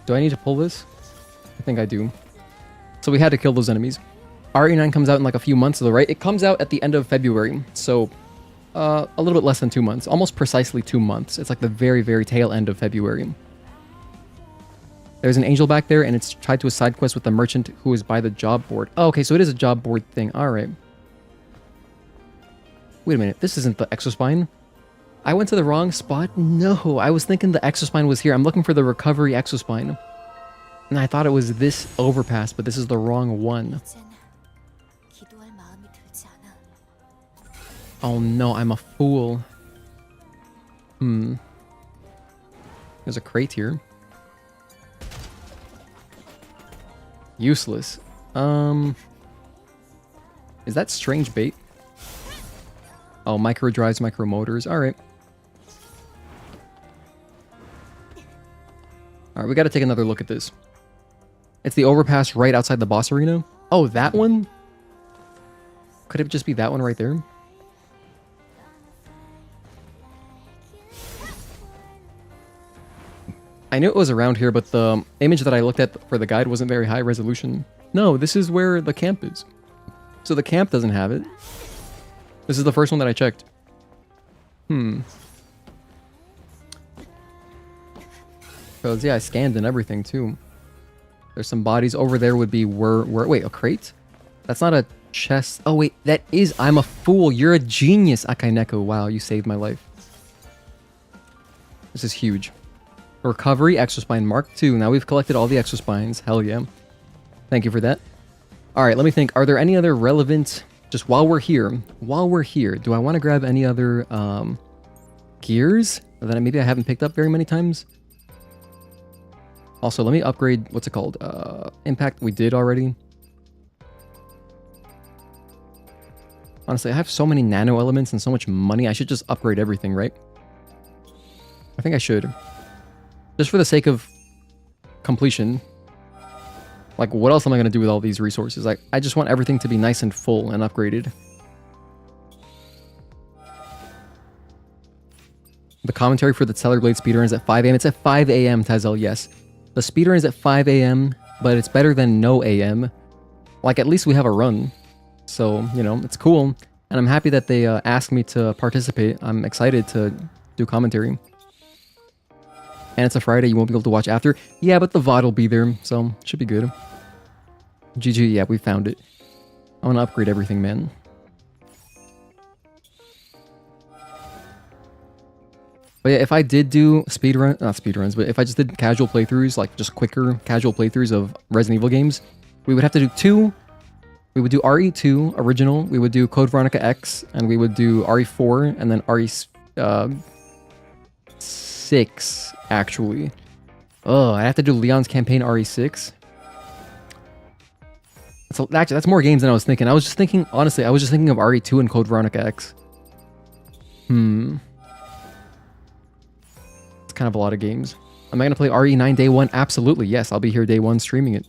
Speaker 1: Do I need to pull this? I think I do. So we had to kill those enemies. RE9 comes out in like a few months though, right? It comes out at the end of February. So a little bit less than 2 months. Almost precisely 2 months. It's like the very, very tail end of February. There's an angel back there, and it's tied to a side quest with the merchant who is by the job board. Oh, okay, so it is a job board thing. Alright. Wait a minute. This isn't the Exospine. I went to the wrong spot? No, I was thinking the Exospine was here. I'm looking for the recovery Exospine. And I thought it was this overpass, but this is the wrong one.
Speaker 2: 이젠 기도할 마음이 들지 않아.
Speaker 1: Oh no, I'm a fool. There's a crate here. Useless. Is that strange bait? Oh, micro drives, micro motors. Alright. Alright, we gotta take another look at this. It's the overpass right outside the boss arena. Oh, that one? Could it just be that one right there? I knew it was around here, but the image that I looked at for the guide wasn't very high resolution. No, this is where the camp is. So the camp doesn't have it. This is the first one that I checked. Because, yeah, I scanned and everything, too. There's some bodies. Over there would be wait, a crate? That's not a chest. Oh, wait, that is... I'm a fool. You're a genius, Akaineko. Wow, you saved my life. This is huge. Recovery, Exospine Mark II. Now we've collected all the Exospines. Hell yeah. Thank you for that. Alright, let me think. Are there any other relevant... Just while we're here, do I want to grab any other gears that maybe I haven't picked up very many times? Also, let me upgrade... What's it called? Impact we did already. Honestly, I have so many nano elements and so much money. I should just upgrade everything, right? I think I should. Just for the sake of completion. Like, what else am I going to do with all these resources? Like, I just want everything to be nice and full and upgraded. The commentary for the Stellar Blade speedrun is at 5 a.m. It's at 5 a.m., Tazel, yes. The speedrun is at 5 a.m., but it's better than no a.m. Like, at least we have a run. So, you know, it's cool. And I'm happy that they asked me to participate. I'm excited to do commentary. And it's a Friday, you won't be able to watch after. Yeah, but the VOD will be there, so should be good. GG, yeah, we found it. I want to upgrade everything, man. But yeah, if I did do not speedruns, but if I just did casual playthroughs, like just quicker casual playthroughs of Resident Evil games, we would have to do 2. We would do RE2 original, we would do Code Veronica X, and we would do RE4, and then RE6, actually. Oh, I have to do Leon's campaign RE6. Actually, that's more games than I was thinking. I was just thinking, honestly, I was just thinking of RE2 and Code Veronica X. It's kind of a lot of games. Am I going to play RE9 day 1? Absolutely, yes. I'll be here day 1 streaming it.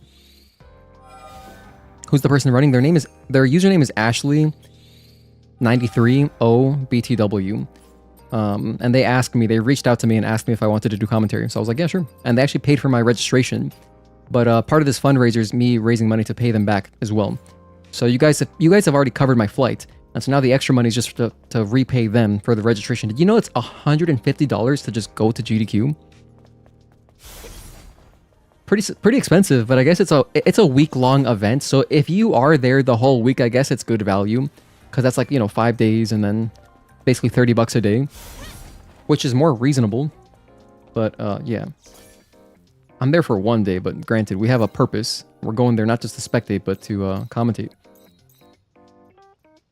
Speaker 1: Who's the person running? Their username is Ashley93OBTW. And they reached out to me and asked me if I wanted to do commentary. So I was like, yeah, sure. And they actually paid for my registration. But part of this fundraiser is me raising money to pay them back as well. So you guys have already covered my flight. And so now the extra money is just to repay them for the registration. Did you know it's $150 to just go to GDQ? Pretty expensive, but I guess it's a week-long event. So if you are there the whole week, I guess it's good value. Because that's like, 5 days and then basically $30 a day. Which is more reasonable. But yeah. I'm there for 1 day, but granted, we have a purpose. We're going there not just to spectate, but to commentate.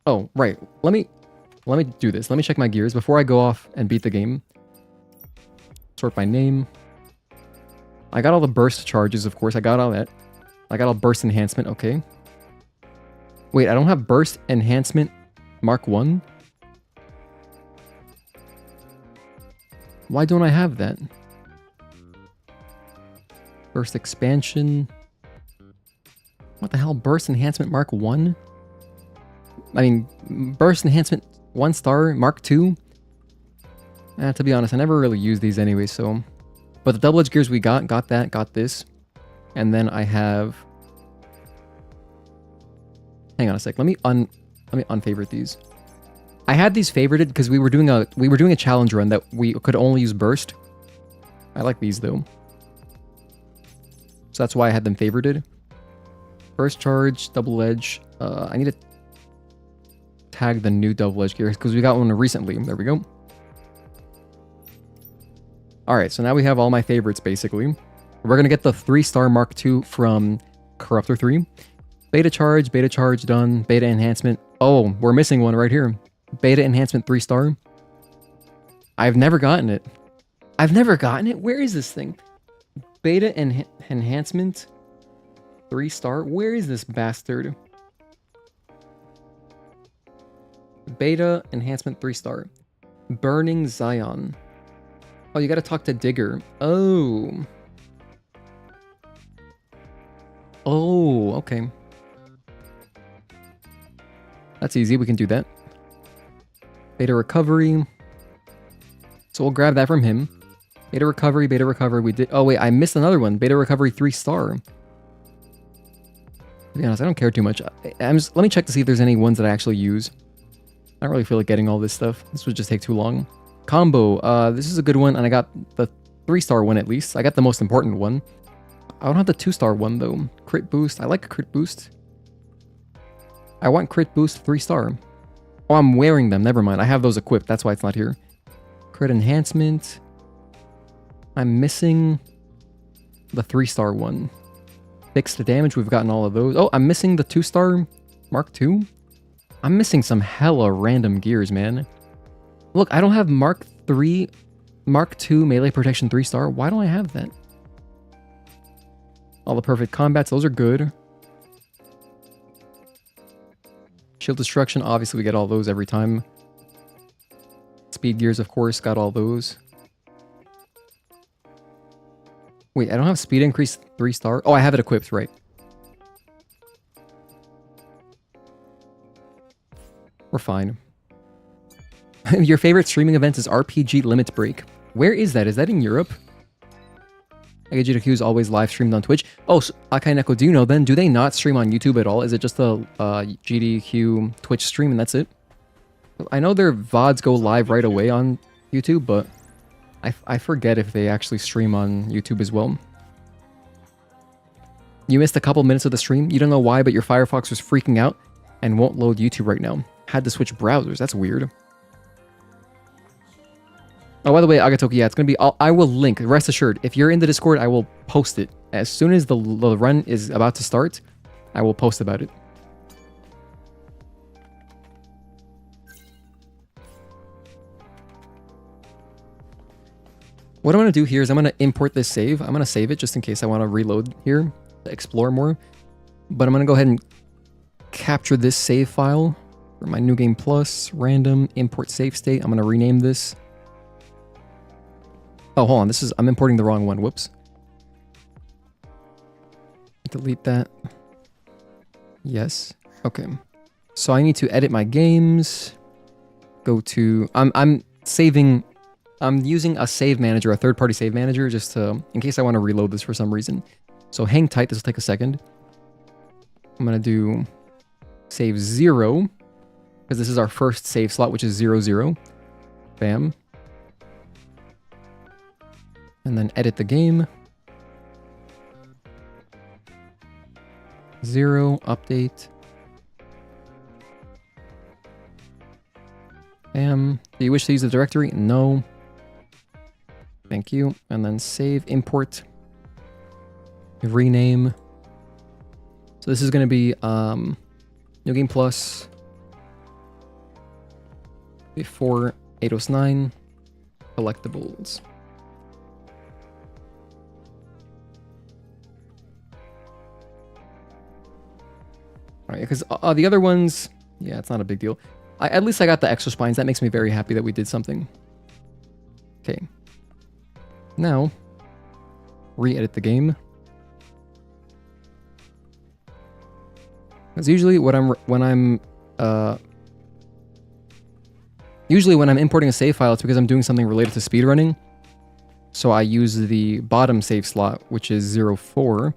Speaker 1: Oh, right. Let me do this. Let me check my gears before I go off and beat the game. Sort by name. I got all the burst charges, of course. I got all that. I got all burst enhancement. Okay. Wait, I don't have burst enhancement Mark 1? Why don't I have that? Burst expansion. What the hell? Burst enhancement Mark 1? I mean, burst enhancement 1 star Mark 2? To be honest, I never really use these anyway, so But the double edge gears we got that, got this. And then I have... Hang on a sec. Let me unfavorite these. I had these favorited because we were doing a challenge run that we could only use burst. I like these though. So that's why I had them favorited. First charge, double edge. I need to tag the new double edge gear because we got one recently. There we go. Alright, so now we have all my favorites basically. We're gonna get the 3-star Mark II from Corruptor 3. Beta charge done. Beta enhancement. Oh, we're missing one right here. Beta enhancement 3-star. I've never gotten it. Where is this thing? Beta enhancement 3-star. Where is this bastard? Beta enhancement 3-star. Burning Zion. Oh, you gotta talk to Digger. Oh. Oh, okay. That's easy, we can do that. Beta recovery. So we'll grab that from him. Beta recovery, we did... Oh wait, I missed another one. Beta recovery 3-star. To be honest, I don't care too much. Let me check to see if there's any ones that I actually use. I don't really feel like getting all this stuff. This would just take too long. Combo. This is a good one, and I got the 3-star one at least. I got the most important one. I don't have the 2-star one though. Crit boost. I like a crit boost. I want crit boost 3-star. Oh, I'm wearing them. Never mind. I have those equipped. That's why it's not here. Crit enhancement. I'm missing the 3-star one. Fixed damage. We've gotten all of those. Oh, I'm missing the 2-star Mark II. I'm missing some hella random gears, man. Look, I don't have Mark II melee protection 3-star. Why don't I have that? All the perfect combats. Those are good. Shield destruction. Obviously, we get all those every time. Speed gears, of course. Got all those. Wait, I don't have speed increase 3-star. Oh, I have it equipped, right. We're fine. Your favorite streaming event is RPG Limit Break. Where is that? Is that in Europe? AGDQ is always live streamed on Twitch. Oh, so, Akai Neko, do you know then? Do they not stream on YouTube at all? Is it just a GDQ Twitch stream and that's it? I know their VODs go live right away on YouTube, but I forget if they actually stream on YouTube as well. You missed a couple minutes of the stream. You don't know why, but your Firefox was freaking out and won't load YouTube right now. Had to switch browsers. That's weird. Oh, by the way, Agatoki, yeah, it's going to be... I will link. Rest assured, if you're in the Discord, I will post it. As soon as the run is about to start, I will post about it. What I'm going to do here is I'm going to import this save. I'm going to save it just in case I want to reload here to explore more. But I'm going to go ahead and capture this save file for my New Game Plus, random, import save state. I'm going to rename this. Oh, hold on. I'm importing the wrong one. Whoops. Delete that. Yes. Okay. So I need to edit my games. Go to... I'm saving... I'm using a save manager, a third-party save manager, just to... in case I want to reload this for some reason. So hang tight. This will take a second. I'm going to do... save 0. Because this is our first save slot, which is 0, 0. Bam. And then edit the game. 0, update. Bam. Do you wish to use the directory? No. Thank you. And then save, import, rename. So this is going to be New Game Plus before Eidos 9 collectibles. Alright, because the other ones, yeah, it's not a big deal. At least I got the extra spines. That makes me very happy that we did something. Okay. Now, re-edit the game. Because usually when I'm importing a save file, it's because I'm doing something related to speedrunning. So I use the bottom save slot, which is 04,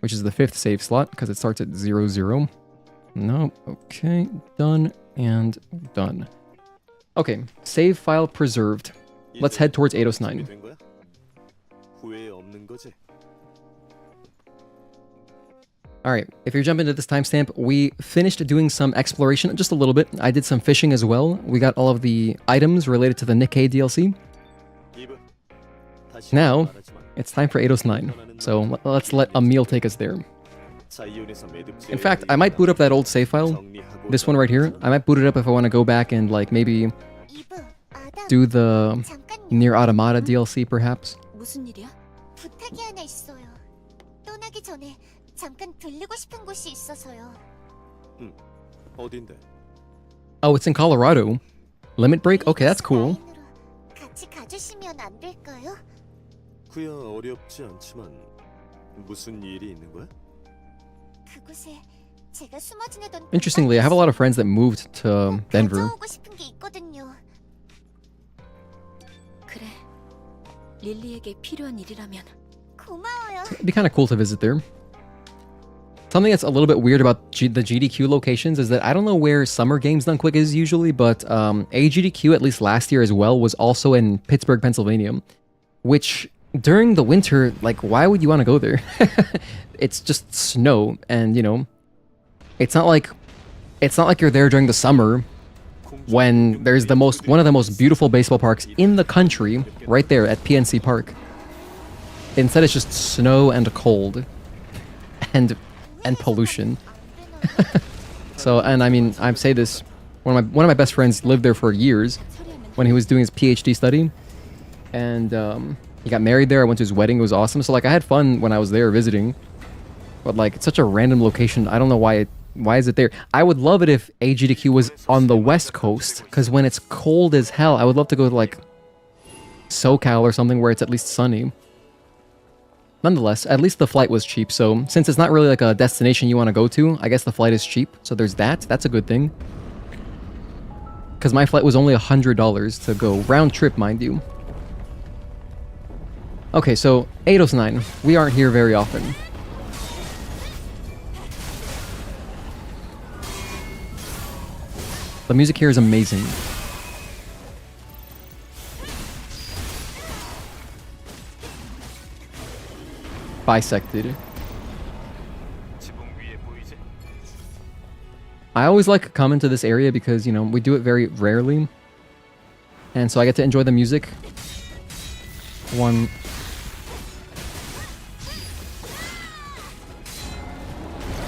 Speaker 1: which is the 5th save slot, because it starts at 00. No, okay, done and done. Okay, save file preserved. Let's head towards Eidos 9.
Speaker 4: 준비된 거야? 후회 없는 거지?
Speaker 1: Alright, if you're jumping to this timestamp, we finished doing some exploration, just a little bit. I did some fishing as well. We got all of the items related to the Nikke DLC.
Speaker 4: 이브, 다시
Speaker 1: Now,
Speaker 4: 말하지만
Speaker 1: it's time for Eidos 9. So let's let a meal take us there.
Speaker 4: 자이온에서 매듭
Speaker 1: In fact, I might boot up that old save file.
Speaker 4: 정리하고
Speaker 1: This one right here. I might boot it up if I want to go back and like maybe
Speaker 2: 이브, 아담,
Speaker 1: do the
Speaker 2: 잠깐요.
Speaker 1: Near Automata DLC perhaps.
Speaker 2: 무슨 일이야? 부탁이 하나 있어요. 떠나기 전에 잠깐 들리고 싶은 곳이 있어서요.
Speaker 4: 어딘데?
Speaker 1: Oh, it's in Colorado. Limit Break? Okay, that's cool.
Speaker 2: 라인으로 같이 가주시면 안 될까요?
Speaker 4: 그야 어렵지 않지만 무슨 일이 있는 거야?
Speaker 2: 그곳에 제가 숨어 지내던
Speaker 1: Interestingly, I have a lot of friends that moved to Denver.
Speaker 2: 가져오고 싶은 게 있거든요. 그래. 릴리에게 필요한 일이라면 고마워요.
Speaker 1: It'd be kind of cool to visit there. Something that's a little bit weird about the GDQ locations is that I don't know where Summer Games Done Quick is usually, but AGDQ, at least last year as well, was also in Pittsburgh, Pennsylvania. Which, during the winter, like, why would you want to go there? It's just snow, and, you know, it's not like you're there during the summer when there's one of the most beautiful baseball parks in the country right there at PNC Park. Instead, it's just snow and cold. And pollution. So, and I mean, I say this, one of my best friends lived there for years when he was doing his PhD study, and he got married there. I went to his wedding. It was awesome. So like, I had fun when I was there visiting, but like, it's such a random location. I don't know why is it there. I would love it if AGDQ was on the West Coast, because when it's cold as hell, I would love to go to like SoCal or something where it's at least sunny. Nonetheless, at least the flight was cheap, so since it's not really like a destination you want to go to, I guess the flight is cheap, so there's that. That's a good thing. Because my flight was only $100 to go, round trip, mind you. Okay, so Eidos 9. We aren't here very often. The music here is amazing. Bisected.
Speaker 4: 지붕 위에 보이지?
Speaker 1: I always like coming to this area because, you know, we do it very rarely. And so I get to enjoy the music. 1.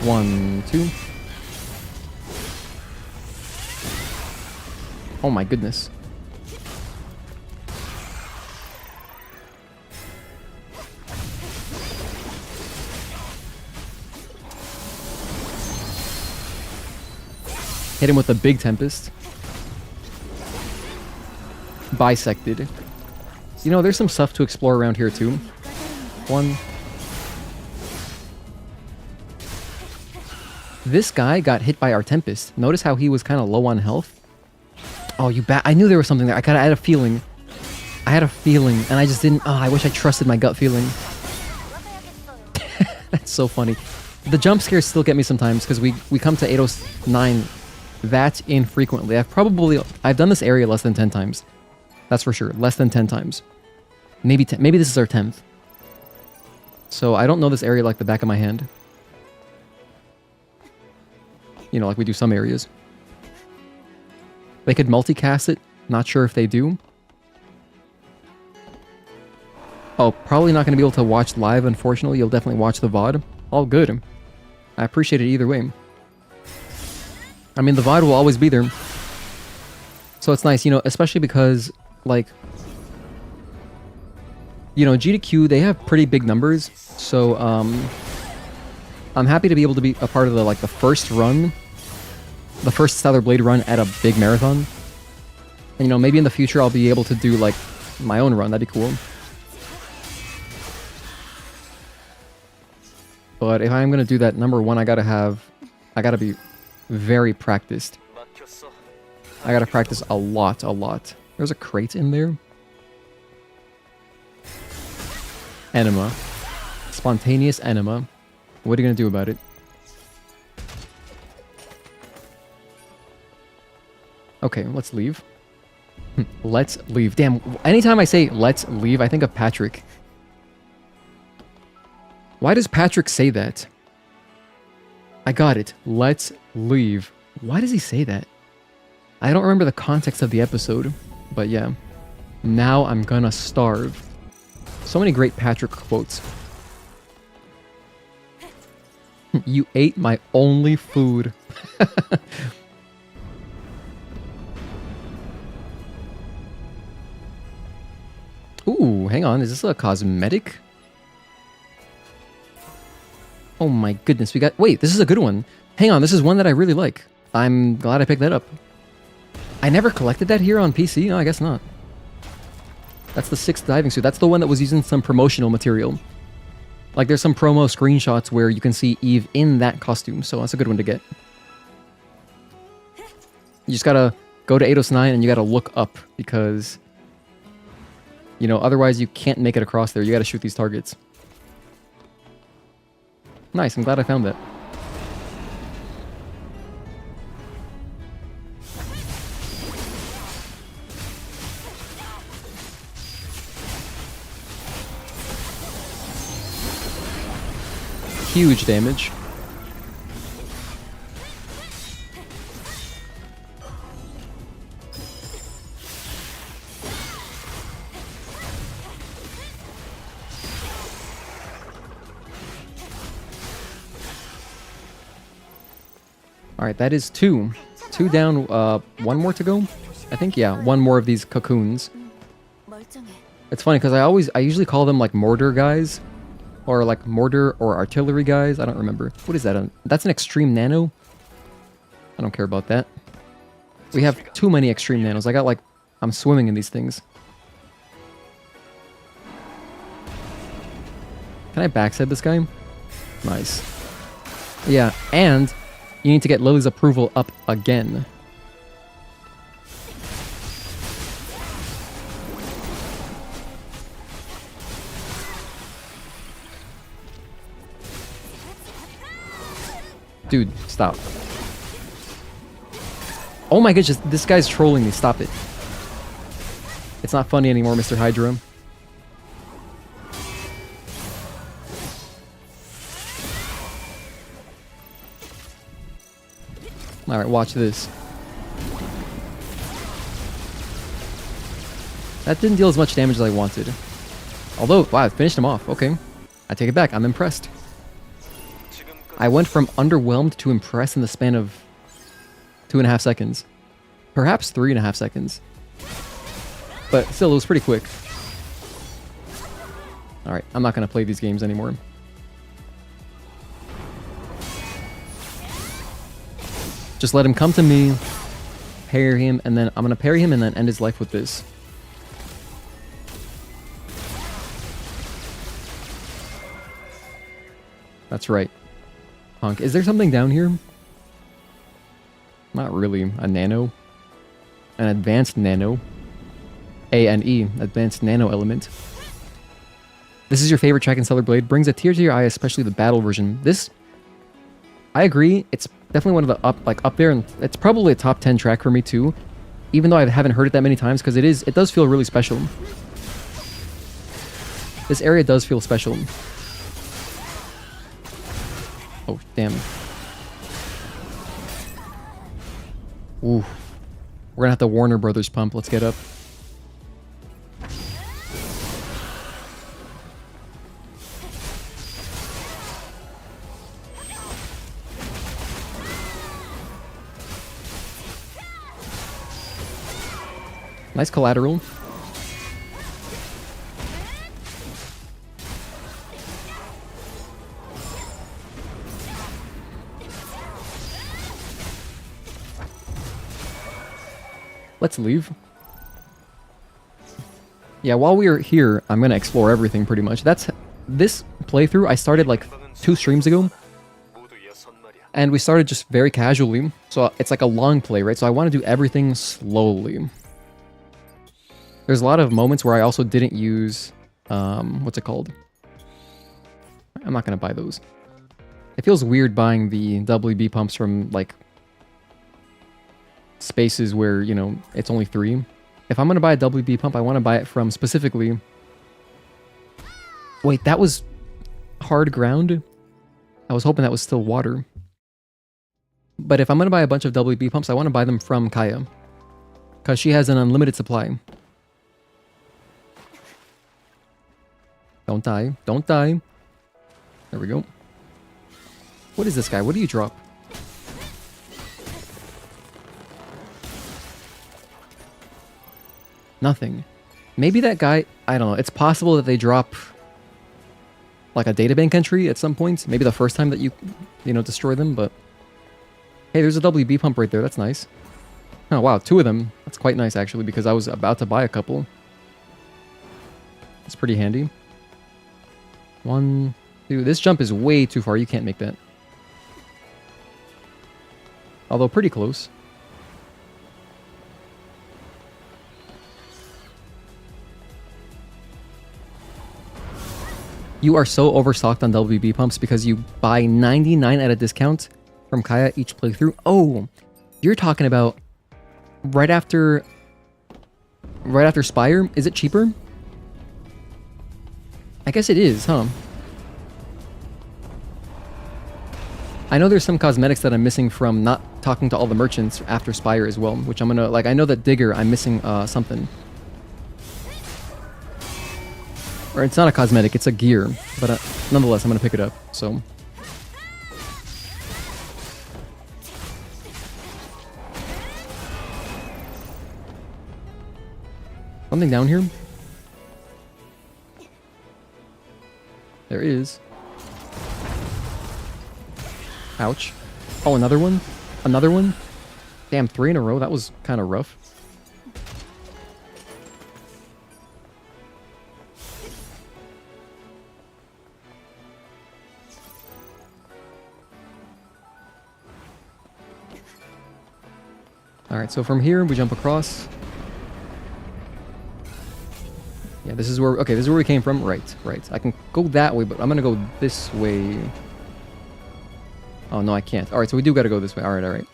Speaker 1: One, 2. Oh my goodness. Hit him with a big Tempest. Bisected. You know, there's some stuff to explore around here too. 1. This guy got hit by our Tempest. Notice how he was kind of low on health? Oh, you bat! I knew there was something there. I had a feeling. I had a feeling, and I just didn't. Oh, I wish I trusted my gut feeling. That's so funny. The jump scares still get me sometimes because we come to Eidos 9 that infrequently. I've done this area less than 10 times. That's for sure. Less than 10 times. Maybe 10. Maybe this is our 10th. So I don't know this area like the back of my hand. You know, like we do some areas. They could multicast it. Not sure if they do. Oh, probably not going to be able to watch live, unfortunately. You'll definitely watch the VOD. All good. I appreciate it either way. I mean, the VOD will always be there. So it's nice, you know, especially because, like, you know, GDQ, they have pretty big numbers. So, I'm happy to be able to be a part of the first run. The first Stellar Blade run at a big marathon. And, you know, maybe in the future I'll be able to do, like, my own run. That'd be cool. But if I'm gonna do that, number one, I gotta be very practiced. I gotta practice a lot. There's a crate in there. Enema. Spontaneous enema. What are you gonna do about it? Okay, let's leave. Let's leave. Damn, anytime I say let's leave, I think of Patrick. Why does Patrick say that? I got it. Let's leave. Why does he say that? I don't remember the context of the episode, but yeah. Now I'm gonna starve. So many great Patrick quotes. You ate my only food. Ooh, hang on. Is this a cosmetic? Oh my goodness, we got... Wait, this is a good one. Hang on, this is one that I really like. I'm glad I picked that up. I never collected that here on PC? No, I guess not. That's the 6th diving suit. That's the one that was using some promotional material. Like, there's some promo screenshots where you can see Eve in that costume, so that's a good one to get. You just gotta go to Eidos 9 and you gotta look up, because... You know, otherwise you can't make it across there. You gotta shoot these targets. Nice, I'm glad I found that. Huge damage. Alright, that is 2. 2 down, 1 more to go? I think, yeah, 1 more of these cocoons. It's funny, because I usually call them, like, mortar guys. Or, like, mortar or artillery guys. I don't remember. What is that? That's an extreme nano? I don't care about that. We have too many extreme nanos. I got, like, I'm swimming in these things. Can I backstab this guy? Nice. Yeah, and... You need to get Lily's approval up again. Dude, stop. Oh my goodness, this guy's trolling me. Stop it. It's not funny anymore, Mr. Hydra. Alright, watch this. That didn't deal as much damage as I wanted. Although, wow, I finished him off. Okay. I take it back. I'm impressed. I went from underwhelmed to impressed in the span of 2.5 seconds. Perhaps 3.5 seconds. But still, it was pretty quick. Alright, I'm not going to play these games anymore. Just let him come to me, parry him, and then I'm going to parry him and then end his life with this. That's right. Punk. Is there something down here? Not really. A nano. An advanced nano. A-N-E. Advanced nano element. This is your favorite track in Stellar Blade. Brings a tear to your eye, especially the battle version. This... I agree. It's definitely one of the up there, and it's probably a top 10 track for me too. Even though I haven't heard it that many times, because it does feel really special. This area does feel special. Oh, damn. Ooh. We're gonna have to Warner Brothers pump. Let's get up. Nice collateral. Let's leave. Yeah, while we are here, I'm gonna explore everything pretty much. This playthrough I started like 2 streams ago. And we started just very casually. So it's like a long play, right? So I want to do everything slowly. There's a lot of moments where I also didn't use, what's it called? I'm not gonna buy those. It feels weird buying the WB pumps from, like, spaces where, you know, it's only 3. If I'm gonna buy a WB pump, I want to buy it from specifically... Wait, that was hard ground? I was hoping that was still water. But if I'm gonna buy a bunch of WB pumps, I want to buy them from Kaya. Because she has an unlimited supply. Don't die. Don't die. There we go. What is this guy? What do you drop? Nothing. Maybe that guy... I don't know. It's possible that they drop... like a databank entry at some point. Maybe the first time that you know, destroy them, but... Hey, there's a WB pump right there. That's nice. Oh, wow. 2 of them. That's quite nice, actually, because I was about to buy a couple. It's pretty handy. 1, 2... This jump is way too far. You can't make that. Although pretty close. You are so overstocked on WB pumps because you buy 99 at a discount from Kaya each playthrough. Oh, you're talking about right after Spire? Is it cheaper? I guess it is, huh? I know there's some cosmetics that I'm missing from not talking to all the merchants after Spire as well, which I'm gonna, like, I know that Digger, I'm missing something. Or it's not a cosmetic, it's a gear, but nonetheless, I'm gonna pick it up, so. Something down here? There is. Ouch. Oh, another one? Another one? Damn, 3 in a row? That was kind of rough. Alright, so from here, we jump across. Yeah, this is where... Okay, this is where we came from. Right, right. I can go that way, but I'm gonna go this way. Oh, no, I can't. Alright, so we do gotta go this way. Alright, alright.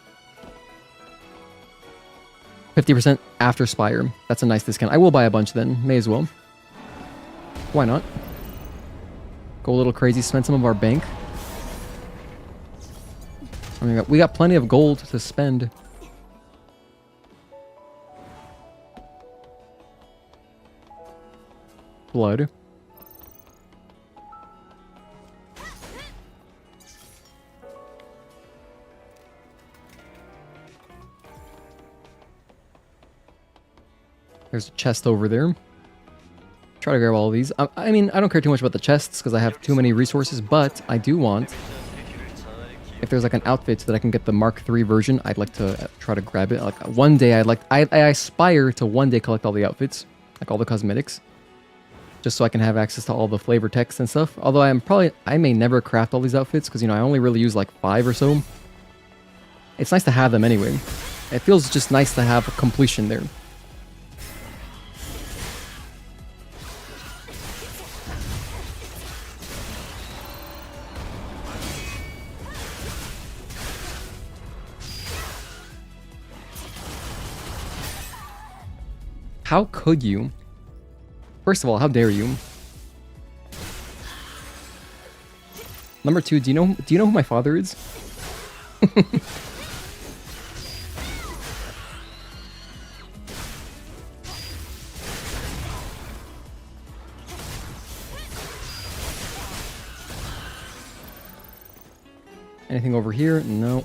Speaker 1: 50% after Spire. That's a nice discount. I will buy a bunch then. May as well. Why not? Go a little crazy, spend some of our bank. I mean, we got plenty of gold to spend. Blood. There's a chest over there. Try to grab all of these. I mean, I don't care too much about the chests because I have too many resources, but I do want... If there's like an outfit that I can get the Mark III version, I'd like to try to grab it. Like one day, I aspire to one day collect all the outfits, like all the cosmetics, just so I can have access to all the flavor text and stuff. Although I may never craft all these outfits because, you know, I only really use like 5 or so. It's nice to have them anyway. It feels just nice to have a completion there. How could you? First of all, how dare you? Number 2, do you know who my father is? Anything over here? No.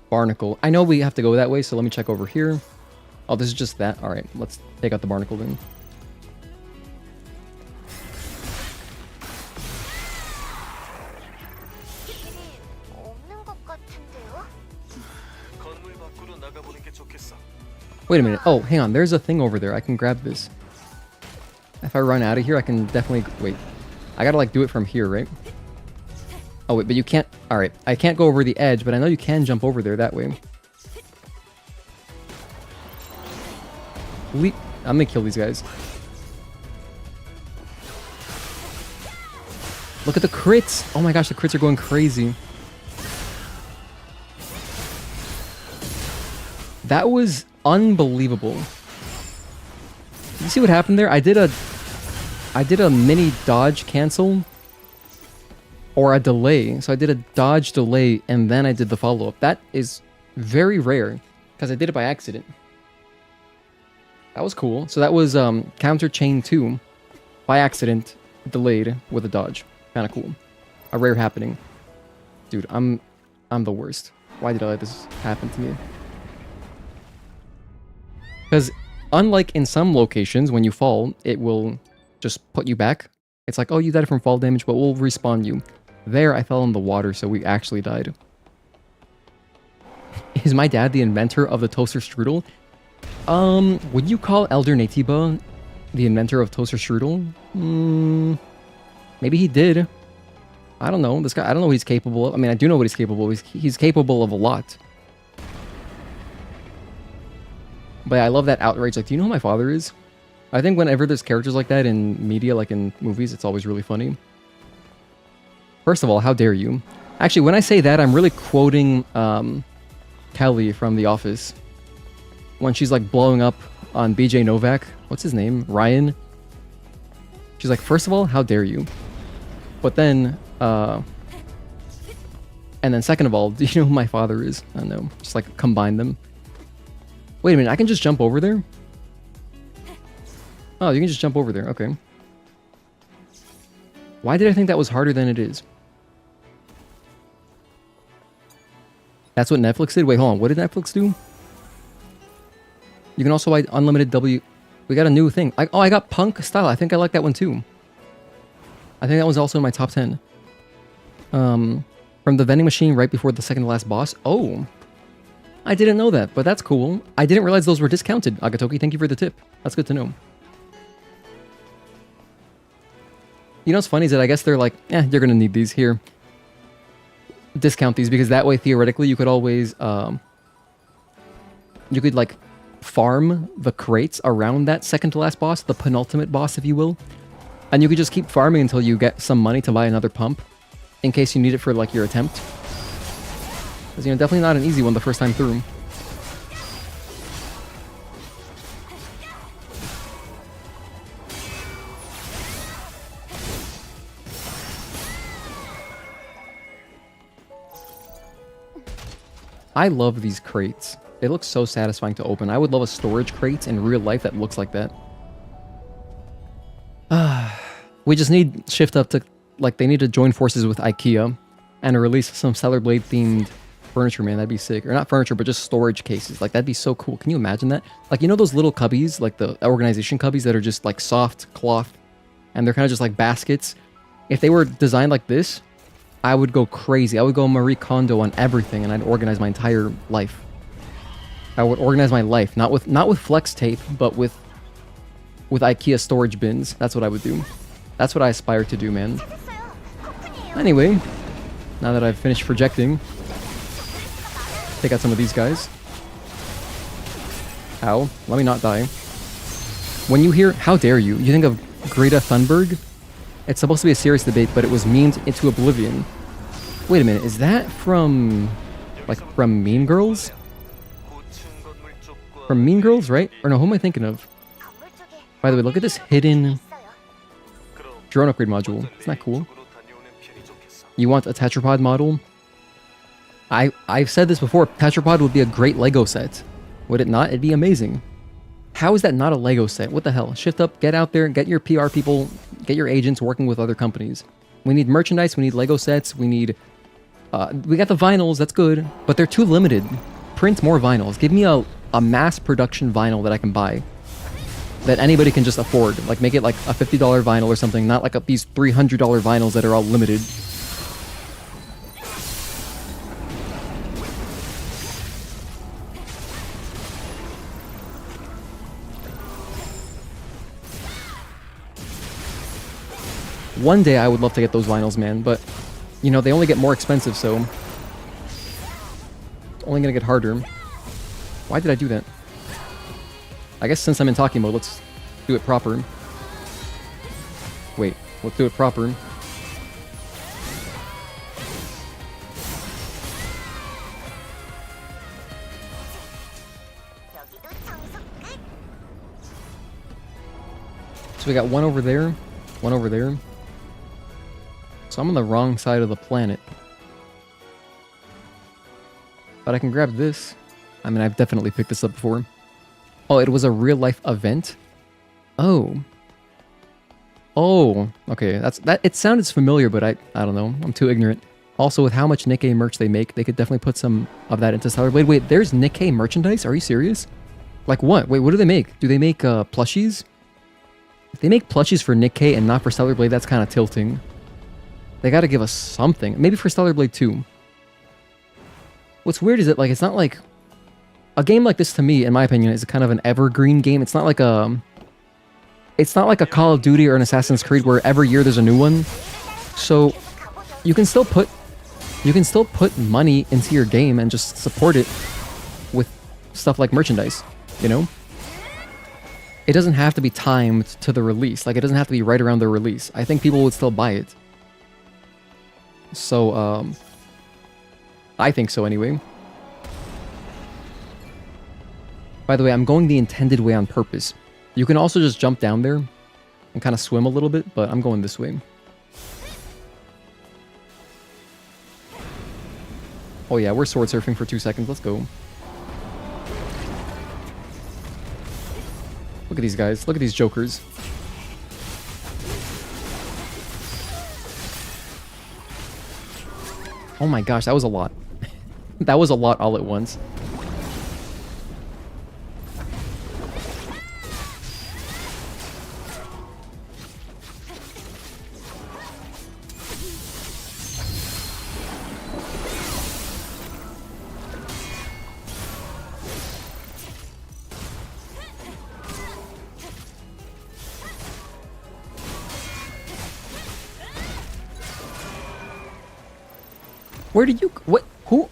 Speaker 1: Barnacle. I know we have to go that way, so let me check over here. Oh, this is just that. All right, let's take out the barnacle then. Wait a minute. Oh, hang on. There's a thing over there. I can grab this. If I run out of here, I can definitely... Wait. I gotta like do it from here, right? Oh wait, but you can't. All right, I can't go over the edge, but I know you can jump over there that way. I'm gonna kill these guys. Look at the crits! Oh my gosh, the crits are going crazy. That was unbelievable. You see what happened there? I did a mini dodge cancel or a delay. So I did a dodge delay and then I did the follow-up. That is very rare because I did it by accident. That was cool. So that was counter chain 2 by accident delayed with a dodge. Kind of cool. A rare happening. Dude, I'm the worst. Why did I let this happen to me? Because unlike in some locations, when you fall, it will just put you back. It's like, oh, you died from fall damage, but we'll respawn you. There, I fell in the water, so we actually died. Is my dad the inventor of the toaster strudel? Would you call Elder Natiba the inventor of toaster strudel? Maybe he did. I don't know. This guy, I don't know what he's capable of. I mean, I do know what he's capable of. He's capable of a lot. But I love that outrage. Like, do you know who my father is? I think whenever there's characters like that in media, like in movies, it's always really funny. First of all, how dare you? Actually, when I say that, I'm really quoting Kelly from The Office. When she's like blowing up on BJ Novak. What's his name? Ryan. She's like, first of all, how dare you? But then, and then second of all, do you know who my father is? I don't know. Just like combine them. Wait a minute, I can just jump over there? Oh, you can just jump over there. Okay. Why did I think that was harder than it is? That's what Netflix did? Wait, hold on. What did Netflix do? You can also buy unlimited W... We got a new thing. Oh, I got Punk Style. I think I like that one too. I think that was also in my top 10. From the vending machine right before the second to last boss. Oh. I didn't know that, but that's cool. I didn't realize those were discounted. Agatoki, thank you for the tip. That's good to know. You know what's funny is that I guess they're like, you're going to need these here. Discount these because that way, theoretically, you could always, you could like farm the crates around that second to last boss, the penultimate boss, if you will. And you could just keep farming until you get some money to buy another pump in case you need it for like your attempt. Because, you know, definitely not an easy one the first time through. I love these crates. They look so satisfying to open. I would love a storage crate in real life that looks like that. We just need Shift Up to, like, they need to join forces with IKEA and release some Stellar Blade themed furniture, man. That'd be sick. Or not furniture, but just storage cases. Like, that'd be so cool. Can you imagine that? Like, you know those little cubbies, like the organization cubbies that are just like soft cloth and they're kind of just like baskets? If they were designed like this, I would go crazy. I would go Marie Kondo on everything and I'd organize my entire life. I would organize my life, not with flex tape, but with IKEA storage bins. That's what I would do. That's what I aspire to do, man. Anyway, now that I've finished projecting, take out some of these guys. Ow, let me not die. When you hear, how dare you, you think of Greta Thunberg? It's supposed to be a serious debate, but it was memed into oblivion. Wait a minute, is that from, like, from Mean Girls? From Mean Girls, right? Or no, who am I thinking of? By the way, look at this hidden drone upgrade module. Isn't that cool? You want a tetrapod model? I've said this before, tetrapod would be a great Lego set. Would it not? It'd be amazing. How is that not a Lego set? What the hell? Shift up, get out there, get your PR people, get your agents working with other companies. We need merchandise, we need Lego sets, we need... we got the vinyls, that's good, but they're too limited. Print more vinyls. Give me a mass production vinyl that I can buy. That anybody can just afford. Like, make it like a $50 vinyl or something, not like these $300 vinyls that are all limited. One day I would love to get those vinyls, man, but, you know, they only get more expensive, so... It's only gonna get harder. Why did I do that? I guess since I'm in talking mode, let's do it proper. Wait, let's do it proper. So we got one over there, one over there. So I'm on the wrong side of the planet. But I can grab this. I mean, I've definitely picked this up before. Oh, it was a real-life event? Oh. Oh, okay. It sounded familiar, but I don't know. I'm too ignorant. Also, with how much Nikke merch they make, they could definitely put some of that into Stellar Blade. Wait, there's Nikke merchandise? Are you serious? Like what? Wait, what do they make? Do they make plushies? If they make plushies for Nikke and not for Stellar Blade, that's kind of tilting. They gotta give us something. Maybe for Stellar Blade 2. What's weird is that, like, it's not like... A game like this, to me, in my opinion, is kind of an evergreen game. It's not like a... It's not like a Call of Duty or an Assassin's Creed where every year there's a new one. So, you can still put money into your game and just support it with stuff like merchandise, you know? It doesn't have to be timed to the release. Like, it doesn't have to be right around the release. I think people would still buy it. So, I think so anyway. By the way, I'm going the intended way on purpose. You can also just jump down there and kind of swim a little bit, but I'm going this way. Oh yeah, we're sword surfing for 2 seconds. Let's go. Look at these guys. Look at these jokers. Oh my gosh, that was a lot. That was a lot all at once. Where did you... What? Who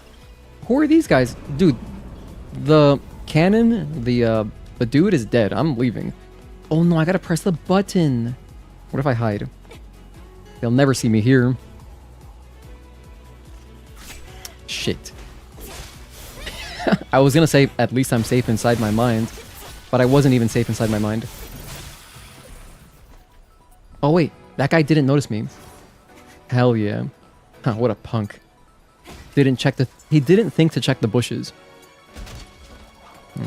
Speaker 1: are these guys? Dude, the cannon, the dude is dead. I'm leaving. Oh no, I gotta press the button. What if I hide? They'll never see me here. Shit. I was gonna say, at least I'm safe inside my mind. But I wasn't even safe inside my mind. Oh wait, that guy didn't notice me. Hell yeah. Huh, what a punk. He didn't think to check the bushes.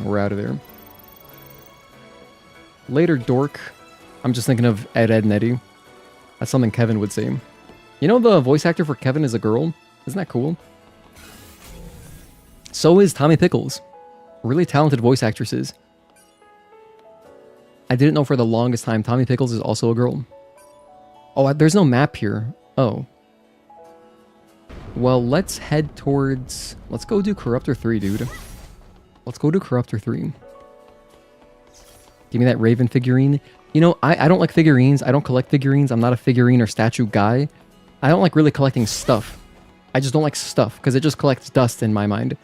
Speaker 1: We're out of there. Later, dork. I'm just thinking of Ed, and Eddie. That's something Kevin would say. You know the voice actor for Kevin is a girl? Isn't that cool? So is Tommy Pickles. Really talented voice actresses. I didn't know for the longest time Tommy Pickles is also a girl. Oh, there's no map here. Oh. Well, let's head towards... Let's go do Corruptor 3, dude. Let's go do Corruptor 3. Give me that Raven figurine. You know, I don't like figurines. I don't collect figurines. I'm not a figurine or statue guy. I don't like really collecting stuff. I just don't like stuff, because it just collects dust in my mind.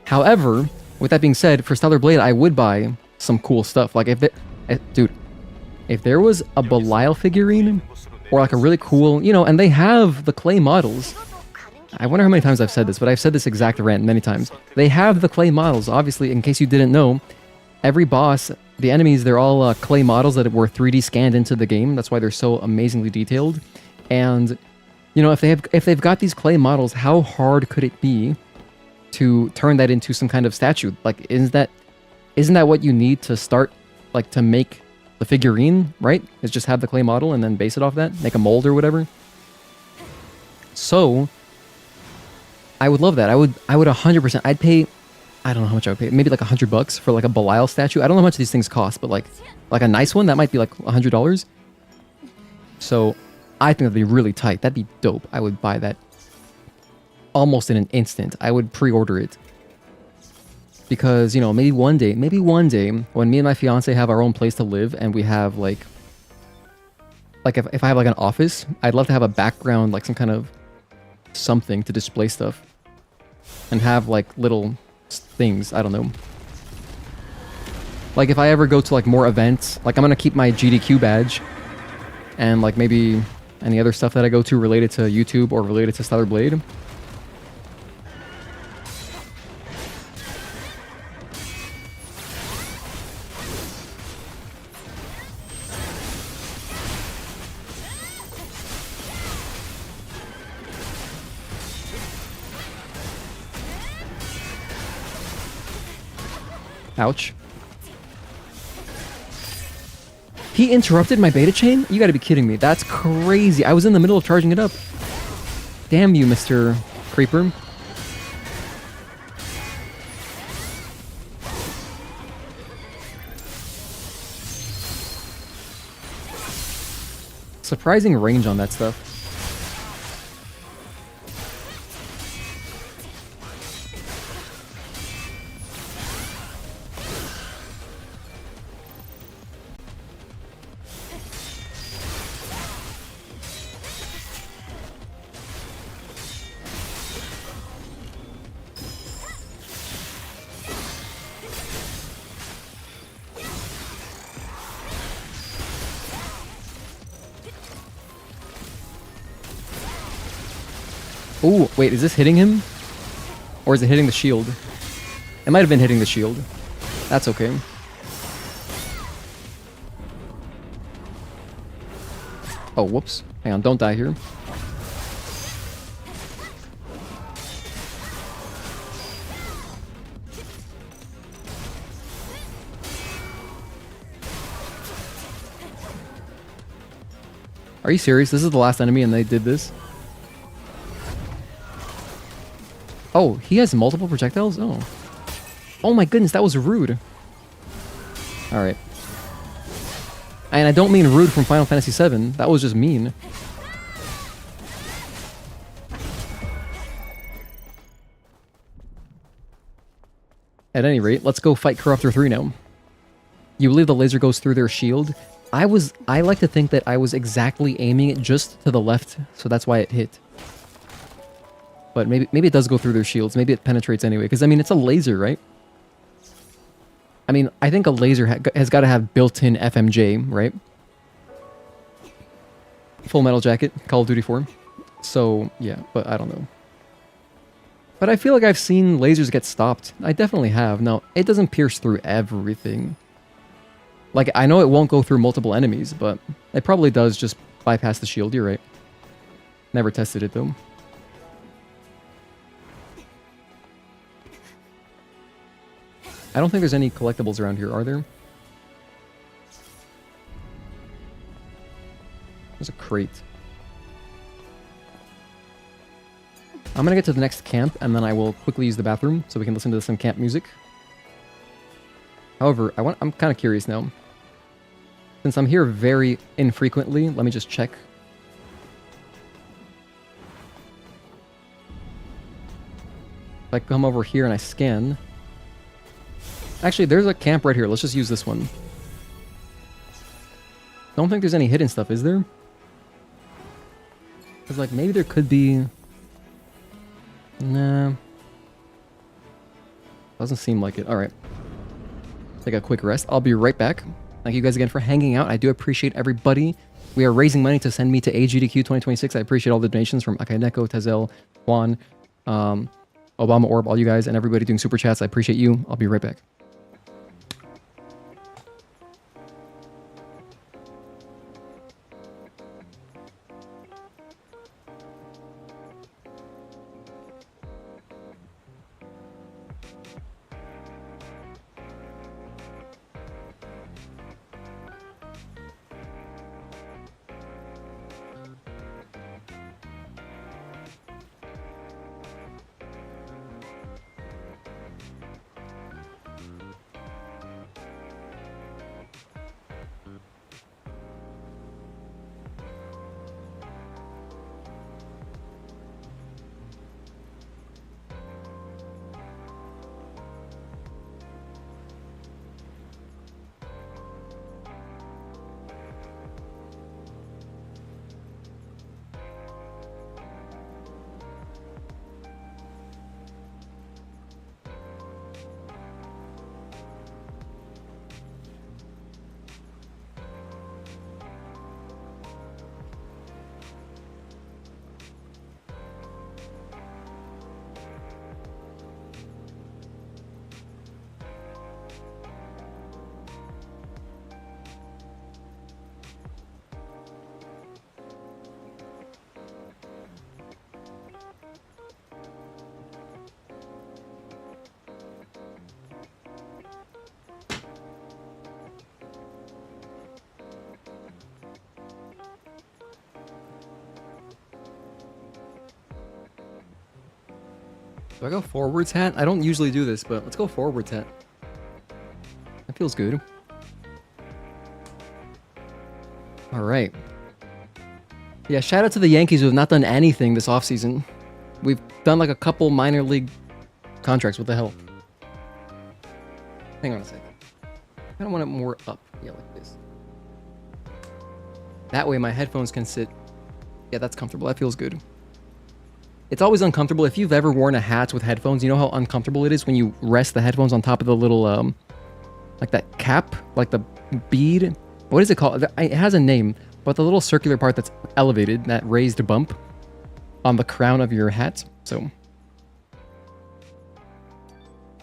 Speaker 1: However, with that being said, for Stellar Blade, I would buy some cool stuff. Like, dude, if there was a Belial figurine, or like a really cool, you know, and they have the clay models. I wonder how many times I've said this, but I've said this exact rant many times. They have the clay models, obviously, in case you didn't know. Every boss, the enemies, they're all clay models that were 3D scanned into the game. That's why they're so amazingly detailed. And, you know, if they've got these clay models, how hard could it be to turn that into some kind of statue? Like, isn't that what you need to start, like, to make the figurine, right? Is just have the clay model and then base it off that? Make a mold or whatever? So... I would love that. I would 100%. I'd pay, I don't know how much I would pay. Maybe like $100 for like a Belial statue. I don't know how much these things cost, but like a nice one, that might be like $100. So I think that'd be really tight. That'd be dope. I would buy that almost in an instant. I would pre-order it. Because, you know, maybe one day when me and my fiance have our own place to live and we have like like if I have like an office, I'd love to have a background, like some kind of something to display stuff, and have like little things. I don't know. Like if I ever go to like more events, like I'm gonna keep my GDQ badge, and like maybe any other stuff that I go to related to YouTube or related to Stellar Blade. Ouch. He interrupted my beta chain? You gotta be kidding me. That's crazy. I was in the middle of charging it up. Damn you, Mr. Creeper. Surprising range on that stuff. Ooh, wait, is this hitting him? Or is it hitting the shield? It might have been hitting the shield. That's okay. Oh, whoops. Hang on, don't die here. Are you serious? This is the last enemy and they did this? Oh, he has multiple projectiles? Oh. Oh my goodness, that was rude. Alright. And I don't mean rude from Final Fantasy VII. That was just mean. At any rate, let's go fight Corruptor 3 now. You believe the laser goes through their shield? I like to think that I was exactly aiming it just to the left, so that's why it hit. But maybe it does go through their shields. Maybe it penetrates anyway. Because, I mean, it's a laser, right? I mean, I think a laser has got to have built-in FMJ, right? Full Metal Jacket, Call of Duty 4. So, yeah, but I don't know. But I feel like I've seen lasers get stopped. I definitely have. Now, it doesn't pierce through everything. Like, I know it won't go through multiple enemies, but it probably does just bypass the shield. You're right. Never tested it, though. I don't think there's any collectibles around here, are there? There's a crate. I'm gonna get to the next camp, and then I will quickly use the bathroom so we can listen to some camp music. However, I'm kind of curious now. Since I'm here very infrequently, let me just check. If I come over here and I scan... Actually, there's a camp right here. Let's just use this one. Don't think there's any hidden stuff, is there? Because, like, maybe there could be... Nah. Doesn't seem like it. Alright. Take a quick rest. I'll be right back. Thank you guys again for hanging out. I do appreciate everybody. We are raising money to send me to AGDQ 2026. I appreciate all the donations from Akaineko, Tezel, Juan, Obama Orb, all you guys, and everybody doing super chats. I appreciate you. I'll be right back. Do I go forwards hat? I don't usually do this, but let's go forwards hat. That feels good. All right. Yeah, shout out to the Yankees who have not done anything this offseason. We've done like a couple minor league contracts. What the hell? Hang on a second. I don't want it more up. Yeah, like this. That way my headphones can sit. Yeah, that's comfortable. That feels good. It's always uncomfortable. If you've ever worn a hat with headphones, you know how uncomfortable it is when you rest the headphones on top of the little, like that cap, like the bead. What is it called? It has a name, but the little circular part that's elevated, that raised bump on the crown of your hat. So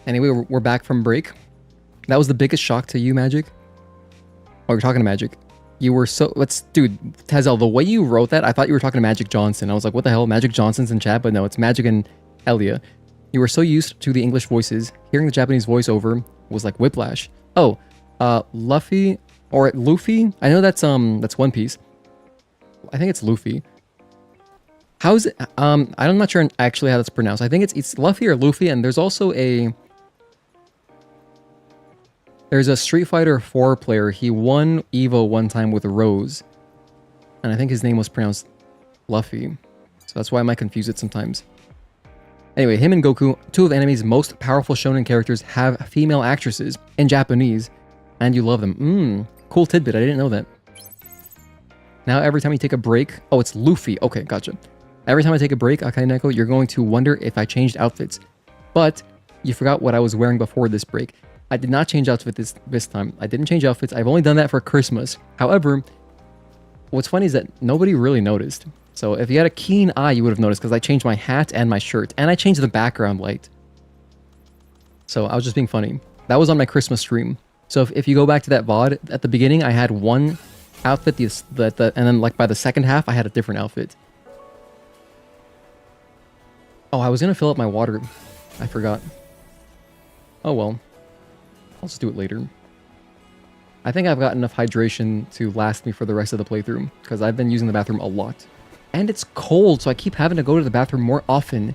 Speaker 1: anyway, we're back from break. That was the biggest shock to you, Magic? Oh, you're talking to Magic. You were so... Dude, Tezel, the way you wrote that, I thought you were talking to Magic Johnson. I was like, what the hell? Magic Johnson's in chat? But no, it's Magic and Elia. You were so used to the English voices. Hearing the Japanese voiceover was like whiplash. Oh, Luffy... Or Luffy? I know that's One Piece. I think it's Luffy. How's it... I'm not sure actually how that's pronounced. I think it's Luffy or Luffy, and there's also a... There's a Street Fighter 4 player. He won Evo one time with Rose. And I think his name was pronounced Luffy. So that's why I might confuse it sometimes. Anyway, him and Goku, two of anime's most powerful shonen characters, have female actresses in Japanese. And you love them. Cool tidbit. I didn't know that. Now every time you take a break... Oh, it's Luffy. Okay, gotcha. Every time I take a break, Akaineko, you're going to wonder if I changed outfits. But you forgot what I was wearing before this break. I did not change outfits this time. I didn't change outfits. I've only done that for Christmas. However, what's funny is that nobody really noticed. So if you had a keen eye, you would have noticed because I changed my hat and my shirt. And I changed the background light. So I was just being funny. That was on my Christmas stream. So if you go back to that VOD, at the beginning, I had one outfit, and then like by the second half, I had a different outfit. Oh, I was going to fill up my water. I forgot. Oh well. I'll just do it later. I think I've got enough hydration to last me for the rest of the playthrough, because I've been using the bathroom a lot. And it's cold, so I keep having to go to the bathroom more often.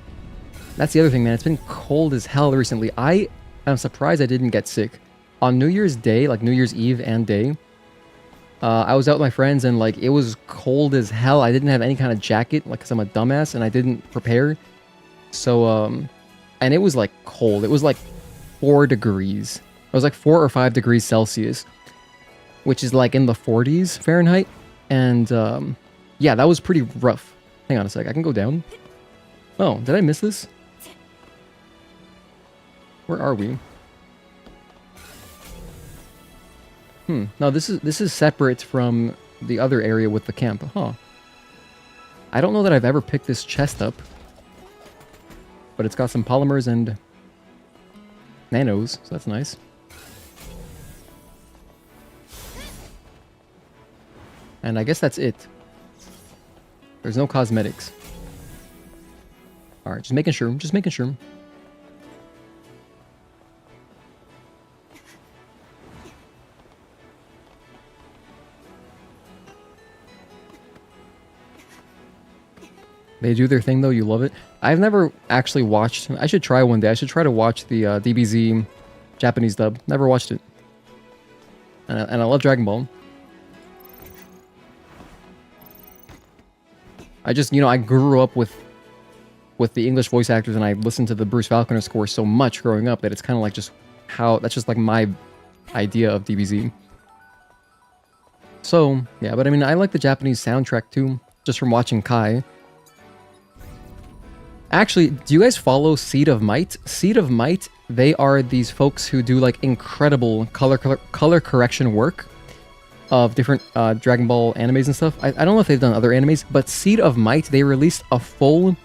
Speaker 1: That's the other thing, man. It's been cold as hell recently. I am surprised I didn't get sick. On New Year's Day, like New Year's Eve and day, I was out with my friends, and like it was cold as hell. I didn't have any kind of jacket, like, because I'm a dumbass, and I didn't prepare. So, and it was like cold. It was like 4 degrees. It was like 4 or 5 degrees Celsius, which is like in the 40s Fahrenheit. And yeah, that was pretty rough. Hang on a sec. I can go down. Oh, did I miss this? Where are we? No, this is separate from the other area with the camp. Huh. I don't know that I've ever picked this chest up. But it's got some polymers and nanos, so that's nice. And I guess that's it. There's no cosmetics. Alright, just making sure. Just making sure. They do their thing though, you love it. I've never actually watched... I should try one day. I should try to watch the DBZ Japanese dub. Never watched it. And I love Dragon Ball. I just, I grew up with the English voice actors, and I listened to the Bruce Falconer score so much growing up that it's kind of like just how... That's just like my idea of DBZ. So, yeah, but I mean, I like the Japanese soundtrack too, just from watching Kai. Actually, do you guys follow Seed of Might? Seed of Might, they are these folks who do like incredible color correction work of different Dragon Ball animes and stuff. I don't know if they've done other animes, but Seed of Might, they released a full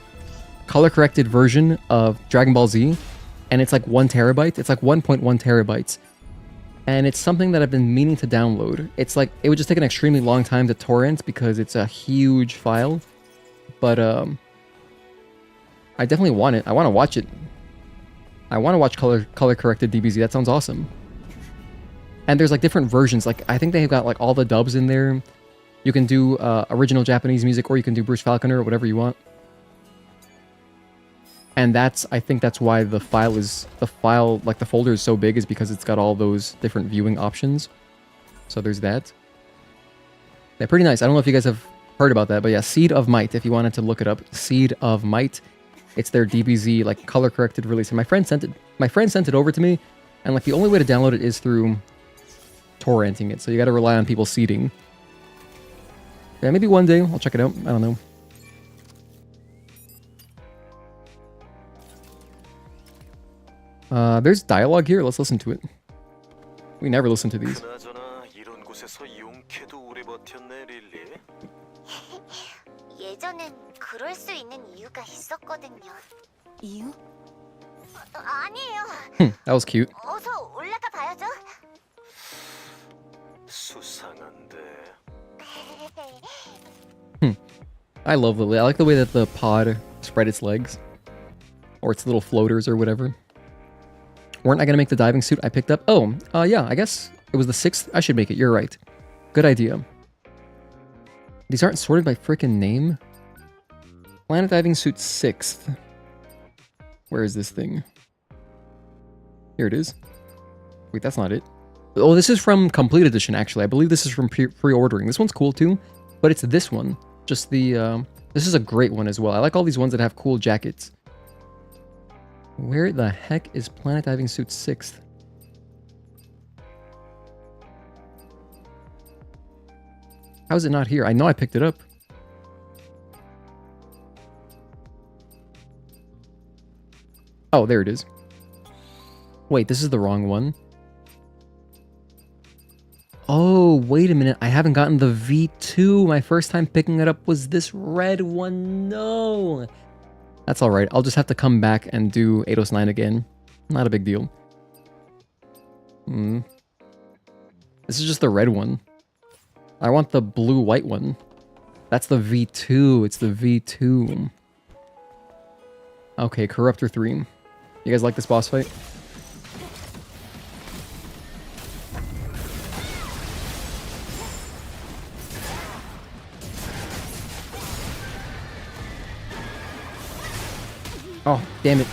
Speaker 1: color-corrected version of Dragon Ball Z, and it's like 1 terabyte. It's like 1.1 terabytes. And it's something that I've been meaning to download. It's like, it would just take an extremely long time to torrent because it's a huge file. But, I definitely want it. I want to watch it. I want to watch color-corrected DBZ. That sounds awesome. And there's like different versions. Like, I think they've got like all the dubs in there. You can do original Japanese music, or you can do Bruce Falconer, or whatever you want. And I think that's why the file, like the folder is so big, is because it's got all those different viewing options. So there's that. They're pretty nice. I don't know if you guys have heard about that, but yeah, Seed of Might, if you wanted to look it up. Seed of Might. It's their DBZ, like, color-corrected release. And my friend sent it over to me, and, like, the only way to download it is through torrenting it. So you gotta rely on people seeding. Yeah, maybe one day I'll check it out. I don't know. There's dialogue here. Let's listen to it. We never listen to these.
Speaker 4: 그나저나 이런 곳에서 용케도 오래 버텼네, 릴리.
Speaker 2: 예전엔 그럴 수 있는 이유가 있었거든요.
Speaker 5: 이유?
Speaker 2: 아니에요.
Speaker 1: That was cute.
Speaker 2: 어서 올라가 봐야죠.
Speaker 4: 수상한데.
Speaker 1: I love Lily. I like the way that the pod spread its legs. Or its little floaters or whatever. Weren't I gonna make the diving suit I picked up? Oh, yeah, I guess it was the 6th. I should make it. You're right. Good idea. These aren't sorted by frickin' name. Planet diving suit 6th. Where is this thing? Here it is. Wait, that's not it. Oh, this is from Complete Edition, actually. I believe this is from pre-ordering. This one's cool, too. But it's this one. Just the, this is a great one as well. I like all these ones that have cool jackets. Where the heck is Planet Diving Suit 6th? How is it not here? I know I picked it up. Oh, there it is. Wait, this is the wrong one. Oh, wait a minute. I haven't gotten the V2. My first time picking it up was this red one. No. That's alright. I'll just have to come back and do Eidos 9 again. Not a big deal. This is just the red one. I want the blue-white one. That's the V2. It's the V2. Okay, Corruptor 3. You guys like this boss fight? Oh, damn it.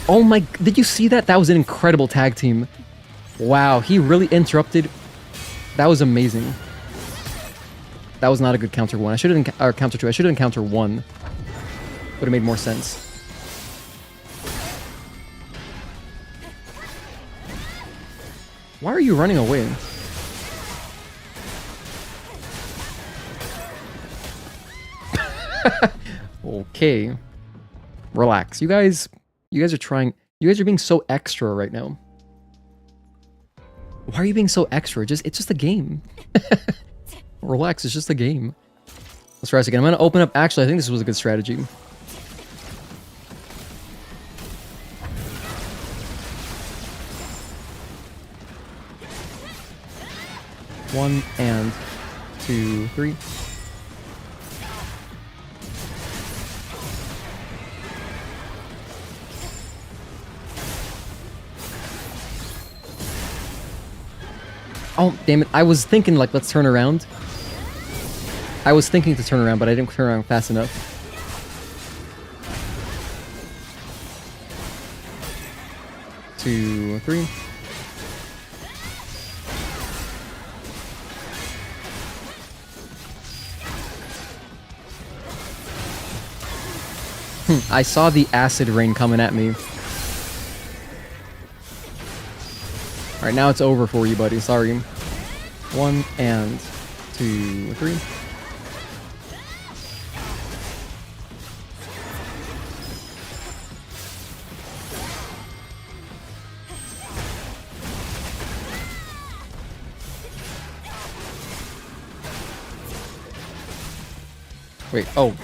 Speaker 1: Oh my, did you see that? That was an incredible tag team. Wow, he really interrupted. That was amazing. That was not a good counter one. I should have, or counter two. I should have encountered one. Would have made more sense. Why are you running away? Okay. Relax. You guys are trying. You guys are being so extra right now. Why are you being so extra? It's just a game. Relax, it's just a game. Let's try this again. I'm gonna open up. Actually, I think this was a good strategy. One and 2, 3. Oh, damn it. I was thinking, like, let's turn around. I was thinking to turn around, but I didn't turn around fast enough. Two, 3. I saw the acid rain coming at me. Alright, now it's over for you, buddy. Sorry. 1 and 2, 3. Wait, oh.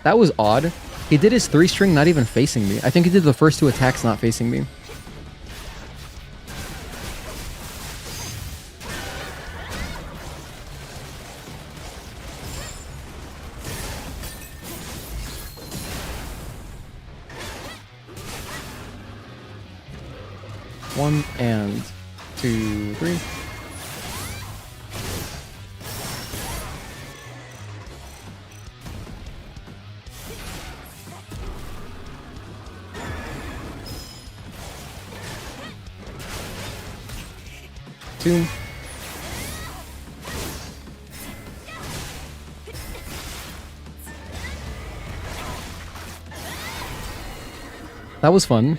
Speaker 1: That was odd. He did his 3-string not even facing me. I think he did the first 2 attacks not facing me. One and 2, 3. 2. That was fun.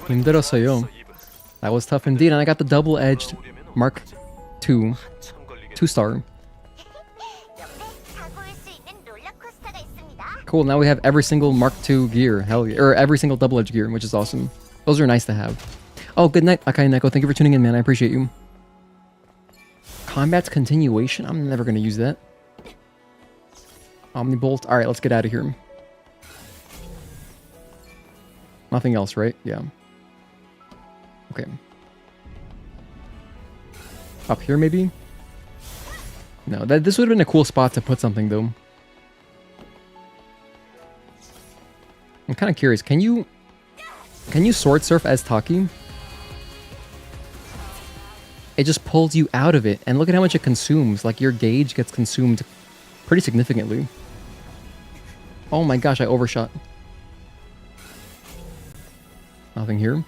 Speaker 1: 힘들었어요. That was tough indeed, and I got the double-edged Mark II 2-star. Cool, now we have every single Mark II gear, hell yeah, or every single double-edged gear, which is awesome. Those are nice to have. Oh, good night, Akai Neko. Thank you for tuning in, man. I appreciate you. Combat's continuation? I'm never gonna use that. Omnibolt. Alright, let's get out of here. Nothing else, right? Yeah. Okay. Up here, maybe? No, this would have been a cool spot to put something, though. I'm kind of curious. Can you sword surf as Taki? It just pulls you out of it, and look at how much it consumes. Like, your gauge gets consumed pretty significantly. Oh my gosh, I overshot. Nothing here.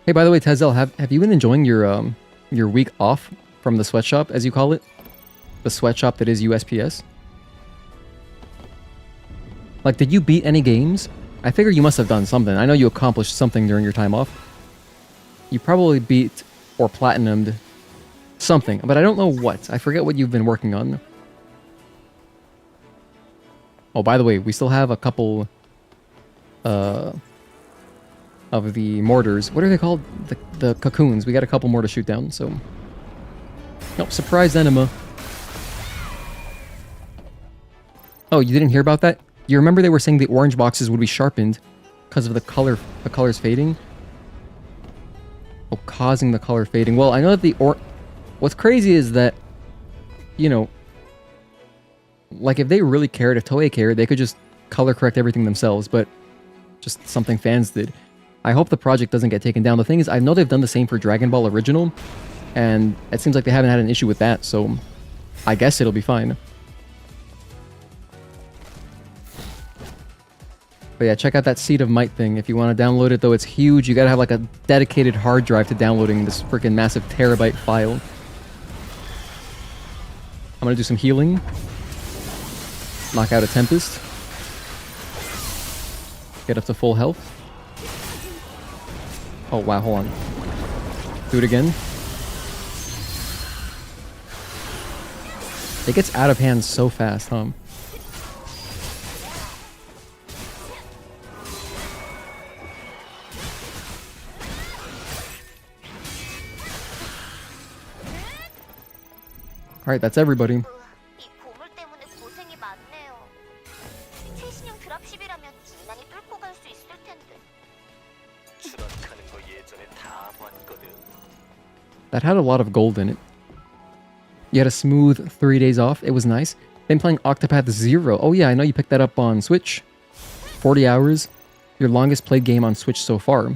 Speaker 1: Hey, by the way, Tezel, have you been enjoying your week off from the sweatshop, as you call it? The sweatshop that is USPS? Like, did you beat any games? I figure you must have done something. I know you accomplished something during your time off. You probably beat or platinumed something, but I don't know what. I forget what you've been working on. Oh, by the way, we still have a couple of the mortars. What are they called? The cocoons. We got a couple more to shoot down, so... Nope, surprise enema. Oh, you didn't hear about that? You remember they were saying the orange boxes would be sharpened because of the colors fading? Oh, causing the color fading. Well, I know that what's crazy is that, you know, like if they really cared, if Toei cared, they could just color correct everything themselves, but just something fans did. I hope the project doesn't get taken down. The thing is, I know they've done the same for Dragon Ball Original, and it seems like they haven't had an issue with that, so I guess it'll be fine. But yeah, check out that Seed of Might thing. If you want to download it, though, it's huge. You gotta have like a dedicated hard drive to downloading this freaking massive terabyte file. I'm gonna do some healing. Knock out a Tempest. Get up to full health. Oh wow, hold on. Do it again. It gets out of hand so fast, huh? Alright, that's everybody. That had a lot of gold in it. You had a smooth 3 days off. It was nice. Been playing Octopath Zero. Oh yeah, I know you picked that up on Switch. 40 hours. Your longest played game on Switch so far.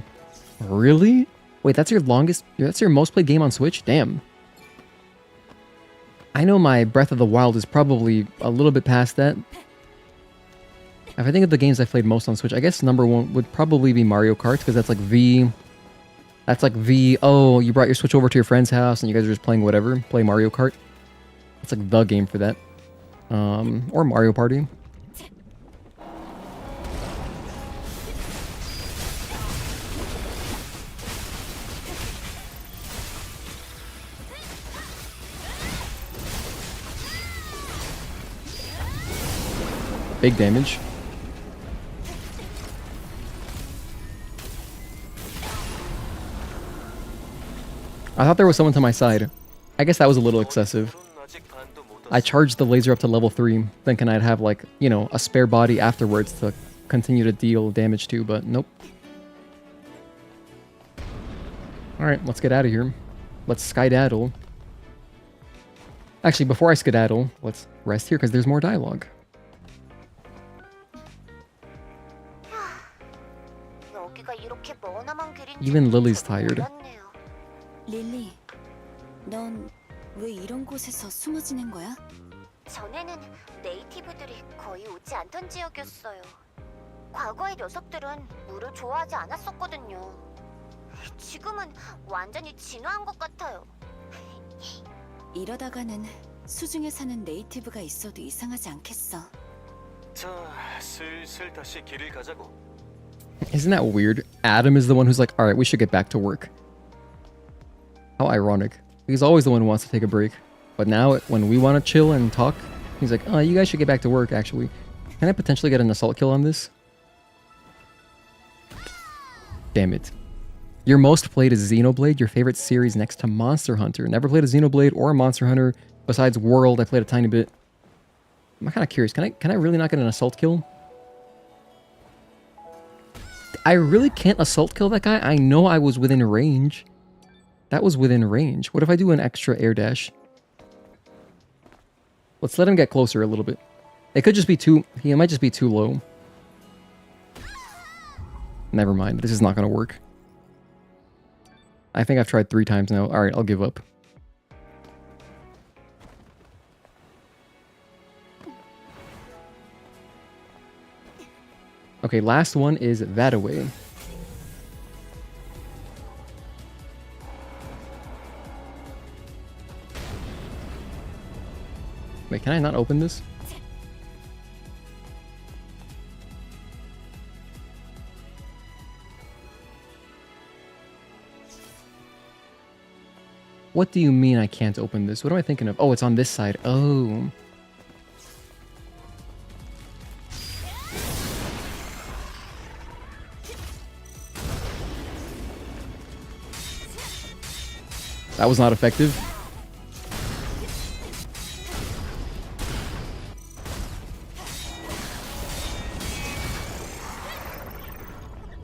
Speaker 1: Really? Wait, that's your most played game on Switch? Damn. I know my Breath of the Wild is probably a little bit past that. If I think of the games I've played most on Switch, I guess number one would probably be Mario Kart, because that's like oh, you brought your Switch over to your friend's house and you guys are just playing whatever, play Mario Kart. It's like the game for that. Or Mario Party. Big damage. I thought there was someone to my side. I guess that was a little excessive. I charged the laser up to level 3, thinking I'd have, like, you know, a spare body afterwards to continue to deal damage to, but nope. Alright, let's get out of here. Let's skedaddle. Actually, before I skedaddle, let's rest here, because there's more dialogue. Even Lily's tired.
Speaker 5: 릴리, 넌 왜 이런 곳에서 숨어 지낸 거야?
Speaker 2: 전에는 네이티브들이 거의 오지 않던 지역이었어요. 과거의 녀석들은 물을 좋아하지 않았었거든요. 지금은 완전히 진화한 것 같아요.
Speaker 5: 이러다가는 수중에 사는 네이티브가 있어도 이상하지 않겠어.
Speaker 6: 자, 슬슬 다시 길을 가자고.
Speaker 1: Isn't that weird? Adam is the one who's like, all right, we should get back to work. How ironic. He's always the one who wants to take a break. But now, when we want to chill and talk, he's like, oh, you guys should get back to work, actually. Can I potentially get an assault kill on this? Damn it. Your most played is Xenoblade, your favorite series next to Monster Hunter. Never played a Xenoblade or a Monster Hunter. Besides World, I played a tiny bit. I'm kind of curious. Can I really not get an assault kill? I really can't assault kill that guy. I know I was within range. That was within range. What if I do an extra air dash? Let's let him get closer a little bit. It could just be too... He might just be too low. Never mind. This is not going to work. I think I've tried 3 times now. Alright, I'll give up. Okay, last one is that away. Wait, can I not open this? What do you mean I can't open this? What am I thinking of? Oh, it's on this side. Oh. That was not effective.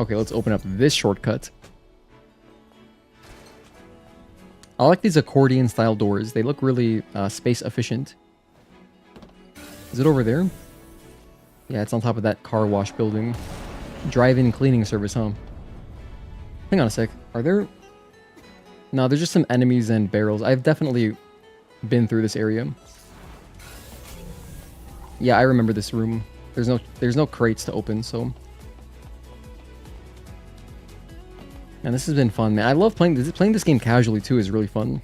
Speaker 1: Okay, let's open up this shortcut. I like these accordion style doors. They look really space efficient. Is it over there? Yeah, it's on top of that car wash building. Drive-in cleaning service, huh? Hang on a sec. Are there... No, there's just some enemies and barrels. I've definitely been through this area. Yeah, I remember this room. There's no crates to open, so... And this has been fun, man. I love playing this game casually too is really fun.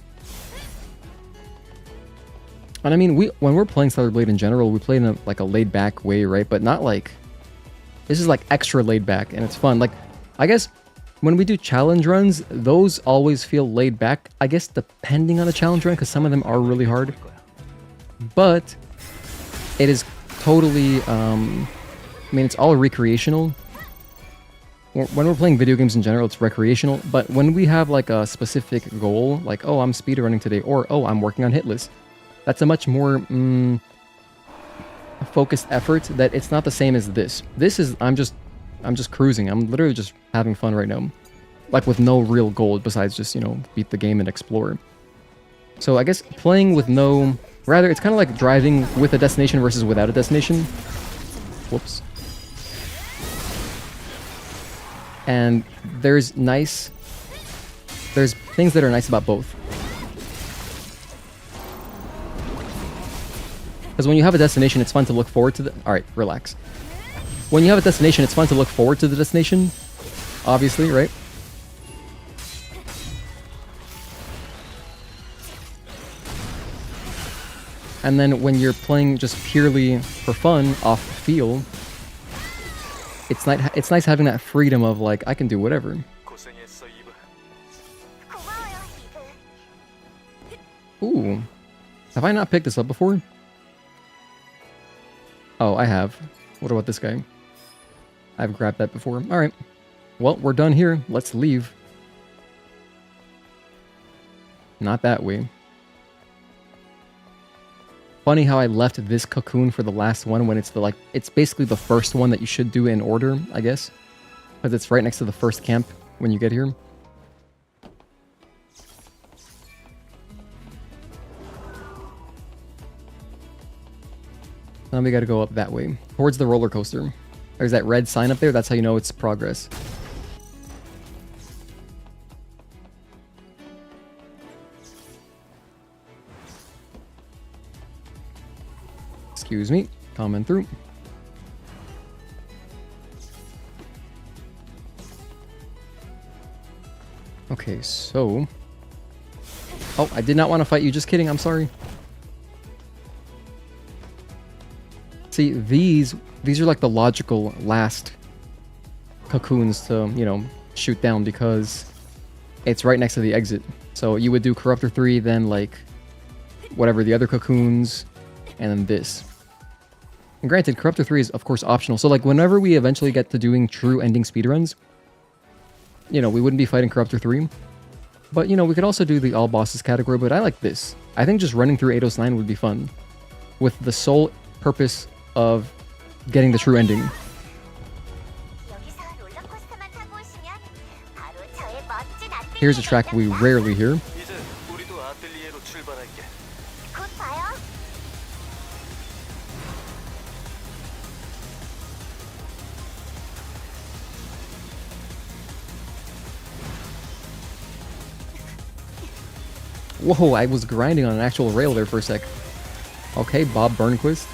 Speaker 1: And I mean, when we're playing Stellar Blade in general, we play in a laid back way, right? But not like this is like extra laid back, and it's fun. Like, I guess when we do challenge runs, those always feel laid back. I guess depending on the challenge run, because some of them are really hard. But it is totally. I mean, it's all recreational. When we're playing video games in general, it's recreational, but when we have like a specific goal, like, oh, I'm speedrunning today, or, oh, I'm working on hit list, that's a much more focused effort that it's not the same as this. This is, I'm just cruising. I'm literally just having fun right now. Like with no real goal besides just, you know, beat the game and explore. So I guess playing with no, rather, it's kind of like driving with a destination versus without a destination. Whoops. And there's things that are nice about both. Because when you have a destination, it's fun to look forward to the... Alright, relax. When you have a destination, it's fun to look forward to the destination. Obviously, right? And then when you're playing just purely for fun, off feel... It's nice having that freedom of like, I can do whatever. Ooh. Have I not picked this up before? Oh, I have. What about this guy? I've grabbed that before. Alright. Well, we're done here. Let's leave. Not that way. Funny how I left this cocoon for the last one when it's it's basically the first one that you should do in order, I guess. Because it's right next to the first camp when you get here. Now we gotta go up that way, towards the roller coaster. There's that red sign up there, that's how you know it's progress. Excuse me. Coming through. Okay, so... Oh, I did not want to fight you. Just kidding. I'm sorry. See, these are like the logical last cocoons to, you know, shoot down because it's right next to the exit. So you would do Corruptor 3, then like whatever the other cocoons, and then this. And granted, Corruptor 3 is of course optional. So like whenever we eventually get to doing true ending speedruns, you know, we wouldn't be fighting Corruptor 3. But, you know, we could also do the all bosses category, but I like this. I think just running through Eidos 9 would be fun. With the sole purpose of getting the true ending.
Speaker 2: 여기서 롤러코스터만 타고 오시면 바로 저의 멋진 아틀리에가
Speaker 1: Here's a track we rarely hear.
Speaker 6: 이제 우리도 아틀리에로 출발할게.
Speaker 2: 곧 봐요.
Speaker 1: Whoa, I was grinding on an actual rail there for a sec. Okay, Bob Burnquist.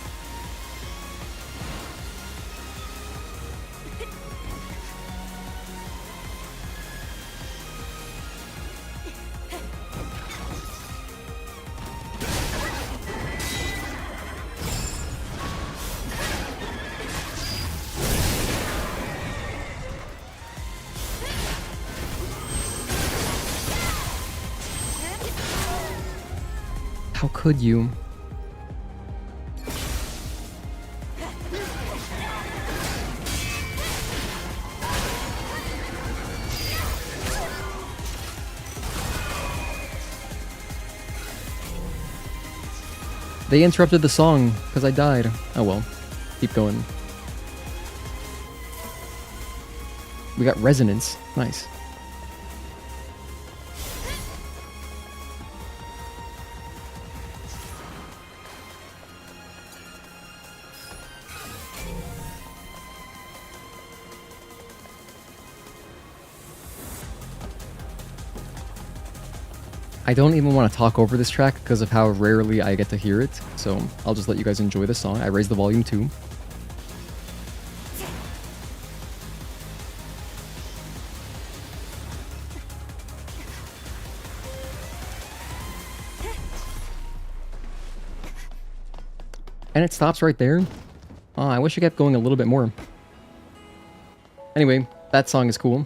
Speaker 1: How could you? They interrupted the song because I died. Oh well. Keep going. We got resonance. Nice. I don't even want to talk over this track because of how rarely I get to hear it, so I'll just let you guys enjoy the song. I raised the volume too. And it stops right there. Oh, I wish it kept going a little bit more. Anyway, that song is cool.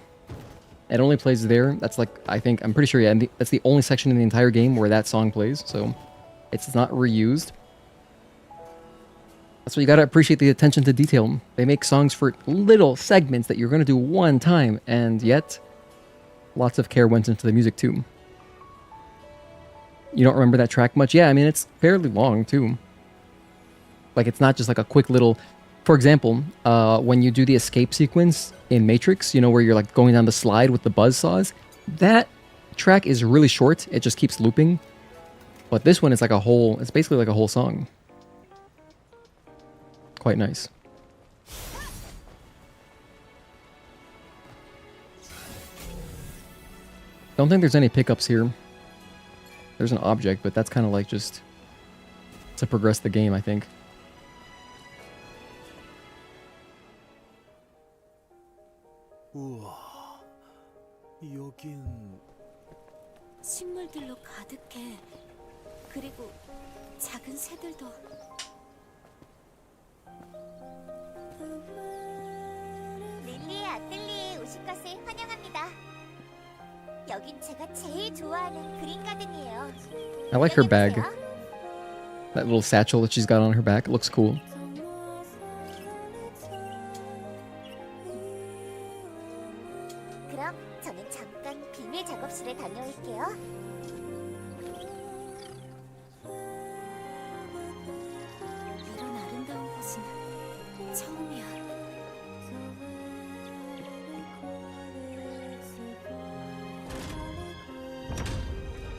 Speaker 1: It only plays there. That's like, I'm pretty sure, yeah, that's the only section in the entire game where that song plays, so it's not reused. That's what you gotta appreciate, the attention to detail. They make songs for little segments that you're gonna do one time, and yet, lots of care went into the music too. You don't remember that track much? Yeah, I mean, it's fairly long too. Like, it's not just like a quick little... For example, when you do the escape sequence in Matrix, you know, where you're like going down the slide with the buzzsaws, that track is really short. It just keeps looping. But this one is like a whole, it's basically like a whole song. Quite nice. Don't think there's any pickups here. There's an object, but that's kind of like just to progress the game, I think.
Speaker 4: 우와, 여긴
Speaker 5: 식물들로 가득해. 그리고 작은 새들도.
Speaker 2: 릴리의 아틀리에에 오신 것을 환영합니다. 여긴 제가 제일 좋아하는 그린 가든이에요.
Speaker 1: I like her bag. That little satchel that she's got on her back. It looks cool.
Speaker 2: 그럼 저는 잠깐 비밀 작업실에 다녀올게요.
Speaker 5: 이런 아름다운 곳은 처음이야.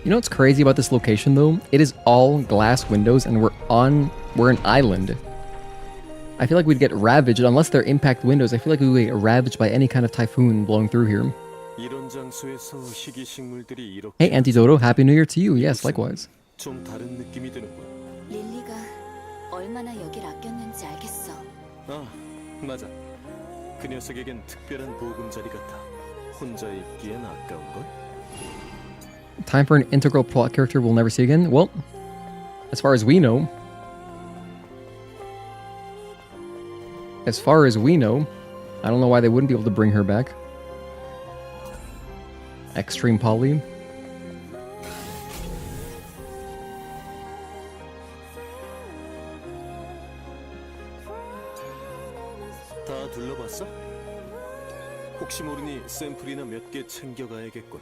Speaker 1: You know what's crazy about this location though? It is all glass windows and we're an island. I feel like we'd get ravaged unless they're impact windows. I feel like we would get ravaged by any kind of typhoon blowing through here.
Speaker 4: 이런 장소에서 희귀 식물들이 이렇게
Speaker 1: Hey Antidoto, Happy New Year to you. Yes, likewise.
Speaker 4: 좀 다른 느낌이 드는군.
Speaker 5: 릴리가 얼마나 여길 아꼈는지 알겠어.
Speaker 4: 아, 맞아. 그 녀석에겐 특별한 보금자리 같아. 혼자 있기엔 아까운걸?
Speaker 1: Time for an integral plot character we'll never see again? Well, as far as we know, I don't know why they wouldn't be able to bring her back. Extreme Poly.
Speaker 4: 다 둘러봤어? 혹시 모르니 샘플이나 몇 개 챙겨가야겠군.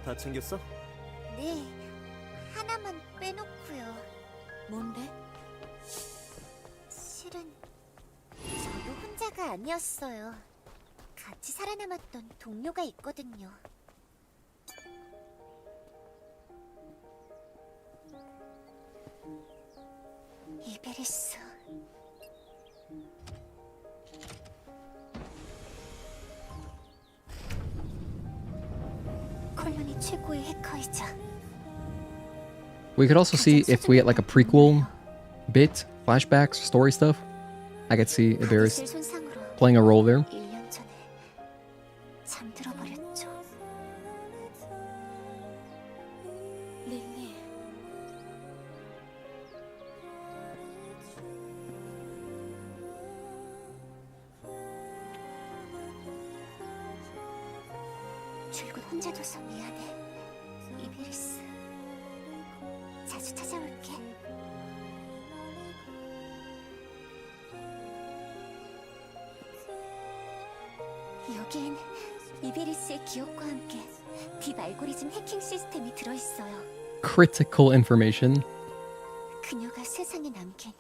Speaker 4: 다 챙겼어?
Speaker 2: 네, 하나만 빼놓고요.
Speaker 5: 뭔데?
Speaker 2: 실은 저도 혼자가 아니었어요. 같이 살아남았던 동료가 있거든요. 이베리스. 콜로니 최고의 해커이자
Speaker 1: We could also see if we get like a prequel bit, flashbacks, story stuff. I could see Iberis
Speaker 2: 손상으로
Speaker 1: playing a role there.
Speaker 2: 1년 전에 잠들어 버렸죠.
Speaker 5: 릴리.
Speaker 2: 줄곧 혼자 둬서 미안해. 이베리스. 자주 찾아올게. 여기엔 이베리스의 기억과 함께 딥 알고리즘 해킹 시스템이 들어있어요.
Speaker 1: Critical information.
Speaker 2: 그녀가 세상에 남긴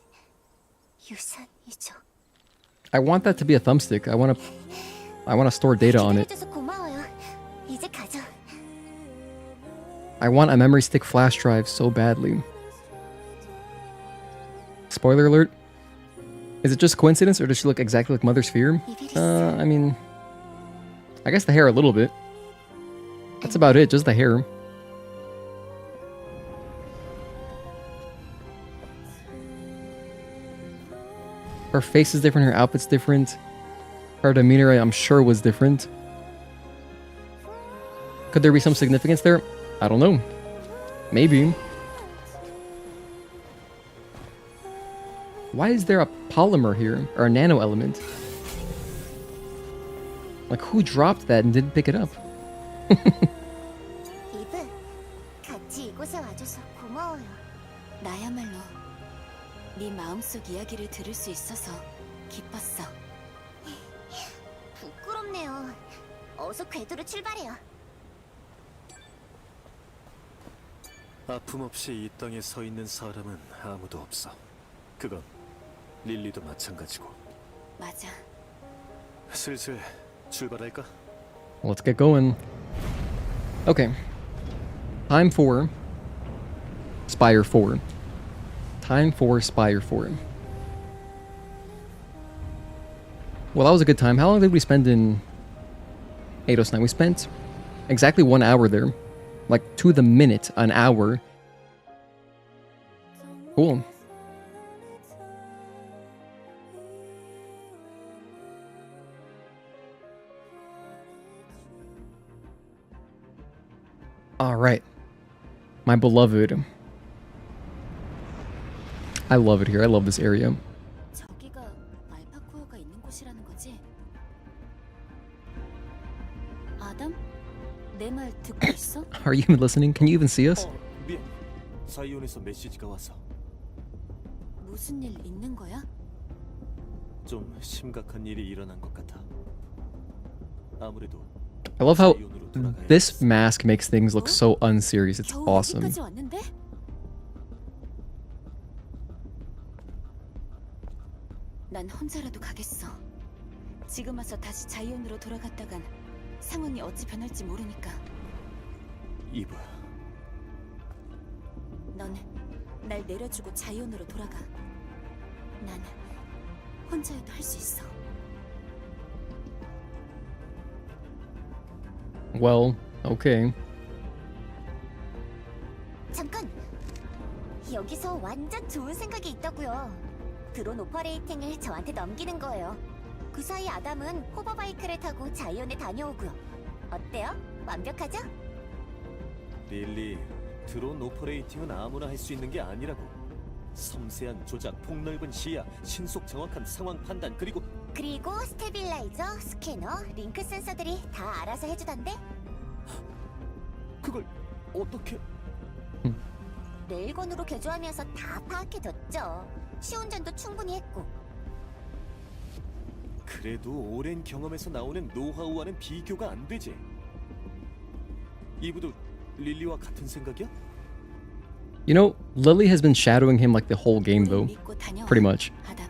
Speaker 2: 유산이죠.
Speaker 1: I want that to be a thumbstick. I want to store data on it.
Speaker 2: 기다려줘서 고마워요. 이제 가자.
Speaker 1: I want a memory stick flash drive so badly. Spoiler alert. Is it just coincidence or does she look exactly like Mother Sphere?
Speaker 2: 이베리스.
Speaker 1: I mean, I guess the hair a little bit. That's about it, just the hair. Her face is different, her outfit's different. Her demeanor, I'm sure, was different. Could there be some significance there? I don't know. Maybe. Why is there a polymer here? Or a nano element? Like, who dropped that and didn't pick it up?
Speaker 2: 이브, 같이 이곳에 와줘서 고마워요.
Speaker 5: 나야말로 네 마음속 이야기를 들을 수 있어서 기뻤어.
Speaker 2: 부끄럽네요. 어서 궤도로 출발해요.
Speaker 4: 아픔 없이 이 땅에 서 있는 사람은 아무도 없어. 그건 릴리도 마찬가지고.
Speaker 5: 맞아.
Speaker 4: 슬슬 출발할까?
Speaker 1: Let's get going. Okay. Time for Spire 4. Time for Spire 4. Well, that was a good time. How long did we spend in Eidos 9? We spent exactly 1 hour there. Like, to the minute, an hour. Cool. Alright. My beloved. I love it here. I love this area.
Speaker 5: 저기가 알파코어가 있는 곳이라는 거지? 아담? 내 말 듣고 있어?
Speaker 1: Are you even listening? Can you even see us?
Speaker 4: 미안. 사이온에서 메시지가 와서
Speaker 5: 무슨 일 있는 거야?
Speaker 4: 좀 심각한 일이 일어난 것 같아. 아무래도
Speaker 1: I love how
Speaker 4: 사이온으로 돌아가야
Speaker 1: this mask makes things look so unserious. It's
Speaker 5: 겨우
Speaker 1: awesome.
Speaker 5: 여기까지 왔는데? 난 혼자라도 가겠어. 지금 와서 다시 자이온으로 돌아갔다간 상황이 어찌 변할지 모르니까.
Speaker 4: 이브,
Speaker 5: 넌 날 내려주고 자이온으로 돌아가. 난 혼자여도 할 수 있어.
Speaker 1: Well, okay.
Speaker 2: 잠깐! 여기서 완전 좋은 생각이 있다고요. 드론 오퍼레이팅을 저한테 넘기는 거예요. 그 사이 아담은 호버바이크를 타고 자이언에 다녀오고요. 어때요? 완벽하죠?
Speaker 4: 릴리, 드론 오퍼레이팅은 아무나 할 수 있는 게 아니라고. 섬세한 조작, 폭넓은 시야, 신속 정확한 상황 판단, 그리고
Speaker 2: 그리고 스테빌라이저, 스캐너, 링크 센서들이 다 알아서 해주던데?
Speaker 4: 그걸 어떻게...
Speaker 2: 레일건으로 개조하면서 다 파악해뒀죠. 시운전도 충분히 했고.
Speaker 4: 그래도 오랜 경험에서 나오는 노하우와는 비교가 안 되지. 이브도 릴리와 같은 생각이야?
Speaker 1: You know, Lily has been shadowing him like the whole game, though.
Speaker 5: 믿고 다녀와,
Speaker 1: Pretty much.
Speaker 5: 아담.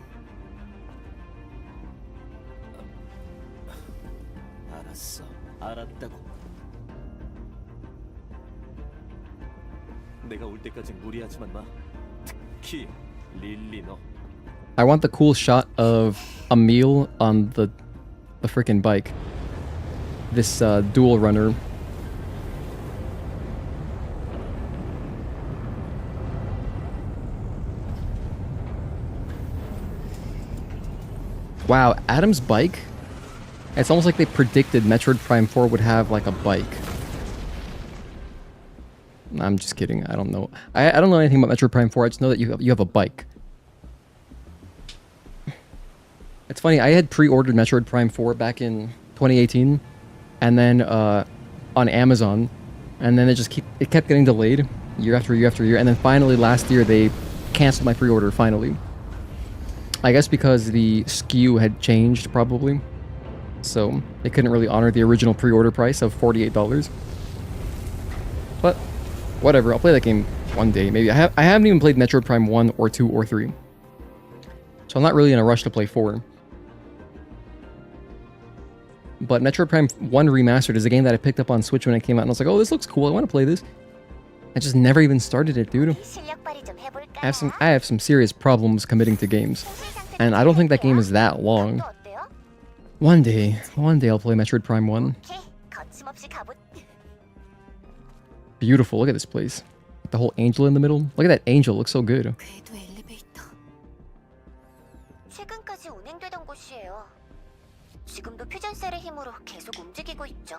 Speaker 4: 알았어, 알았다고. 내가 올 때까지 무리하지만 마. 특히 릴리 너.
Speaker 1: I want the cool shot of Emil on the freaking bike. This dual runner. Wow, Adam's bike? It's almost like they predicted Metroid Prime 4 would have like a bike. I'm just kidding. I don't know. I don't know anything about Metroid Prime 4. I just know that you have a bike. It's funny. I had pre-ordered Metroid Prime 4 back in 2018, and then on Amazon, and then it kept getting delayed year after year after year, and then finally last year they canceled my pre-order. Finally, I guess because the SKU had changed probably, so they couldn't really honor the original pre-order price of $48. But whatever, I'll play that game one day. Maybe I haven't even played Metroid Prime 1 or 2 or 3. So I'm not really in a rush to play 4. But Metroid Prime 1 Remastered is a game that I picked up on Switch when it came out, and I was like, oh, this looks cool, I want to play this. I just never even started it, dude.
Speaker 2: 실력 발휘 좀 해볼까요?
Speaker 1: I have some serious problems committing to games. And I don't think that game is that long.
Speaker 2: 또 어때요?
Speaker 1: One day I'll play Metroid Prime 1.
Speaker 2: 오케이, 거침없이 가보.
Speaker 1: Beautiful, look at this place. The whole angel in the middle. Look at that angel, looks so good.
Speaker 5: 궤도 엘리베이터.
Speaker 2: 최근까지 운행되던 곳이에요. 지금도 퓨전셀의 힘으로 계속 움직이고 있죠.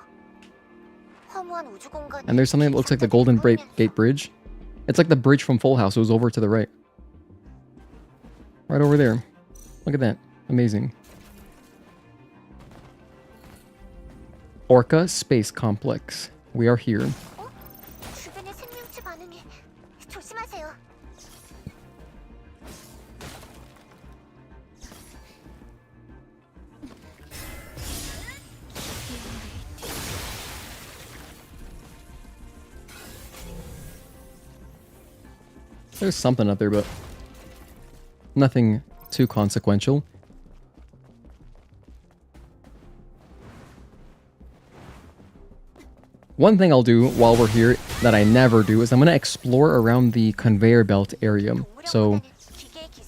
Speaker 2: 허무한 우주 공간이
Speaker 1: And there's something that looks like the Golden Gate Bridge. It's like the bridge from Full House. It was over to the right. Right over there. Look at that. Amazing. Orca Space Complex. We are here.
Speaker 2: 어? 주변의 생명체 반응이 조심하세요.
Speaker 1: There's something up there, but nothing too consequential. One thing I'll do while we're here that I never do is I'm going to explore around the conveyor belt area. So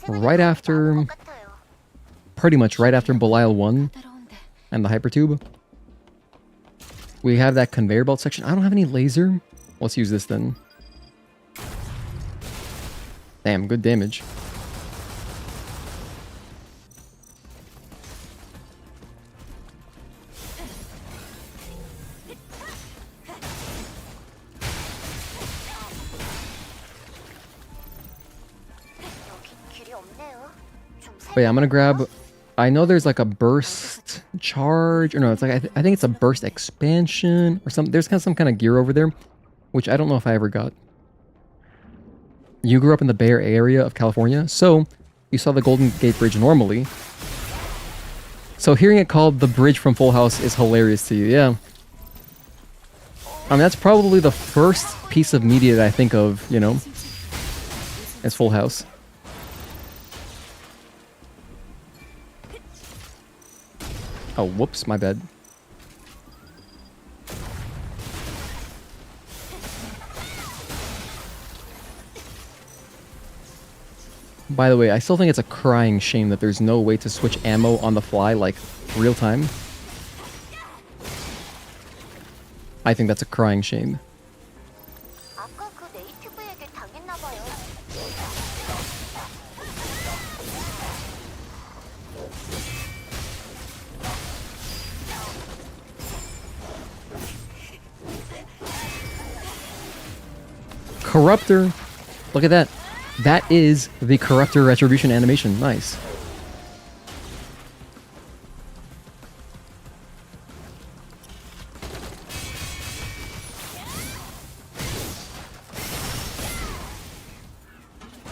Speaker 1: right after, pretty much right after Belial 1
Speaker 5: 따라온대.
Speaker 1: and the Hypertube, we have that conveyor belt section. I don't have any laser. Let's use this then. Damn, good damage. But yeah, I'm gonna grab. I know there's like a burst charge, or no, it's like I think it's a burst expansion or something. There's kind of some kind of gear over there, which I don't know if I ever got. You grew up in the Bay Area of California, so you saw the Golden Gate Bridge normally. So hearing it called the bridge from Full House is hilarious to you, yeah. I mean, that's probably the first piece of media that I think of, you know, as Full House. Oh, whoops, my bad. By the way, I still think it's a crying shame that there's no way to switch ammo on the fly, like, real time. I think that's a crying shame.
Speaker 2: 아까 그 네이티브에게 당했나 봐요.
Speaker 1: Corruptor! Look at that. That is the Corruptor Retribution animation. Nice.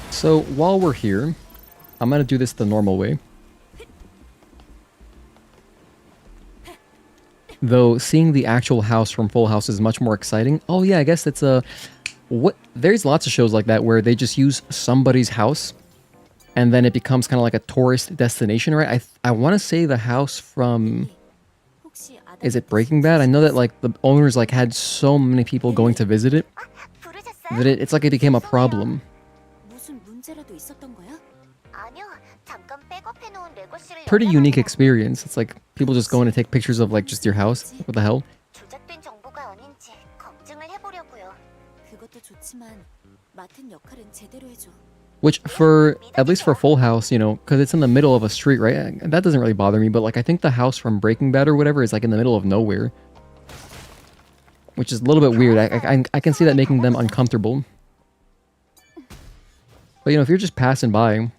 Speaker 1: So while we're here, I'm gonna do this the normal way. Though seeing the actual house from Full House is much more exciting. Oh yeah, I guess it's a... There's lots of shows like that where they just use somebody's house and then it becomes kind of like a tourist destination, right? I want to say the house from... Is it Breaking Bad? I know that like the owners like had so many people going to visit it
Speaker 2: 부르셨어요?
Speaker 1: that it's like it became a problem.
Speaker 5: 무슨 문제라도 있었던 거야?
Speaker 2: 아니요. 잠깐 백업해놓은 레거시를
Speaker 1: Pretty
Speaker 2: 열어놔서
Speaker 1: unique experience. It's like people just going to take pictures of like just your house. What the hell?
Speaker 2: 조작된 정보가 아닌지 검증을 해보려고요.
Speaker 5: 그것도 좋지만 맡은 역할은 제대로 해줘.
Speaker 1: Which for, at least for Full House, you know, because it's in the middle of a street, right? That doesn't really bother me, but like I think the house from Breaking Bad or whatever is like in the middle of nowhere. Which is a little bit weird. I can see that making them uncomfortable. But you know, if you're just passing by,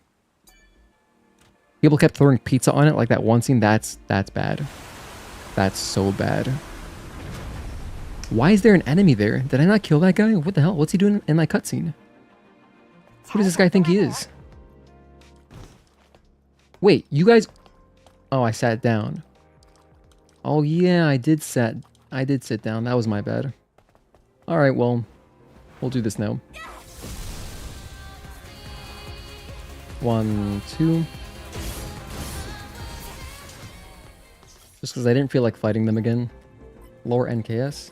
Speaker 1: people kept throwing pizza on it, like that one scene, that's bad. That's so bad. Why is there an enemy there? Did I not kill that guy? What the hell? What's he doing in my cutscene? Who does this guy think he is? Wait, you guys... Oh, I sat down. Oh yeah, I did sit down. That was my bad. Alright, well, we'll do this now. 1, 2. Just because I didn't feel like fighting them again. Lower NKS.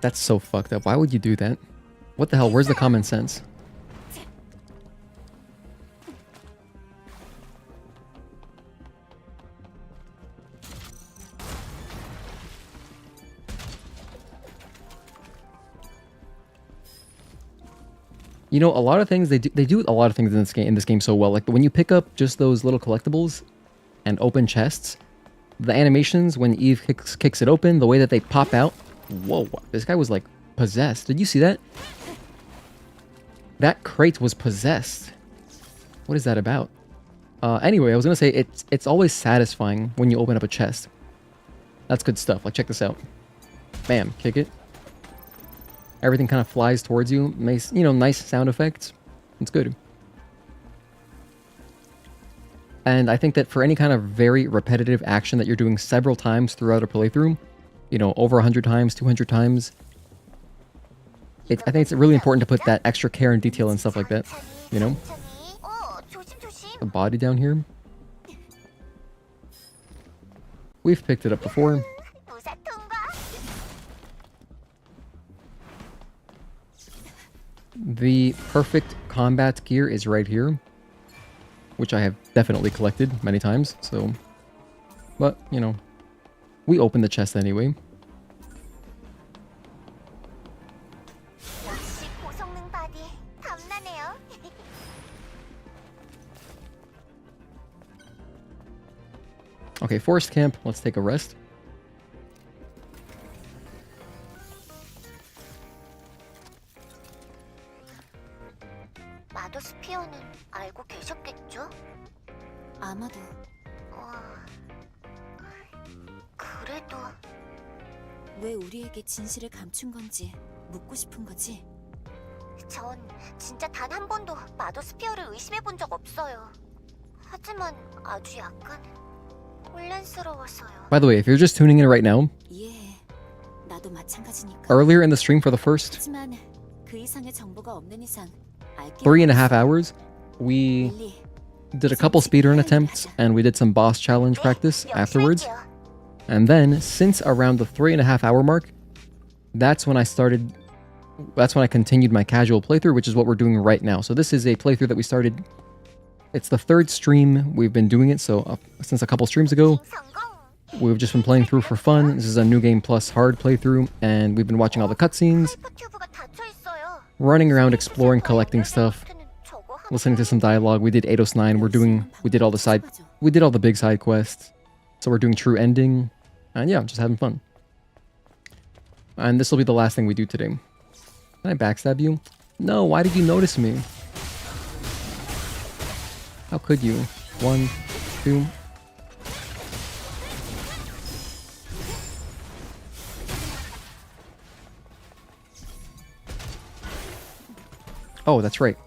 Speaker 1: That's so fucked up. Why would you do that? What the hell? Where's the common sense? You know, a lot of things they do a lot of things in this game so well. Like when you pick up just those little collectibles and open chests, the animations when Eve kicks it open, the way that they pop out. Whoa, this guy was like possessed. Did you see that? That crate was possessed. What is that about? Anyway, I was gonna say it's always satisfying when you open up a chest. That's good stuff. Like check this out. Bam, kick it. Everything kind of flies towards you. Nice, you know, nice sound effects. It's good. And I think that for any kind of very repetitive action that you're doing several times throughout a playthrough, you know, over 100 times, 200 times, I think it's really important to put that extra care and detail and stuff like that, you know?
Speaker 2: 조심조심.
Speaker 1: The body down here. We've picked it up before.
Speaker 2: 무사 통과.
Speaker 1: The perfect combat gear is right here, which I have definitely collected many times, so... But, you know, we opened the chest anyway.
Speaker 2: 역시 고성능 바디 탐나네요.
Speaker 1: Okay, forest camp. Let's take a rest.
Speaker 2: 마더 스피어는 알고 계셨겠죠?
Speaker 5: 아마도
Speaker 2: 그래도
Speaker 5: 왜 우리에게 진실을 감춘 건지 묻고 싶은 거지?
Speaker 2: 전 진짜 단 한 번도 마더 스피어를 의심해 본 적 없어요. 하지만 아주 약간 혼란스러워서요.
Speaker 1: By the way, if you're just tuning in right now,
Speaker 5: 이해해. 나도 마찬가지니까.
Speaker 1: earlier in the stream for the first
Speaker 5: 하지만 그 이상의 정보가 없는 이상 알게
Speaker 1: 3.5 hours, we
Speaker 5: 릴리,
Speaker 1: did a couple speedrun attempts and we did some boss challenge practice afterwards.
Speaker 2: 열심히
Speaker 1: And then, since around the 3.5 hour mark, that's when I started that's when I continued my casual playthrough, which is what we're doing right now. So this is a playthrough that we started. It's the third stream we've been doing it, so since a couple streams ago.
Speaker 2: 성공.
Speaker 1: We've just been playing through for fun. This is a new game plus hard playthrough, and we've been watching all the cutscenes,
Speaker 2: 하이퍼튜브가 닫혀 있어요.
Speaker 1: running around exploring, collecting stuff,
Speaker 2: 저거 하나
Speaker 1: listening to some dialogue. We did Eidos 9. We did all the big side quests. So we're doing True Ending, and yeah, just having fun. And this will be the last thing we do today. Can I backstab you? No, why did you notice me? How could you? 1, 2. Oh, that's right.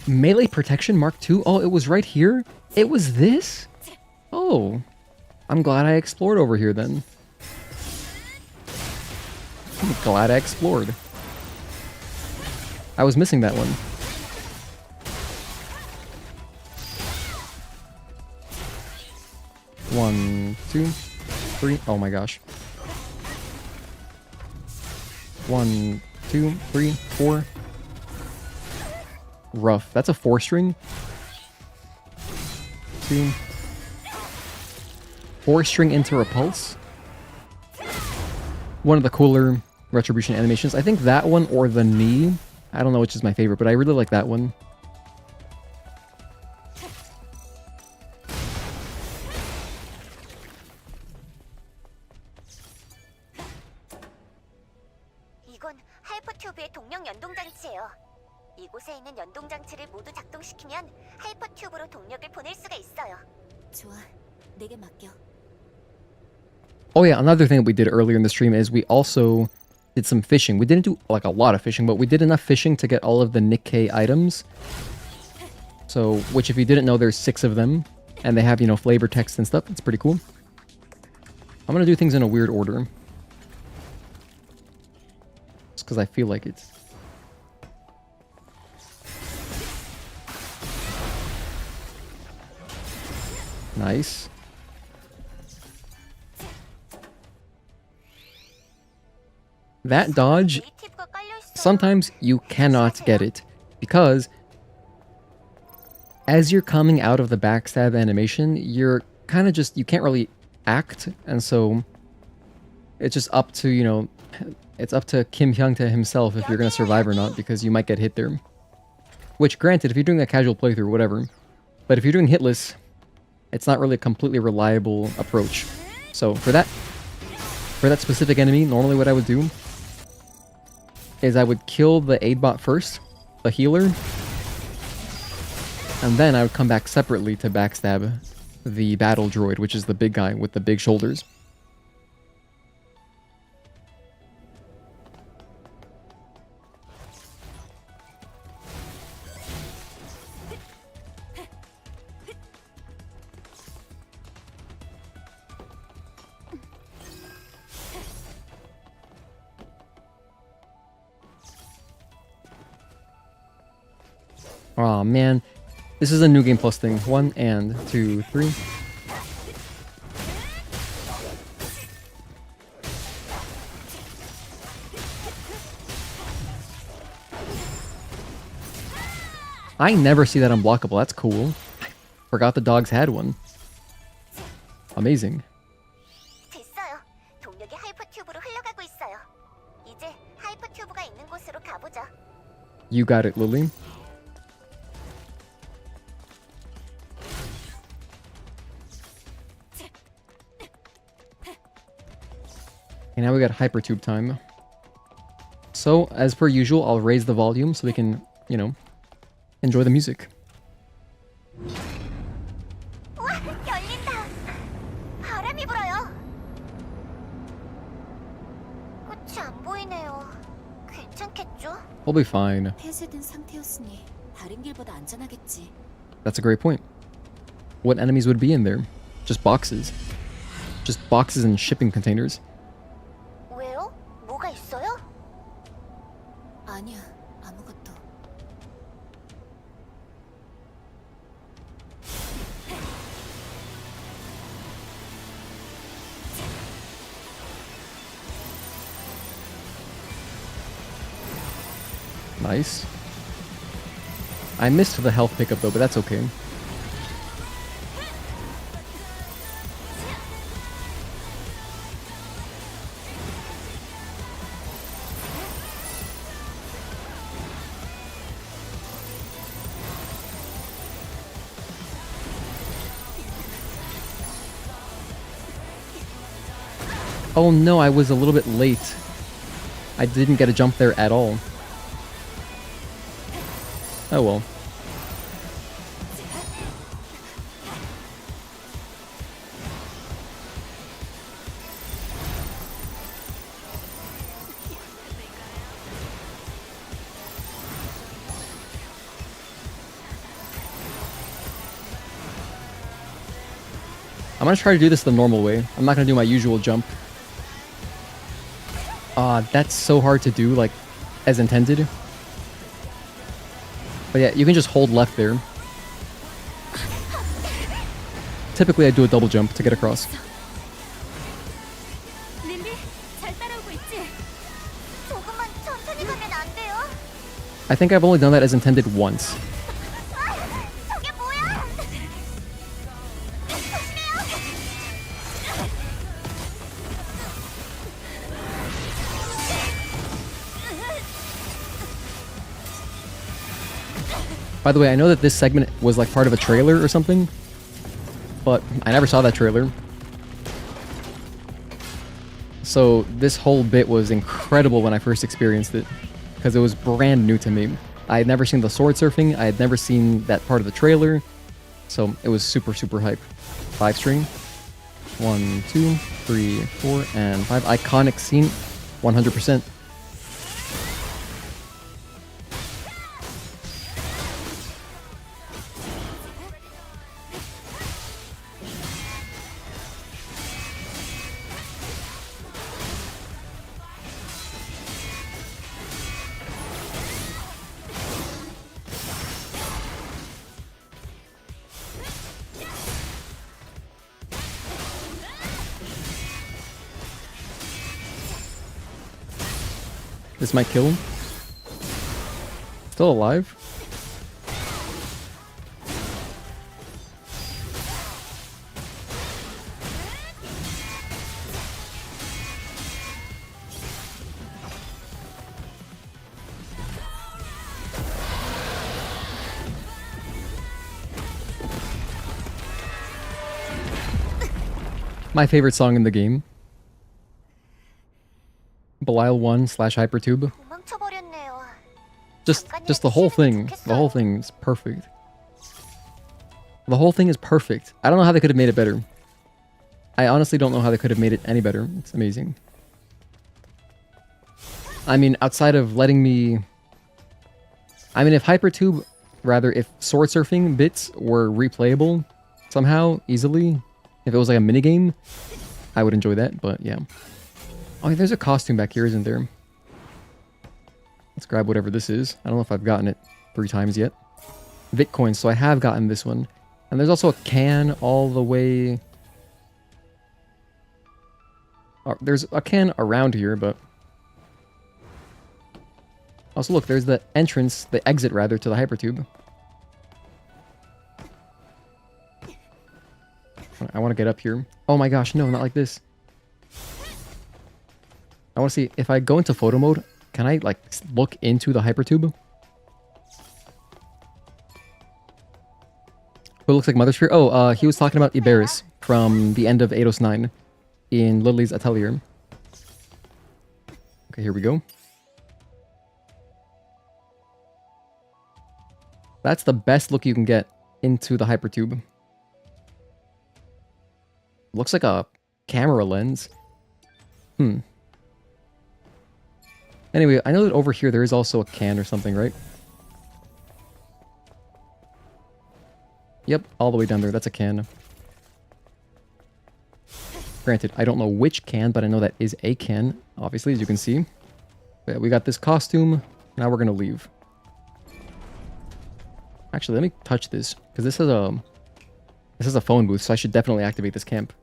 Speaker 1: Melee protection Mark II? Oh, it was right here? It was this? Oh. I'm glad I explored over here then. I'm glad I explored. I was missing that one. One, 2, 3. Oh my gosh. 1, 2, 3, 4. Rough. That's a 4-string. 2. 4-string into repulse. One of the cooler retribution animations. I think that one or the knee. I don't know which is my favorite, but I really like that one.
Speaker 2: 이건 하이퍼튜브의 동력 연동 장치예요. 이곳에 있는 연동 장치를 모두 작동시키면 하이퍼튜브로 동력을 보낼 수가 있어요.
Speaker 5: 좋아, 내게 맡겨.
Speaker 1: Oh yeah, another thing that we did earlier in the stream is we also did some fishing. We didn't do like a lot of fishing, but we did enough fishing to get all of the Nikke items. So, which if you didn't know, there's 6 of them. And they have, you know, flavor text and stuff. It's pretty cool. I'm gonna do things in a weird order. Just because I feel like it. Nice. That dodge,
Speaker 2: 네이티브가 깔려 있어요.
Speaker 1: sometimes you cannot get it because as you're coming out of the backstab animation, you're kind of just, you can't really act, and so it's just up to, you know, it's up to Kim Hyung-tae himself if you're going to survive or not, because you might get hit there. Which, granted, if you're doing a casual playthrough, whatever, but if you're doing hitless, it's not really a completely reliable approach. So for that specific enemy, normally what I would do is I would kill the aid bot first, the healer, and then I would come back separately to backstab the battle droid, which is the big guy with the big shoulders. Aw, man. This is a new game plus thing. 1 and 2, 3. I never see that unblockable. That's cool. Forgot the dogs had one. Amazing.
Speaker 2: 됐어요. 동력이 하이퍼튜브로 흘러가고 있어요. 이제 하이퍼튜브가 있는 곳으로 가보죠.
Speaker 1: You got it, Lily. Okay, now we got hypertube time. So, as per usual, I'll raise the volume so we can, you know, enjoy the music.
Speaker 2: 와, 열린다. 바람이 불어요. 끝이 안 보이네요. 괜찮겠죠?
Speaker 1: We'll be fine.
Speaker 5: 폐쇄된 상태였으니 다른 길보다 안전하겠지.
Speaker 1: That's a great point. What enemies would be in there? Just boxes. Just boxes and shipping containers.
Speaker 2: 왜요? 뭐가 있어요?
Speaker 5: 아니야, 아무것도.
Speaker 1: Nice. I missed the health pickup though, but that's okay. Oh no, I was a little bit late. I didn't get a jump there at all. Oh well. I'm gonna try to do this the normal way. I'm not gonna do my usual jump. That's so hard to do, like, as intended. But yeah, you can just hold left there. Typically, I do a double jump to get across.
Speaker 2: 릴리, 잘 따라오고 있지? 조금만 천천히 가면 안 돼요?
Speaker 1: I think I've only done that as intended once.
Speaker 2: 저게 뭐야?
Speaker 1: By the way, I know that this segment was like part of a trailer or something, but I never saw that trailer. So this whole bit was incredible when I first experienced it, because it was brand new to me. I had never seen the sword surfing, I had never seen that part of the trailer, so it was super, super hype. 5 string. 1, 2, 3, 4, and 5. Iconic scene, 100%. This might kill him. Still alive? My favorite song in the game. Belial 1/Hypertube.
Speaker 2: 도망쳐버렸네요.
Speaker 1: Just the whole thing. The whole thing is perfect. The whole thing is perfect. I don't know how they could have made it better. I honestly don't know how they could have made it any better. It's amazing. I mean, outside of letting me... I mean, if Hypertube... Rather, if sword surfing bits were replayable somehow, easily, if it was like a minigame, I would enjoy that, but yeah. Oh, there's a costume back here, isn't there? Let's grab whatever this is. I don't know if I've gotten it 3 times yet. Bitcoin, so I have gotten this one. And there's also a can all the way... there's a can around here, but... Also, look, there's the entrance, the exit, rather, to the Hypertube. I want to get up here. Oh my gosh, no, not like this. I want to see, if I go into photo mode, can I, like, look into the Hypertube? Who looks like Mother Sphere? Oh, he was talking about Iberis from the end of Eidos 9 in Lily's Atelier. Okay, here we go. That's the best look you can get into the Hypertube. Looks like a camera lens. Anyway, I know that over here there is also a can or something, right? Yep, all the way down there. That's a can. Granted, I don't know which can, but I know that is a can, obviously, as you can see. But yeah, we got this costume. Now we're going to leave. Actually, let me touch this, because this is a phone booth, so I should definitely activate this camp.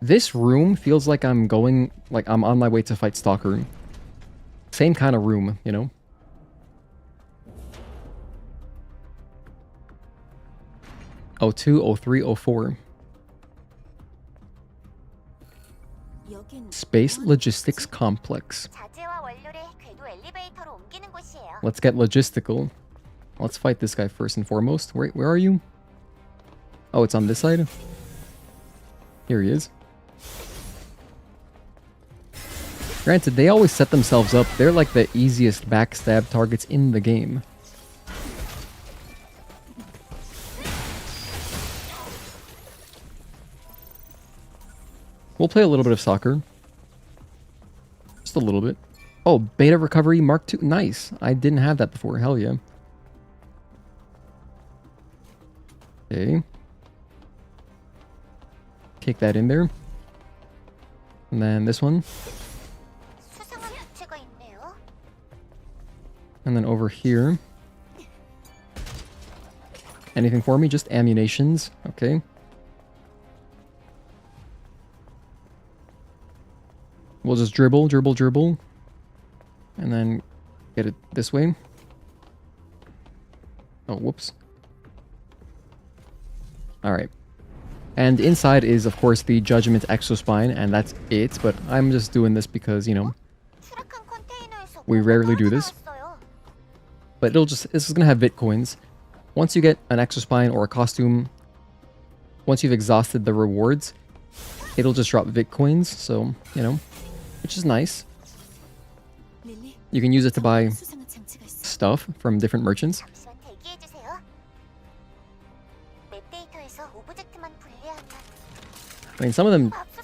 Speaker 1: This room feels like I'm on my way to fight Stalker. Same kind of room, you know? '02, '03, '04.
Speaker 5: 여긴
Speaker 1: Space Logistics Complex.
Speaker 2: 자재와 원료를 궤도 엘리베이터로 옮기는 곳이에요.
Speaker 1: Let's get logistical. Let's fight this guy first and foremost. Where are you? Oh, it's on this side? Here he is. Granted, they always set themselves up. They're like the easiest backstab targets in the game. We'll play a little bit of soccer. Just a little bit. Oh, Beta Recovery Mark II. Nice. I didn't have that before. Hell yeah. Okay. Kick that in there. And then this one.
Speaker 2: 수상한 부채가 있네요.
Speaker 1: And then over here. Anything for me? Just ammunitions. Okay. We'll just dribble, dribble, dribble. And then get it this way. Oh, whoops. Alright. And inside is, of course, the Judgment Exospine, and that's it. But I'm just doing this because, you know,
Speaker 2: 추락한 컨테이너에서
Speaker 1: we rarely do this.
Speaker 2: 나왔어요.
Speaker 1: But this is going to have Bitcoins. Once you get an Exospine or a costume, once you've exhausted the rewards, it'll just drop Bitcoins. So, you know, which is nice.
Speaker 5: 릴리,
Speaker 1: You can use it to buy
Speaker 5: 수상한 장치가 있어.
Speaker 1: stuff from different merchants.
Speaker 2: 잠시만 대기해 주세요. 맵 데이터에서 오브젝트만 분리하면
Speaker 1: I mean,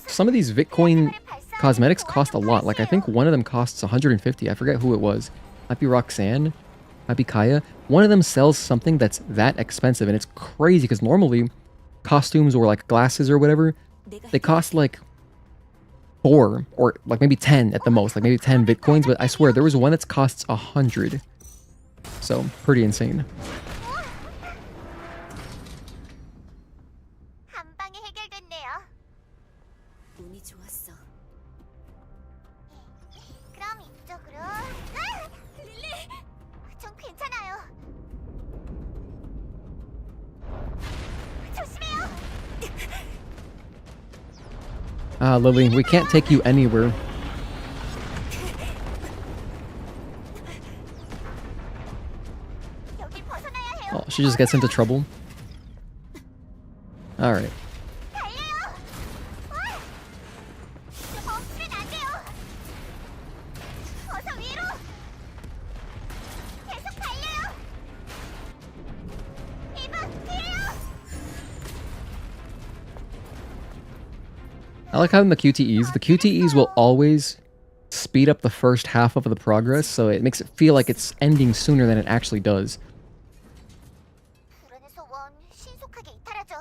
Speaker 1: some of these Bitcoin cosmetics cost a lot. Like, I think one of them costs 150. I forget who it was. Might be Roxanne. Might be Kaya. One of them sells something that's that expensive, and it's crazy because normally costumes or like glasses or whatever,
Speaker 5: 내가
Speaker 1: they cost like 4 or like maybe 10 at the most, like maybe 10 Bitcoins. But I swear there was one that costs 100. So pretty insane.
Speaker 2: 한 방에 해결됐네요.
Speaker 5: 운이 좋았어.
Speaker 2: 그럼 이쪽으로. 릴리, 전 괜찮아요. 조심해요.
Speaker 1: Ah, Lily, we can't take you anywhere.
Speaker 2: 여길 벗어나야 해요.
Speaker 1: Oh, she just gets into trouble. Alright.
Speaker 2: 달려요. 멈추면 안 돼요. 어서 위로. 계속 달려요. 이봐, 뒤에요.
Speaker 1: I like having the QTEs. The QTEs will always speed up the first half of the progress, so it makes it feel like it's ending sooner than it actually does.
Speaker 2: 불안의 소원 신속하게 이탈하죠.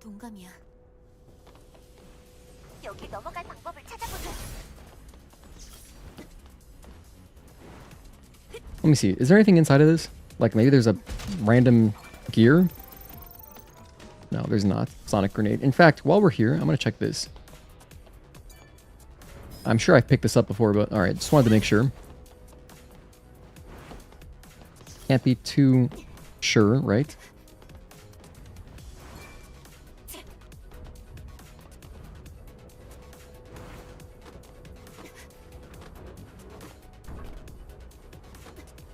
Speaker 5: 동감이야.
Speaker 2: 여기 넘어갈 방법을 찾아보죠.
Speaker 1: Let me see. Is there anything inside of this? Like maybe there's a random gear? No, there's not. Sonic grenade. In fact, while we're here, I'm going to check this. I'm sure I've picked this up before, but alright. Just wanted to make sure. Can't be too sure, right?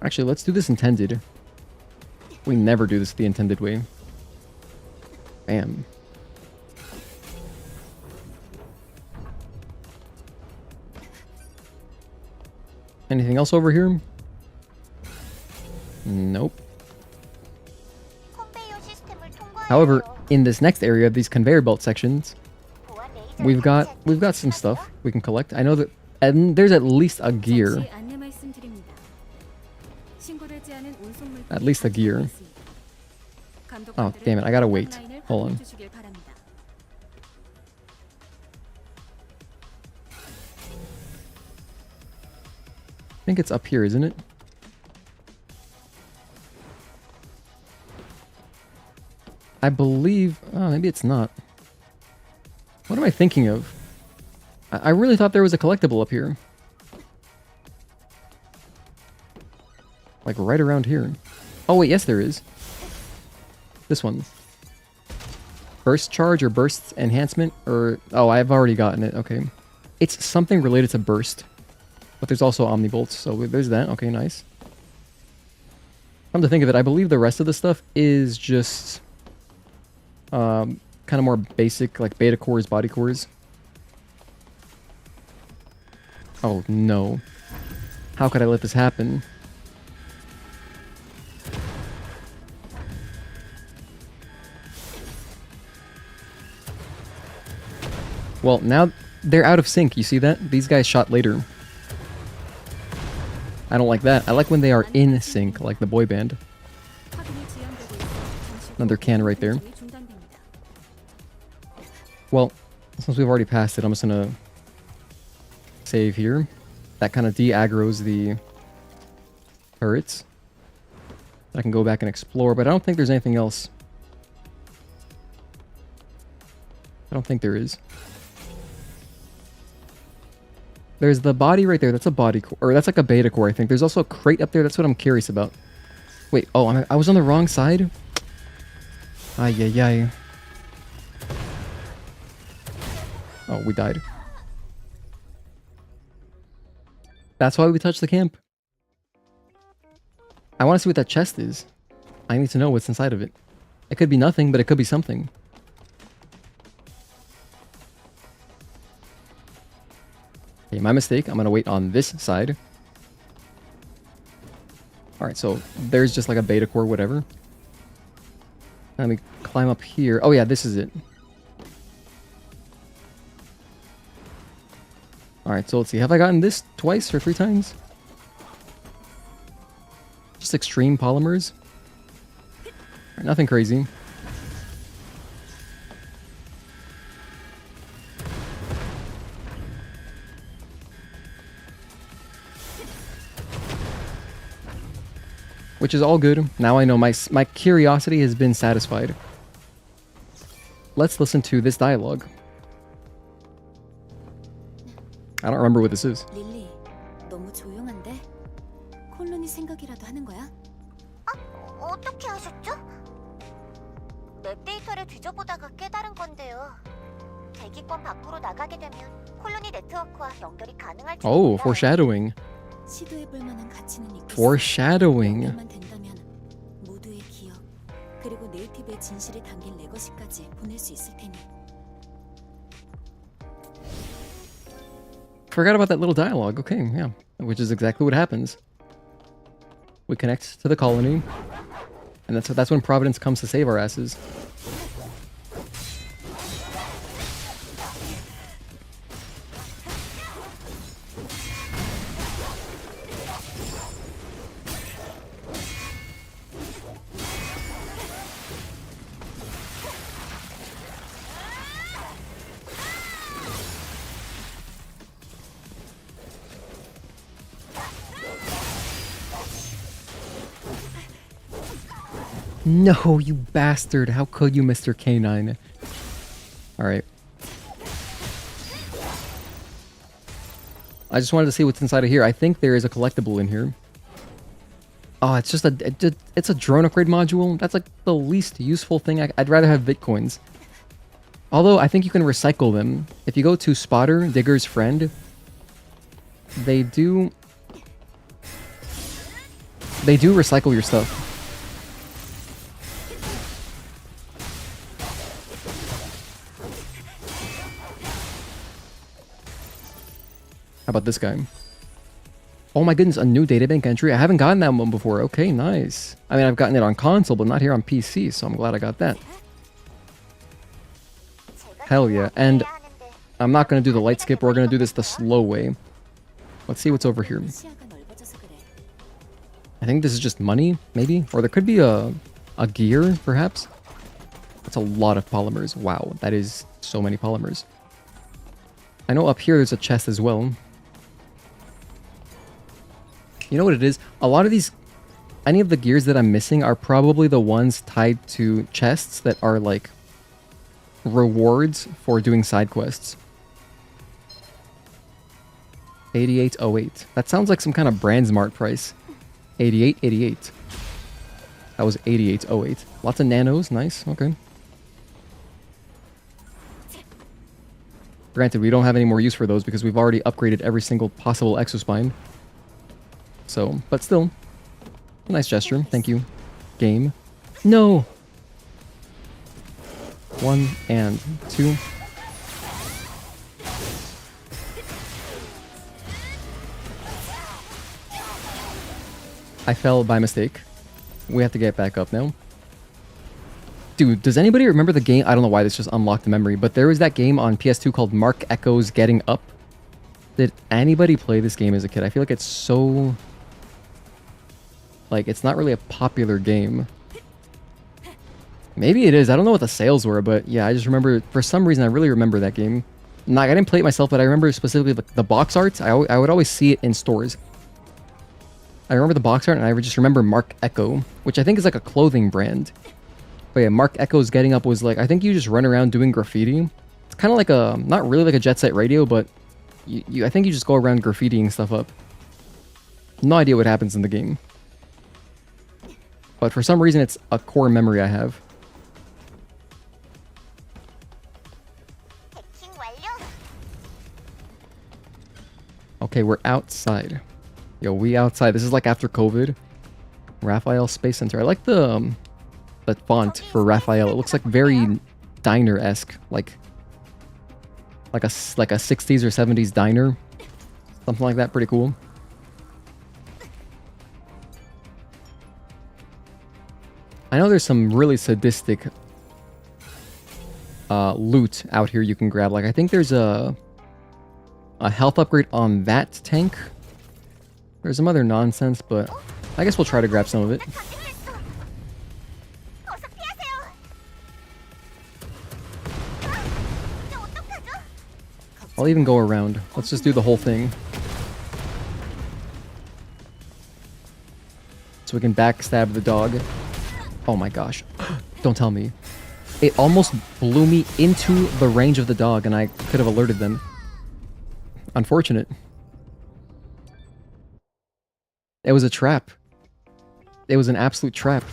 Speaker 1: Actually, let's do this intended. We never do this the intended way. Bam. Anything else over here? Nope.
Speaker 2: 컨베이어 시스템을 통과해야
Speaker 1: However,
Speaker 2: 해요.
Speaker 1: in this next area of these conveyor belt sections,
Speaker 2: 보안 레이저를
Speaker 1: we've got
Speaker 2: 탐지하기
Speaker 1: some stuff
Speaker 2: 힘들어요?
Speaker 1: we can collect. I know that, and there's at least a gear.
Speaker 5: 잠시 안내 말씀드립니다. 신고되지 않은 운송 물품
Speaker 1: At least a gear. Oh, damn it, I gotta wait. Hold on.
Speaker 5: 주시길 바랍니다.
Speaker 1: I think it's up here, isn't it? I believe. Oh, maybe it's not. What What am I thinking of? I really thought there was a collectible up here. Like right around here. Oh wait, yes there is. This one. Burst charge or burst enhancement or... Oh, I've already gotten it. Okay. It's something related to burst. But there's also omnibolts, so there's that. Okay, nice. Come to think of it, I believe the rest of the stuff is just... kind of more basic, like beta cores, body cores. Oh no. How could I let this happen? Well, now they're out of sync. You see that? These guys shot later. I don't like that. I like when they are in sync, like the boy band. Another can right there. Well, since we've already passed it, I'm just gonna save here. That kind of de-aggroes the turrets. I can go back and explore, but I don't think there's anything else. I don't think there is. There's the body right there. That's a body core, or that's like a beta core, I think. There's also a crate up there. That's what I'm curious about. Wait, oh, I was on the wrong side? Ay, ay, ay. Oh, we died. That's why we touched the camp. I want to see what that chest is. I need to know what's inside of it. It could be nothing, but it could be something. Okay, my mistake. I'm going to wait on this side. Alright, so there's just like a beta core, whatever. Let me climb up here. Oh yeah, this is it. Alright, so let's see. Have I gotten this twice or 3 times? Just extreme polymers. Alright, nothing crazy. Which is all good. Now I know my curiosity has been satisfied. Let's listen to this dialogue. I don't remember what this is.
Speaker 5: 릴리, 너무 조용한데? 콜로니 생각이라도 하는 거야?
Speaker 2: 어떻게 하셨죠? 맵 데이터를 뒤져보다가 깨달은 건데요. 대기권 밖으로 나가게 되면 콜로니 네트워크와 연결이 가능할지
Speaker 1: Oh,
Speaker 2: 몰라요.
Speaker 1: foreshadowing.
Speaker 5: 시도해볼 만한 가치는 있고
Speaker 1: Foreshadowing.
Speaker 5: 연결만 된다면 모두의 기억 그리고 네이티브의 진실이 담긴 레거시까지 보낼 수 있을 테니.
Speaker 1: Forgot about that little dialogue. Okay, yeah. Which is exactly what happens. We connect to the colony. And that's when Providence comes to save our asses. No, you bastard. How could you, Mr. K9? Alright. I just wanted to see what's inside of here. I think there is a collectible in here. Oh, it's just it's a drone upgrade module. That's like the least useful thing. I'd rather have Bitcoins. Although, I think you can recycle them. If you go to Spotter, Digger's Friend, they do recycle your stuff. How about this guy? Oh my goodness, a new databank entry. I haven't gotten that one before. Okay, nice. I mean, I've gotten it on console, but not here on PC, so I'm glad I got that. Hell yeah. And I'm not going to do the light skip. We're going to do this the slow way. Let's see what's over here.
Speaker 5: 시야가 넓어져서 그래.
Speaker 1: I think this is just money, maybe? Or there could be a gear, perhaps? That's a lot of polymers. Wow, that is so many polymers. I know up here there's a chest as well. You know what it is? A lot of these... Any of the gears that I'm missing are probably the ones tied to chests that are like... rewards for doing side quests. 88.08. That sounds like some kind of BrandSmart price. 88.88. That was 88.08. Lots of nanos. Nice. Okay. Granted, we don't have any more use for those because we've already upgraded every single possible exospine. So, but still. A nice gesture. Thank you. Game. No! 1 and 2. I fell by mistake. We have to get back up now. Dude, does anybody remember the game? I don't know why this just unlocked the memory, but there was that game on PS2 called Mark Echo's Getting Up. Did anybody play this game as a kid? I feel like it's so... like, it's not really a popular game. Maybe it is. I don't know what the sales were, but yeah, I just remember... for some reason, I really remember that game. Like, I didn't play it myself, but I remember specifically the box art. I would always see it in stores. I remember the box art, and I just remember Mark Echo, which I think is like a clothing brand. But yeah, Mark Echo's Getting Up was like, I think you just run around doing graffiti. It's kind of like a, not really like a Jet Set Radio, but I think you just go around graffitiing stuff up. No idea what happens in the game. But for some reason, it's a core memory I have. Okay, we're outside. Yo, we outside. This is like after COVID. Raphael Space Center. I like the font for Raphael. It looks like very diner-esque, like a 60s or 70s diner, something like that. Pretty cool. I know there's some really sadistic loot out here you can grab. Like I think there's a health upgrade on that tank. There's some other nonsense, but I guess we'll try to grab some of it. I'll even go around. Let's just do the whole thing. So we can backstab the dog. Oh my gosh. Don't tell me. It almost blew me into the range of the dog and I could have alerted them. Unfortunate. It was a trap. It was an absolute trap.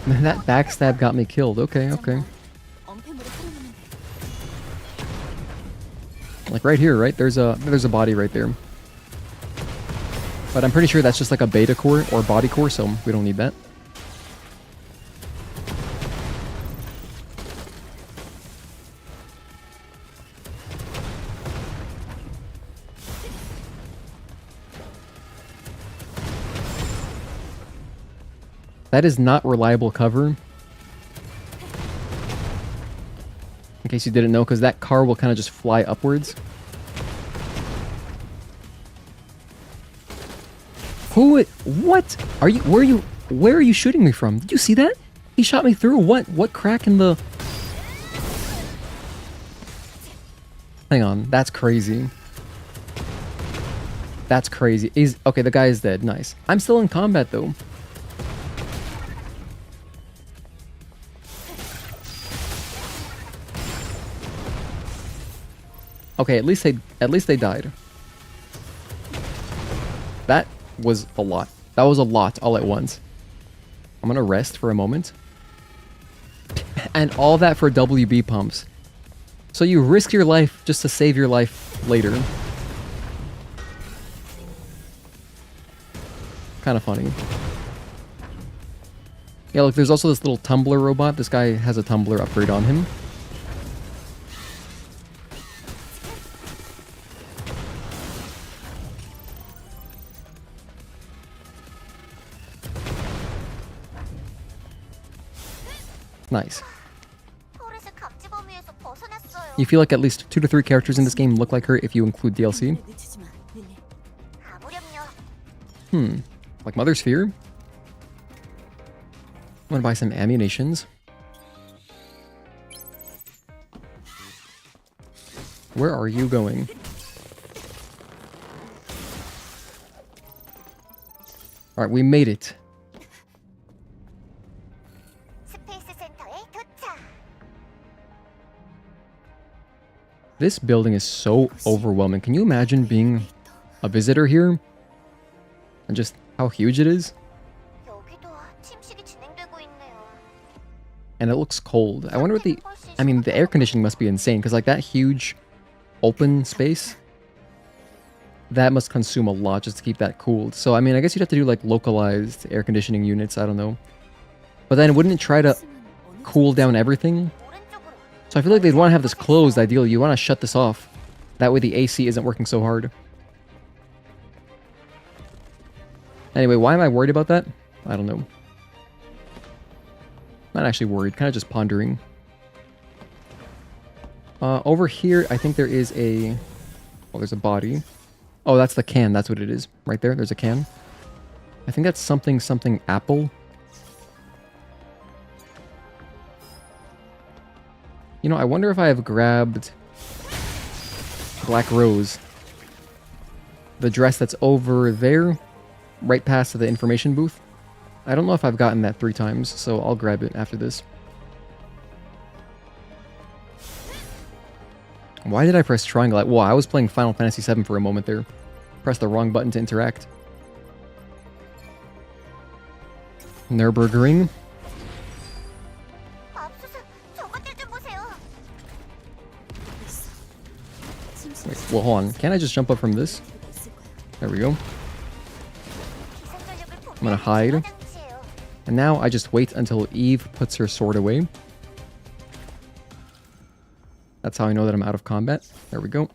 Speaker 1: Man, that backstab got me killed. Okay, okay. Like right here, right? There's a body right there. But I'm pretty sure that's just like a beta core or body core, so we don't need that. That is not reliable cover. In case you didn't know, because that car will kind of just fly upwards. Who? What? Are you? Where are you shooting me from? Did you see that? He shot me through. What crack in the... Hang on. That's crazy. That's crazy. Okay, the guy is dead. Nice. I'm still in combat, though. Okay, at least they died. That was a lot. That was a lot all at once. I'm gonna rest for a moment. And all that for WB pumps. So you risk your life just to save your life later. Kind of funny. Yeah, look, there's also this little tumbler robot. This guy has a tumbler upgrade on him. Nice. You feel like at least 2 to 3 characters in this game look like her if you include DLC? Like Mother's Fear? I'm gonna buy some ammunitions. Where are you going? Alright, we made it. This building is so overwhelming. Can you imagine being a visitor here? And just how huge it is?
Speaker 2: 여기도 침식이 진행되고 있네요.
Speaker 1: And it looks cold. I wonder what the... I mean, the air conditioning must be insane, because like that huge open space, that must consume a lot just to keep that cooled. So, I mean, I guess you'd have to do like localized air conditioning units, I don't know. But then wouldn't it try to cool down everything?
Speaker 2: 오른쪽으로.
Speaker 1: So I feel like they'd want to have this closed, ideally. You want to shut this off. That way the AC isn't working so hard. Anyway, why am I worried about that? I don't know. Not actually worried, kind of just pondering. Over here, I think there is a... Oh, there's a body. Oh, that's the can. That's what it is. Right there, there's a can. I think that's something apple. You know, I wonder if I have grabbed Black Rose. The dress that's over there, right past the information booth. I don't know if I've gotten that 3 times, so I'll grab it after this. Why did I press triangle? Well, I was playing Final Fantasy VII for a moment there. Pressed the wrong button to interact. Nürburgring.
Speaker 2: 맙소사, 저것들 좀 보세요.
Speaker 1: Wait, well, hold on. Can't I just jump up from this? There we go.
Speaker 2: 기상전력을
Speaker 1: I'm gonna hide.
Speaker 2: 장치예요.
Speaker 1: And now I just wait until Eve puts her sword away. That's how I know that I'm out of combat. There we go.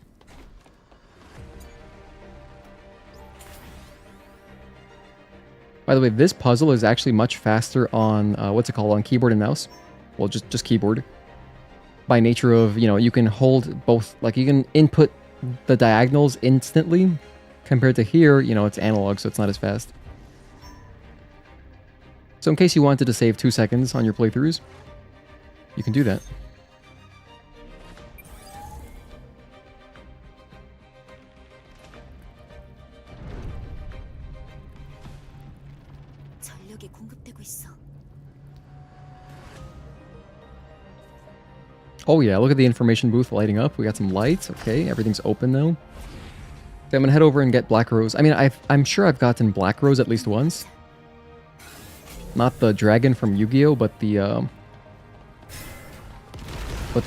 Speaker 1: By the way, this puzzle is actually much faster on, what's it called, on keyboard and mouse? Well, just keyboard. By nature of, you know, you can hold both, like you can input the diagonals instantly, compared to here, you know, it's analog, so it's not as fast. So in case you wanted to save 2 seconds on your playthroughs, you can do that.
Speaker 5: 전력이 공급되고 있어.
Speaker 1: Oh yeah, look at the information booth lighting up. We got some lights. Okay, everything's open now. Okay, I'm gonna head over and get Black Rose. I mean, I'm sure I've gotten Black Rose at least once. Not the dragon from Yu-Gi-Oh, but the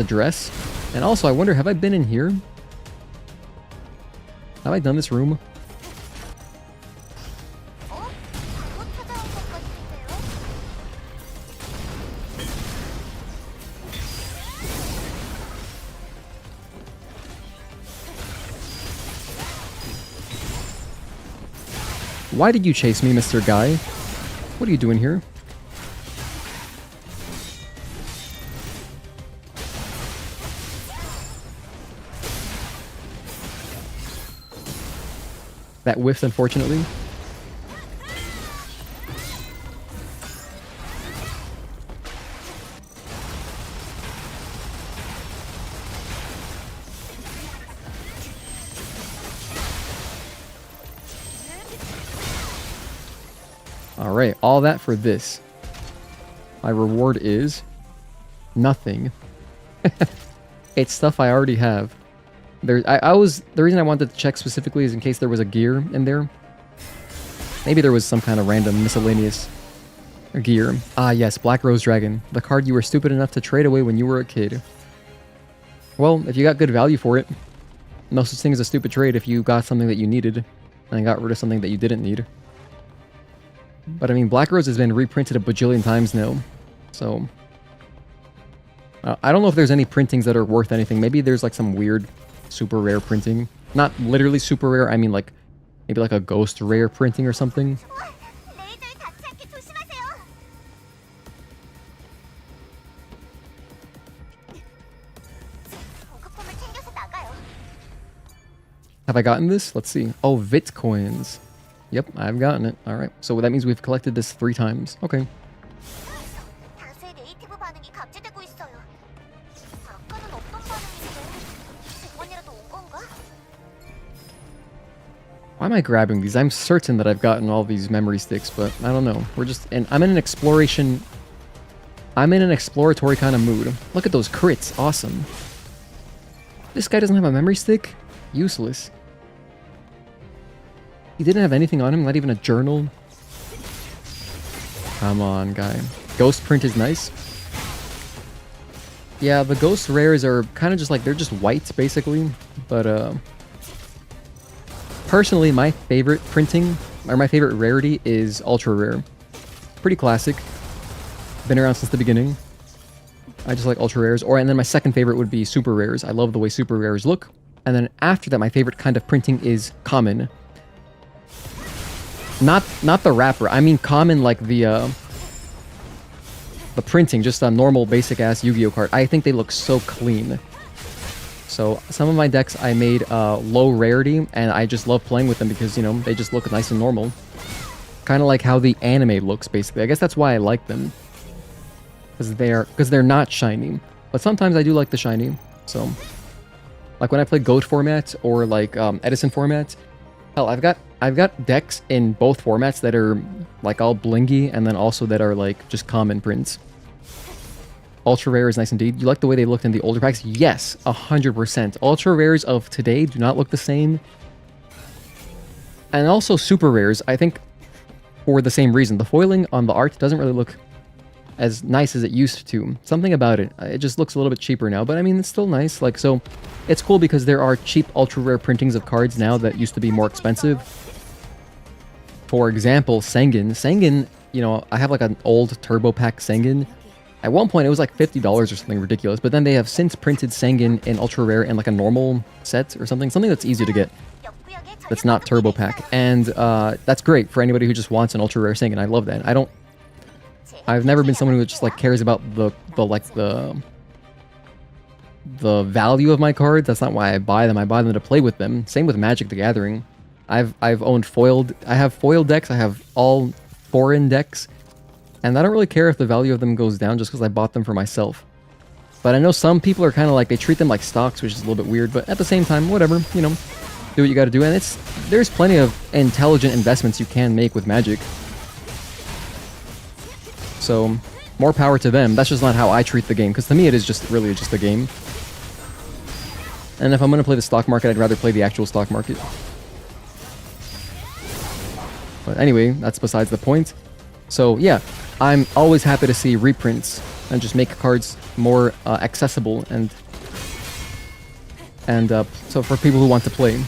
Speaker 1: dress. And also, I wonder, have I been in here? Have I done this room?
Speaker 2: 어? 잘못 찾아온 것 같은데요?
Speaker 1: Why did you chase me, Mr. Guy? What are you doing here? That whiffed, unfortunately. Alright, all that for this. My reward is nothing. It's stuff I already have. The reason I wanted to check specifically is in case there was a gear in there. Maybe there was some kind of random miscellaneous gear. Ah yes, Black Rose Dragon. The card you were stupid enough to trade away when you were a kid. Well, if you got good value for it, no such thing as a stupid trade if you got something that you needed and got rid of something that you didn't need. But I mean, Black Rose has been reprinted a bajillion times now, so... I don't know if there's any printings that are worth anything. Maybe there's like some weird super rare printing. Not literally super rare, I mean like, maybe like a ghost rare printing or something.
Speaker 2: 우와, 레이더에 닿지 않게 조심하세요. 보급품을 챙겨서 나가요.
Speaker 1: Have I gotten this? Let's see. Oh, Vitcoins. Yep, I've gotten it. Alright, so that means we've collected this 3 times. Okay.
Speaker 2: 다수의 네이티브 반응이 감지되고 있어요. 아까는 없던 반응인데 직원이라도 온 건가?
Speaker 1: Why am I grabbing these? I'm certain that I've gotten all these memory sticks, but I don't know. We're just... And I'm in an exploration... I'm in an exploratory kind of mood. Look at those crits. Awesome. This guy doesn't have a memory stick? Useless. He didn't have anything on him, not even a journal. Come on, guy. Ghost print is nice. Yeah, the ghost rares are kind of just like, they're just white, basically. But, personally, my favorite printing, or my favorite rarity is ultra rare. Pretty classic. Been around since the beginning. I just like ultra rares. And then my second favorite would be super rares. I love the way super rares look. And then after that, my favorite kind of printing is common. Not the wrapper. I mean common like the printing, just a normal basic ass Yu-Gi-Oh card. I think they look so clean. So some of my decks I made low rarity, and I just love playing with them because, you know, they just look nice and normal. Kind of like how the anime looks, basically. I guess that's why I like them. Because they're not shiny. But sometimes I do like the shiny. So, like when I play GOAT format or like Edison format, hell, I've got decks in both formats that are like all blingy, and then also that are like just common prints. Ultra rare is nice indeed. You like the way they looked in the older packs? Yes, 100%. Ultra rares of today do not look the same. And also super rares, I think, for the same reason. The foiling on the art doesn't really look as nice as it used to. Something about it. It just looks a little bit cheaper now, but I mean, it's still nice. Like, so it's cool because there are cheap ultra rare printings of cards now that used to be more expensive. For example, Sengen. Sengen, you know, I have like an old turbo pack Sengen. At one point, it was like $50 or something ridiculous, but then they have since printed Sengen in ultra rare in like a normal set or something that's easy to get. That's not turbo pack, and that's great for anybody who just wants an ultra rare Sengen. I love that. I've never been someone who just like cares about the value of my cards. That's not why I buy them. I buy them to play with them. Same with Magic the Gathering. I've owned foiled. I have foiled decks. I have all foreign decks, and I don't really care if the value of them goes down just because I bought them for myself. But I know some people are kind of like, they treat them like stocks, which is a little bit weird. But at the same time, whatever, you know, do what you got to do. And there's plenty of intelligent investments you can make with Magic. So more power to them. That's just not how I treat the game, because to me it is just really just a game. And if I'm going to play the stock market, I'd rather play the actual stock market. But anyway, that's besides the point. So yeah, I'm always happy to see reprints and just make cards more accessible and so for people who want to play.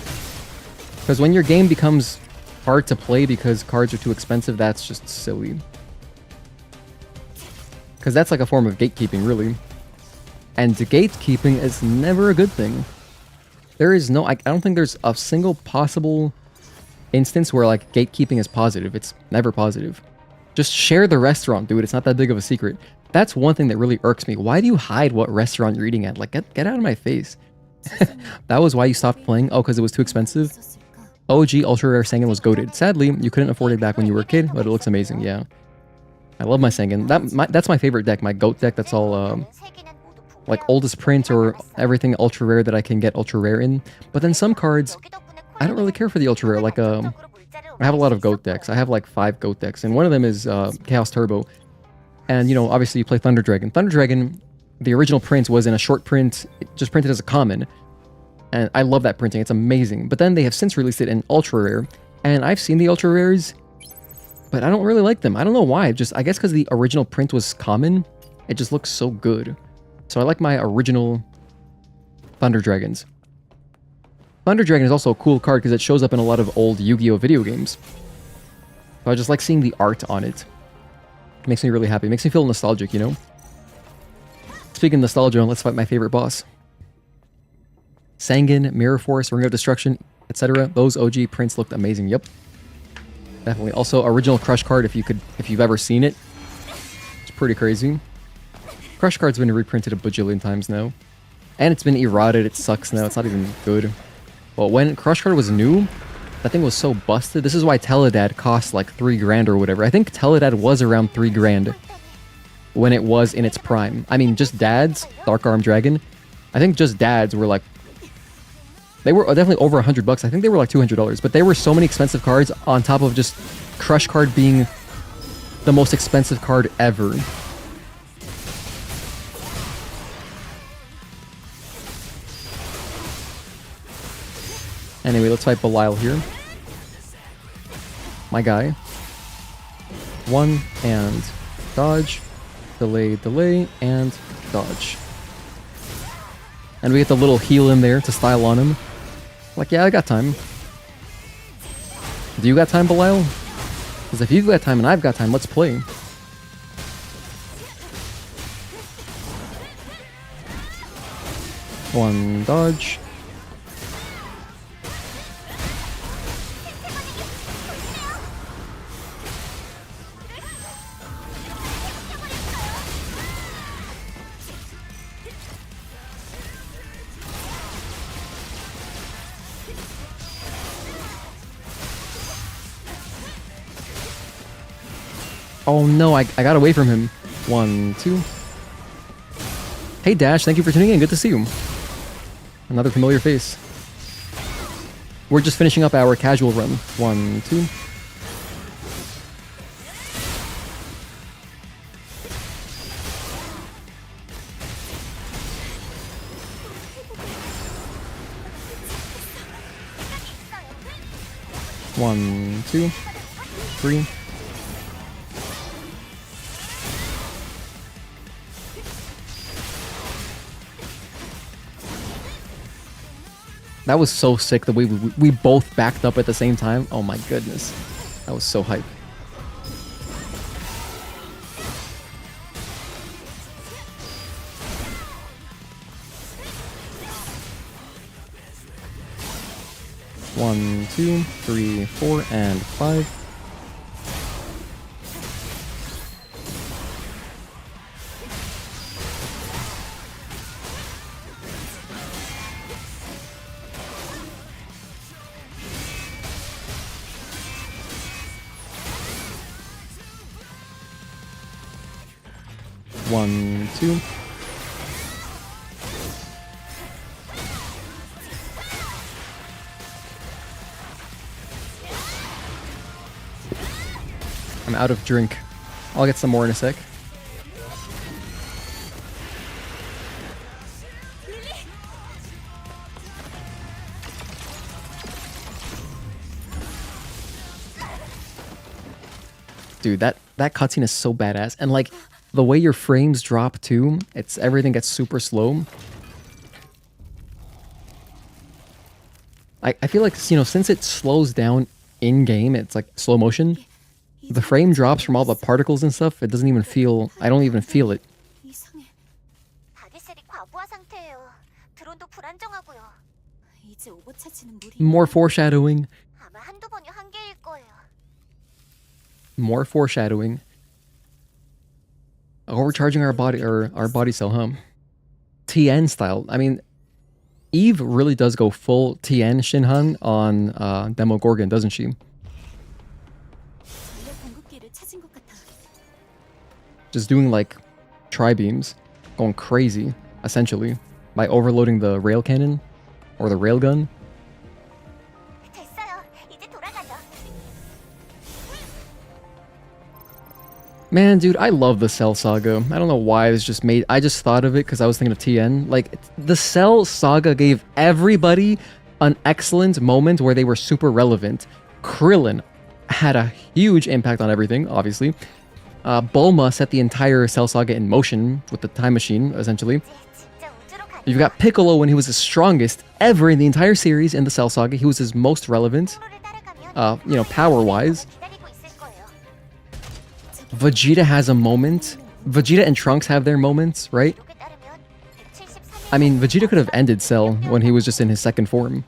Speaker 1: Because when your game becomes hard to play because cards are too expensive, that's just silly. Because that's like a form of gatekeeping, really. And gatekeeping is never a good thing. There is no... I don't think there's a single possible instance where, like, gatekeeping is positive. It's never positive. Just share the restaurant, dude. It's not that big of a secret. That's one thing that really irks me. Why do you hide what restaurant you're eating at? Like, get out of my face. That was why you stopped playing? Oh, because it was too expensive? OG Ultra Rare Sengen was goated. Sadly, you couldn't afford it back when you were a kid, but it looks amazing, yeah. I love my Sengen. That's my favorite deck, my GOAT deck. That's all, like, oldest print or everything ultra rare that I can get ultra rare in. But then some cards, I don't really care for the ultra rare. Like, I have a lot of GOAT decks. I have, like, 5 GOAT decks, and one of them is Chaos Turbo. And, you know, obviously you play Thunder Dragon. Thunder Dragon, the original print was in a short print, just printed as a common. And I love that printing. It's amazing. But then they have since released it in ultra rare. And I've seen the ultra rares, but I don't really like them. I don't know why. I guess because the original print was common, it just looks so good. So I like my original Thunder Dragons. Thunder Dragon is also a cool card because it shows up in a lot of old Yu-Gi-Oh! Video games. So I just like seeing the art on it. It makes me really happy. It makes me feel nostalgic, you know? Speaking of nostalgia, let's fight my favorite boss. Sengen, Mirror Force, Ring of Destruction, etc. Those OG prints looked amazing. Yep. Definitely. Also, original Crush card if you've ever seen it. It's pretty crazy. Crush card's been reprinted a bajillion times now. And it's been eroded. It sucks now. It's not even good. But when Crush card was new, that thing was so busted. This is why Teledad cost like 3 grand or whatever. I think Teledad was around 3 grand when it was in its prime. I mean, just Dads, Dark Arm Dragon. I think just Dads were like... They were definitely over $100. I think they were like $200. But they were so many expensive cards on top of just Crush card being the most expensive card ever. Anyway, let's fight Belial here. My guy. 1 and dodge. Delay, delay, and dodge. And we get the little heal in there to style on him. Like, yeah, I got time. Do you got time, Belial? Because if you've got time and I've got time, let's play. One dodge. Oh no, I got away from him. 1, 2. Hey Dash, thank you for tuning in. Good to see you. Another familiar face. We're just finishing up our casual run. 1, 2. One, 2, 3. That was so sick the way we both backed up at the same time. Oh my goodness. That was so hype. One, 2, 3, 4, and 5. One, 2. I'm out of drink. I'll get some more in a sec. Dude, that cutscene is so badass. And like the way your frames drop too, everything gets super slow. I feel like, you know, since it slows down in game, it's like slow motion. The frame drops from all the particles and stuff. It doesn't even feel, I don't even feel it.
Speaker 5: 이상해.
Speaker 2: 다기셀이 과부하 상태예요. 드론도 불안정하고요.
Speaker 5: 이제 오버차지는 무리.
Speaker 1: More foreshadowing.
Speaker 2: 아마 한두 번이 한계일 거예요.
Speaker 1: More foreshadowing. Overcharging our body cell, huh? TN style. I mean, Eve really does go full TN Shinhan on Demogorgon, doesn't she?
Speaker 5: 전력 공급기를 찾은 것 같아.
Speaker 1: Just doing like tri-beams, going crazy, essentially, by overloading the rail cannon or the railgun.
Speaker 2: 됐어요. 이제 돌아가죠.
Speaker 1: Man, dude, I love the Cell Saga. I don't know why it was just made. I just thought of it because I was thinking of TN. Like, the Cell Saga gave everybody an excellent moment where they were super relevant. Krillin had a huge impact on everything, obviously. Bulma set the entire Cell Saga in motion with the time machine, essentially.
Speaker 2: 진짜 우주로 가는
Speaker 1: You've got Piccolo when he was the strongest ever in the entire series in the Cell Saga. He was his most relevant,
Speaker 2: 路를 따라가면
Speaker 1: you know, power-wise.
Speaker 2: 기다리고 있을 거예요.
Speaker 1: Vegeta has a moment. Vegeta and Trunks have their moments, right?
Speaker 2: 기록에 따르면 173년
Speaker 1: I mean, Vegeta could have ended Cell when he was just in his second form.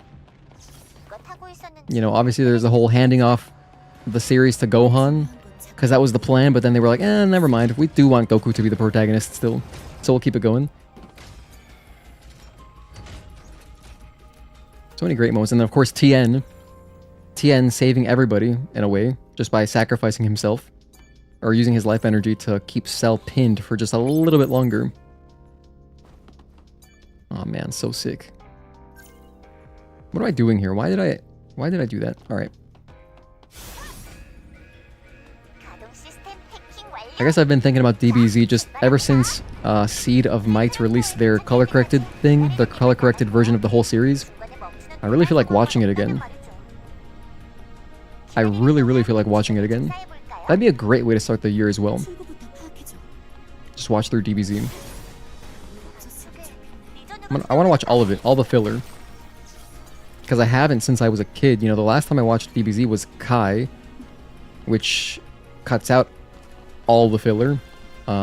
Speaker 2: 누가 타고 있었는지
Speaker 1: You know, obviously there's the whole handing off the series to Gohan, because that was the plan, but then they were like, never mind. We do want Goku to be the protagonist still, so we'll keep it going. So many great moments. And then, of course, TN saving everybody, in a way, just by sacrificing himself, or using his life energy to keep Cell pinned for just a little bit longer. Oh man, so sick. What am I doing here? Why did I do that? Alright.
Speaker 2: 가동 시스템 해킹 완료.
Speaker 1: I guess I've been thinking about DBZ just ever since Seed of Might released their color corrected thing, their color corrected version of the whole series.
Speaker 2: 중간에 멈추는
Speaker 1: I really feel like watching it again. I really feel like watching it again. That'd be a great way to start the year as well.
Speaker 5: 출구부터 파악해줘.
Speaker 1: Just watch through DBZ. I want to watch all of it, all the filler. Because I haven't since I was a kid. You know, the last time I watched DBZ was Kai, which cuts out all the filler.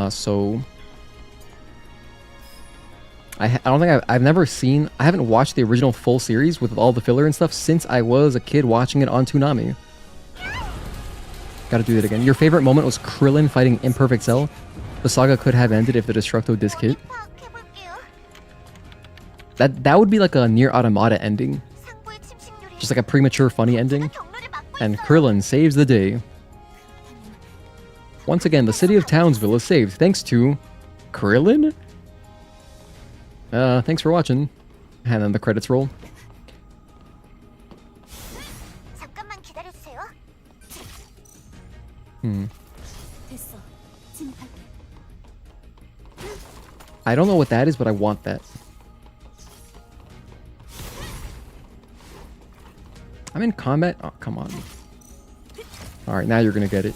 Speaker 1: So I don't think I've never seen. I haven't watched the original full series with all the filler and stuff since I was a kid watching it on Toonami. Gotta do that again. Your favorite moment was Krillin fighting Imperfect Cell. The saga could have ended if the Destructo disc hit. That would be like a Nier Automata ending. Just like a premature funny ending. And Krillin saves the day. Once again, the city of Townsville is saved thanks to Krillin? Thanks for watching. And then the credits roll.
Speaker 5: 됐어. 진입할게.
Speaker 1: I don't know what that is, but I want that. I'm in combat? Oh, come on. Alright, now you're gonna get it.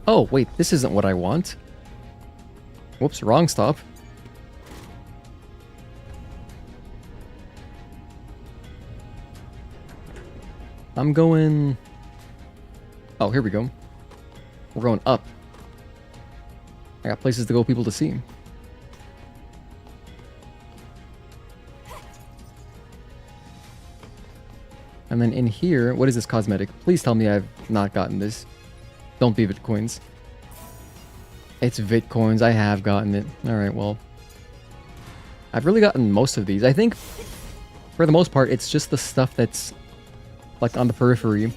Speaker 1: Oh, wait, this isn't what I want. Whoops, wrong stop. I'm going... Oh, here we go. We're going up. I got places to go, people to see. And then in here, what is this cosmetic? Please tell me I've not gotten this. Don't be Bitcoins. It's Bitcoins, I have gotten it. Alright, well. I've really gotten most of these. I think, for the most part, it's just the stuff that's like on the periphery.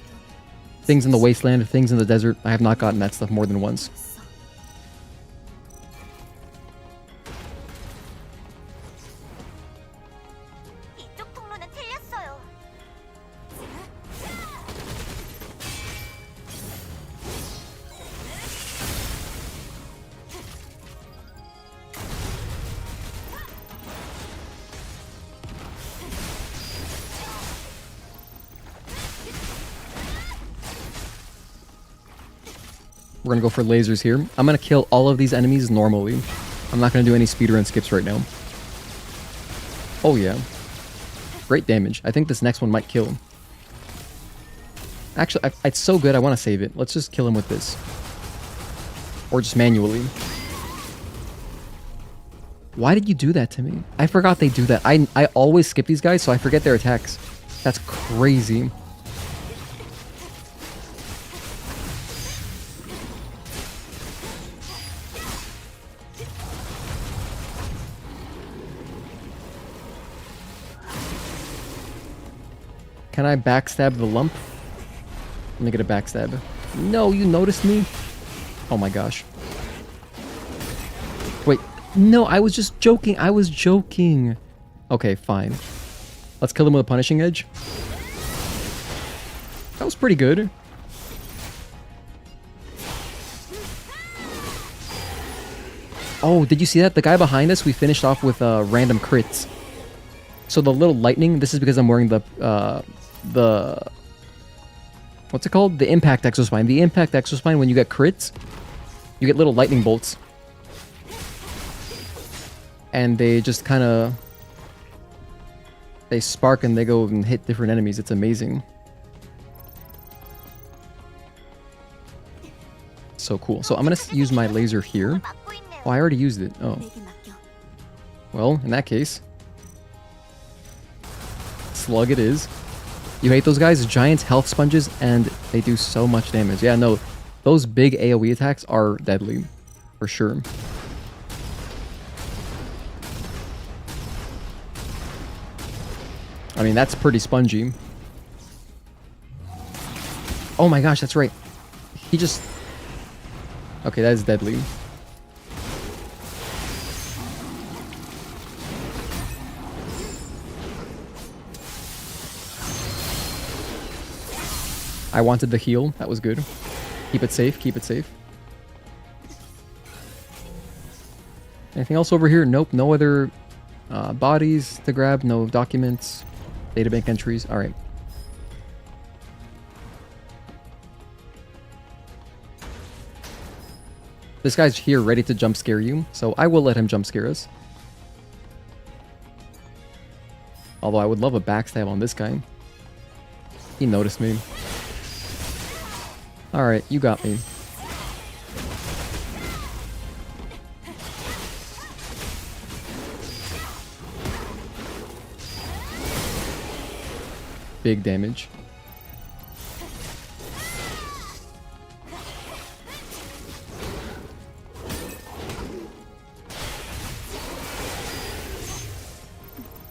Speaker 1: Things in the wasteland, things in the desert. I have not gotten that stuff more than once.
Speaker 2: 이쪽 통로는 틀렸어요.
Speaker 1: We're gonna go for lasers here. I'm gonna kill all of these enemies normally. I'm not gonna do any speedrun skips right now. Oh yeah. Great damage. I think this next one might kill him. Actually, it's so good I want to save it. Let's just kill him with this. Or just manually. Why did you do that to me? I forgot they do that. I always skip these guys, so I forget their attacks. That's crazy. Can I backstab the lump? Let me get a backstab. No, you noticed me? Oh my gosh. Wait, no, I was just joking. I was joking. Okay, fine. Let's kill him with a punishing edge. That was pretty good. Oh, did you see that? The guy behind us, we finished off with random crits. So the little lightning, this is because I'm wearing the what's it called? The impact exospine. The impact exospine, when you get crits, you get little lightning bolts. And they just kind of... they spark and they go and hit different enemies. It's amazing. So cool. So I'm going to use my laser here. Oh, I already used it. Oh.
Speaker 5: 내게 맡겨.
Speaker 1: Well, in that case... slug it is. You hate those guys? Giant health sponges, and they do so much damage. Yeah, no, those big AoE attacks are deadly, for sure. I mean, that's pretty spongy. Oh my gosh, that's right. He just... okay, that is deadly. I wanted the heal. That was good. Keep it safe. Keep it safe. Anything else over here? Nope. No other bodies to grab. No documents. Databank entries. All right. This guy's here ready to jump scare you, so I will let him jump scare us. Although I would love a backstab on this guy. He noticed me. Alright, you got me. Big damage.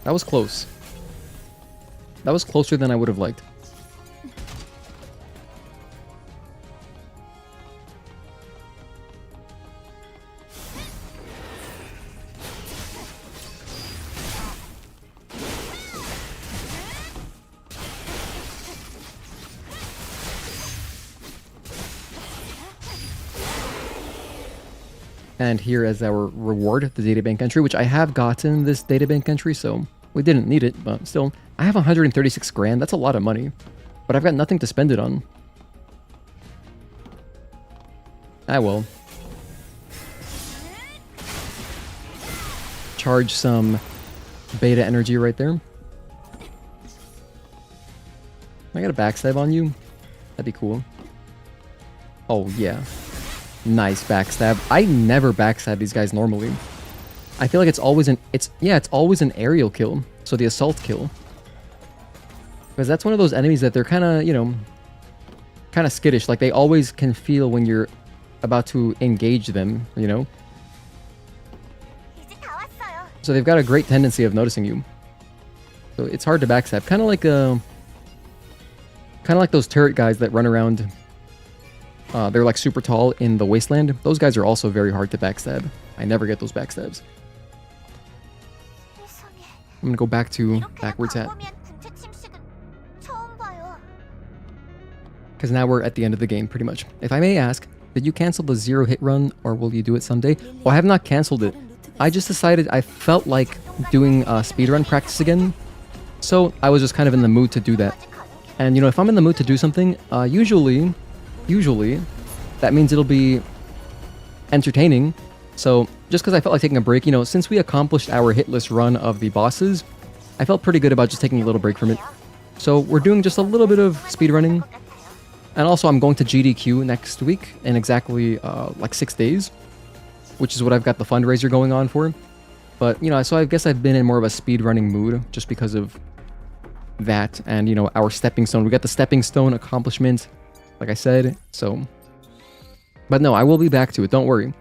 Speaker 1: That was close. That was closer than I would have liked. And here is our reward, the databank entry, which I have gotten this databank entry, so we didn't need it, but still. I have 136 grand, that's a lot of money. But I've got nothing to spend it on. I will. Charge some beta energy right there. I got a backstab on you? That'd be cool. Oh, yeah. Nice backstab. I never backstab these guys normally. I feel like it's always an aerial kill. So the assault kill. Because that's one of those enemies that they're kind of, you know, kind of skittish. Like they always can feel when you're about to engage them, you know. So they've got a great tendency of noticing you. So it's hard to backstab. Kind of like those turret guys that run around. They're like super tall in the wasteland. Those guys are also very hard to backstab. I never get those backstabs. I'm gonna go back to backwards hat. Because now we're at the end of the game, pretty much. If I may ask, did you cancel the 0 hit run, or will you do it someday? Well, I have not canceled it. I just decided I felt like doing speedrun practice again. So I was just kind of in the mood to do that. And you know, if I'm in the mood to do something, usually, that means it'll be entertaining. So just because I felt like taking a break, you know, since we accomplished our hitless run of the bosses, I felt pretty good about just taking a little break from it. So we're doing just a little bit of speedrunning. And also I'm going to GDQ next week in exactly like 6 days, which is what I've got the fundraiser going on for. But, you know, so I guess I've been in more of a speedrunning mood just because of that. And, you know, our stepping stone. We got the stepping stone accomplishment, like I said. So, but no, I will be back to it. Don't worry.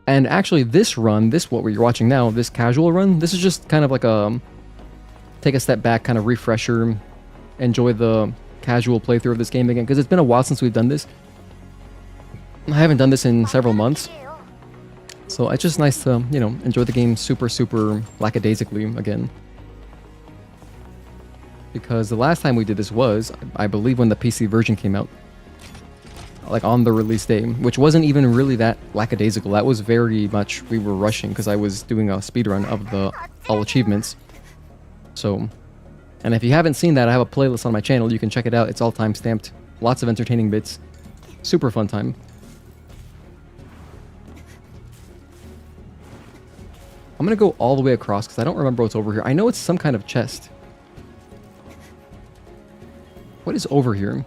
Speaker 1: And actually this run, what we're watching now, this casual run, this is just kind of like a take a step back, kind of refresher, enjoy the casual playthrough of this game again, because it's been a while since we've done this. I haven't done this in several months. So it's just nice to, you know, enjoy the game super lackadaisically again. Because the last time we did this was, I believe, when the PC version came out. Like on the release day, which wasn't even really that lackadaisical. That was very much, we were rushing because I was doing a speedrun of the all achievements. So, and if you haven't seen that, I have a playlist on my channel. You can check it out. It's all time-stamped. Lots of entertaining bits. Super fun time. I'm gonna go all the way across because I don't remember what's over here. I know it's some kind of chest. What is over here?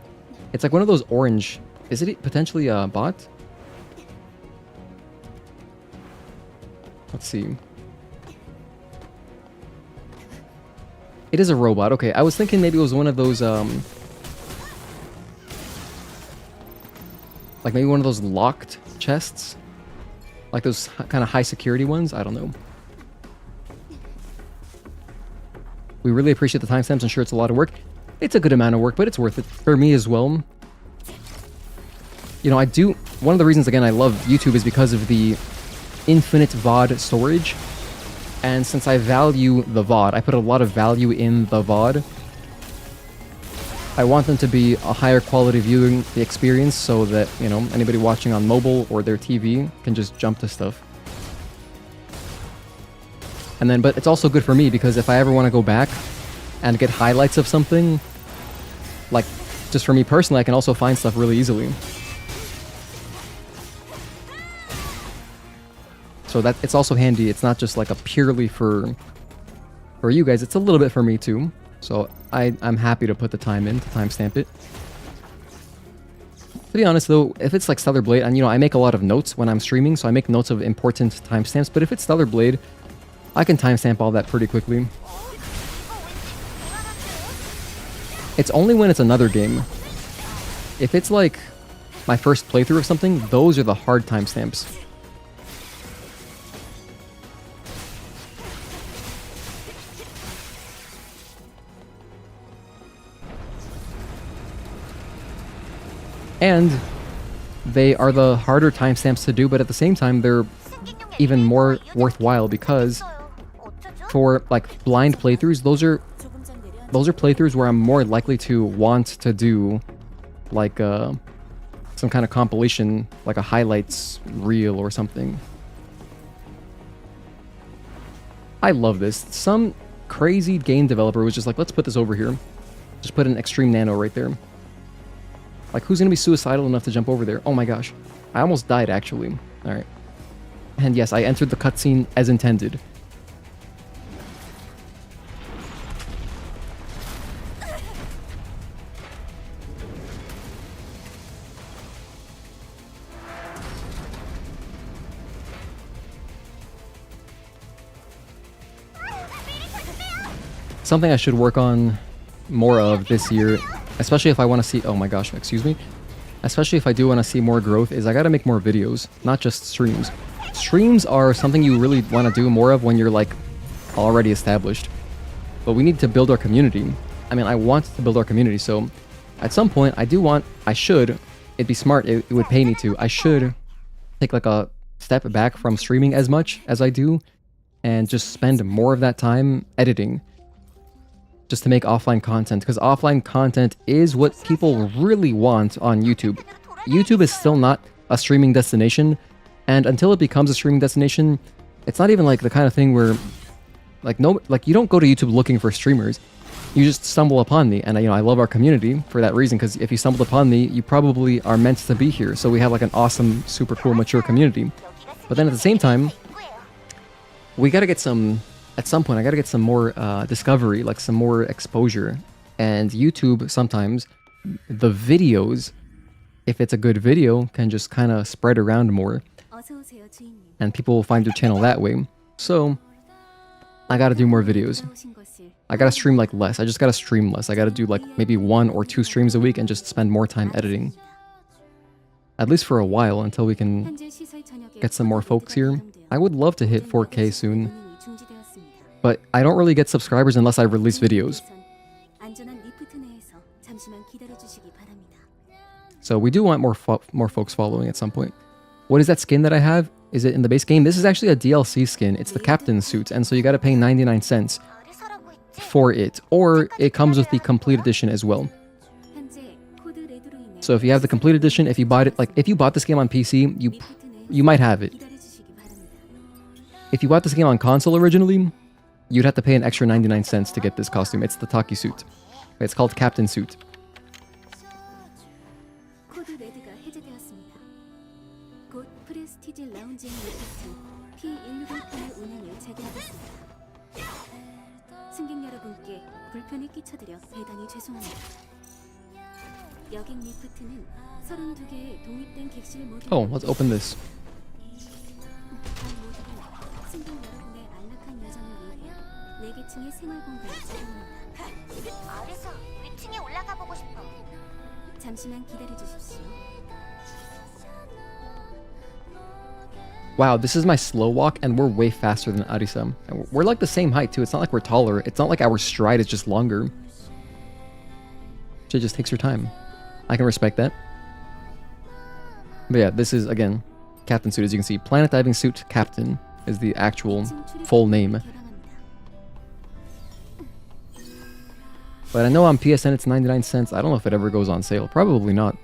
Speaker 1: It's like one of those orange... Is it potentially a bot? Let's see. It is a robot. Okay, I was thinking maybe it was one of those, like maybe one of those locked chests? Like those kind of high security ones? I don't know. We really appreciate the timestamps. I'm sure it's a lot of work. It's a good amount of work, but it's worth it. For me as well. You know, one of the reasons, again, I love YouTube is because of the infinite VOD storage. And since I value the VOD, I put a lot of value in the VOD. I want them to be a higher quality viewing experience so that, you know, anybody watching on mobile or their TV can just jump to stuff. And then, but it's also good for me because if I ever want to go back and get highlights of something, like just for me personally, I can also find stuff really easily. So that it's also handy. It's not just like a purely for you guys. It's a little bit for me too. So I'm happy to put the time in to timestamp it. To be honest though, if it's like Stellar Blade, and you know, I make a lot of notes when I'm streaming, so I make notes of important timestamps, but if it's Stellar Blade, I can timestamp all that pretty quickly. It's only when it's another game. If it's like my first playthrough of something, those are the hard timestamps. And they are the harder timestamps to do, but at the same time, they're even more worthwhile because for like blind playthroughs, those are playthroughs where I'm more likely to want to do like some kind of compilation, like a highlights reel or something. I love this. Some crazy game developer was just like, let's put this over here. Just put an extreme nano right there. Like, who's gonna be suicidal enough to jump over there? Oh my gosh. I almost died, actually. Alright. And yes, I entered the cutscene as intended. Something I should work on more of this year, especially if I want to see... Oh my gosh, excuse me. Especially if I do want to see more growth, is I gotta make more videos, not just streams. Streams are something you really want to do more of when you're like already established. But we need to build our community. I mean, I want to build our community, so at some point it'd be smart, it would pay me to. I should take like a step back from streaming as much as I do and just spend more of that time editing. Just to make offline content, because offline content is what people really want on YouTube. YouTube is still not a streaming destination, and until it becomes a streaming destination, it's not even like the kind of thing where you don't go to YouTube looking for streamers. You just stumble upon me, and I love our community for that reason, because if you stumbled upon me, you probably are meant to be here. So we have like an awesome, super cool, mature community. But then at the same time, we gotta get some... At some point, I gotta get some more discovery, like some more exposure. And YouTube, sometimes, the videos, if it's a good video, can just kind of spread around more. And people will find your channel that way. So, I gotta do more videos. I gotta stream like less. I just gotta stream less. I gotta do like maybe 1 or 2 streams a week and just spend more time editing. At least for a while, until we can get some more folks here. I would love to hit 4K soon. But I don't really get subscribers unless I release videos. So we do want more folks following at some point. What is that skin that I have? Is it in the base game? This is actually a DLC skin. It's the captain suit, and so you gotta pay 99 cents for it. Or it comes with the complete edition as well. So if you have the complete edition, if you bought it, like if you bought this game on PC, you might have it. If you bought this game on console originally, you'd have to pay an extra 99 cents to get this costume. It's the Taki suit. It's called Captain Suit. Oh, let's open this. Wow, this is my slow walk, and we're way faster than Arisa. And we're like the same height, too. It's not like we're taller. It's not like our stride is just longer. She just takes her time. I can respect that. But yeah, this is, again, Captain Suit. As you can see, Planet Diving Suit Captain is the actual full name. But I know on PSN it's 99 cents. I don't know if it ever goes on sale. Probably not.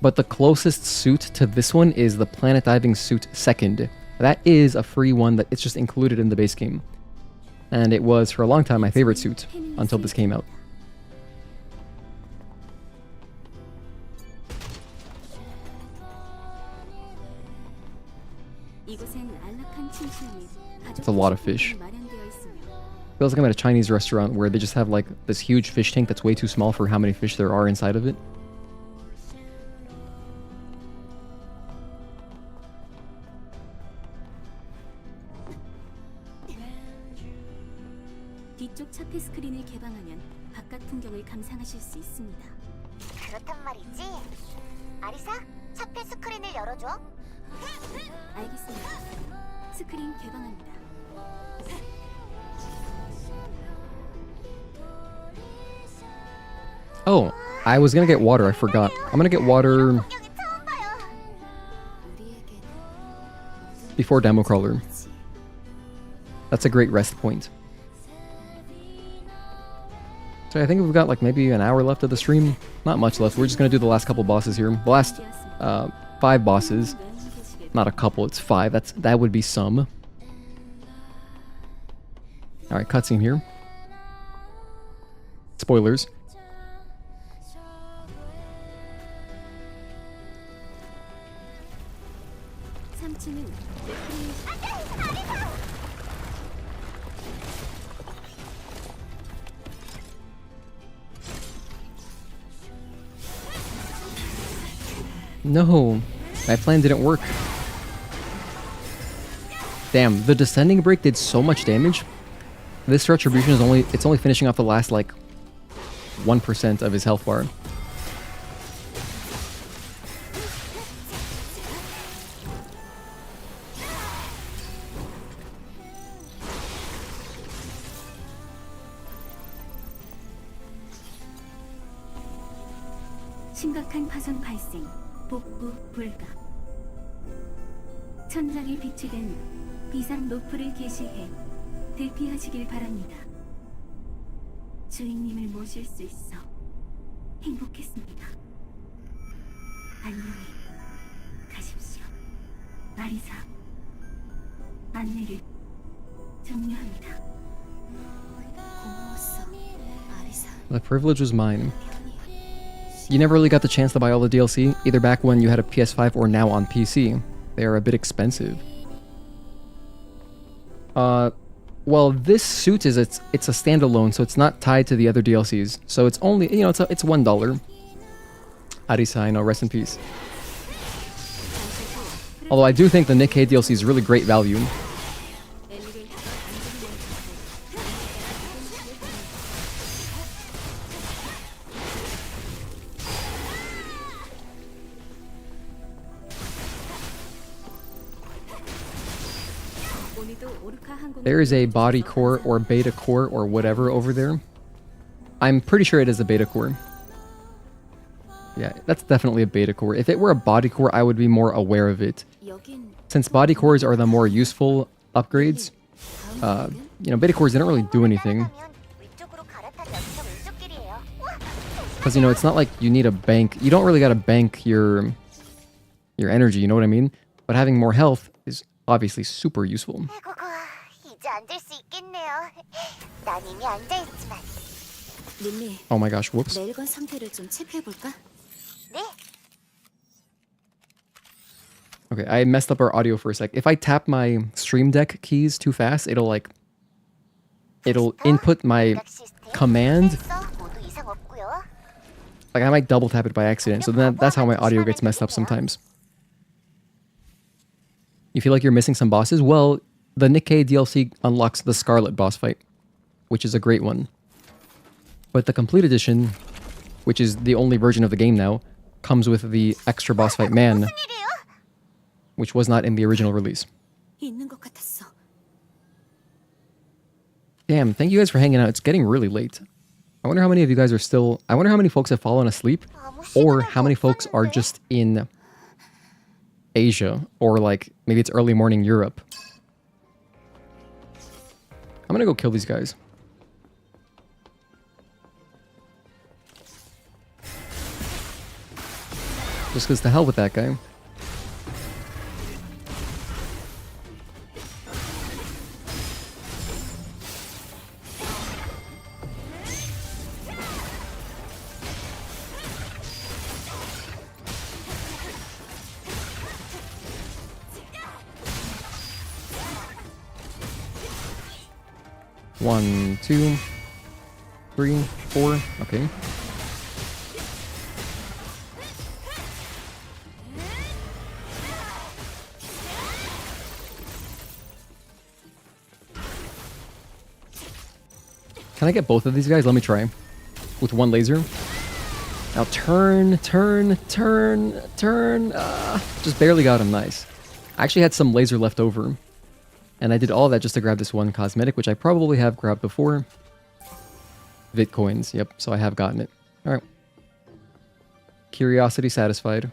Speaker 1: But the closest suit to this one is the Planet Diving Suit 2nd. That is a free one that it's just included in the base game. And it was, for a long time, my favorite suit until this came out. It's a lot of fish. Feels like I'm at a Chinese restaurant where they just have like this huge fish tank that's way too small for how many fish there are inside of it.
Speaker 5: 뒤쪽 차폐 스크린을 개방하면 바깥 풍경을 감상하실 수 있습니다.
Speaker 2: 그렇단 말이지. 아리사, 차폐 스크린을 열어줘.
Speaker 5: 알겠습니다. 스크린 개방합니다.
Speaker 1: Oh, I was gonna get water, I forgot. I'm gonna get water
Speaker 2: 풍경이 처음 봐요.
Speaker 1: before Demo Crawler. That's a great rest point. So I think we've got like maybe an hour left of the stream. Not much left. We're just gonna do the last couple bosses here. The last 5 bosses. Not a couple, it's 5. That would be some. Alright, cutscene here. Spoilers. No, my plan didn't work. Damn, the descending break did so much damage. This retribution is only finishing off the last like 1% of his health bar.
Speaker 5: 심각한 파손 발생, 복구 불가. 천장에 비치된 비상 노프를 게시해 대피하시길 바랍니다. 주인님을 모실 수 있어 행복했습니다. 안녕히 가십시오. 아리사, 안내를 종료합니다. 고마웠어, 아리사.
Speaker 1: The privilege was mine. You never really got the chance to buy all the DLC, either back when you had a PS5 or now on PC. They are a bit expensive. Well, this suit it's a standalone, so it's not tied to the other DLCs. So it's only, you know, it's $1. Arisa, I know, rest in peace. Although I do think the Nikke DLC is really great value. There is a body core or beta core or whatever over there. I'm pretty sure it is a beta core. Yeah, that's definitely a beta core. If it were a body core, I would be more aware of it. Since body cores are the more useful upgrades, you know, beta cores didn't really do anything. Because, you know, it's not like you need a bank. You don't really gotta bank your energy, you know what I mean? But having more health is obviously super useful.
Speaker 2: 이제 앉을 수 있겠네요. 난 이미 앉아 있지만.
Speaker 5: 릴리,
Speaker 1: Oh my gosh, whoops.
Speaker 5: 레일건 상태를 좀 체크해 볼까?
Speaker 2: 네.
Speaker 1: Okay, I messed up our audio for a sec. If I tap my Stream Deck keys too fast, it'll input my command.
Speaker 2: 모두 이상 없고요.
Speaker 1: Like I might double tap it by accident, so then that's how my audio gets messed up sometimes. You feel like you're missing some bosses? Well, the Nikke DLC unlocks the Scarlet boss fight, which is a great one. But the complete edition, which is the only version of the game now, comes with the extra boss fight Man, which was not in the original release.
Speaker 5: 있는 것 같았어.
Speaker 1: Damn, thank you guys for hanging out. It's getting really late. I wonder how many of you guys are still... I wonder how many folks have fallen asleep, or how many folks are just in Asia, or like maybe it's early morning Europe. I'm gonna go kill these guys. Just because to hell with that guy. 1, 2, 3, 4. Okay. Can I get both of these guys? Let me try. With one laser. Now turn. Just barely got him. Nice. I actually had some laser left over. And I did all that just to grab this one cosmetic, which I probably have grabbed before. Bitcoins. Yep, so I have gotten it. Alright. Curiosity satisfied.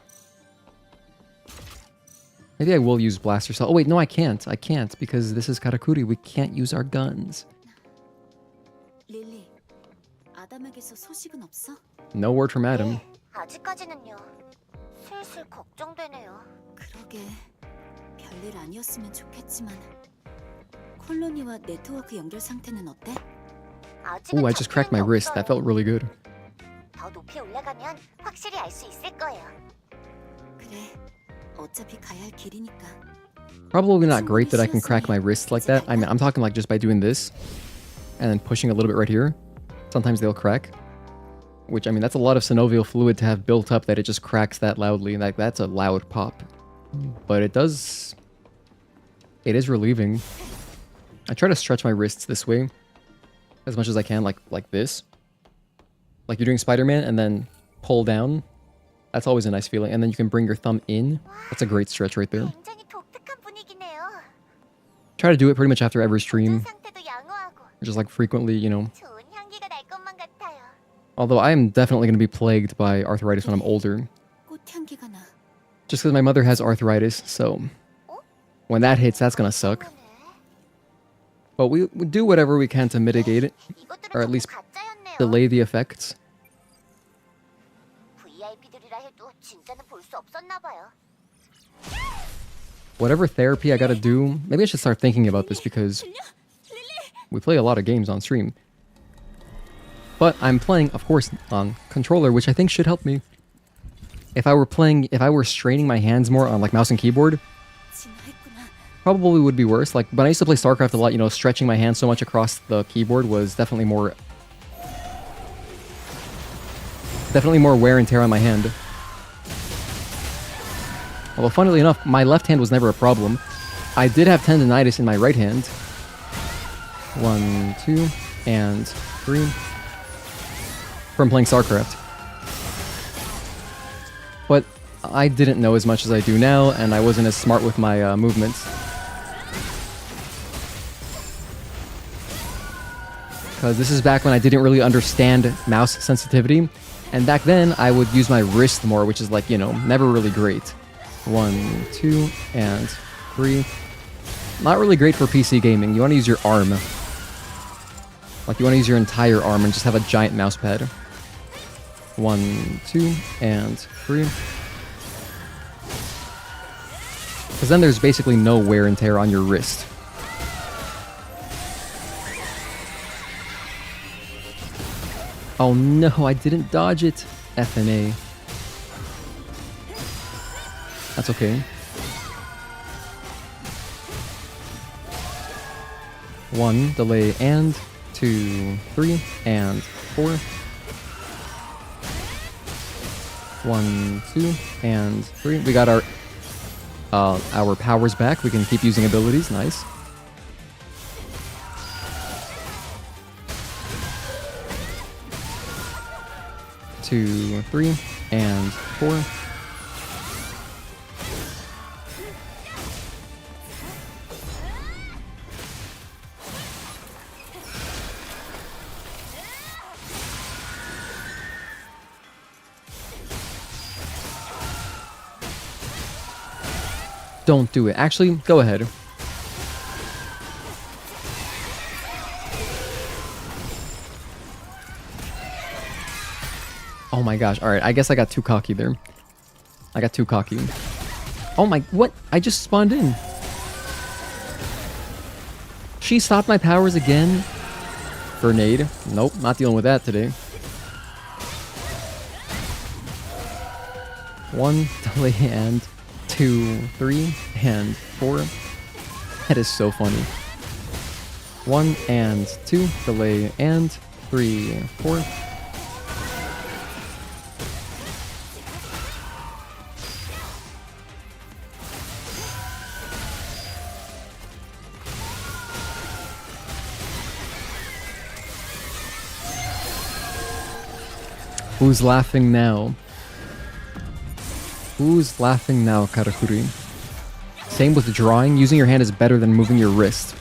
Speaker 1: Maybe I will use blaster cell. Oh wait, no I can't. I can't because this is Karakuri. We can't use our guns.
Speaker 5: 릴리, 아담에게서 소식은 없어?
Speaker 1: No word from Adam.
Speaker 2: 네, 아직까지는요. 슬슬 걱정되네요.
Speaker 5: 그러게, 별일 아니었으면 좋겠지만 콜로니와 네트워크 연결 상태는 어때?
Speaker 1: Ooh, I just cracked my wrist. That felt really good.
Speaker 2: 더 높이 올라가면 확실히 알 수 있을 거예요.
Speaker 5: 그래, 어차피 가야 할 길이니까.
Speaker 1: Probably not great that I can crack my wrists like that. I mean, I'm talking like just by doing this and then pushing a little bit right here. Sometimes they'll crack. Which, I mean, that's a lot of synovial fluid to have built up that it just cracks that loudly. Like, that's a loud pop. But it does... It is relieving. I try to stretch my wrists this way as much as I can, like this. Like you're doing Spider-Man and then pull down. That's always a nice feeling. And then you can bring your thumb in. That's a great stretch right there.
Speaker 2: 굉장히 독특한 분위기네요.
Speaker 1: Try to do it pretty much after every stream.
Speaker 2: 상태도 양호하고
Speaker 1: Just like frequently, you know.
Speaker 2: 좋은 향기가 날 것만 같아요.
Speaker 1: Although I am definitely going to be plagued by arthritis when I'm older.
Speaker 5: 꽃향기가 나.
Speaker 1: Just because my mother has arthritis, so when that hits, that's going to suck. But we do whatever we can to mitigate it, or at least delay the effects.
Speaker 2: VIP들이라 해도 진짜는 볼 수 없었나 봐요.
Speaker 1: Whatever therapy I gotta do, maybe I should start thinking about this because we play a lot of games on stream. But I'm playing, of course, on controller, which I think should help me. If I were straining my hands more on like mouse and keyboard,
Speaker 5: 진화했구나.
Speaker 1: probably would be worse. Like when I used to play StarCraft a lot, you know, stretching my hands so much across the keyboard was definitely more wear and tear on my hand. Although funnily enough, my left hand was never a problem. I did have tendonitis in my right hand. 1, 2, and 3. From playing StarCraft. But I didn't know as much as I do now, and I wasn't as smart with my movements. Because this is back when I didn't really understand mouse sensitivity. And back then, I would use my wrist more, which is like, you know, never really great. 1, 2, and 3. Not really great for PC gaming. You want to use your arm. Like, you want to use your entire arm and just have a giant mouse pad. 1, 2, and 3. Because then there's basically no wear and tear on your wrist. Oh no, I didn't dodge it. FNA. That's okay. 1, delay, and 2, 3, and 4. 1, 2, and 3. We got our powers back. We can keep using abilities. Nice. Two, 3, and 4. Don't do it. Actually, go ahead. Oh my gosh. Alright, I guess I got too cocky there. I got too cocky. Oh my... What? I just spawned in. She stopped my powers again? Grenade. Nope, not dealing with that today. 1, delay, and 2, 3, and 4. That is so funny. 1 and 2. Delay and 3, 4. Who's laughing now? Who's laughing now, Karakuri? Same with drawing. Using your hand is better than moving your wrist.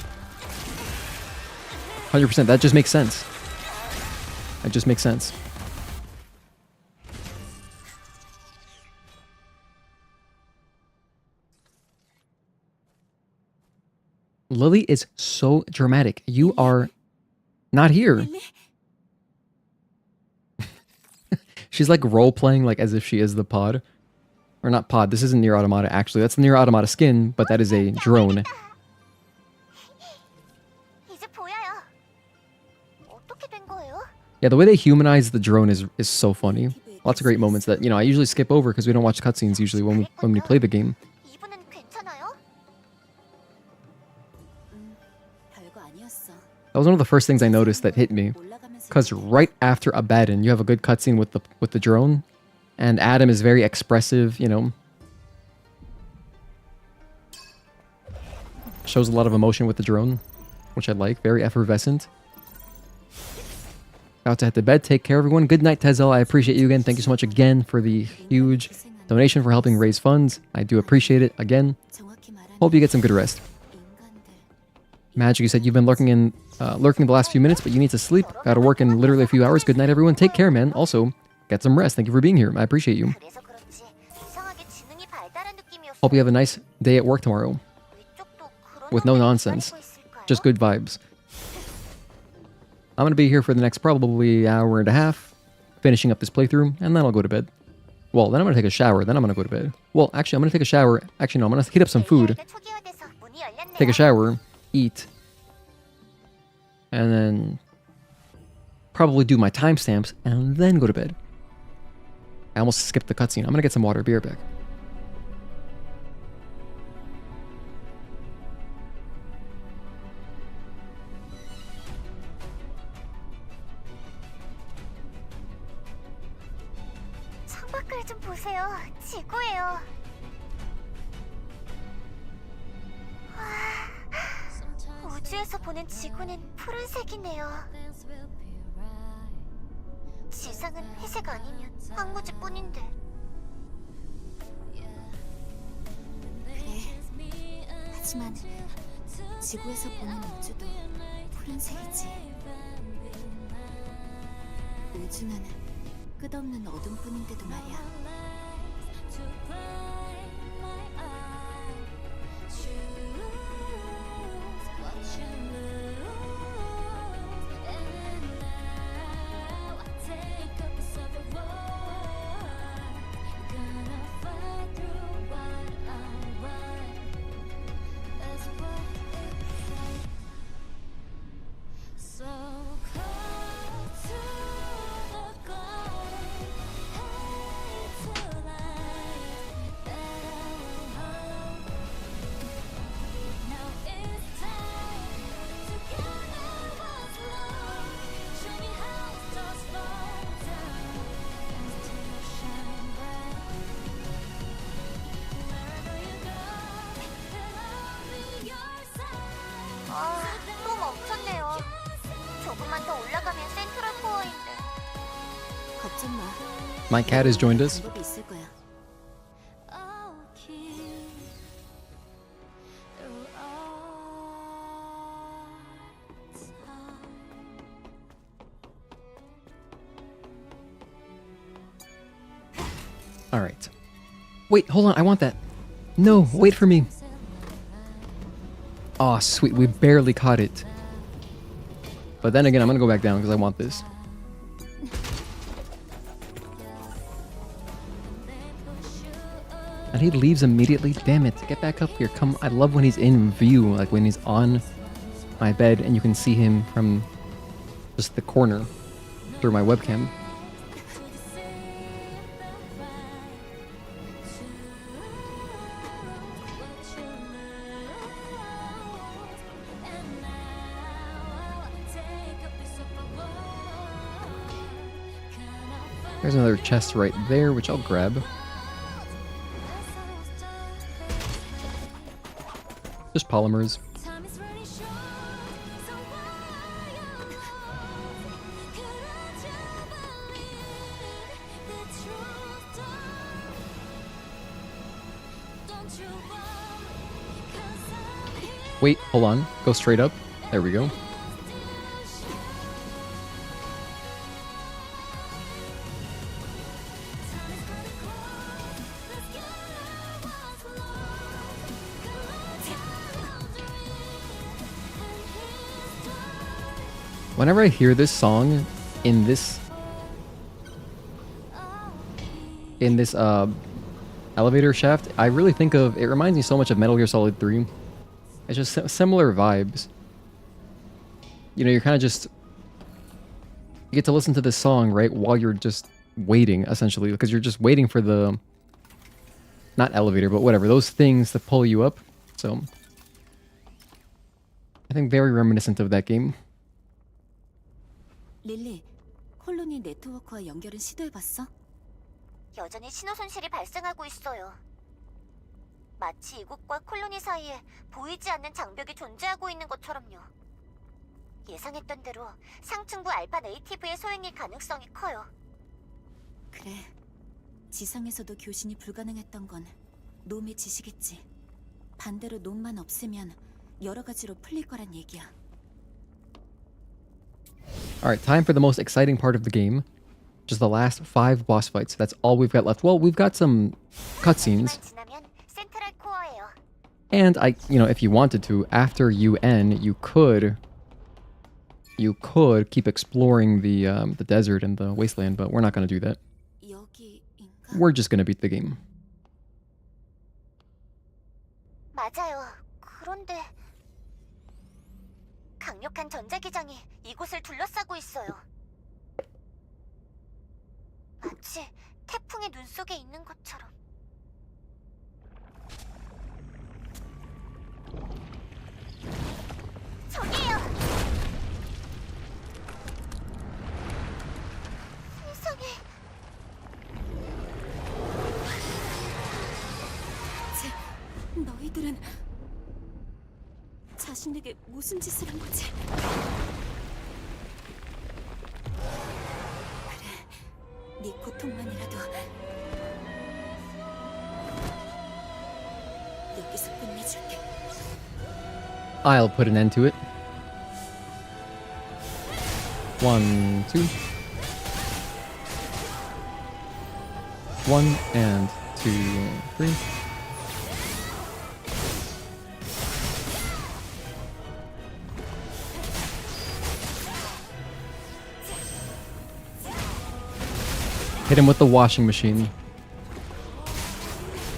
Speaker 1: 100%. That just makes sense. That just makes sense. Lily is so dramatic. You are not here. She's like role-playing like as if she is the pod. Or not pod, this isn't Nier Automata actually. That's the Nier Automata skin, but that is a drone.
Speaker 2: 이제 보여요. 어떻게 된 거예요?
Speaker 1: Yeah, the way they humanize the drone is so funny. Lots of great moments that, you know, I usually skip over because we don't watch cutscenes usually when we play the game.
Speaker 2: 이분은 괜찮아요?
Speaker 5: 별거 아니었어.
Speaker 1: That was one of the first things I noticed that hit me. Because right after Abaddon, you have a good cutscene with the drone. And Adam is very expressive, you know. Shows a lot of emotion with the drone, which I like. Very effervescent. About to head to bed. Take care, everyone. Good night, Tezel. I appreciate you again. Thank you so much again for the huge donation for helping raise funds. I do appreciate it again. Hope you get some good rest. Magic, you said you've been lurking the last few minutes, but you need to sleep. Gotta work in literally a few hours. Good night, everyone. Take care, man. Also, get some rest. Thank you for being here. I appreciate you.
Speaker 2: 그래서 그렇지 이상하게 지능이 발달한 느낌이었어.
Speaker 1: Hope you have a nice day at work tomorrow.
Speaker 2: 위쪽도 그런
Speaker 1: With no
Speaker 2: 놈들이
Speaker 1: nonsense.
Speaker 2: 기다리고 있을까요?
Speaker 1: Just good vibes. I'm going to be here for the next probably hour and a half, finishing up this playthrough, and then I'll go to bed. Well, then I'm going to take a shower, then I'm going to go to bed. Well, actually, I'm going to take a shower. Actually, no, I'm going to heat up some food,
Speaker 2: AI가 초기화돼서 문이 열렸네요.
Speaker 1: take a shower, eat, and then probably do my timestamps, and then go to bed. I almost skipped the cutscene. I'm going to get some water. Be right back.
Speaker 2: 창밖을 좀 보세요. 지구예요. 와, 우주에서 보는 지구는 푸른색이네요. 지상은 회색 아니면 황무지뿐인데.
Speaker 5: 그래. 하지만 지구에서 보는 우주도 푸른색이지. 우주는 끝없는 어둠뿐인데도 말이야.
Speaker 2: 아, 또 멈췄네요. 조금만 더 올라가면 센트럴 코어인데.
Speaker 5: 걱정 마.
Speaker 1: My cat has joined us.
Speaker 5: 방법이 있을 거야.
Speaker 1: All right. Wait, hold on. I want that. No, wait for me. Oh, sweet. We barely caught it. But then again, I'm going to go back down because I want this. And he leaves immediately. Damn it. Get back up here. Come. I love when he's in view, like when he's on my bed and you can see him from just the corner through my webcam. There's another chest right there, which I'll grab. Just polymers. Wait, hold on. Go straight up. There we go. Whenever I hear this song in this elevator shaft, I really think of, it reminds me so much of Metal Gear Solid 3. It's just similar vibes. You know, you're kind of just, you get to listen to this song, right, while you're just waiting, essentially, because you're just waiting for the, not elevator, but whatever, those things to pull you up. So, I think very reminiscent of that game.
Speaker 5: 릴리, 콜로니 네트워크와 연결은 시도해봤어?
Speaker 2: 여전히 신호 손실이 발생하고 있어요. 마치 이곳과 콜로니 사이에 보이지 않는 장벽이 존재하고 있는 것처럼요. 예상했던 대로 상층부 알파 네이티브의 소행일 가능성이 커요.
Speaker 5: 그래, 지상에서도 교신이 불가능했던 건 놈의 지시겠지. 반대로 놈만 없으면 여러 가지로 풀릴 거란 얘기야.
Speaker 1: Alright, time for the most exciting part of the game. Just the last 5 boss fights. That's all we've got left. Well, we've got some cutscenes. And you know, if you wanted to, after you end, you could keep exploring the desert and the wasteland, but we're not going to do that.
Speaker 5: 여기인가?
Speaker 1: We're just going to beat the game.
Speaker 2: 맞아요. 그런데 강력한 전자기장이 이곳을 둘러싸고 있어요. 마치 태풍의 눈 속에 있는 것처럼. 저기요. 세상에.
Speaker 5: 너희들은 자신에게 무슨 짓을 한 거지? 그래, 네 고통만이라도 여기서 끝내줄게.
Speaker 1: I'll put an end to it. 1, 2. 1 and 2, 3. Hit him with the washing machine.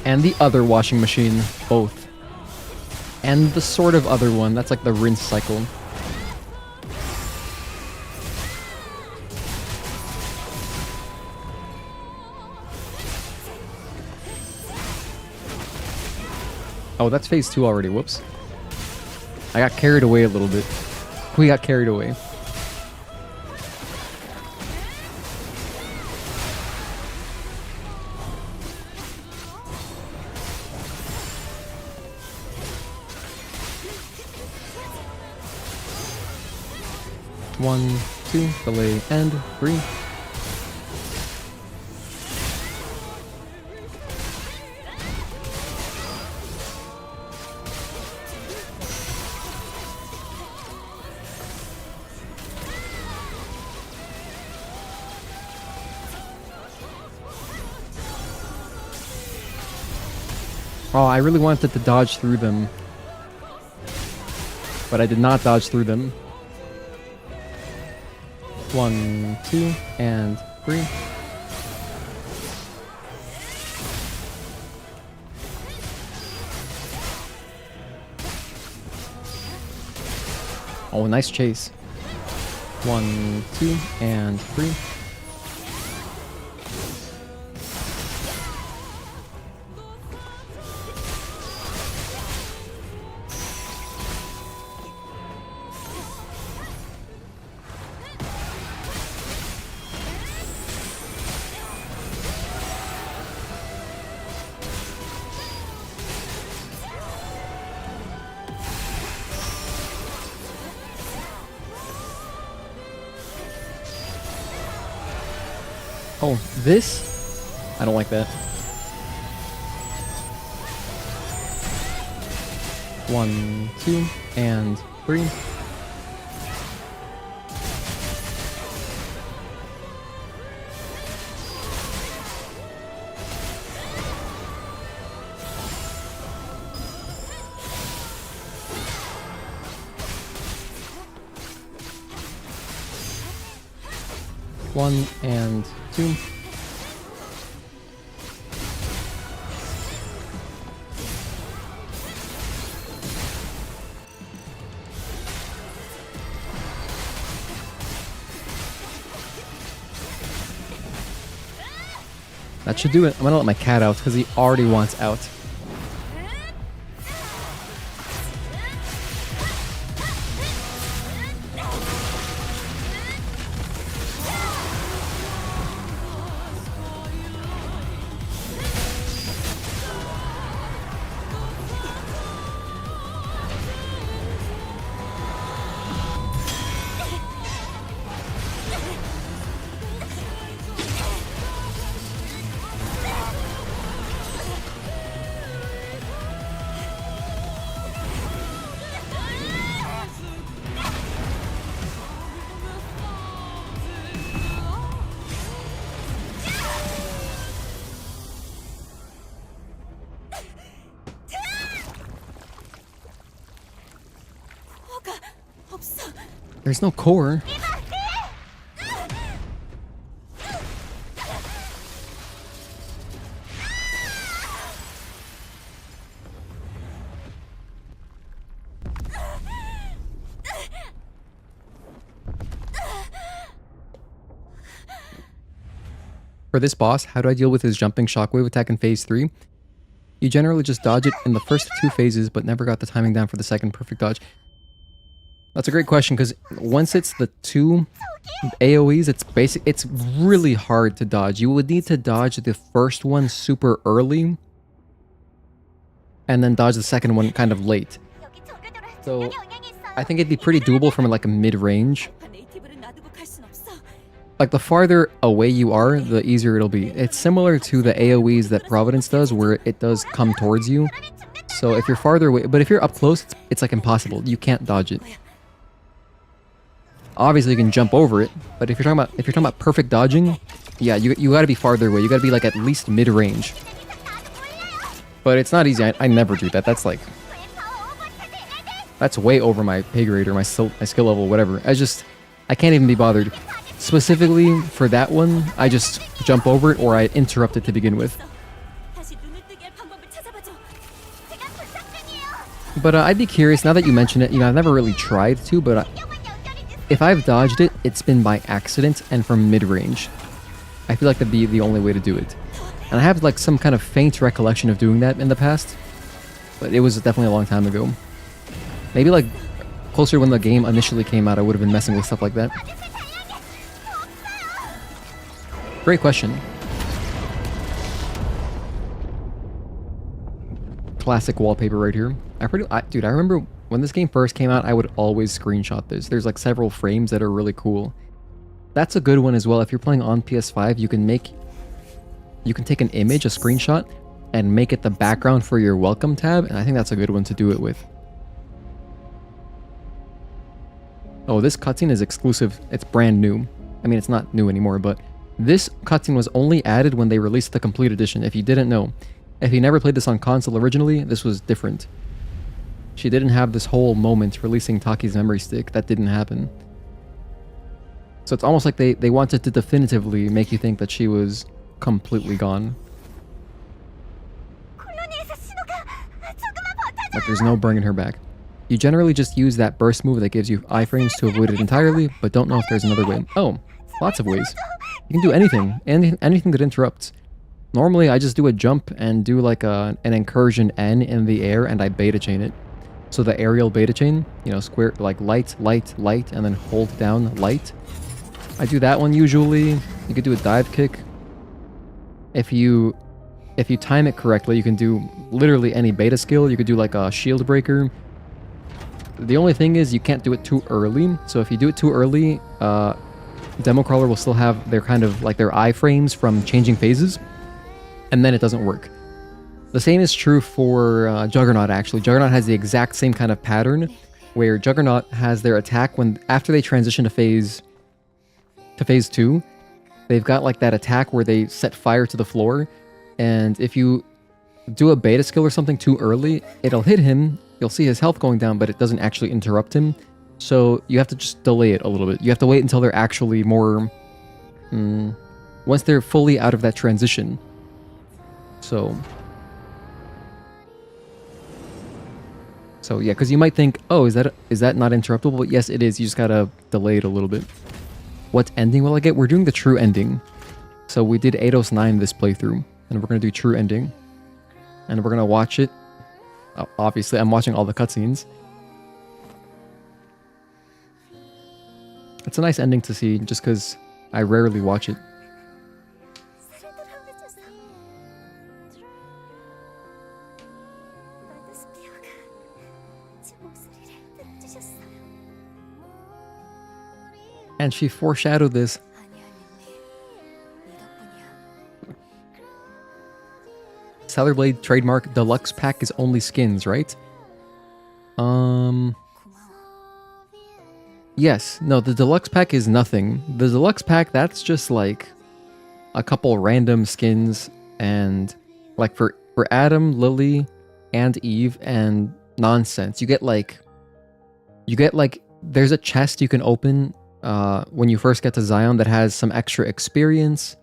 Speaker 1: And the other washing machine, both. And the sort of other one, that's like the rinse cycle. Oh, that's phase 2 already, whoops. I got carried away a little bit. We got carried away. One, 2, delay, and 3. Oh, I really wanted to dodge through them, but I did not dodge through them. 1, 2, and 3. Oh, nice chase. 1, 2, and 3. Oh, this? I don't like that. 1, 2, and 3. One and 2. That should do it. I'm gonna let my cat out because he already wants out. There's no core. For this boss, how do I deal with his jumping shockwave attack in phase 3? You generally just dodge it in the first 2 phases, but never got the timing down for the second perfect dodge. That's a great question, because once it's the 2 AoEs, it's really hard to dodge. You would need to dodge the first one super early, and then dodge the second one kind of late. So I think it'd be pretty doable from like a mid-range. Like the farther away you are, the easier it'll be. It's similar to the AoEs that Providence does, where it does come towards you. So if you're farther away, but if you're up close, it's like impossible. You can't dodge it. Obviously you can jump over it, but if you're talking about perfect dodging, yeah, you gotta be farther away. You gotta be like at least mid-range. But it's not easy. I never do that. That's way over my pay grade or my skill level, whatever. I can't even be bothered. Specifically for that one, I just jump over it or I interrupt it to begin with. But I'd be curious, now that you mention it, you know, I've never really tried to, but if I've dodged it, it's been by accident and from mid-range. I feel like that'd be the only way to do it. And I have like some kind of faint recollection of doing that in the past, but it was definitely a long time ago. Maybe like closer when the game initially came out, I would have been messing with stuff like that. Great question. Classic wallpaper right here. Dude, I remember when this game first came out, I would always screenshot this. There's like several frames that are really cool. That's a good one as well. If you're playing on PS5, you can take an image, a screenshot, and make it the background for your welcome tab, and I think that's a good one to do it with. Oh, this cutscene is exclusive. It's brand new. I mean, it's not new anymore, but this cutscene was only added when they released the complete edition, if you didn't know. If you never played this on console originally, this was different. She didn't have this whole moment releasing Taki's memory stick. That didn't happen. So it's almost like they wanted to definitively make you think that she was completely gone. Like there's no bringing her back. You generally just use that burst move that gives you iframes to avoid it entirely, but don't know if there's another way. Oh, lots of ways. You can do anything that interrupts. Normally I just do a jump and do like an incursion N in the air and I beta chain it. So the aerial beta chain, you know, square, like light, light, light, and then hold down light. I do that one usually. You could do a dive kick. If you time it correctly, you can do literally any beta skill. You could do like a shield breaker. The only thing is you can't do it too early. So if you do it too early, demo crawler will still have their kind of like their iframes from changing phases, and then it doesn't work. The same is true for Juggernaut actually. Juggernaut has the exact same kind of pattern where Juggernaut has their attack when after they transition to phase 2, they've got like that attack where they set fire to the floor, and if you do a beta skill or something too early, it'll hit him, you'll see his health going down, but it doesn't actually interrupt him. So you have to just delay it a little bit. You have to wait until they're actually more... once they're fully out of that transition. So yeah, because you might think, oh, is that not interruptible? But yes, it is. You just gotta delay it a little bit. What ending will I get? We're doing the true ending. So we did Eidos 9 this playthrough, and we're gonna do true ending. And we're gonna watch it. Obviously, I'm watching all the cutscenes. It's a nice ending to see, just because I rarely watch it. And she foreshadowed this. Stellar Blade trademark deluxe pack is only skins, right? Yes. No, the deluxe pack is nothing. The deluxe pack, that's just like a couple random skins, and like for Adam, Lily, and Eve and nonsense. You get like there's a chest you can open when you first get to Zion that has some extra experience,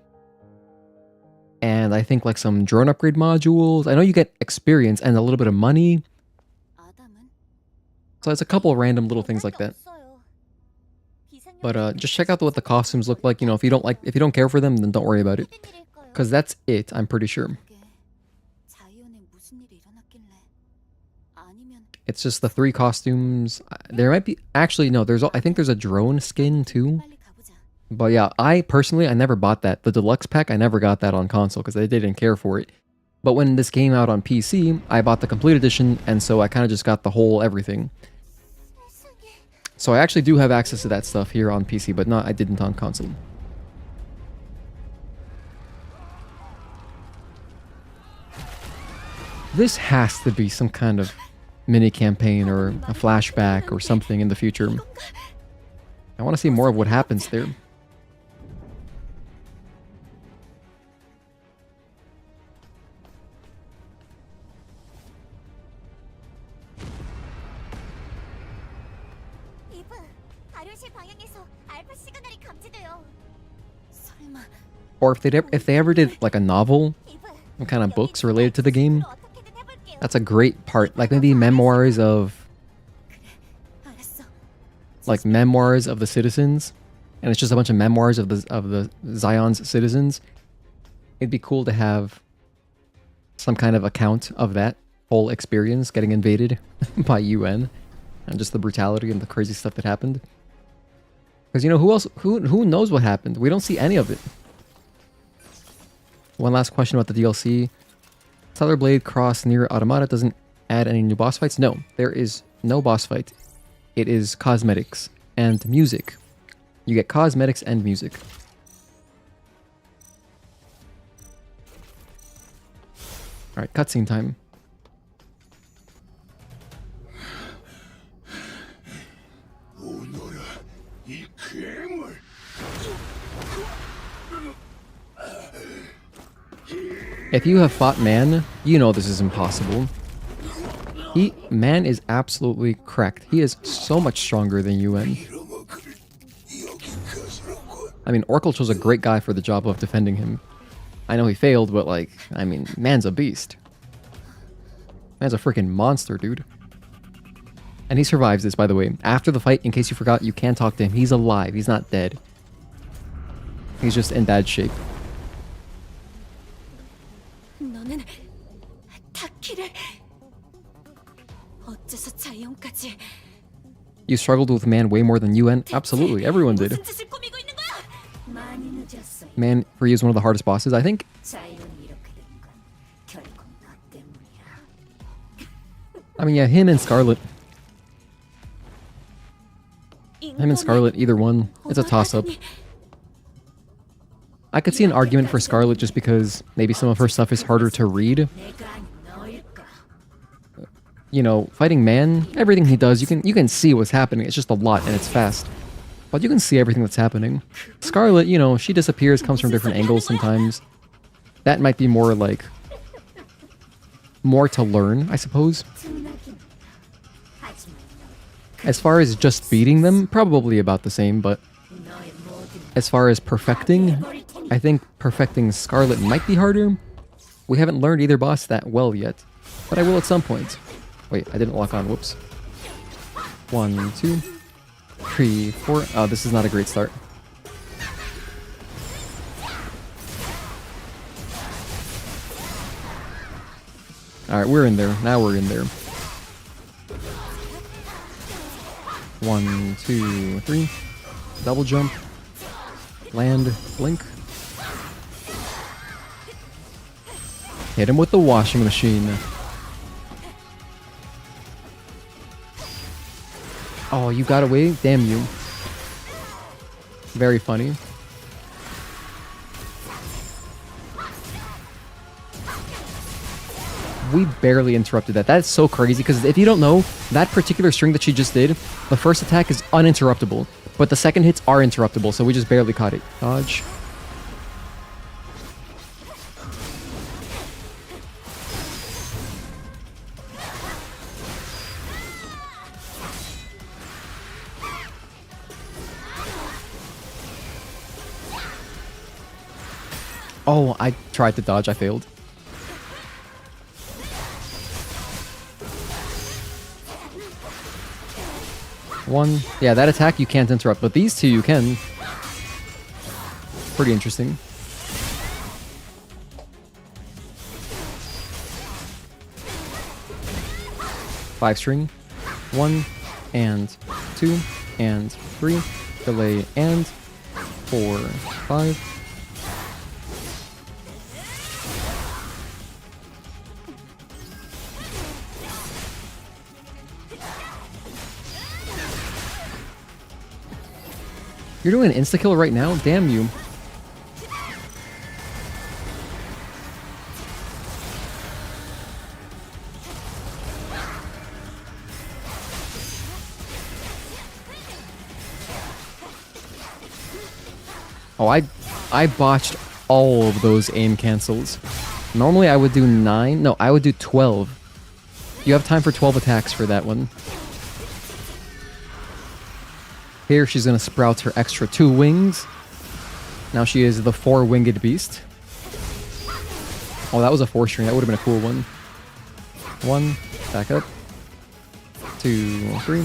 Speaker 1: and I think like some drone upgrade modules. I know you get experience and a little bit of money. So it's a couple random little things like that. But just check out what the costumes look like. You know, if you don't care for them, then don't worry about it. Because that's it, I'm pretty sure. It's just the 3 costumes. There might be... Actually, no, I think there's a drone skin too. But yeah, I never bought that. The deluxe pack, I never got that on console because I didn't care for it. But when this came out on PC, I bought the complete edition, and so I kind of just got the whole everything. So I actually do have access to that stuff here on PC, but I didn't on console. This has to be some kind of mini campaign or a flashback or something in the future. I want to see more of what happens there. Or if they ever did like a novel, some kind of books related to the game, that's a great part. Like maybe memoirs of the citizens, and it's just a bunch of memoirs of the Zion's citizens. It'd be cool to have some kind of account of that whole experience, getting invaded by UN, and just the brutality and the crazy stuff that happened. Because you know who knows what happened? We don't see any of it. One last question about the DLC. Stellar Blade Cross Near Automata doesn't add any new boss fights? No, there is no boss fight. It is cosmetics and music. You get cosmetics and music. Alright, cutscene time. If you have fought Man, you know this is impossible. Man is absolutely cracked. He is so much stronger than UN. I mean, Oracle chose a great guy for the job of defending him. I know he failed, but like, I mean, Man's a beast. Man's a freaking monster, dude. And he survives this, by the way. After the fight, in case you forgot, you can talk to him. He's alive. He's not dead. He's just in bad shape. You struggled with Man way more than UN? Absolutely, everyone did. Man for you is one of the hardest bosses, I think. I mean, yeah, him and Scarlet. Him and Scarlet, either one. It's a toss-up. I could see an argument for Scarlet just because maybe some of her stuff is harder to read. You know, fighting Man, everything he does, you can see what's happening. It's just a lot and it's fast. But you can see everything that's happening. Scarlet, you know, she disappears, comes from different angles sometimes. That might be more like... more to learn, I suppose. As far as just beating them, probably about the same, but... as far as perfecting, I think perfecting Scarlet might be harder. We haven't learned either boss that well yet, but I will at some point. Wait, I didn't lock on, whoops. 1, 2, 3, 4. Oh, this is not a great start. Alright, we're in there. Now we're in there. 1, 2, 3. Double jump. Land. Blink. Hit him with the washing machine. Oh, you got away? Damn you. Very funny. We barely interrupted that. That's so crazy, because if you don't know, that particular string that she just did, the first attack is uninterruptible, but the second hits are interruptible, so we just barely caught it. Dodge. Oh, I tried to dodge, I failed. One. Yeah, that attack you can't interrupt, but these two you can. Pretty interesting. Five string. 1 and 2 and 3. Delay and 4, 5. You're doing an insta-kill right now? Damn you. Oh, I botched all of those aim cancels. Normally I would do 9. No, I would do 12. You have time for 12 attacks for that one. Here she's going to sprout her extra 2 wings. Now she is the 4-winged beast. Oh, that was a 4-string. That would have been a cool one. 1, back up. 2, 3.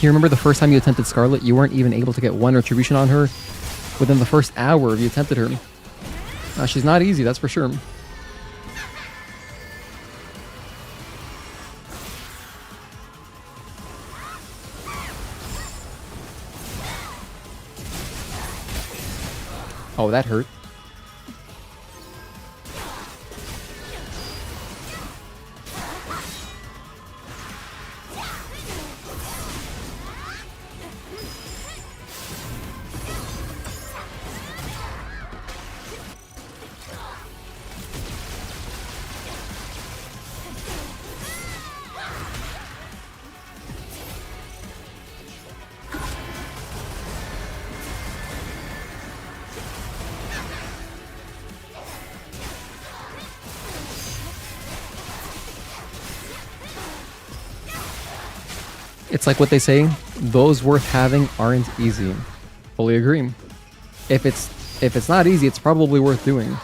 Speaker 1: You remember the first time you attempted Scarlet, you weren't even able to get 1 retribution on her within the first hour you attempted her. Now she's not easy, that's for sure. Oh, that hurt. It's like what they say, those worth having aren't easy. Fully agree. If it's not easy, it's probably worth doing.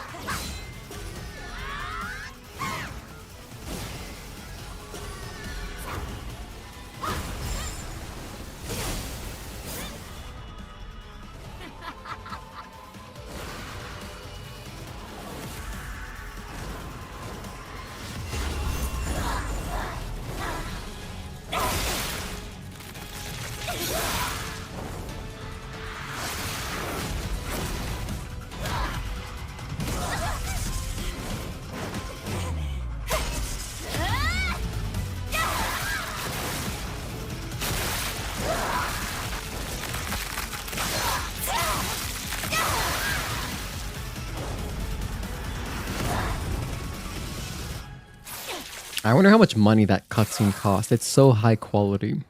Speaker 1: I wonder how much money that cutscene cost. It's so high quality.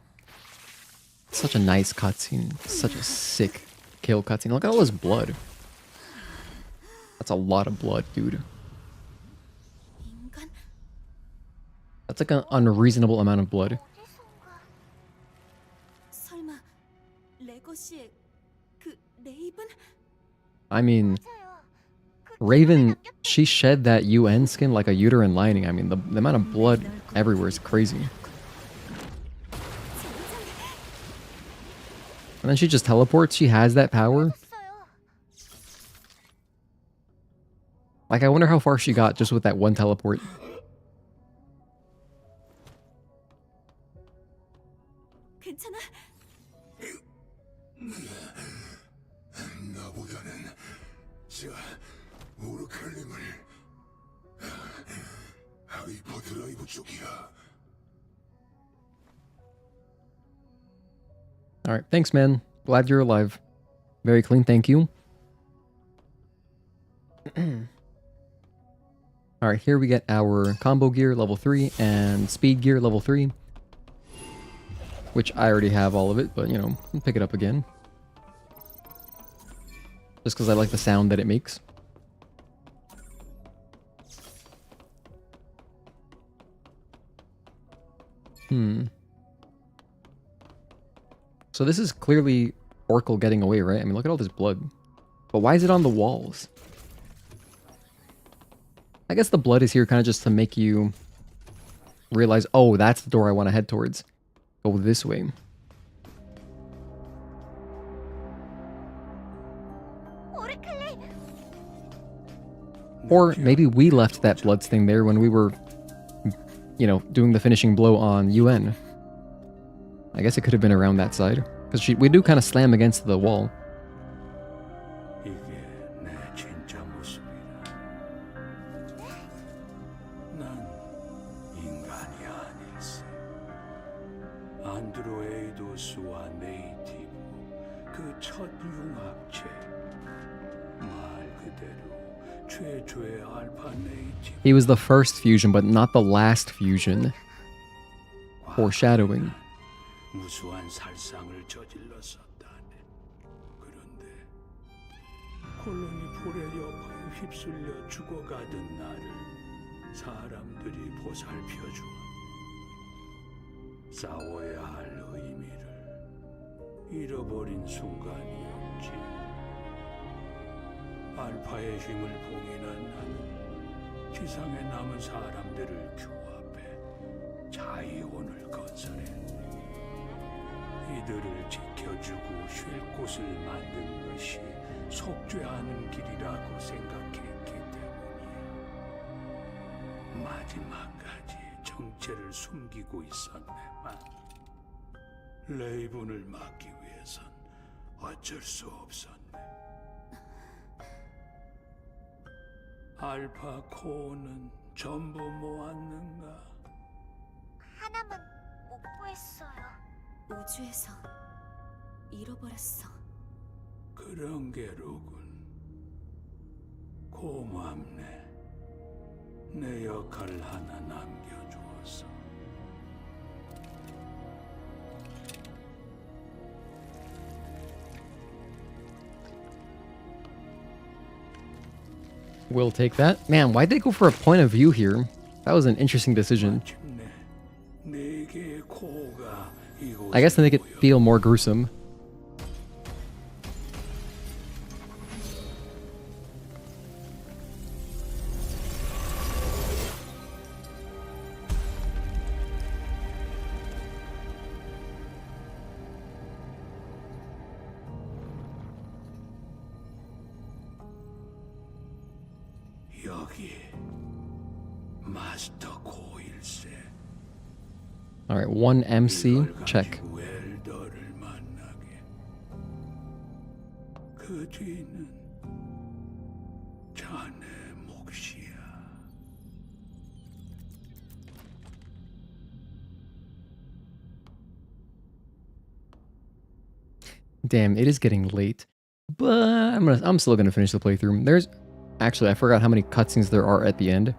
Speaker 1: Such a nice cutscene. Such a sick kill cutscene. Look at all this blood. That's a lot of blood, dude.
Speaker 5: 인간?
Speaker 1: That's like an unreasonable amount of blood.
Speaker 5: 설마 레거시의 그 레이븐?
Speaker 1: I mean, Raven, she shed that UN skin like a uterine lining. I mean, the amount of blood everywhere is crazy. And then she just teleports. She has that power. Like, I wonder how far she got just with that one teleport.
Speaker 5: 괜찮아?
Speaker 7: 나보다는 저 우르칼림을 하이퍼드라이브 쪽이야.
Speaker 1: Alright, thanks, man. Glad you're alive. Very clean, thank you. Alright, here we get our combo gear level 3 and speed gear level 3. Which I already have all of it, but you know, I'll pick it up again. Just because I like the sound that it makes. So this is clearly Oracle getting away, right? I mean, look at all this blood. But why is it on the walls? I guess the blood is here kind of just to make you realize, oh, that's the door I want to head towards. Go this way. Or maybe we left that blood stain there when we were, you know, doing the finishing blow on UN. I guess it could have been around that side. Because we do kind of slam against the wall.
Speaker 7: 이게 내 진짜 모습이다. 난 인간이 아닐세. 안드로에이도스와 네이티브 그 첫 융합체. 말 그대로 최초의 알파 네이티브.
Speaker 1: He was the first fusion, but not the last fusion. Foreshadowing.
Speaker 7: 무수한 살상을 저질렀었다네. 그런데 콜로니 폴의 여파에 휩쓸려 죽어가던 나를 사람들이 보살펴주어 싸워야 할 의미를 잃어버린 순간이었지. 알파의 힘을 봉인한 나는 지상에 남은 사람들을 규합해 자이온을 건설했네. 이들을 지켜주고 쉴 곳을 만든 것이 속죄하는 길이라고 생각했기 때문이야. 마지막까지 정체를 숨기고 있었네만 레이븐을 막기 위해선 어쩔 수 없었네. 알파 코어는 전부 모았는가?
Speaker 2: 하나만 못 구했어요.
Speaker 5: 우주에서 잃어버렸어.
Speaker 7: 그런 게로군. 고맙네. 내 역할 하나 남겨주어서.
Speaker 1: We'll take that. Man, why'd they go for a point of view here? That was an interesting decision.
Speaker 7: 마침내 네 개의 코어가
Speaker 1: I guess to make it feel more gruesome.
Speaker 7: 여기 마스터 코일세.
Speaker 1: Alright, 1 MC, check.
Speaker 7: 웰더를 만나게. 그 뒤는 자네 몫이야.
Speaker 1: Damn, it is getting late. But I'm still gonna finish the playthrough. Actually, I forgot how many cutscenes there are at the end.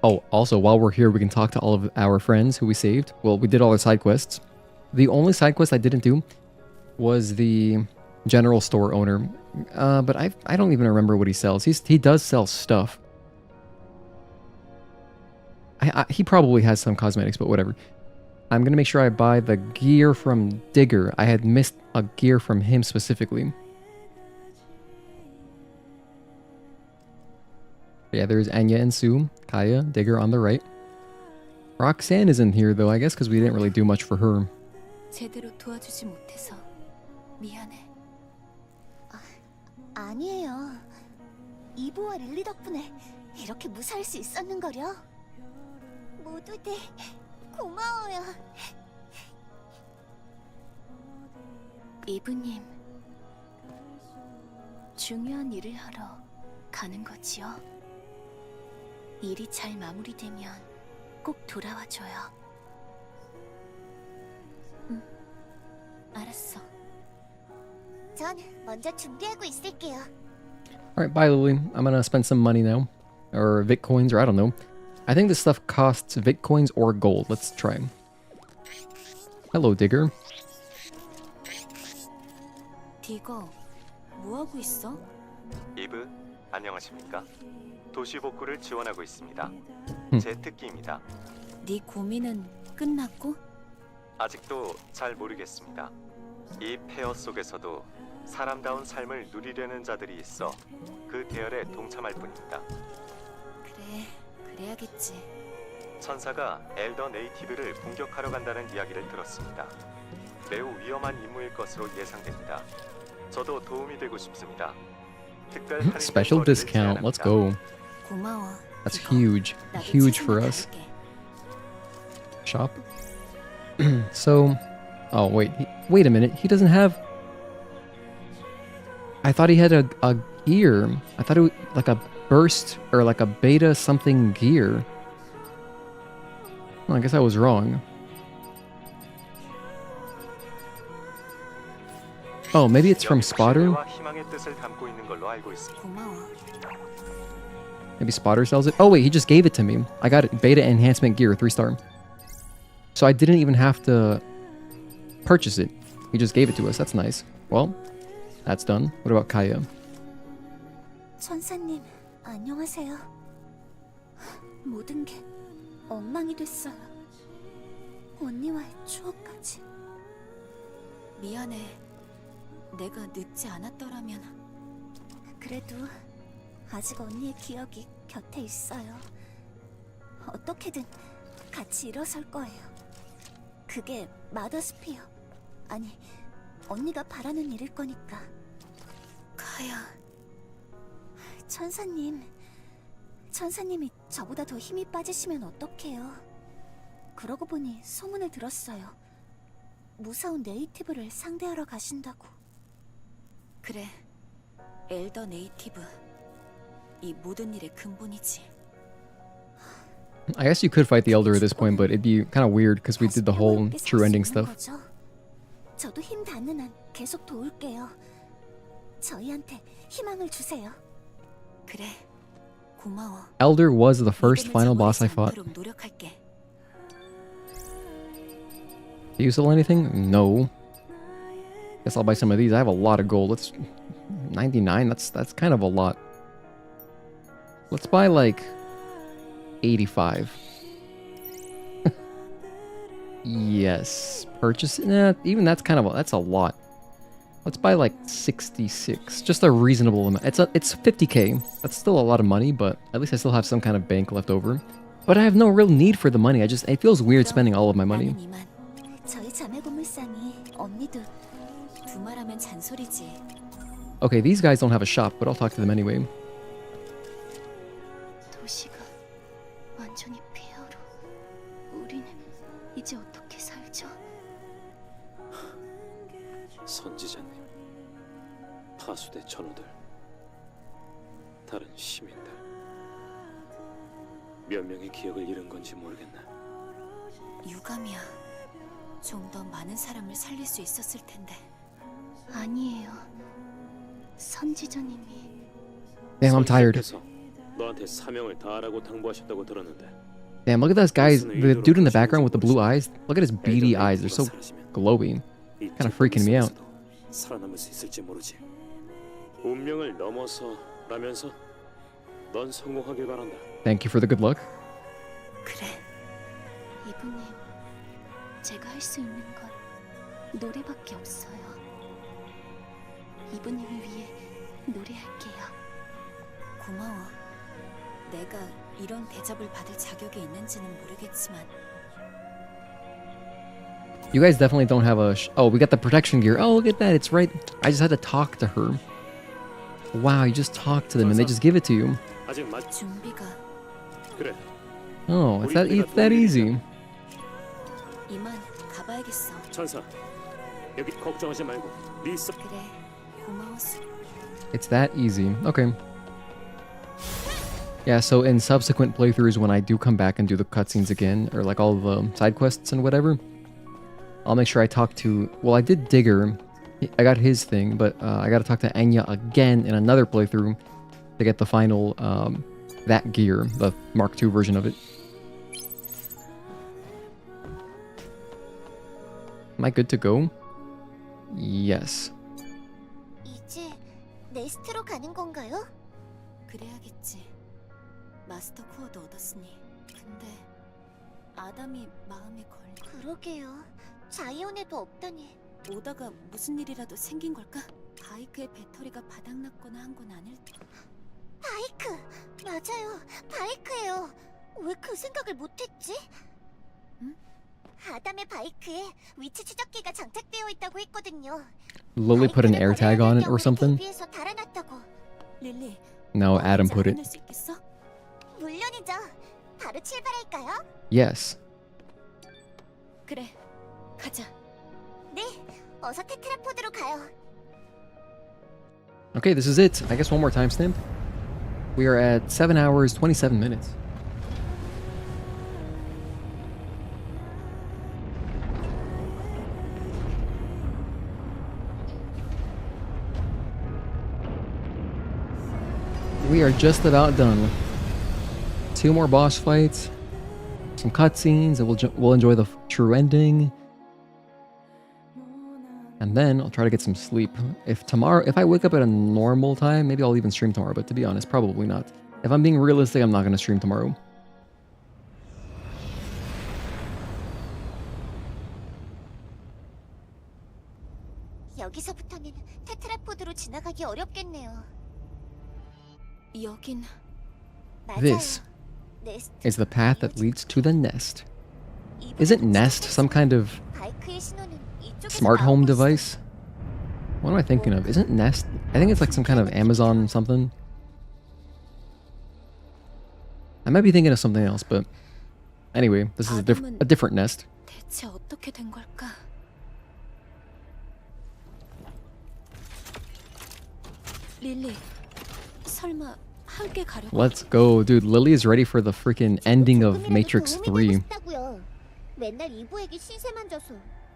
Speaker 1: Oh, also, while we're here, we can talk to all of our friends who we saved. Well, we did all our side quests. The only side quest I didn't do was the general store owner. But I don't even remember what he sells. He does sell stuff. He probably has some cosmetics, but whatever. I'm going to make sure I buy the gear from Digger. I had missed a gear from him specifically. Yeah, there's Anya and Sue, Kaya, Digger on the right. Roxanne isn't here though, I guess because we didn't really do much for her.
Speaker 5: 제대로 도와주지 못해서 미안해.
Speaker 2: 아니에요. 이브와 릴리 덕분에 이렇게 무사할 수 있었는걸요. 모두들 고마워요.
Speaker 5: 이브님, 중요한 일을 하러 가는 거지요? 일이 잘 마무리되면 꼭 돌아와줘요. 응, 알았어.
Speaker 2: 전 먼저 준비하고 있을게요.
Speaker 1: Alright, bye Lily. I'm gonna spend some money now. Or Bitcoins, or I don't know. I think this stuff costs Bitcoins or gold. Let's try. Hello, Digger.
Speaker 5: 디거, 뭐하고 있어?
Speaker 6: 이브, 안녕하십니까? 도시 복구를 지원하고 있습니다. 제 특기입니다.
Speaker 5: 네 고민은 끝났고?
Speaker 6: 아직도 잘 모르겠습니다. 이 폐허 속에서도 사람다운 삶을 누리려는 자들이 있어 그 대열에 동참할 뿐입니다.
Speaker 5: 그래, 그래야겠지.
Speaker 6: 천사가 엘더 네이티브를 공격하러 간다는 이야기를 들었습니다. 매우 위험한 임무일 것으로 예상됩니다. 저도 도움이 되고 싶습니다. 특별 할인
Speaker 1: Special
Speaker 6: 혜택을
Speaker 1: discount. Let's
Speaker 6: 제안합니다.
Speaker 1: go.
Speaker 5: 고마워.
Speaker 1: That's
Speaker 5: 디거.
Speaker 1: huge.
Speaker 5: 나도
Speaker 1: Huge
Speaker 5: 최선을
Speaker 1: for us.
Speaker 5: 다할게.
Speaker 1: Shop. So, oh wait, wait a minute. He doesn't have. I thought he had a gear. I thought it was like a burst or like a beta something gear. Well, I guess I was wrong. Oh, maybe it's from
Speaker 6: 여기
Speaker 1: Spotter.
Speaker 6: 신뢰와 희망의 뜻을 담고 있는 걸로 알고 있습니다.
Speaker 5: 고마워.
Speaker 1: Maybe Spotter sells it. Oh wait, he just gave it to me. I got it. Beta enhancement gear, 3-star. So I didn't even have to purchase it. He just gave it to us. That's nice. Well, that's done. What about Kaya?
Speaker 2: 천사님, 안녕하세요. 모든 게 엉망이 됐어요. 언니와의 추억까지.
Speaker 5: 미안해. 내가 늦지 않았더라면.
Speaker 2: 그래도 아직 언니의 기억이 곁에 있어요. 어떻게든 같이 일어설 거예요. 그게 마더스피어. 아니, 언니가 바라는 일일 거니까.
Speaker 5: 가야.
Speaker 2: 천사님이 저보다 더 힘이 빠지시면 어떡해요? 그러고 보니 소문을 들었어요. 무서운 네이티브를 상대하러 가신다고.
Speaker 5: 그래. 엘더 네이티브. 이 모든 일의 근본이지.
Speaker 1: I guess you could fight the Elder at this point, but it'd be kind of weird because we did the whole true ending stuff.
Speaker 2: 저도 힘 닿는 한 계속 도울게요. 저희한테 희망을 주세요.
Speaker 5: 그래. 고마워.
Speaker 1: Elder was the first
Speaker 5: 믿음을
Speaker 1: final boss I
Speaker 5: 저버리지
Speaker 1: fought.
Speaker 5: 않도록 노력할게.
Speaker 1: Do you sell anything? No. Guess I'll buy some of these. I have a lot of gold. Let's 99. That's kind of a lot. Let's buy like 85. Yes. Purchase. Nah, even that's that's a lot. Let's buy like 66. Just a reasonable amount. It's 50k. That's still a lot of money, but at least I still have some kind of bank left over. But I have no real need for the money. It feels weird spending all of my money.
Speaker 5: 나는 이만.
Speaker 2: 저희 자매 고물상이 언니도
Speaker 5: 두말하면 잔소리지.
Speaker 1: Okay, these guys don't have a shop, but I'll talk to them anyway.
Speaker 5: 도시가 완전히 폐허로. 우리는 이제 어떻게 살죠?
Speaker 3: 선지자님, 파수대 전우들, 다른 시민들, 몇 명의 기억을 잃은 건지 모르겠네.
Speaker 5: 유감이야. 좀 더 많은 사람을 살릴 수 있었을 텐데. 아니에요. 선지자님이.
Speaker 1: Damn, I'm tired.
Speaker 3: 선생님께서
Speaker 8: 저한테 사명을 다하라고 당부하셨다고 들었는데.
Speaker 1: Damn, look at those guys. The dude in the background with the blue eyes. Look at his beady eyes. They're so glowing. Kind of freaking me out.
Speaker 8: 살아남을 수 있을지 모르지. 운명을 넘어서라면서 넌 성공하길 바란다.
Speaker 1: Thank you for the good luck.
Speaker 5: 그래. 이분님, 제가 할 수 있는 건 노래밖에 없어요. 이분님을 위해 노래할게요. 고마워. 내가 이런 대접을 받을 자격이 있는지는 모르겠지만.
Speaker 1: You guys definitely don't have a... oh, we got the protection gear. Oh, look at that. It's right. I just had to talk to her. Wow, you just talk to them and they just give it to you.
Speaker 8: 아직
Speaker 5: 준비가.
Speaker 8: 그래.
Speaker 1: Oh, it's that easy.
Speaker 5: 이만 가봐야겠어.
Speaker 8: 천사, 여기 걱정하지 말고 네 서.
Speaker 5: 그래, 고마워.
Speaker 1: It's that easy. Okay. Yeah, so in subsequent playthroughs, when I do come back and do the cutscenes again, or like all the side quests and whatever, I'll make sure I talk to... well, I did Digger. I got his thing, but I gotta talk to Anya again in another playthrough to get the final, that gear, the Mark II version of it. Am I good to go? Yes.
Speaker 2: 이제 네스트로 가는 건가요?
Speaker 5: 그래야겠지. 마스터 코어도 얻었으니. 근데 아담이 마음에 걸.
Speaker 2: 그러게요. 자이온에도 없다니.
Speaker 5: 오다가 무슨 일이라도 생긴 걸까? 바이크의 배터리가 바닥났거나 한 건 아닐 테.
Speaker 2: 바이크! 맞아요. 바이크예요. 왜 그 생각을 못했지?
Speaker 5: 응?
Speaker 2: 아담의 바이크에 위치 추적기가 장착되어 있다고 했거든요.
Speaker 1: Lily put an air tag on it or something?
Speaker 2: 대비해서 달아놨다고.
Speaker 5: 릴리.
Speaker 1: No, Adam put it.
Speaker 5: 알아낼 수 있겠어?
Speaker 2: 물론이죠. 바로 출발할까요?
Speaker 1: Yes.
Speaker 5: 그래. 가자.
Speaker 2: 네, 어서 테트라포드로 가요.
Speaker 1: Okay, this is it. I guess one more timestamp. We are at 7 hours, 27 minutes. We are just about done. 2 more boss fights, some cutscenes, and we'll enjoy the true ending. And then I'll try to get some sleep. If I wake up at a normal time, maybe I'll even stream tomorrow, but to be honest, probably not. If I'm being realistic, I'm not going to stream tomorrow.
Speaker 2: 여기서부터는 테트라포드로 지나가기 어렵겠네요.
Speaker 5: 여긴
Speaker 2: 맞아요.
Speaker 1: This
Speaker 2: 네스트.
Speaker 1: is the path that leads to the nest. Isn't Nest some kind of
Speaker 2: 바이크의 신호는 이쪽에서
Speaker 1: smart home
Speaker 2: 나오고 있어요.
Speaker 1: device? What am I thinking of? Isn't Nest? I think it's like some kind of Amazon something. I might be thinking of something else, but anyway, this is a different Nest.
Speaker 5: 대체 어떻게 된 걸까? 릴리, 설마 함께 가려고?
Speaker 1: Let's go, dude. Lily is ready for the freaking ending of Matrix 3.
Speaker 2: 맨날 이브에게 신세만 져서.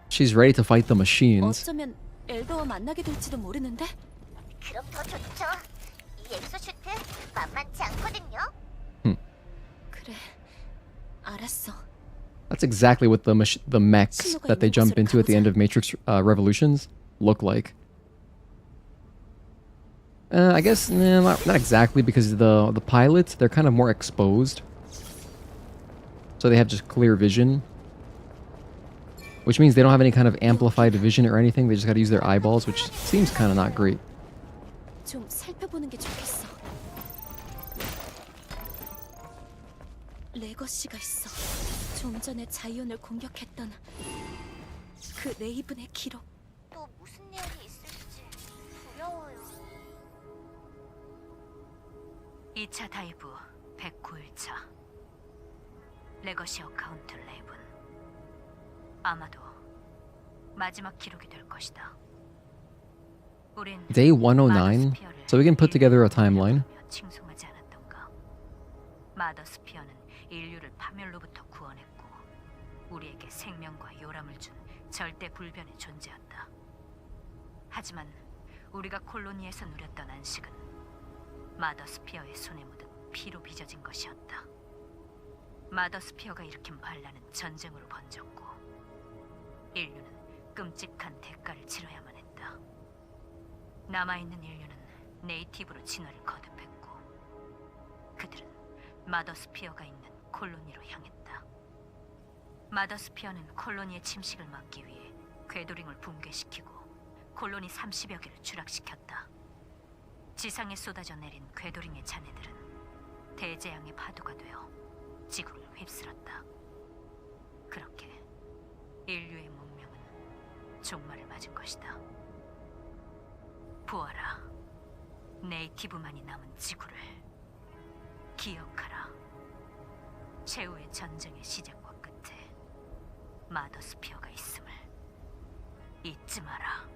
Speaker 1: She's ready to fight the machines.
Speaker 5: 어쩌면 엘더와 만나게 될지도 모르는데?
Speaker 2: 그럼 더 좋죠. 이 엑소슈트 만만치 않거든요.
Speaker 5: 그래, 알았어.
Speaker 1: That's exactly what the mechs that they jump into at the end of Matrix Revolutions look like. I guess not exactly, because the pilots, they're kind of more exposed, so they have just clear vision, which means they don't have any kind of amplified vision or anything. They just got to use their eyeballs, which seems kind of not great.
Speaker 5: 좀 살펴보는 게 좋겠어. 레거시가 있어. 좀 전에 자이온을 공격했던 그 레이븐의 기록.
Speaker 2: 또 무슨 내용이 있을지 두려워요.
Speaker 9: 2차 다이브 109일차 레거시 어카운트 레이븐. 아마도 마지막 기록이 될 것이다. 우린
Speaker 1: Day 109, so we can put together a timeline.
Speaker 9: 칭송하지 않았던가. 마더 스피어는 인류를 파멸로부터 구원했고 우리에게 생명과 요람을 준 절대 불변의 존재였다. 하지만 우리가 콜로니에서 누렸던 안식은 마더 스피어의 손에 묻은 피로 빚어진 것이었다. 마더스피어가 일으킨 반란은 전쟁으로 번졌고 인류는 끔찍한 대가를 치러야만 했다. 남아있는 인류는 네이티브로 진화를 거듭했고 그들은 마더스피어가 있는 콜로니로 향했다. 마더스피어는 콜로니의 침식을 막기 위해 궤도링을 붕괴시키고 콜로니 30여 개를 추락시켰다. 지상에 쏟아져 내린 궤도링의 잔해들은 대재앙의 파도가 되어 지구를 휩쓸었다. 그렇게 인류의 문명은 종말을 맞은 것이다. 보아라, 네이티브만이 남은 지구를 기억하라. 최후의 전쟁의 시작과 끝에 마더스피어가 있음을 잊지 마라.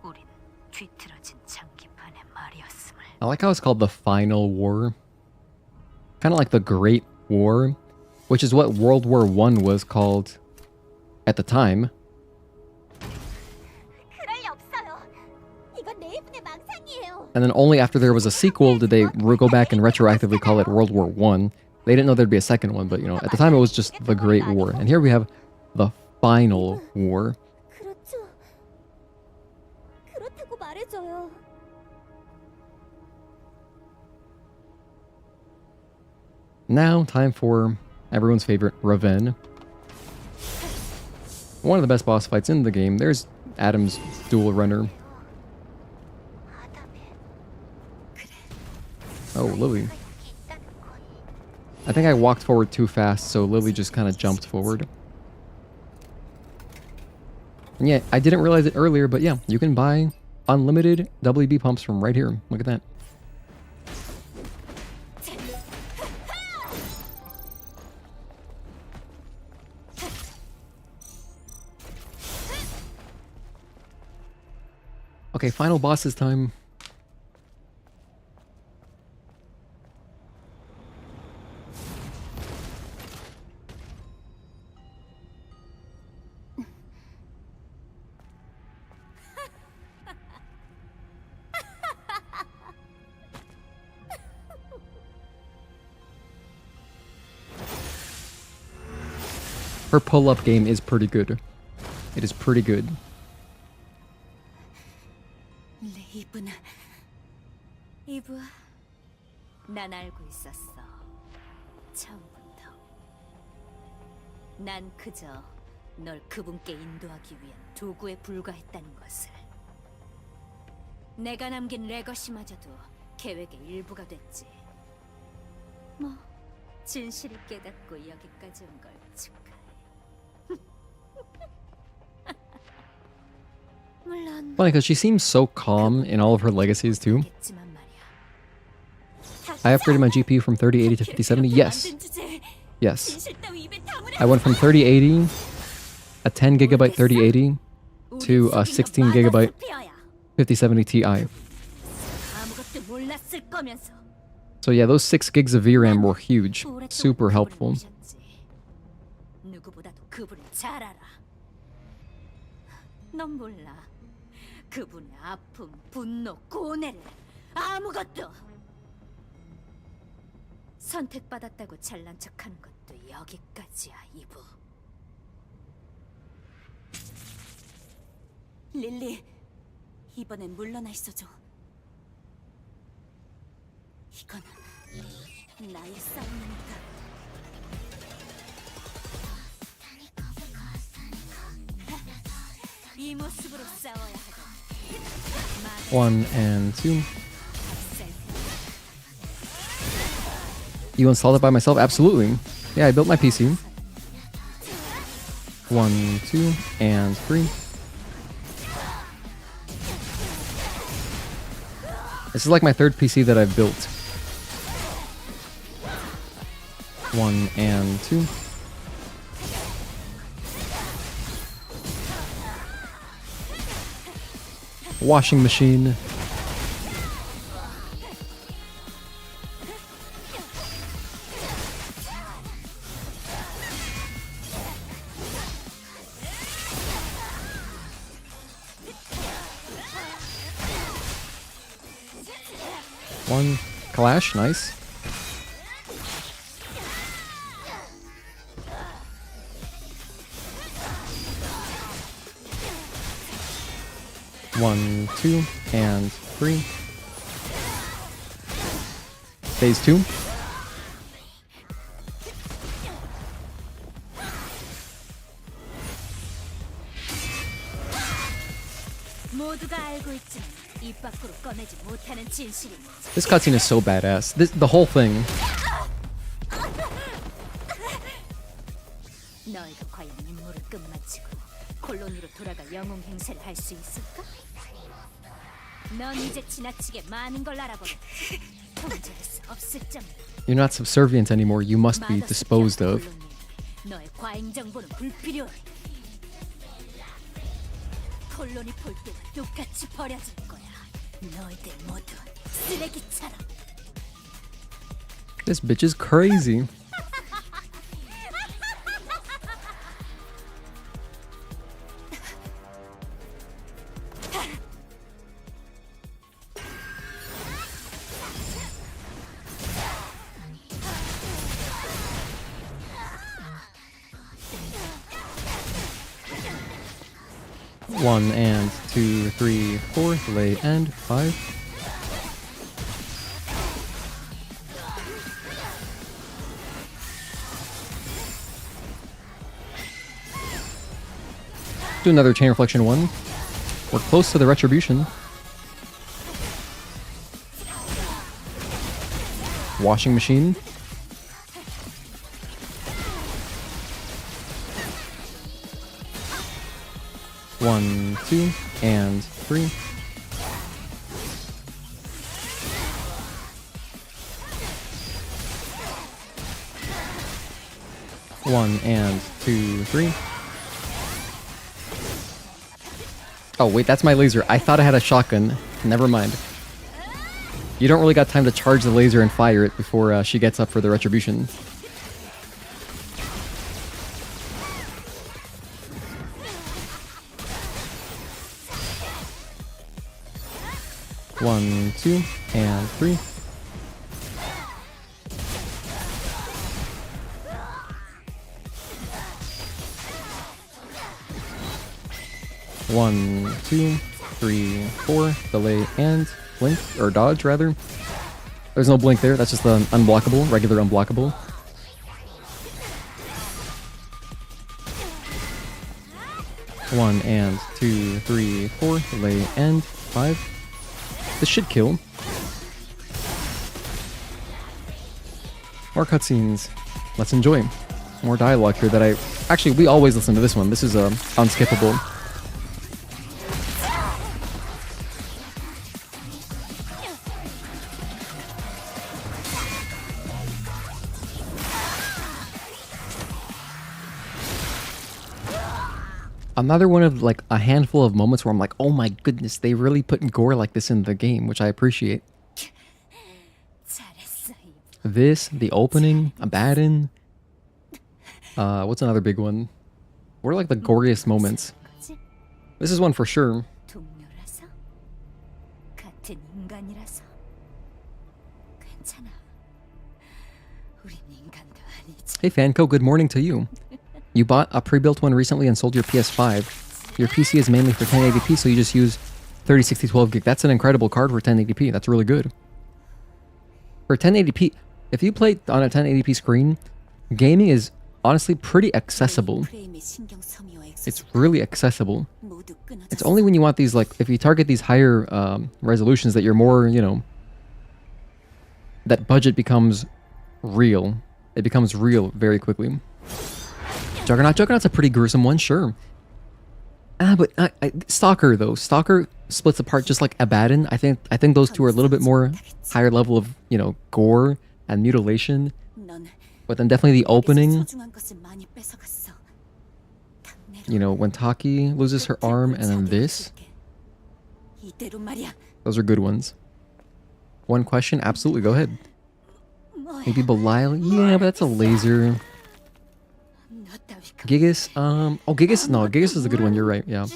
Speaker 9: 우린 뒤틀어진 장기판의 말이었음을.
Speaker 1: I like how it's called the final war. Kind of like the Great War, which is what World War I was called at the time.
Speaker 2: 그럴 리 없어요. 이건 레이븐의 망상이에요.
Speaker 1: And then only after there was a sequel did they go back and retroactively call it World War I. They didn't know there'd be a second one, but you know, at the time it was just the Great War. And here we have the final war.
Speaker 2: 그렇죠. 그렇다고 말해줘요.
Speaker 1: Now, time for everyone's favorite, Raven. One of the best boss fights in the game. There's Adam's dual runner. Oh, Lily. I think I walked forward too fast, so Lily just kind of jumped forward. And yeah, I didn't realize it earlier, but yeah, you can buy unlimited WB pumps from right here. Look at that. Okay, final bosses time. Her pull-up game is pretty good. It is pretty good.
Speaker 5: 레이븐, 이브, 난 알고 있었어. 처음부터. 난 그저 널 그분께 인도하기 위한 도구에 불과했다는 것을. 내가 남긴 레거시마저도 계획의 일부가 됐지. 뭐 진실을 깨닫고 여기까지 온 걸 축하해. 물론.
Speaker 1: Funny because she seems so calm in all of her legacies too. I upgraded my GPU from 3080 to 5070. Yes. Yes. I went from 3080, a 10 gigabyte 3080, to a 16 gigabyte 5070 Ti. So yeah, those 6 gigs of VRAM were huge. Super helpful.
Speaker 5: 넌 몰라. 그분의 아픔, 분노, 고뇌를 아무것도. 선택받았다고 잘난 척하는 것도 여기까지야, 이브. 릴리, 이번엔 물러나 있어줘. 이건 나의 싸움이니까. 이 모습으로 싸워야 하고.
Speaker 1: 1 and 2. You installed it by myself? Absolutely. Yeah, I built my PC. 1, 2, and 3. This is like my third PC that I've built. 1 and 2. Washing machine. One clash, nice. 1, 2, and 3. Phase 2. This cutscene is so badass. The whole thing.
Speaker 9: 너희가 과연 임무를 끝마치고 콜로니로 돌아가 영웅 행세를 할 수 있을까? 넌 이제 지나치게 많은 걸 알아버렸지. 통제할 수 없을 정도.
Speaker 1: You're not subservient anymore. You must be disposed of.
Speaker 9: 너의 과잉 정보는 불필요해. 콜로니 폴대가 똑같이 버려질 거야. 너희들 모두 쓰레기처럼.
Speaker 1: This bitch is crazy. One and 2, 3, 4, delay end 5. Do another chain reflection 1. We're close to the retribution. Washing machine. One, 2, and 3. One and 2, 3. Oh wait, that's my laser. I thought I had a shotgun. Never mind. You don't really got time to charge the laser and fire it before she gets up for the retribution. One, 2, and 3. One, 2, 3, 4. Delay and blink, or dodge rather. There's no blink there. That's just the unblockable, regular unblockable. One and 2, 3, 4. Delay and 5. This should kill. More cutscenes. Let's enjoy. More dialogue here that actually, we always listen to this one. This is unskippable. Another one of like a handful of moments where I'm like, oh my goodness, they really put gore like this in the game, which I appreciate. This, the opening, Abaddon. What's another big one? What are like the goriest moments? This is one for sure. Hey Fanco, good morning to you. You bought a pre-built one recently and sold your PS5. Your PC is mainly for 1080p, so you just use 3060 12 gig. That's an incredible card for 1080p. That's really good. For 1080p, if you play on a 1080p screen, gaming is honestly pretty accessible. It's really accessible. It's only when you want these, like, if you target these higher resolutions that you're more, you know, that budget becomes real. It becomes real very quickly. Juggernaut's a pretty gruesome one, sure. But Stalker though, Stalker splits apart just like Abaddon. I think those two are a little bit more higher level of, you know, gore and mutilation. But then definitely the opening. You know, when Taki loses her arm, and then this. Those are good ones. One question, absolutely, go ahead. Maybe Belial? Yeah, but that's a laser. Gigas, oh, Gigas, no, Gigas is a good one, you're right, yeah.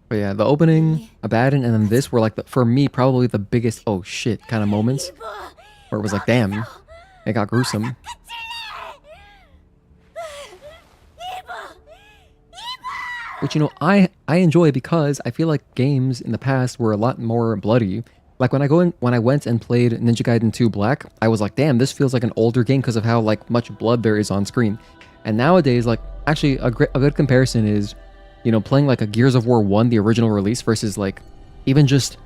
Speaker 1: But yeah, the opening, Abaddon, and then this were like, for me, probably the biggest, oh shit, kind of moments. where it was like, damn, it got gruesome. Which, you know, I enjoy because I feel like games in the past were a lot more bloody. Like when I went and played Ninja Gaiden 2 Black, I was like, damn, this feels like an older game because of how like much blood there is on screen. And nowadays, like, actually a good comparison is, you know, playing like a Gears of War 1, the original release, versus like even just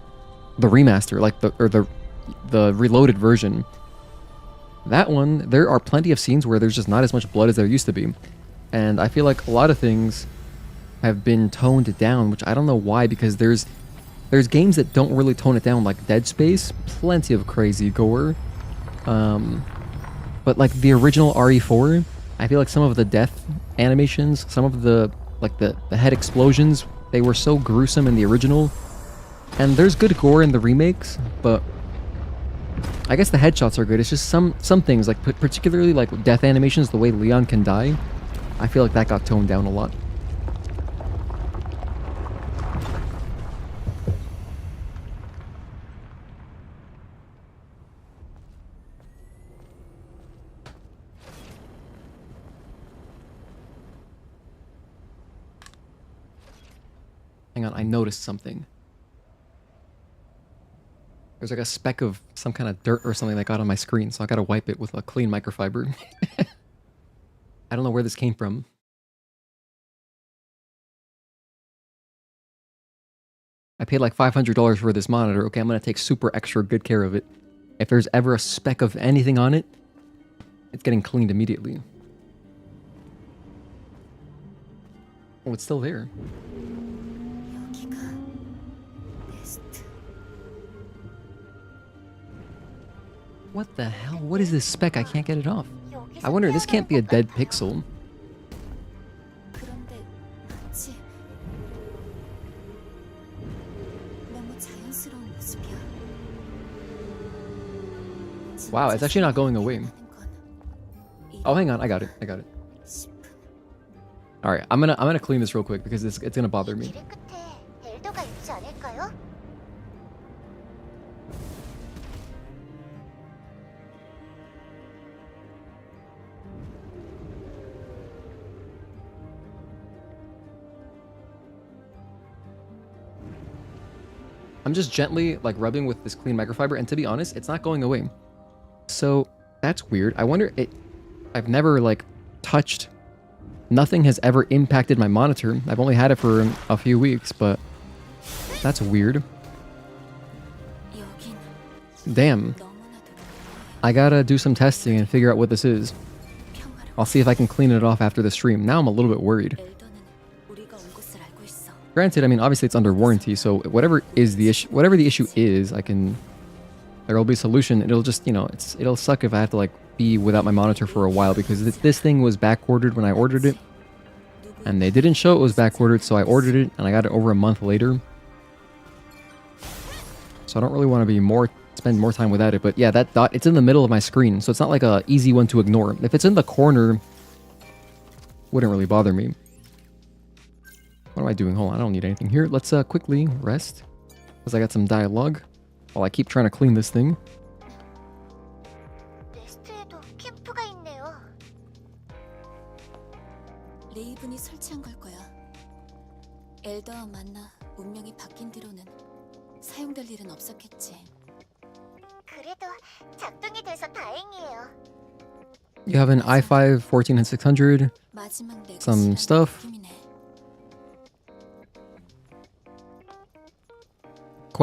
Speaker 1: the remaster, like the reloaded version. That one, there are plenty of scenes where there's just not as much blood as there used to be. And I feel like a lot of things have been toned down, which I don't know why, because there's games that don't really tone it down, like Dead Space, plenty of crazy gore. But like the original RE4, I feel like some of the death animations, some of the like the head explosions, they were so gruesome in the original. And there's good gore in the remakes, but I guess the headshots are good. It's just some things, like particularly like death animations, the way Leon can die, I feel like that got toned down a lot. Hang on, I noticed something. There's like a speck of some kind of dirt or something that got on my screen, so I gotta wipe it with a clean microfiber. I don't know where this came from. I paid like $500 for this monitor. Okay, I'm gonna take super extra good care of it. If there's ever a speck of anything on it, it's getting cleaned immediately. Oh, it's still there. What the hell? What is this speck? I can't get it off. I wonder, this can't be a dead pixel. Wow, it's actually not going away. Oh, hang on, I got it. All right, I'm gonna clean this real quick because it's gonna bother me. I'm just gently like rubbing with this clean microfiber, and to be honest, it's not going away. So that's weird. I wonder I've never like touched. Nothing has ever impacted my monitor. I've only had it for a few weeks, but that's weird. Damn. I gotta do some testing and figure out what this is. I'll see if I can clean it off after the stream. Now I'm a little bit worried. Granted, I mean, obviously it's under warranty, so whatever the issue is, there will be a solution. It'll just, you know, it'll suck if I have to like be without my monitor for a while, because this thing was back-ordered when I ordered it, and they didn't show it was back-ordered, so I ordered it and I got it over a month later. So I don't really want to spend more time without it. But yeah, that dot, it's in the middle of my screen, so it's not like a easy one to ignore. If it's in the corner, wouldn't really bother me. What am I doing? Hold on, I don't need anything here. Let's quickly rest, because I got some dialogue while I keep trying to clean this thing.
Speaker 5: 레이븐이 설치한 걸 거야. 엘더와 만나 운명이 바뀐 뒤로는 사용될 일은 없었겠지.
Speaker 2: 그래도 작동이 돼서 다행이에요.
Speaker 1: You have an i5 14600, some stuff. The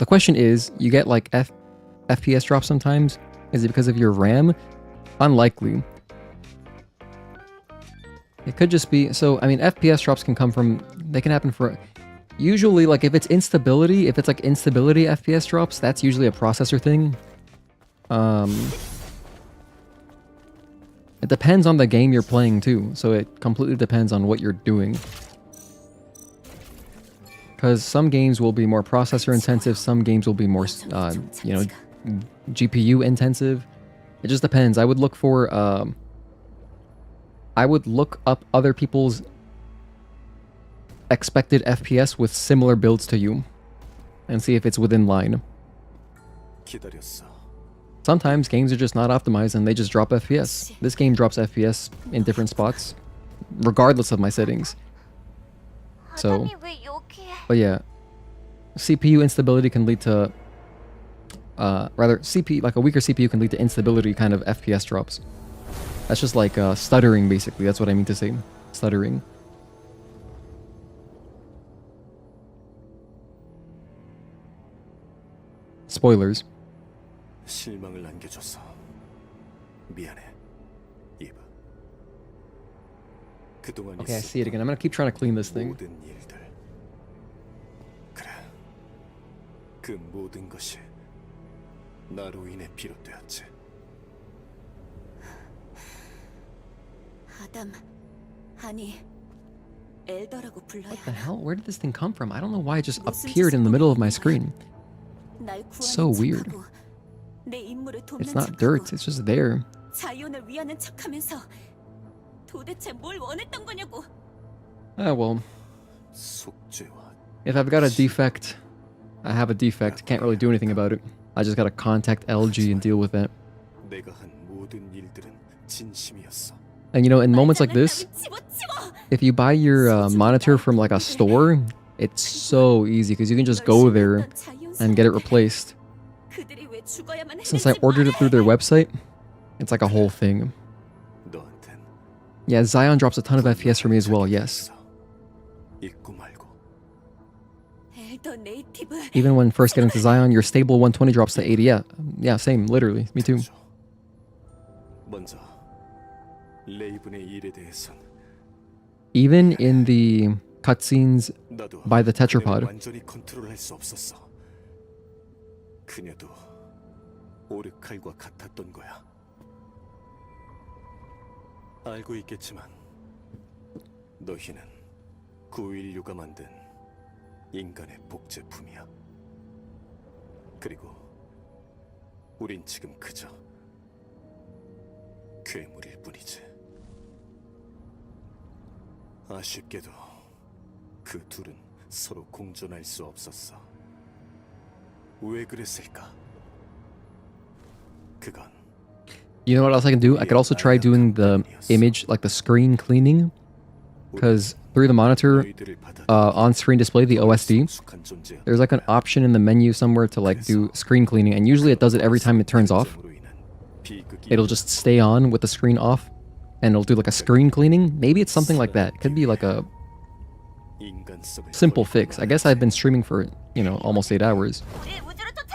Speaker 1: question is, you get like FPS drops sometimes. Is it because of your RAM? Unlikely. It could just be, so I mean, FPS drops can happen for, usually like if it's instability FPS drops, that's usually a processor thing. It depends on the game you're playing too, so it completely depends on what you're doing. Because some games will be more processor intensive, some games will be more, you know, GPU intensive. It just depends. I would look up other people's expected FPS with similar builds to you and see if it's within line.
Speaker 4: 기다렸어.
Speaker 1: Sometimes games are just not optimized and they just drop FPS. This game drops FPS in different spots, regardless of my settings. So,
Speaker 2: 아담이 왜 여기에?
Speaker 1: but yeah, CPU instability can lead to, rather, like a weaker CPU can lead to instability kind of FPS drops. That's just like stuttering, basically. That's what I mean to say. Stuttering. Spoilers.
Speaker 4: 실망을 안겨줘서 미안해, 이브. 그동안
Speaker 1: Okay, I see it again. I'm gonna keep trying to clean this thing.
Speaker 4: 모든 일들. 그래. 그 모든 것이 나로 인해 비롯되었지.
Speaker 5: 아담, 아니, 엘더라고 불러야
Speaker 1: What the
Speaker 5: 하나?
Speaker 1: hell? Where did this thing come from? I don't know why it just appeared in the middle of my screen.
Speaker 5: 날
Speaker 1: So
Speaker 5: 구하는
Speaker 1: weird.
Speaker 5: 척하고, 내 임무를 돕는
Speaker 1: It's not
Speaker 5: 척하고,
Speaker 1: dirt, it's just there.
Speaker 5: 자이온을 위하는 척하면서 도대체 뭘 원했던 거냐고.
Speaker 1: Ah, well,
Speaker 4: 속죄와
Speaker 1: if I've got a defect, I have a defect. Can't really do anything about it. I just gotta contact LG and deal with that.
Speaker 4: 내가 한 모든 일들은 진심이었어.
Speaker 1: And you know, in moments like this,
Speaker 5: 집어치워!
Speaker 1: if you buy your monitor from like a store, it's so easy because you can just go there and get it replaced.
Speaker 5: 그들이 왜 죽어야만
Speaker 1: Since I
Speaker 5: 했는지
Speaker 1: ordered it through their
Speaker 5: 말해.
Speaker 1: website, it's like a whole thing.
Speaker 4: 너한텐
Speaker 1: Yeah, Zion drops a ton of FPS for me as well, yes.
Speaker 4: 잊고 말고.
Speaker 5: 엘더 네이티브.
Speaker 1: Even when first getting to Zion, your stable 120 drops to 80. Yeah, same, literally. Me too.
Speaker 4: 먼저 레이븐의 일에 대해선
Speaker 1: Even in the cutscenes
Speaker 4: 나도
Speaker 1: by the
Speaker 4: 그녀를
Speaker 1: tetrapod,
Speaker 4: 완전히 컨트롤할 수 없었어. 그녀도 오르칼과 같았던 거야. 알고 있겠지만 너희는 916가 만든 인간의 복제품이야. 그리고 우린 지금 그저 괴물일 뿐이지. 아쉽게도 그 둘은 서로 공존할 수 없었어. 왜 그랬을까? 그건
Speaker 1: you know what else I can do? I could also try doing the image, like the screen cleaning, because through the monitor, on-screen display, the OSD, there's like an option in the menu somewhere to like do screen cleaning, and usually it does it every time it turns off. It'll just stay on with the screen off, and it'll do like a screen cleaning. Maybe it's something like that. It could be like a simple fix. I guess I've been streaming for, you know, almost 8 hours,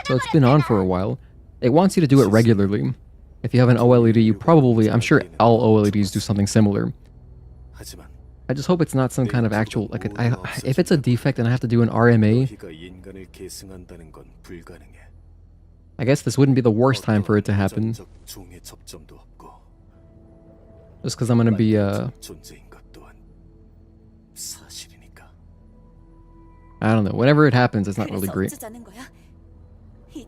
Speaker 1: so it's been on for a while. It wants you to do it regularly. If you have an OLED, you probably, I'm sure all OLEDs do something similar. I just hope it's not some kind of actual, like, if it's a defect and I have to do an RMA, I guess this wouldn't be the worst time for it to happen. Just because I'm gonna be, I don't know, whenever it happens, it's not really great.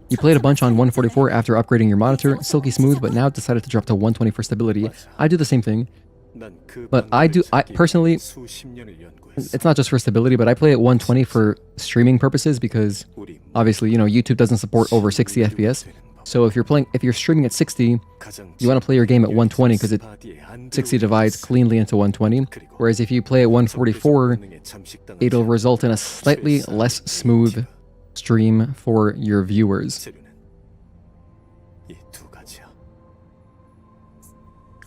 Speaker 1: You played a bunch on 144 after upgrading your monitor, silky smooth, but now decided to drop to 120 for stability. I do the same thing. But I personally, it's not just for stability, but I play at 120 for streaming purposes because obviously, you know, YouTube doesn't support over 60 FPS. So if you're streaming at 60, you want to play your game at 120 because 60 divides cleanly into 120. Whereas if you play at 144, it'll result in a slightly less smooth stream for your viewers.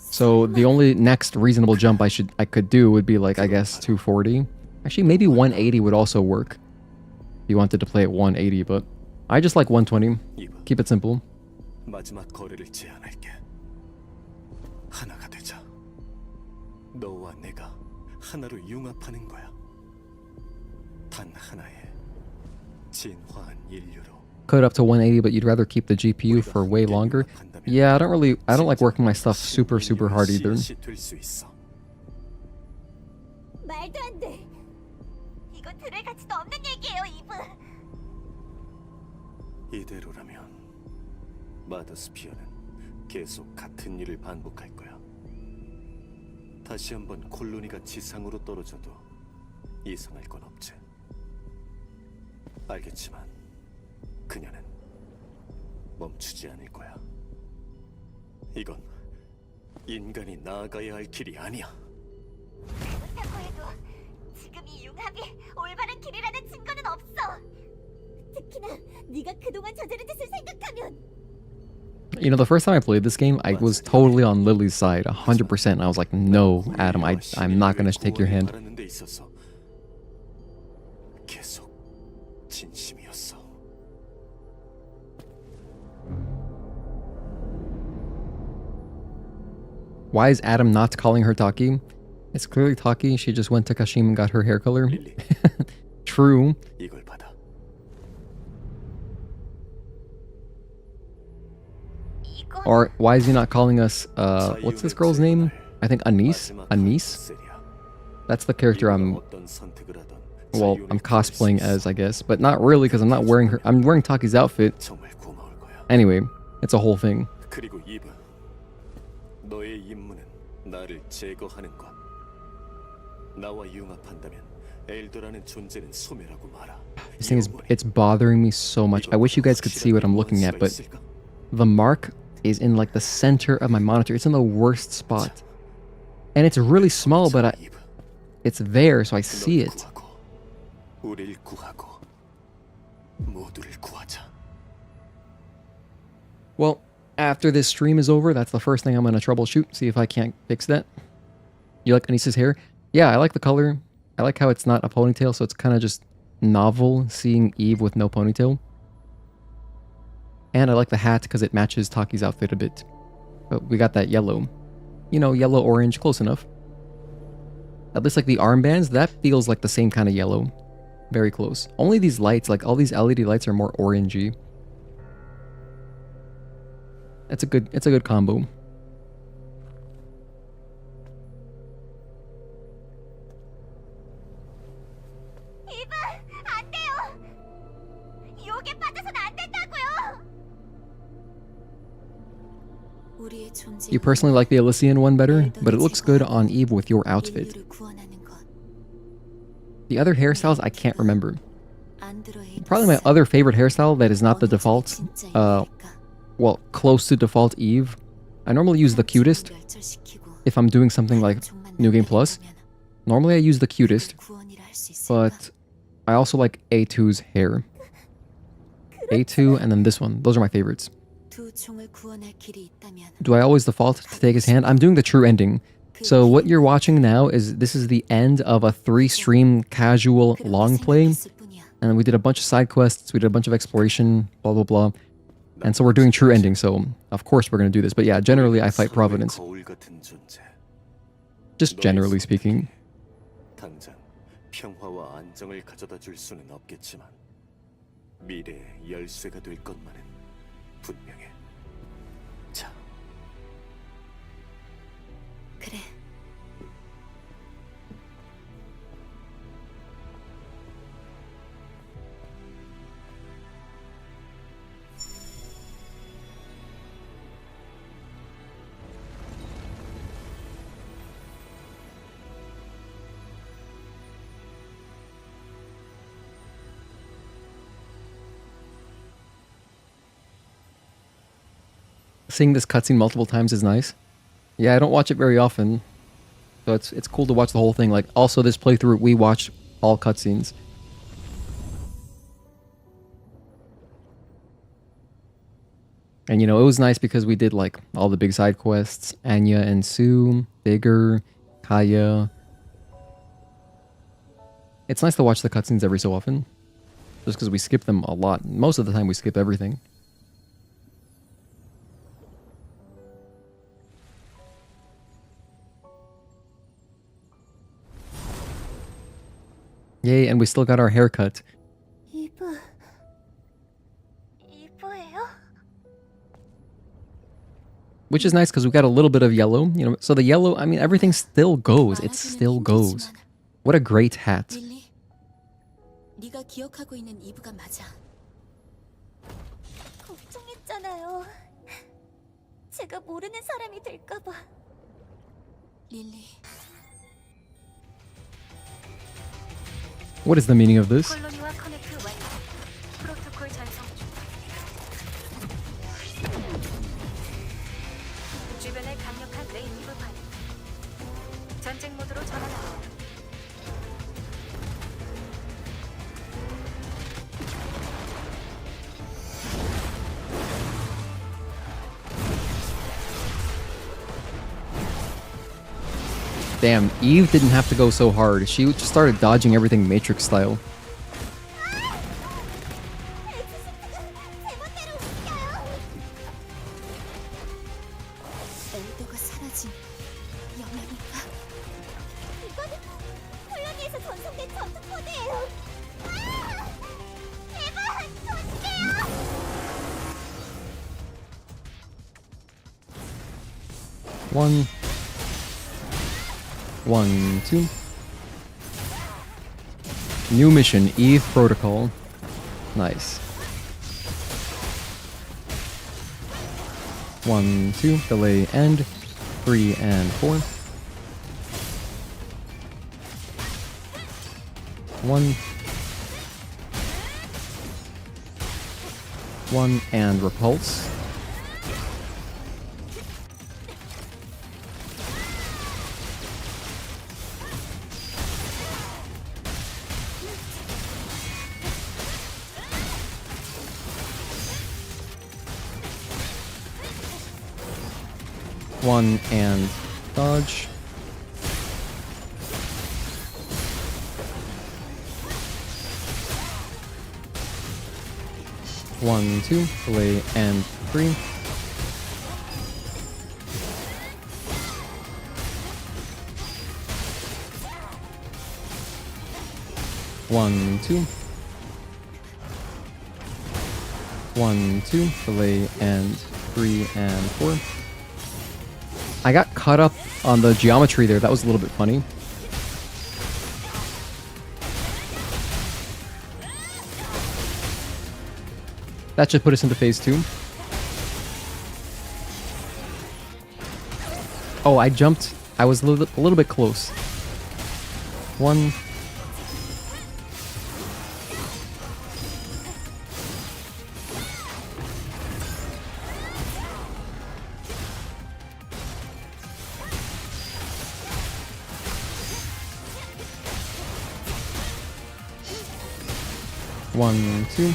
Speaker 1: So the only next reasonable jump I could do would be like, I guess 240. Actually, maybe 180 would also work if you wanted to play at 180, but I just like 120. Keep it simple.
Speaker 4: 마지막 거래를 제안할게. 하나가 되자. 너와 내가 하나로 융합하는 거야. 단 하나의 진화한 인류로.
Speaker 1: Cut it up to 180, but you'd rather keep the GPU for way longer. Yeah, I don't like working my stuff super hard either.
Speaker 2: 말도 안 돼. 이거 들을 가치도 없는 얘기예요, 이브.
Speaker 4: 이대로라면 마더스피어는 계속 같은 일을 반복할 거야. 다시 한번 콜로니가 지상으로 떨어져도 이상할 건 없지. 알겠지만 그녀는 멈추지 않을 거야. 이건 인간이 나아가야 할 길이 아니야.
Speaker 2: 그렇다고 해도 지금 이 융합이 올바른 길이라는 증거는 없어. 특히나 네가 그동안 저지른 짓을 생각하면.
Speaker 1: You know, the first time I played this game, I was totally on Lily's side, 100%. I was like, no, Adam, I'm not gonna take your hand.
Speaker 4: 바라는 데 있어서 계속 진심이었어.
Speaker 1: Why is Adam not calling her Taki? It's clearly Taki. She just went to Kashim and got her hair color.
Speaker 4: 릴리,
Speaker 1: True.
Speaker 4: 이걸 받아.
Speaker 2: 이건
Speaker 1: Or why is he not calling us, what's this girl's name? I think Anise?
Speaker 4: 마지막
Speaker 1: Anise?
Speaker 4: 세리야.
Speaker 1: That's the character I'm,
Speaker 4: 어떤 선택을 하던
Speaker 1: well, I'm
Speaker 4: 자유를
Speaker 1: cosplaying
Speaker 4: 구할 수
Speaker 1: as, I guess. But not really, because I'm not wearing her, I'm wearing Taki's outfit.
Speaker 4: 있어. 정말 고마울 거야.
Speaker 1: Anyway, it's a whole thing.
Speaker 4: 그리고 이브, 너의 임무는 나를 제거하는 것. 나와 융합한다면 엘더라는 존재는 소멸하고 마라.
Speaker 1: This thing is, it's bothering me so much. I wish you guys could see what I'm looking at, but the mark is in like the center of my monitor. It's in the worst spot. And it's really small, but it's there, so I see it.
Speaker 4: 우리를 구하고 모두를 구하자.
Speaker 1: Well, after this stream is over, that's the first thing I'm going to troubleshoot, see if I can't fix that. You like Anissa's hair? Yeah, I like the color. I like how it's not a ponytail, so it's kind of just novel seeing Eve with no ponytail. And I like the hat because it matches Taki's outfit a bit. But we got that yellow. You know, yellow-orange, close enough. At least like the armbands, that feels like the same kind of yellow. Very close. Only these lights, like all these LED lights are more orangey. It's a good combo.
Speaker 2: 이브, 안 돼요. 유혹에 빠져선 안 된다고요.
Speaker 5: 우리의 존재.
Speaker 1: You personally like the Elysian one better, but it looks good on Eve with your outfit.
Speaker 5: 인류를 구원하는 것.
Speaker 1: The other hairstyles I can't remember.
Speaker 5: 안드로
Speaker 1: Probably my other favorite hairstyle that is not the default, well, close to default Eve. I normally use the cutest if I'm doing something like New Game Plus. Normally I use the cutest, but I also like A2's hair. A2 and then this one. Those are my favorites.
Speaker 5: 두 종을 구원할 길이 있다면
Speaker 1: Do I always default to take his hand? I'm doing the true ending. So what you're watching now is this is the end of a 3-stream casual long play. And we did a bunch of side quests, we did a bunch of exploration, blah blah blah. And so we're doing true ending, so of course we're gonna do this. But yeah, generally I fight Providence.
Speaker 4: 거울 같은 존재.
Speaker 1: Just generally speaking.
Speaker 4: 당장 평화와 안정을 가져다 줄 수는 없겠지만 미래의 열쇠가 될 것만은 분명해. 자,
Speaker 5: 그래.
Speaker 1: Seeing this cutscene multiple times is nice. Yeah, I don't watch it very often, so it's cool to watch the whole thing. Like, also this playthrough, we watched all cutscenes. And you know, it was nice because we did like all the big side quests. Anya and Sue, Bigger, Kaya. It's nice to watch the cutscenes every so often. Just because we skip them a lot. Most of the time we skip everything. Yay, and we still got our haircut.
Speaker 2: 이브예요?
Speaker 1: Which is nice because we got a little bit of yellow, you know. So the yellow, I mean, everything still goes. It still goes. What a great hat.
Speaker 5: 릴리, 네가 기억하고 있는 이브가 맞아.
Speaker 2: 걱정했잖아요. 제가 모르는 사람이 될까봐.
Speaker 5: 릴리,
Speaker 1: What is the meaning of this?
Speaker 9: 콜로니와 커넥트 완료. 프로토콜 전송 중.
Speaker 1: Damn, Eve didn't have to go so hard. She just started dodging everything Matrix style.
Speaker 5: 엘더가 사라진 영향인가?
Speaker 2: 이건 콜로니에서 전송된 전투 코드예요. 제발 조심해요.
Speaker 1: One, 2. New mission, Eve Protocol. Nice. 1, 2, delay end. 3 and 4. 1. 1 and repulse. 1 and dodge. 1, 2, delay and 3. 1, 2. 1, 2, delay and 3 and 4. I got caught up on the geometry there. That was a little bit funny. That should put us into phase 2. Oh, I jumped. I was a little bit close. 1. One, 2.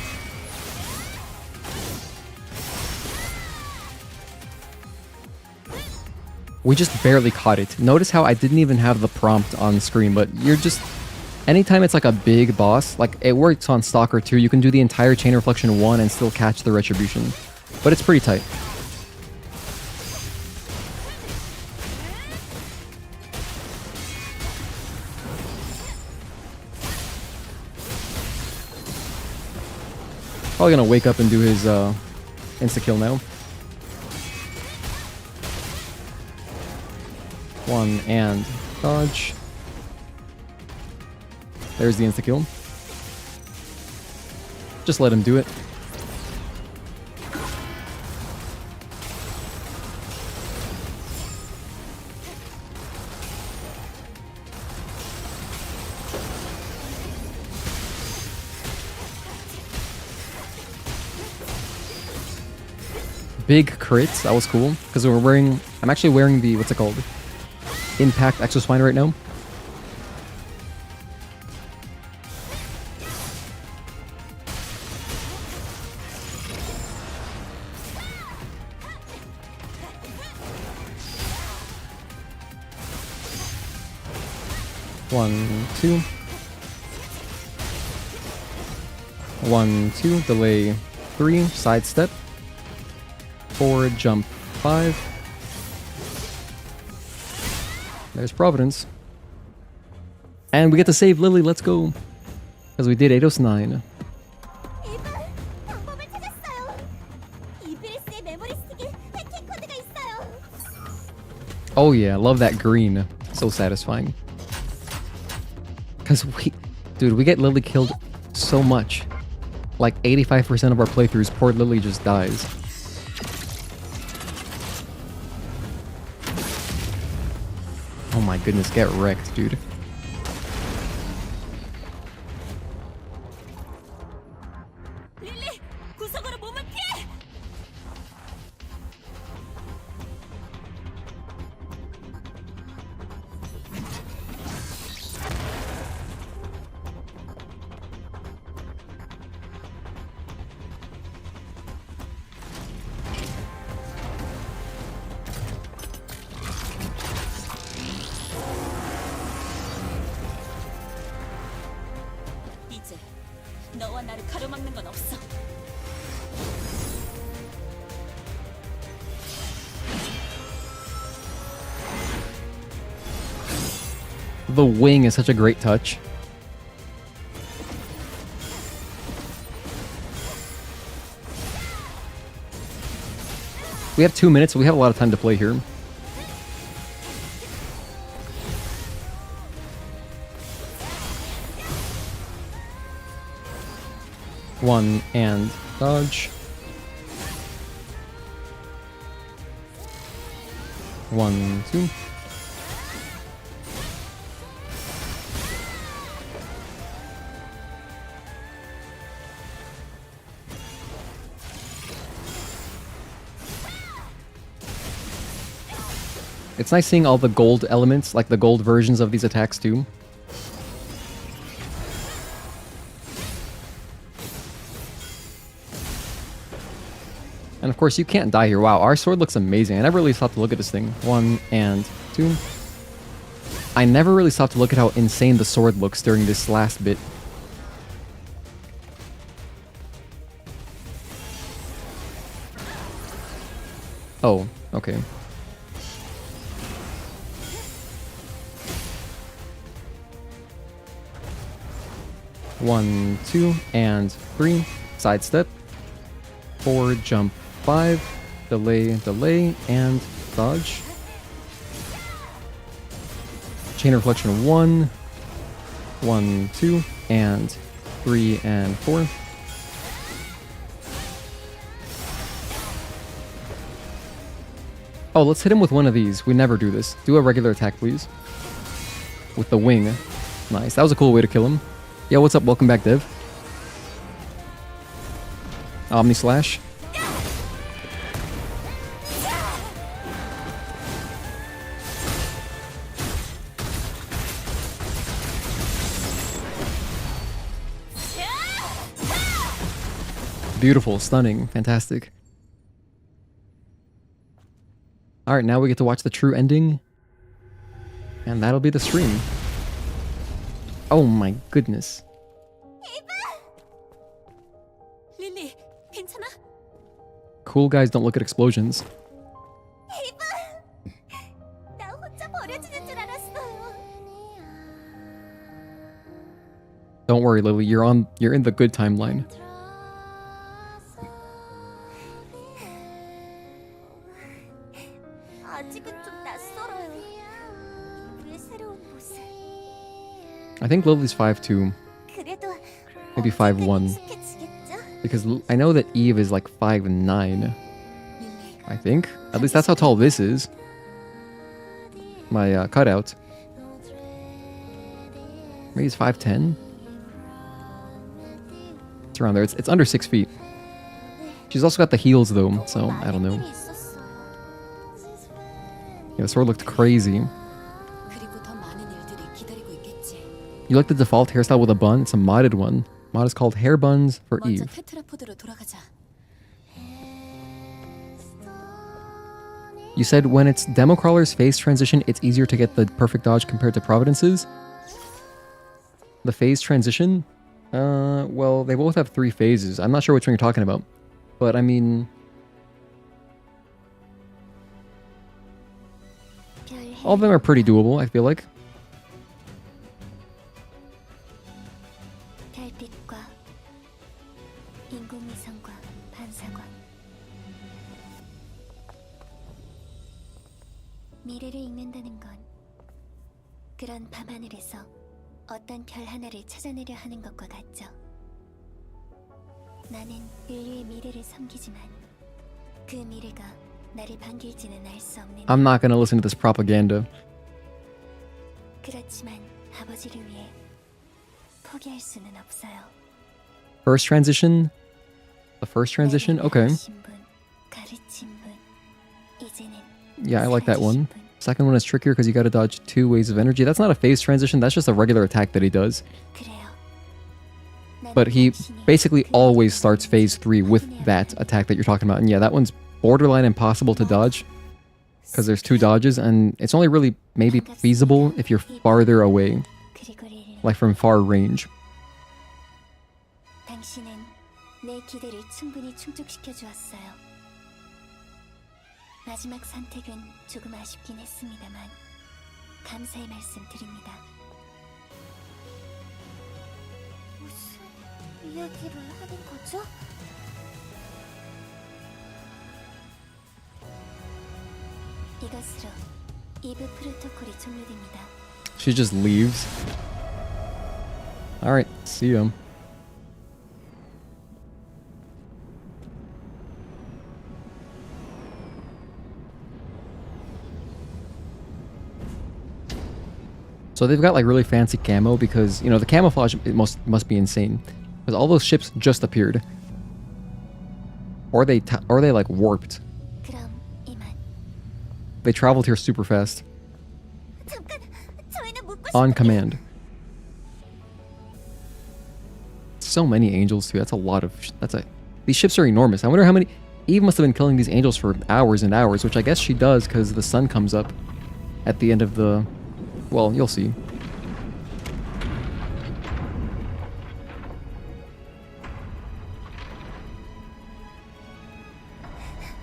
Speaker 1: We just barely caught it. Notice how I didn't even have the prompt on screen, but you're just... Anytime it's like a big boss, like it works on Stalker 2, you can do the entire Chain Reflection 1 and still catch the Retribution. But it's pretty tight. Probably gonna wake up and do his insta-kill now. 1 and dodge. There's the insta-kill. Just let him do it. Big crits, that was cool. Because we're wearing... I'm actually wearing the... What's it called? Impact Exospine right now. One, 2. 1, 2, delay 3, sidestep. Forward jump 5. There's Providence. And we get to save Lily, let's go. Because we did Eidos 9.
Speaker 2: 방법을 찾았어요. 이브리스의 메모리 스틱에 해킹 코드가 있어요.
Speaker 1: Oh yeah, love that green. So satisfying. Because we get Lily killed so much. Like 85% of our playthroughs, poor Lily just dies. Oh my goodness, get wrecked, dude.
Speaker 5: 릴리, 구석으로 몸을 피해! 너와 나를 가로막는 건 없어.
Speaker 1: The wing is such a great touch. We have 2 minutes, so we have a lot of time to play here. One and dodge. One, two. It's nice seeing all the gold elements, like the gold versions of these attacks too. And of course, you can't die here. Wow, our sword looks amazing. I never really stopped to look at this thing. One and two. I never really stopped to look at how insane the sword looks during this last bit. Oh, okay. One, two, and three. Sidestep. Forward, jump, 5. Delay, delay, and dodge. Chain reflection 1. 1, 2, and 3 and 4. Oh, let's hit him with one of these. We never do this. Do a regular attack, please. With the wing. Nice. That was a cool way to kill him. Yo, what's up? Welcome back, Dev. Omni Slash. Beautiful, stunning, fantastic. Alright, now we get to watch the true ending. And that'll be the stream. Oh my goodness.
Speaker 5: 릴리, 괜찮아?
Speaker 1: Cool guys don't look at explosions.
Speaker 2: 나 혼자 버려지는 줄 알았어요.
Speaker 1: Don't worry, Lily, you're in the good timeline.
Speaker 2: 아직은 좀 낯설어요. 왜 새로운 곳에?
Speaker 1: I think Lily's 5'2",
Speaker 2: 그래도
Speaker 1: maybe 5'1",
Speaker 2: 익숙해지겠죠?
Speaker 1: because I know that Eve is like 5'9", I think. At least that's how tall this is. My cutout. Maybe it's 5'10". It's around there. It's under 6 feet. She's also got the heels though, so I don't know. Yeah, the sword looked crazy.
Speaker 5: 그리고 더 많은 일들이 기다리고 있겠지.
Speaker 1: You like the default hairstyle with a bun? It's a modded one. Mod is called Hair Buns for
Speaker 5: 먼저
Speaker 1: Eve.
Speaker 5: 테트라포드로 돌아가자.
Speaker 1: You said when it's Demo Crawler's phase transition, it's easier to get the perfect dodge compared to Providence's? The phase transition? Well, they both have 3 phases. I'm not sure which one you're talking about. But, I mean... all of them are pretty doable, I feel like.
Speaker 2: 별빛과 인공위성과 반사광. 미래를 읽는다는 건 그런 밤하늘에서 어떤 별 하나를 찾아내려 하는 것과 같죠. 나는 인류의 미래를 섬기지만 그 미래가 나를 반길지는 알 수 없는.
Speaker 1: I'm not gonna listen to this propaganda.
Speaker 2: 그렇지만 아버지를 위해 포기할 수는 없어요.
Speaker 1: First transition? The first transition? Okay.
Speaker 2: 가르친 분, 이제는
Speaker 1: Yeah, I like that one.
Speaker 2: 사라지신 분.
Speaker 1: Second one is trickier because you gotta dodge 2 waves of energy. That's not a phase transition, that's just a regular attack that he does.
Speaker 2: 그래요.
Speaker 1: But he basically always starts phase 3 with that attack that you're talking about. And yeah, that one's borderline impossible to dodge because there's 2 dodges, and it's only really maybe feasible if you're farther away,
Speaker 2: 그리고 릴리,
Speaker 1: like from far range.
Speaker 2: 내 기대를 충분히 충족시켜 주었어요. 마지막 선택은 조금 아쉽긴 했습니다만 감사의 말씀 드립니다. 무슨 이야기를 하는 거죠? 이것으로 2부 프로토콜이 종료됩니다.
Speaker 1: She just leaves. Alright, see ya. So they've got like really fancy camo because, you know, the camouflage it must be insane. Because all those ships just appeared. Or they like warped.
Speaker 2: 그럼 이만.
Speaker 1: They traveled here super fast.
Speaker 2: 잠깐, 저희는 묻고
Speaker 1: On command. So many angels too. That's a lot of these ships are enormous. I wonder how many Eve must have been killing these angels for hours and hours, which I guess she does because the sun comes up at the end of the, well, you'll see.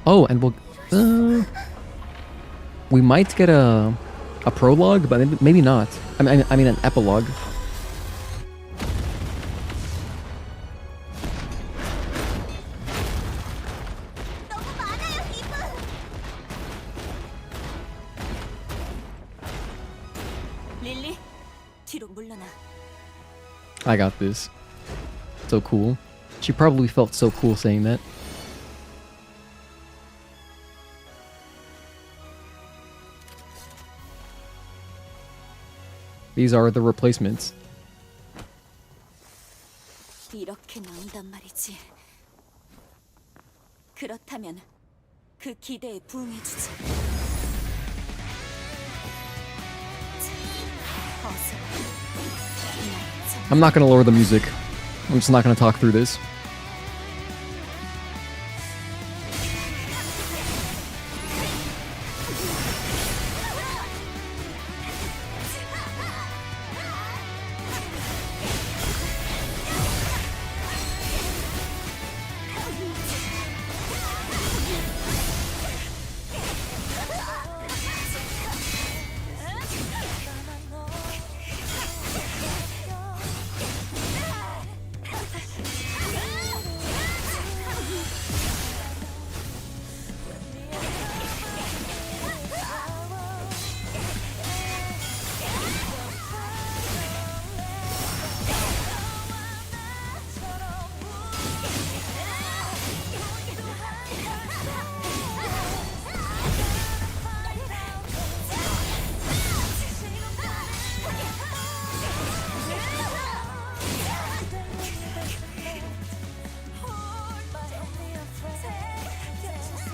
Speaker 1: Oh, and we might get a prologue, but maybe not. I mean an epilogue.
Speaker 2: 너무 많아요, 이분.
Speaker 5: 릴리, 뒤로 물러나.
Speaker 1: I got this. So cool. She probably felt so cool saying that. These are the replacements.
Speaker 5: 이렇게 나온단 말이지. 그렇다면 그 기대에 부응해주지. 어서.
Speaker 1: I'm not gonna lower the music. I'm just not gonna talk through this.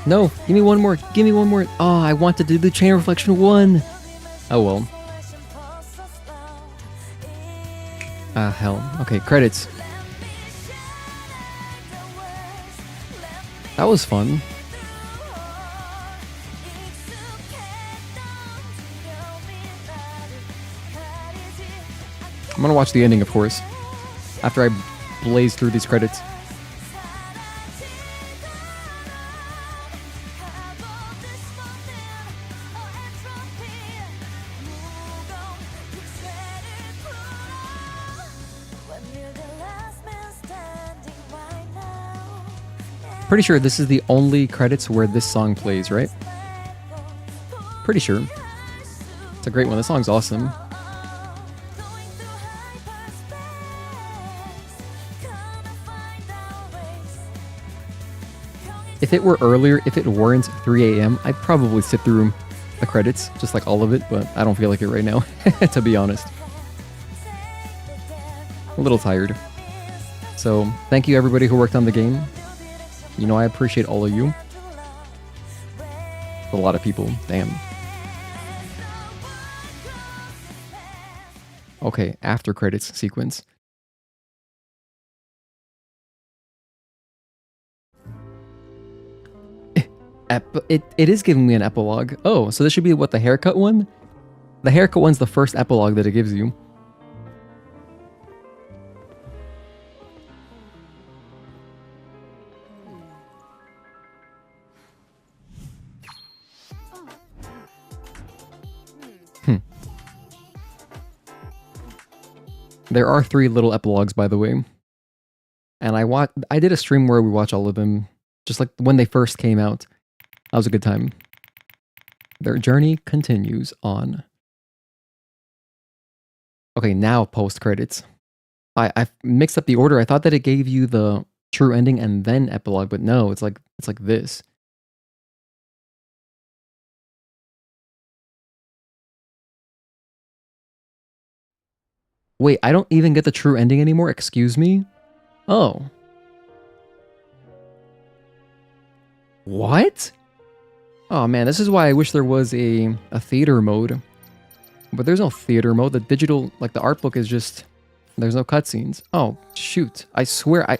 Speaker 1: No, give me one more. Give me one more. Oh, I want to do the chain reflection one. Oh well. Ah, hell. Okay, credits. That was fun. I'm gonna watch the ending, of course, after I blaze through these credits. Pretty sure this is the only credits where this song plays, right? Pretty sure. It's a great one. This song's awesome. If it were earlier, if it weren't 3 a.m., I'd probably sit through the credits, just like all of it, but I don't feel like it right now, to be honest. A little tired. So, thank you everybody who worked on the game. You know, I appreciate all of you. A lot of people, damn. Okay, after credits sequence. It is giving me an epilogue. Oh, so this should be what, the haircut one? The haircut one's the first epilogue that it gives you. There are 3 little epilogues, by the way. And I did a stream where we watch all of them, just like when they first came out. That was a good time. Their journey continues on. Okay, now post credits. I mixed up the order. I thought that it gave you the true ending and then epilogue, but no, it's like this. Wait, I don't even get the true ending anymore? Excuse me? Oh. What? Oh man, this is why I wish there was a theater mode. But there's no theater mode. The digital, like the art book is just, there's no cutscenes. Oh, shoot. I swear,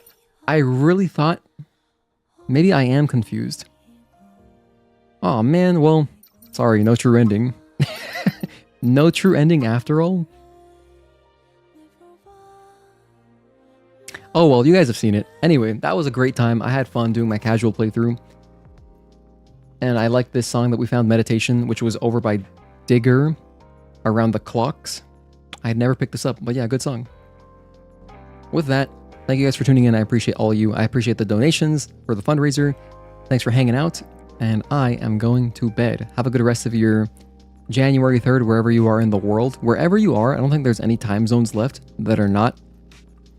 Speaker 1: I really thought, maybe I am confused. Oh man, well, sorry, no true ending. No true ending after all? Oh well, you guys have seen it. Anyway, that was a great time. I had fun doing my casual playthrough. And I like this song that we found, Meditation, which was over by Digger, Around the Clocks. I had never picked this up, but yeah, good song. With that, thank you guys for tuning in. I appreciate all of you. I appreciate the donations for the fundraiser. Thanks for hanging out. And I am going to bed. Have a good rest of your January 3rd, wherever you are in the world. Wherever you are, I don't think there's any time zones left that are not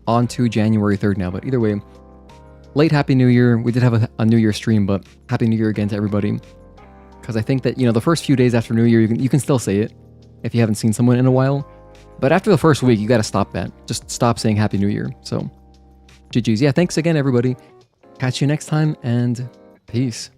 Speaker 1: on to January 3rd now, but either way, late Happy New Year. We did have a New Year stream, but Happy New Year again to everybody. Because I think that, you know, the first few days after New Year, you can still say it if you haven't seen someone in a while. But after the first week, you got to stop that. Just stop saying Happy New Year. So, GG's. Yeah, thanks again, everybody. Catch you next time, and peace.